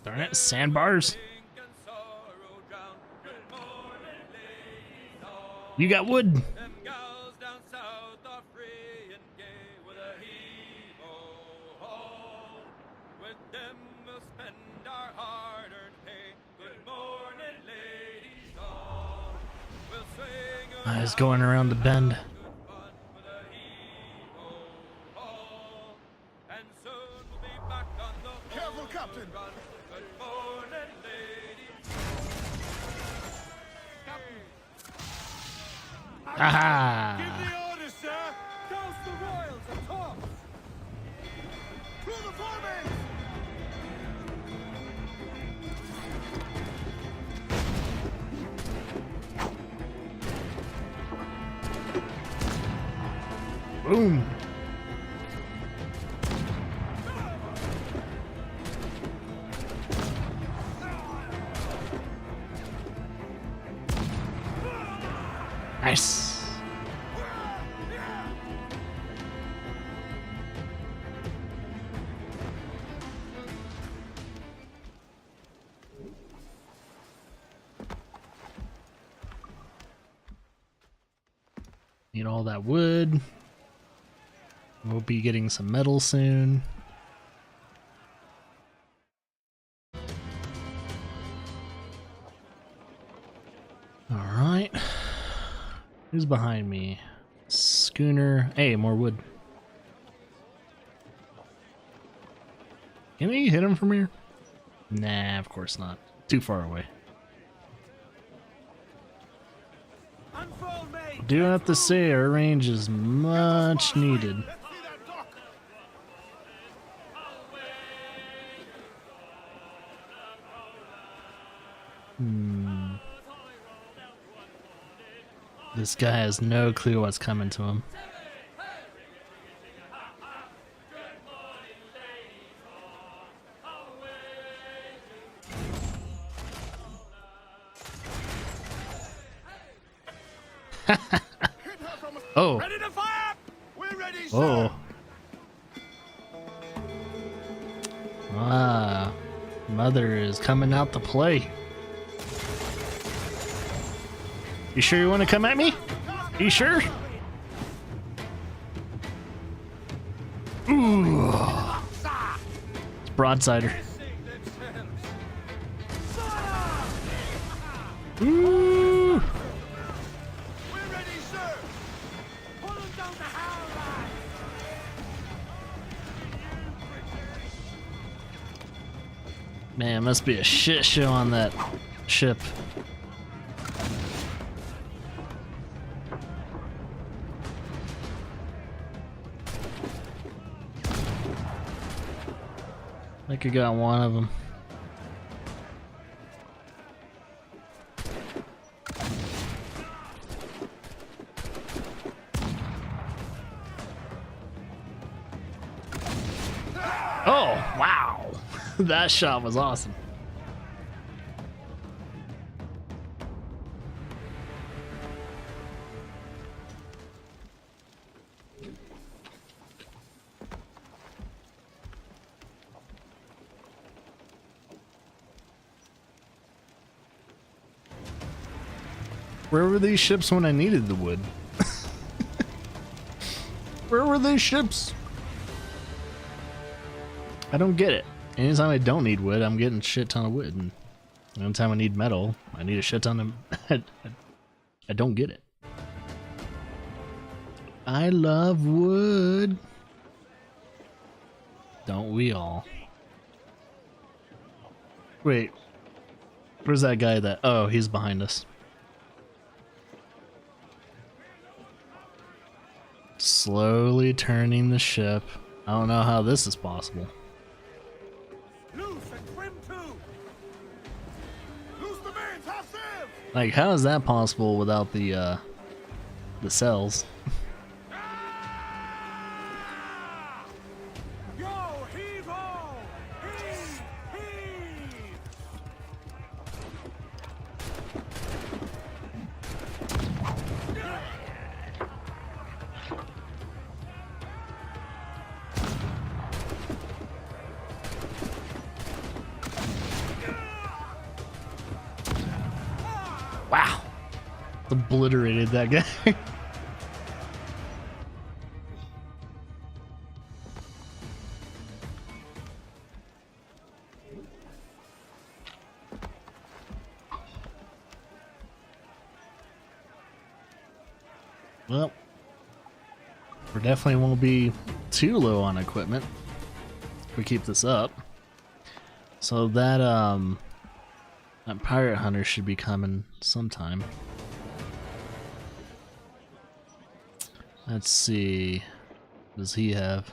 Darn it, sandbars. You got wood. I was going around the bend. Careful, Captain! Aha! Give the order, sir! Douse the royals atop! Through the foremen! Boom! Nice. Need all that wood. We'll be getting some metal soon. Alright. Who's behind me? Schooner. Hey, more wood. Can we hit him from here? Nah, of course not. Too far away. Do have to say, our range is much needed. This guy has no clue what's coming to him. Oh. Ready to fire! We're ready, sir. Oh. Ah. Mother is coming out to play. You sure you want to come at me? You sure? Ooh. It's broadsider. Ooh. Man, must be a shit show on that ship. I think I got one of them. Oh, wow. That shot was awesome. Where were these ships when I needed the wood? Where were these ships? I don't get it. Anytime I don't need wood, I'm getting a shit ton of wood. And anytime I need metal, I need a shit ton of... I don't get it. I love wood. Don't we all? Wait. Where's that guy that... Oh, he's behind us. Slowly turning the ship. I don't know how this is possible. Like, how is that possible without the cells? Wow. Obliterated that guy. Well, we definitely won't be too low on equipment if we keep this up. So that that pirate hunter should be coming sometime. Let's see. What does he have?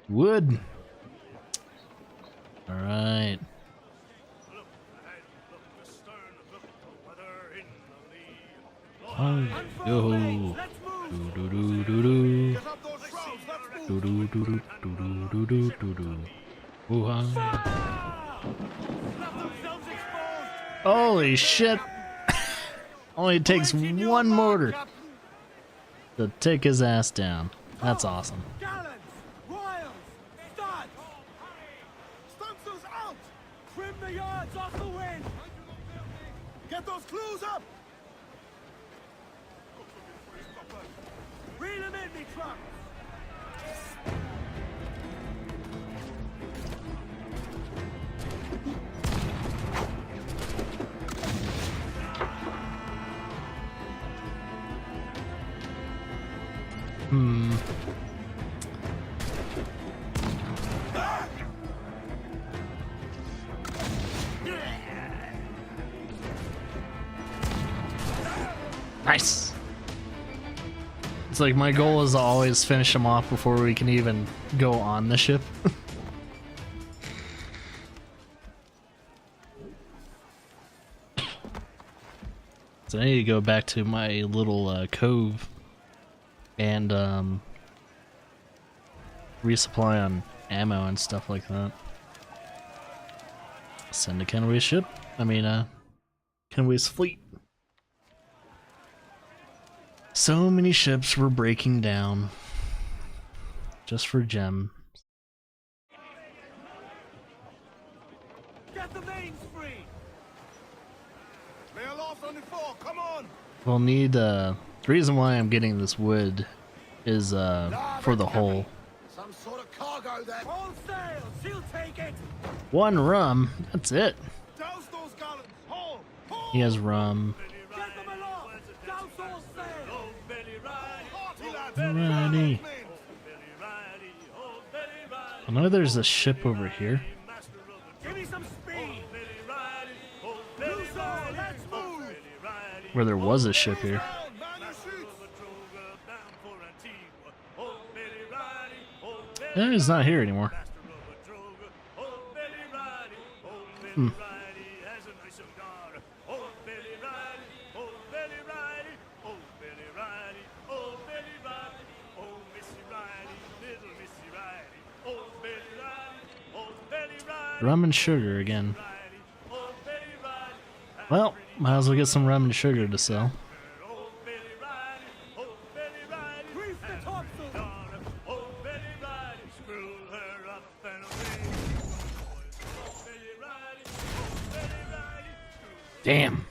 Wood. All right. Oh, yo. Do do do do do. Do do do do do do do do do. Holy shit. Only takes one mortar to take his ass down. That's awesome. Gallants, royals, studs! Stunsails out! Trim the yards off the wind! Get those clues up! Reel them in, me truck! Nice. It's like my goal is to always finish them off before we can even go on the ship. So I need to go back to my little cove and resupply on ammo and stuff like that. Send a Kenway's ship. Kenway's fleet. So many ships were breaking down just for gem. Get the mains free! Lay aloft on the fore, come on! We'll need the reason why I'm getting this wood is for the hull. Some sort of cargo there! All sail! She'll take it! One rum, that's it. Douse those gallants! Haul! Haul! He has rum. Get them aloft! Douse all sail! Alrighty. I know there's a ship over here. Give me some speed! Loose all, let's move! Where there was a ship here. Yeah, he's not here anymore. Hmm. Rum and sugar again. Well, might as well get some rum and sugar to sell. Damn.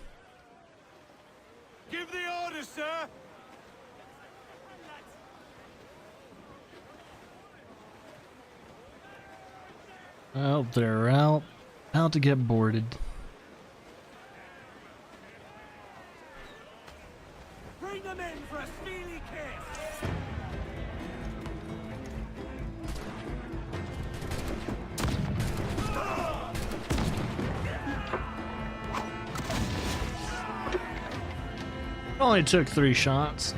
Give the order, sir! Well, they're out to get boarded. Bring them in for a steely kiss! Only took 3 shots.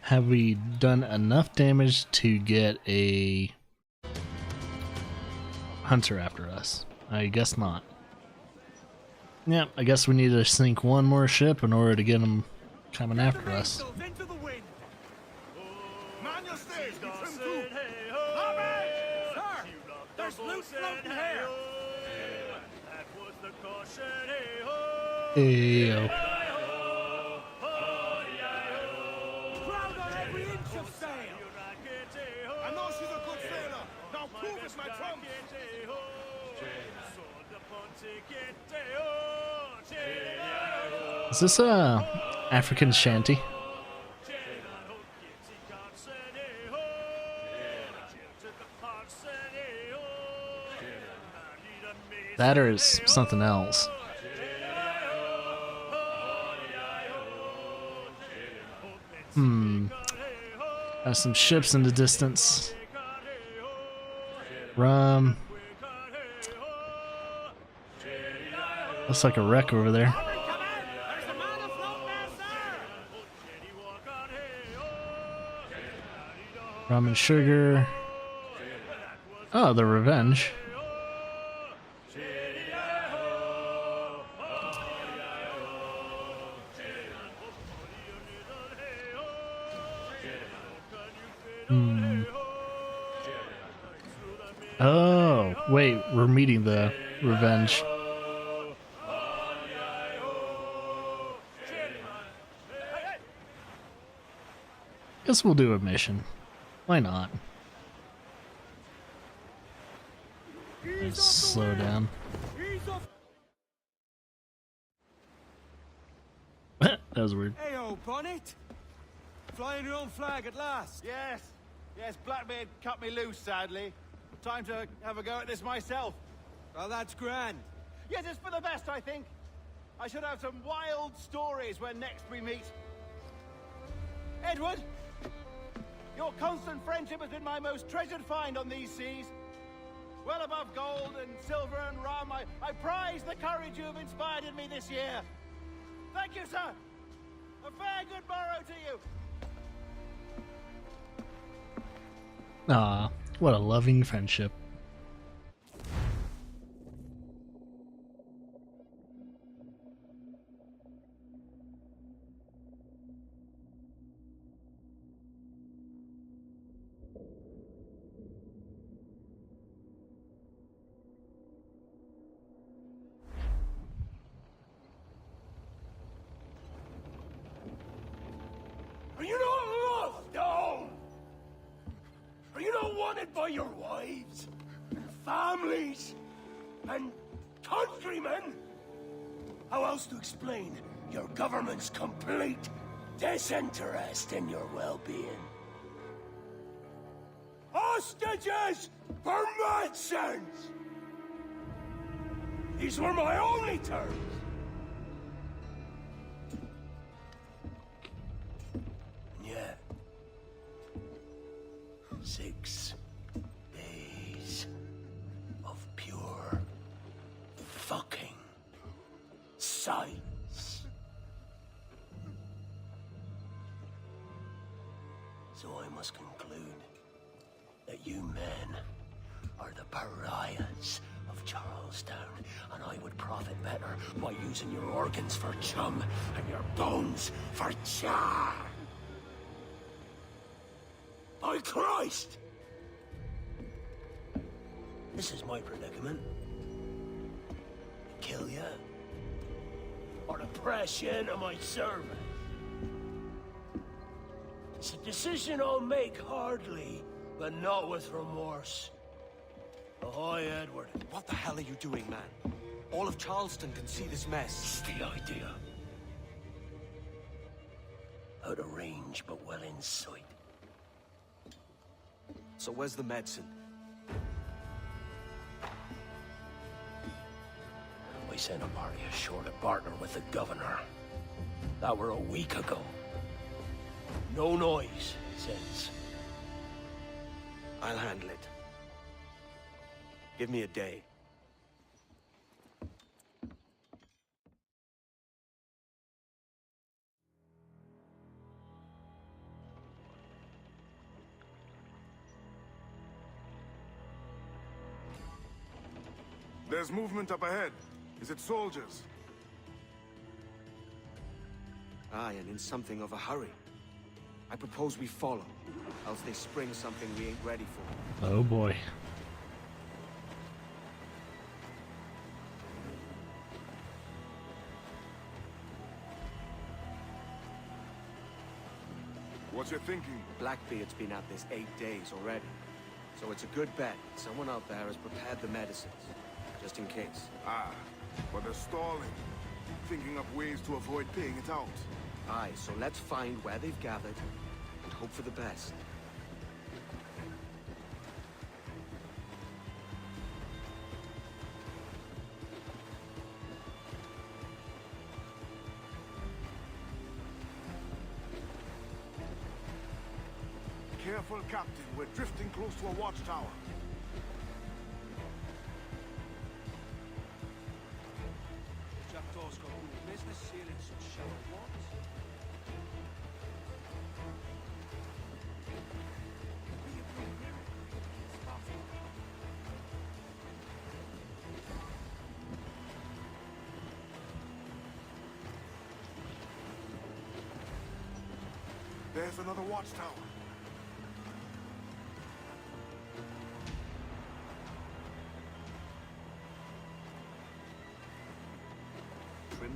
Have we done enough damage to get a hunter after us? I guess not. Yep, I guess we need to sink one more ship in order to get them coming after us. Man your stage, get trim too! Sir! There's loot floating here! That was the caution, Ayo. Proud on every inch of sail! I know she's a good sailor! Now prove it, my trump! Is this a African shanty? That or is something else. Have some ships in the distance. Rum. Looks like a wreck over there. Rum and sugar. Oh, the Revenge. Oh, wait, we're meeting the Revenge. Guess we'll do a mission. Why not? Let's slow down. That was weird. Hey, old Bonnet! Flying your own flag at last. Yes. Yes, Blackbeard cut me loose, sadly. Time to have a go at this myself. Well, that's grand. Yes, it's for the best, I think. I should have some wild stories when next we meet. Edward, your constant friendship has been my most treasured find on these seas. Well above gold and silver and rum, I prize the courage you have inspired in me this year. Thank you, sir. A fair good morrow to you. Aw, what a loving friendship. Are you not loved, no? Are you not wanted by your wives, and families, and countrymen? How else to explain your government's complete disinterest in your well-being? Hostages for medicines! These were my only terms. Yeah. 6 days of pure fucking silence. So I must conclude that you men are the pariahs of Charlestown, and I would profit better by using your organs for chum and your bones for char. By Christ! This is my predicament. Kill you, or to press you into my service. It's a decision I'll make hardly, but not with remorse. Ahoy, Edward. What the hell are you doing, man? All of Charleston can see this mess. It's the idea. Out of range, but well in sight. So where's the medicine? We sent a party ashore to partner with the governor. That were a week ago. No noise since. I'll handle it. Give me a day. There's movement up ahead. Is it soldiers? Aye, and in something of a hurry. I propose we follow, else they spring something we ain't ready for. Oh boy. What's your thinking? Blackbeard's been at this 8 days already. So it's a good bet someone out there has prepared the medicines, just in case. Ah, but they're stalling. Thinking up ways to avoid paying it out. Aye, so let's find where they've gathered and hope for the best. Careful, Captain. We're drifting close to a watchtower. Jackdaw's got good business sailing some shallow waters. There's another watchtower.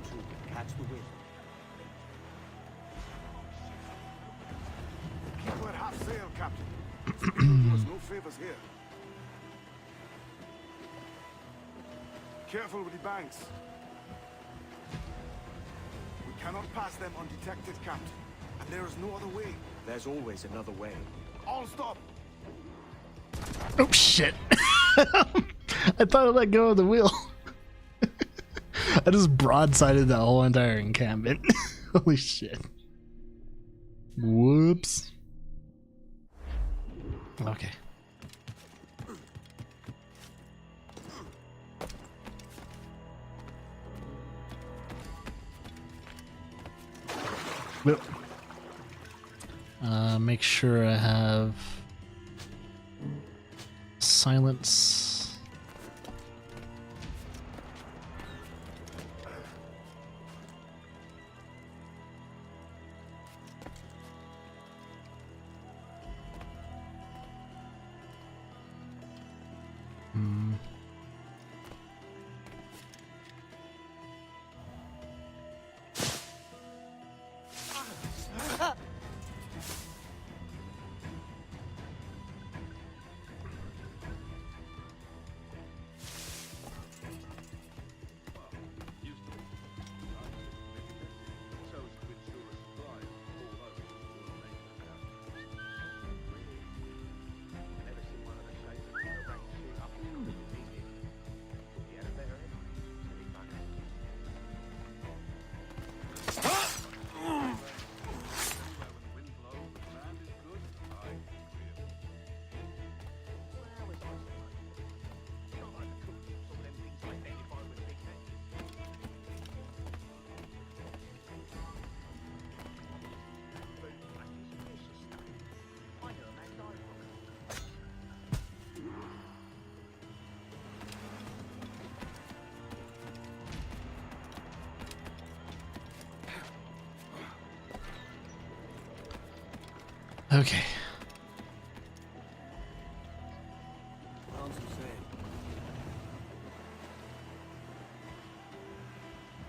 turn to, catch the wind. Keep her at half sail, Captain. Do us no favors here. Careful with the banks. We cannot pass them undetected, Captain. And there is no other way. There's always another way. All stop! Oh shit! I thought I let go of the wheel. I just broadsided that whole entire encampment. Holy shit. Whoops. Okay. Well, make sure I have silence. Okay.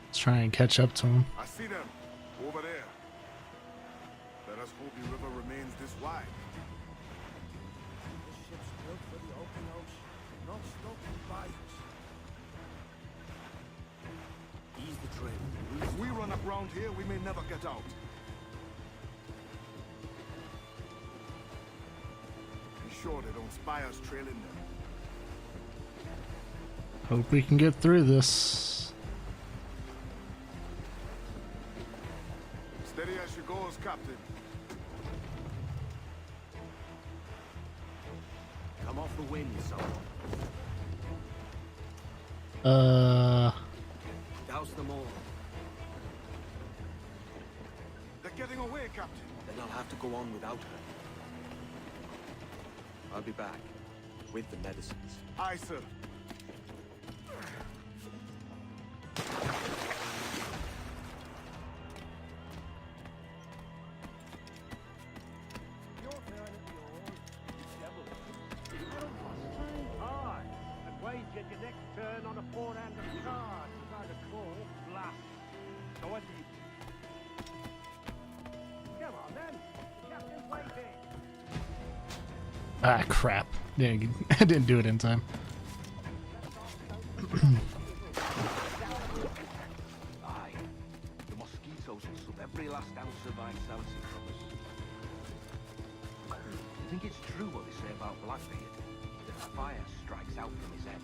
Let's try and catch up to him. I see them. Over there. Let us hope the river remains this wide. This ship's built for the open ocean, not stuck in bites. Ease the train. If we run up round here, we may never get out. Be sure they don't spy us trailing them. Hope we can get through this. Steady as she goes, Captain. Come off the wind, someone. Douse them all. They're getting away, Captain. Then I'll have to go on without her. I'll be back with the medicines. Aye, sir. Get your next turn on a four-handed card, as I recall. Blast. So what do you... Come on, then. The captain's waiting. Ah, crap. I didn't do it in time. Aye. The mosquitoes will suck every last ounce of vitality from us. You think it's true what they say about Blackbeard? That fire strikes out from his head,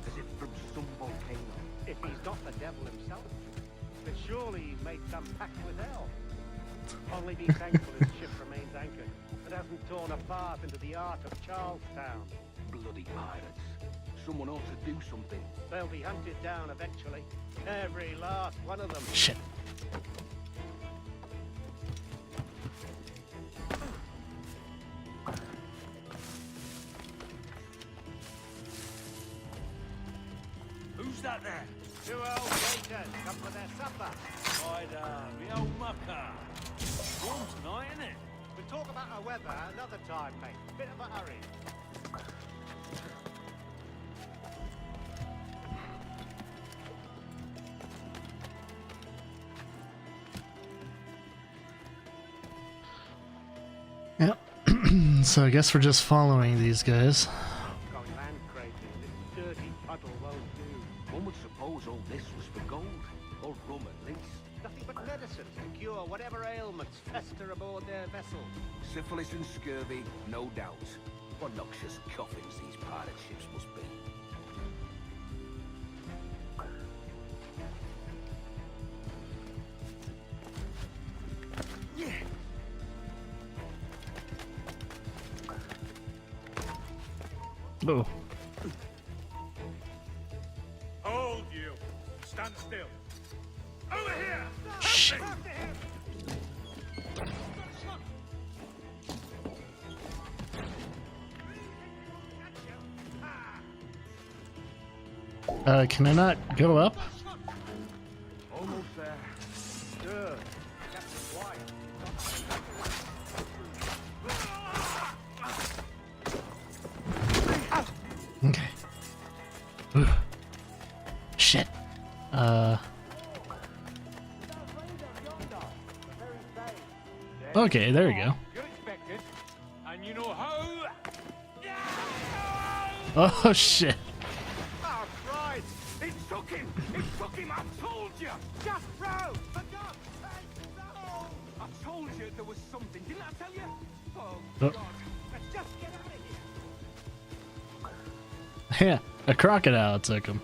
as if from some volcano. If he's not the devil himself, then surely he's made some pact with hell. Only be thankful his ship remains anchored and hasn't torn apart into the art of Charlestown. Bloody pirates. Someone ought to do something. They'll be hunted down eventually. Every last one of them. Shit. Who's that there? Two old waiters come for their supper. The old mucker. Warm tonight, isn't it? We'll talk about our weather another time, mate. Bit of a hurry. So I guess we're just following these guys. Going land crazy, this dirty puddle won't do. One would suppose all this was for gold, or rum at least. Nothing but medicine to cure whatever ailments fester aboard their vessel. Syphilis and scurvy, no doubt. What noxious coffins these pirate ships must be. Oh. Hold you. Stand still. Over here! Shit. Can I not go up? Almost there. Good. Okay. Ugh. Shit. Okay, there we go. You're expected, and you know how. Oh shit. Oh, Christ! It took him! It took him! I told you! Just row! For God's sake, row! I told you there was something, didn't I tell you? Oh, God. Let's just get out of here! Yeah, a crocodile took him.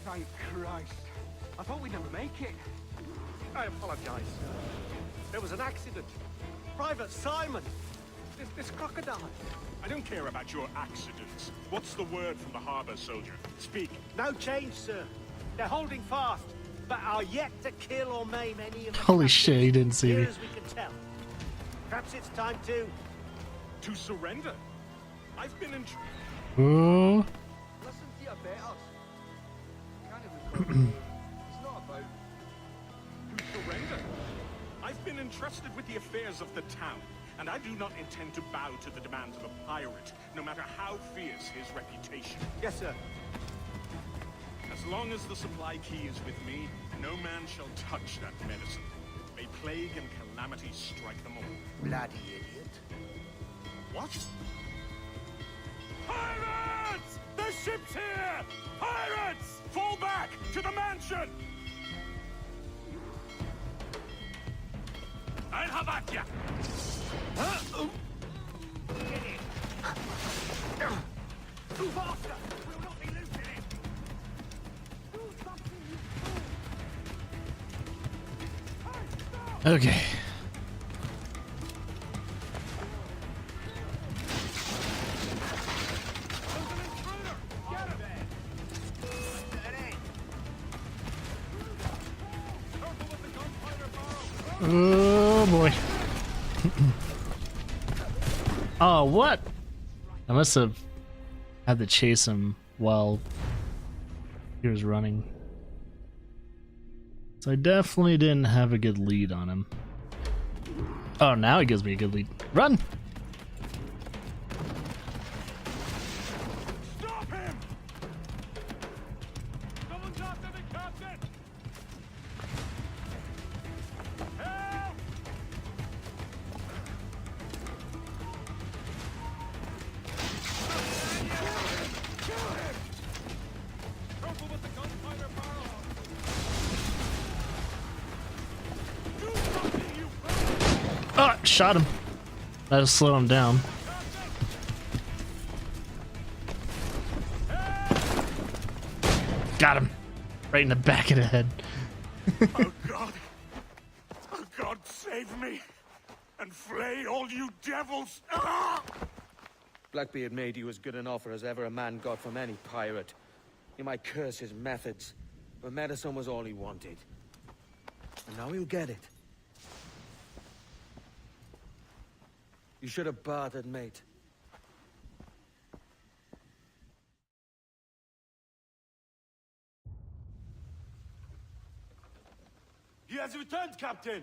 Thank Christ. I thought we'd never make it. I apologize. There was an accident. Private Simon. This crocodile. I don't care about your accidents. What's the word from the harbor, soldier? Speak. No change, sir. They're holding fast, but are yet to kill or maim any of the Holy shit, he didn't see near me. as we can tell. Perhaps it's time to... To surrender? I've been in... Oh. Listen to your betters. Can't even it's not about To surrender? I've been entrusted with the affairs of the town, and I do not intend to bow to the demands of a pirate, no matter how fierce his reputation. Yes, sir. As long as the supply key is with me, no man shall touch that medicine. May plague and calamity strike them all. Bloody idiot. What? Pirates! The ship's here! Pirates! Fall back to the mansion! I'll have at ya! Get in. Move faster! We'll not be losing it! Do something, you fool! Okay. Oh boy. Oh, what? I must have had to chase him while he was running. So I definitely didn't have a good lead on him. Oh, now he gives me a good lead. Run! Stop him! Someone's after the captain! Help! Kill him! Careful with the gunpowder barrel! Do something, you fool! Oh, shot him. That'll slow him down. Got him. Right in the back of the head. Oh God! Oh God, save me! And flay all you devils! Ah! Blackbeard made you as good an offer as ever a man got from any pirate. You might curse his methods, but medicine was all he wanted. And now he'll get it. You should have bartered, mate. He has returned, Captain!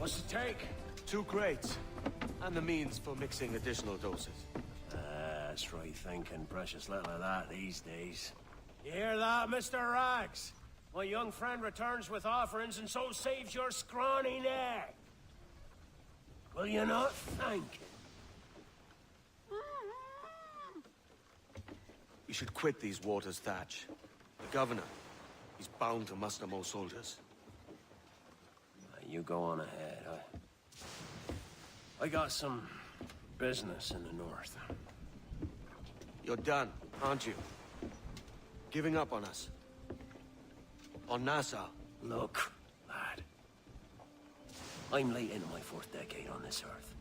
What's the take? 2 crates. And the means for mixing additional doses. That's right thinking. Precious little of that these days. You hear that, Mr. Rags? My young friend returns with offerings and so saves your scrawny neck. Will you not thank him? You should quit these waters, Thatch. The governor, he's bound to muster more soldiers. You go on ahead. I got some business in the north. You're done, aren't you? Giving up on us? On Nassau? Look, lad. I'm late into my 4th decade on this earth.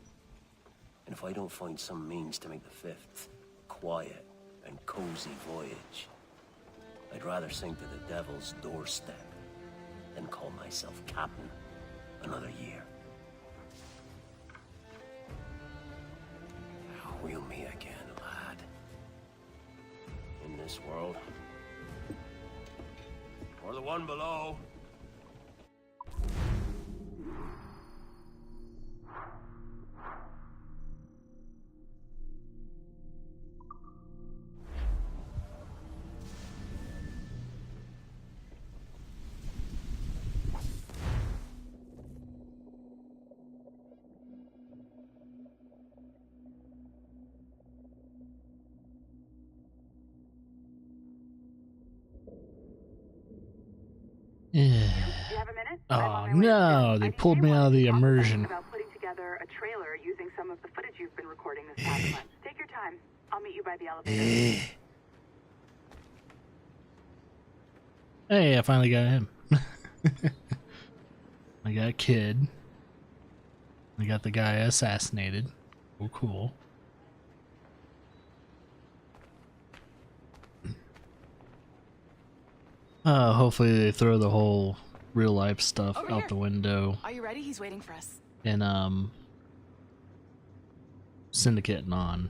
And if I don't find some means to make the 5th quiet and cozy voyage, I'd rather sink to the devil's doorstep than call myself captain another year. We'll meet again, lad. In this world. Or the one below. Oh no, they pulled me out of the immersion. About putting together a trailer using some of the footage you've been recording this past month. Take your time. I'll meet you by the elevator. Hey, I finally got him. I got Kid. I got the guy I assassinated. Oh, cool. Hopefully they throw the whole real life stuff out the window. Are you ready? He's waiting for us. And Syndicate and on.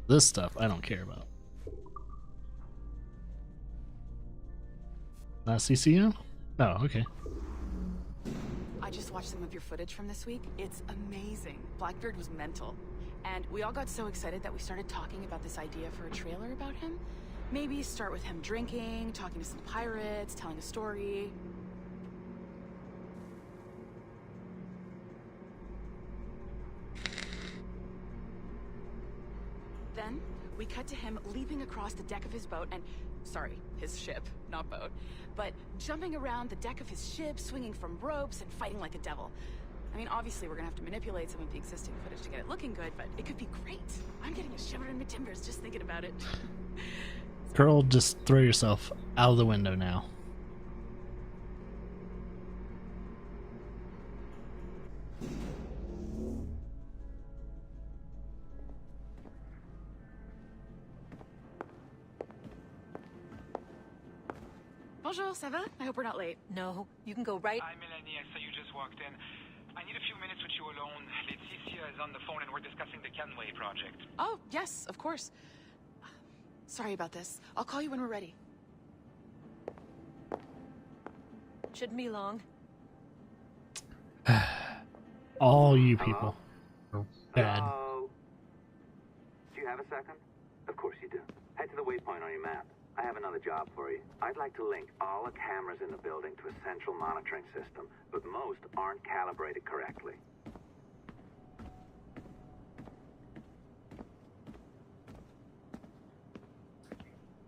This stuff I don't care about. Not CCU? Oh, okay. I just watched some of your footage from this week. It's amazing. Blackbeard was mental. And we all got so excited that we started talking about this idea for a trailer about him. Maybe start with him drinking, talking to some pirates, telling a story. Then, we cut to him leaping across the deck of his boat and... Sorry, his ship, not boat. But jumping around the deck of his ship, swinging from ropes, and fighting like a devil. I mean, obviously we're gonna have to manipulate some of the existing footage to get it looking good, but it could be great. I'm getting a shiver in my timbers just thinking about it. Girl, just throw yourself out of the window now. Bonjour, ça va? I hope we're not late. No, you can go right. Hi, Melanie. I saw you just walked in. I need a few minutes with you alone. Laetitia is on the phone and we're discussing the Kenway project. Oh, yes, of course. Sorry about this. I'll call you when we're ready. Shouldn't be long. All you people are bad. Hello? Do you have a second? Of course you do. Head to the waypoint on your map. I have another job for you. I'd like to link all the cameras in the building to a central monitoring system, but most aren't calibrated correctly.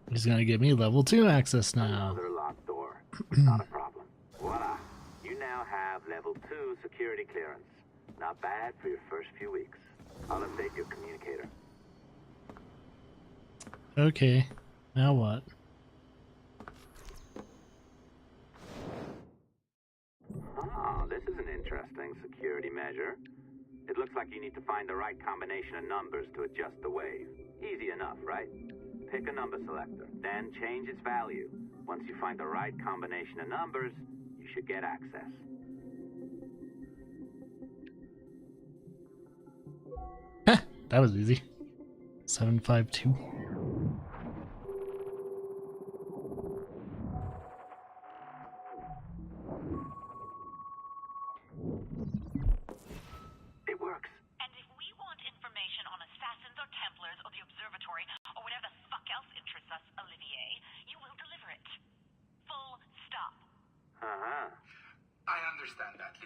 He's gonna give me level 2 access now. Another locked door. Not a problem. Voila. You now have level 2 security clearance. Not bad for your first few weeks. I'll update your communicator. Okay. Now what? Ah, this is an interesting security measure. It looks like you need to find the right combination of numbers to adjust the wave. Easy enough, right? Pick a number selector, then change its value. Once you find the right combination of numbers, you should get access. That was easy. 752.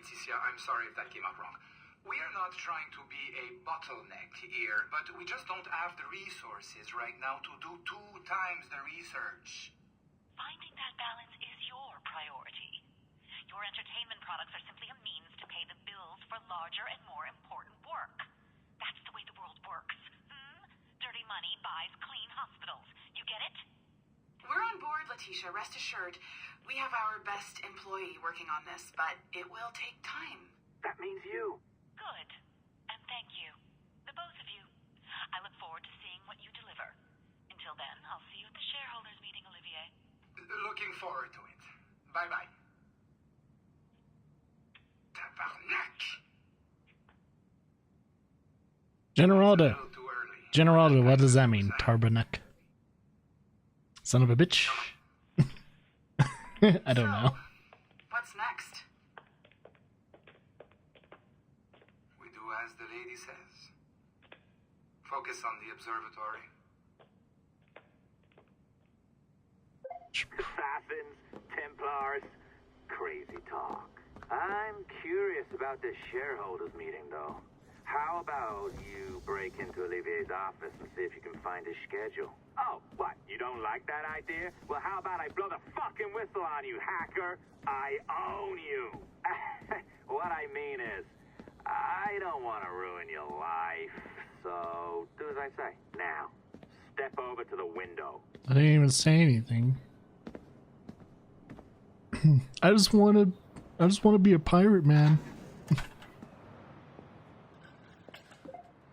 Laetitia, I'm sorry if that came out wrong. We are not trying to be a bottleneck here, but we just don't have the resources right now to do 2 times the research. Finding that balance is your priority. Your entertainment products are simply a means to pay the bills for larger and more important work. That's the way the world works. Dirty money buys clean hospitals. You get it? We're on board, Letitia, rest assured. We have our best employee working on this, but it will take time. That means you. Good. And thank you. The both of you. I look forward to seeing what you deliver. Until then, I'll see you at the shareholders meeting, Olivier. Looking forward to it. Bye-bye. Tabarnak! Generaldo. Generaldo, what does that mean? Tarbanek. Son of a bitch. I don't know. What's next? We do as the lady says. Focus on the observatory. Assassins, Templars, crazy talk. I'm curious about this shareholders meeting, though. How about you break into Olivier's office and see if you can find his schedule? Oh, what? You don't like that idea? Well, how about I blow the fucking whistle on you, hacker? I own you. What I mean is, I don't want to ruin your life. So, do as I say. Now, step over to the window. I didn't even say anything. I just want to be a pirate, man.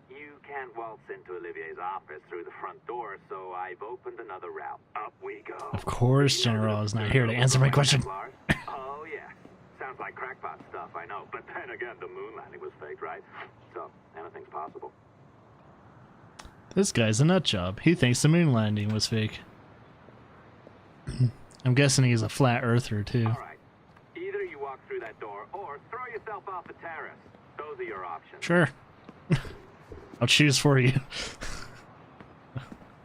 You can't waltz into Olivier's office through the front door, so I've opened another route. Up we go. Of course, General is not here to answer my question. Oh, yeah. Sounds like crackpot stuff, I know. But then again, the moon landing was faked, right? So, anything's possible. This guy's a nut job. He thinks the moon landing was fake. I'm guessing he's a flat earther, too. All right. Either you walk through that door or throw yourself off the terrace. Those are your options. Sure. I'll choose for you.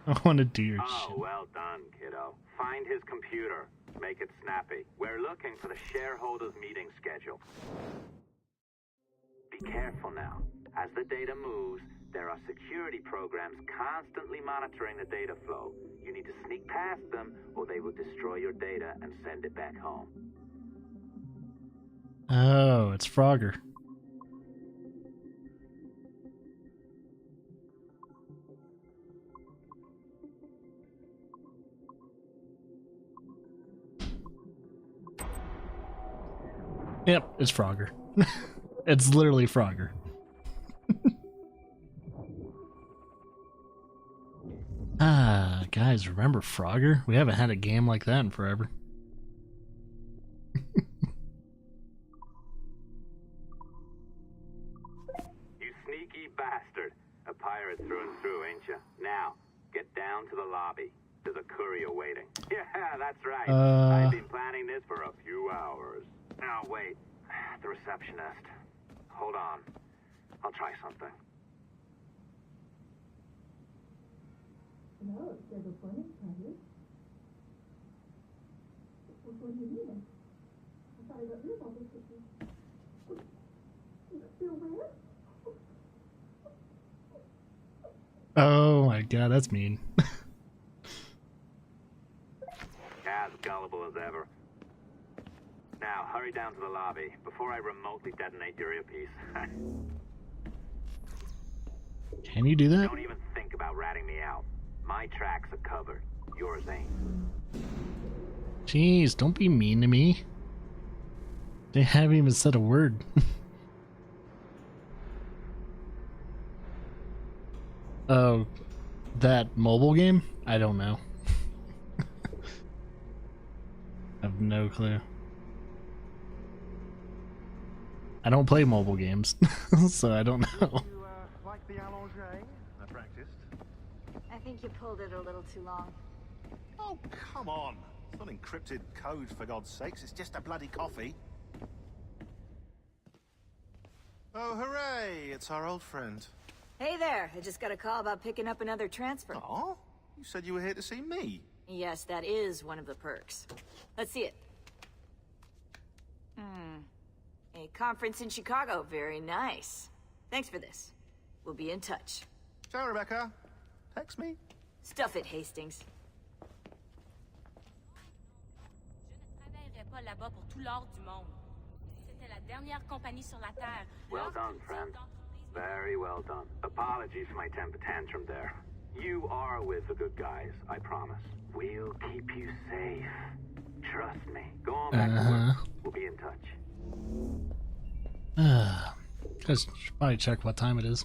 I want to do your shit. Well done, kiddo. Find his computer. Make it snappy. We're looking for the shareholders meeting schedule. Be careful now. As the data moves, there are security programs constantly monitoring the data flow. You need to sneak past them, or they will destroy your data and send it back home. Oh, it's Frogger. Yep, it's Frogger. It's literally Frogger. Guys, remember Frogger? We haven't had a game like that in forever. You sneaky bastard. A pirate through and through, ain't you? Now, get down to the lobby. There's a courier waiting. Yeah, that's right. I've been planning this for a few hours. Now, wait. The receptionist. Hold on. I'll try something. No, there's a funny package. What do you mean? I thought I got rid of all this pictures. Still where? Oh my god, that's mean. As gullible as ever. Now, hurry down to the lobby before I remotely detonate your earpiece. Can you do that? Don't even think about ratting me out. My tracks are covered. Yours ain't. Jeez, don't be mean to me. They haven't even said a word. Oh, that mobile game? I don't know. I have no clue. I don't play mobile games, so I don't know. Like the allongé? I practiced. I think you pulled it a little too long. Oh, come on. It's not encrypted code, for God's sakes. It's just a bloody coffee. Oh, hooray! It's our old friend. Hey there, I just got a call about picking up another transfer. Oh? You said you were here to see me. Yes, that is one of the perks. Let's see it. A conference in Chicago. Very nice. Thanks for this. We'll be in touch. Ciao, Rebecca. Text me. Stuff it, Hastings. Je ne travaillerai pas là-bas pour tout l'or du monde. C'était la dernière compagnie sur la Terre. Well done, friend. Very well done. Apologies for my temper tantrum there. You are with the good guys, I promise. We'll keep you safe. Trust me. Go on back to work. We'll be in touch. Guys should probably check what time it is.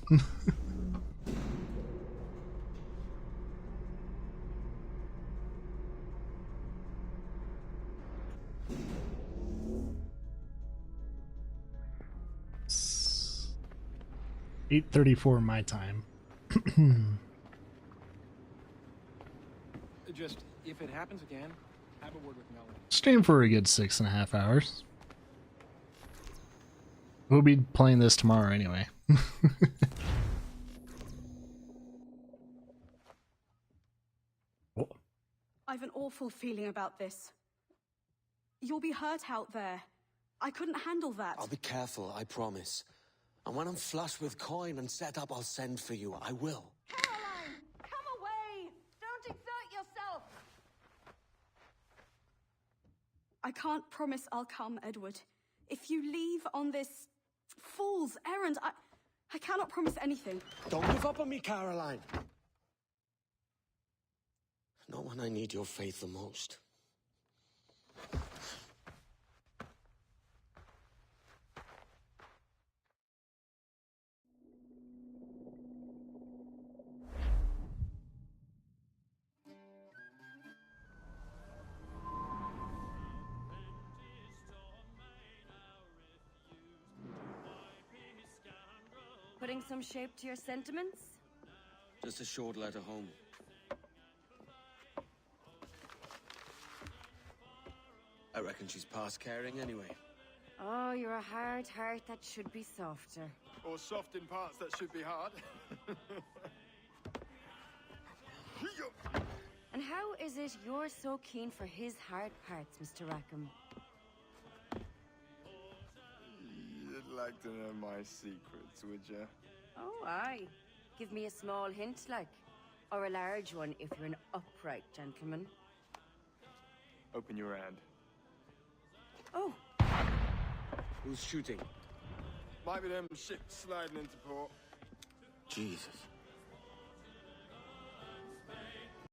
It's 8:34 my time. Just, if it happens again, have a word with Melanie. Stream for a good 6.5 hours. We'll be playing this tomorrow anyway. I've an awful feeling about this. You'll be hurt out there. I couldn't handle that. I'll be careful, I promise. And when I'm flush with coin and set up, I'll send for you. I will. Caroline! Come away! Don't exert yourself! I can't promise I'll come, Edward. If you leave on this fool's errand, I cannot promise anything. Don't give up on me, Caroline. Not when I need your faith the most. Putting some shape to your sentiments? Just a short letter home. I reckon she's past caring anyway. Oh, you're a hard heart that should be softer. Or soft in parts that should be hard. And how is it you're so keen for his hard parts, Mr. Rackham? You'd like to know my secrets, would you? Oh, aye. Give me a small hint, like. Or a large one, if you're an upright gentleman. Open your hand. Oh. Who's shooting? Might be them ships sliding into port. Jesus.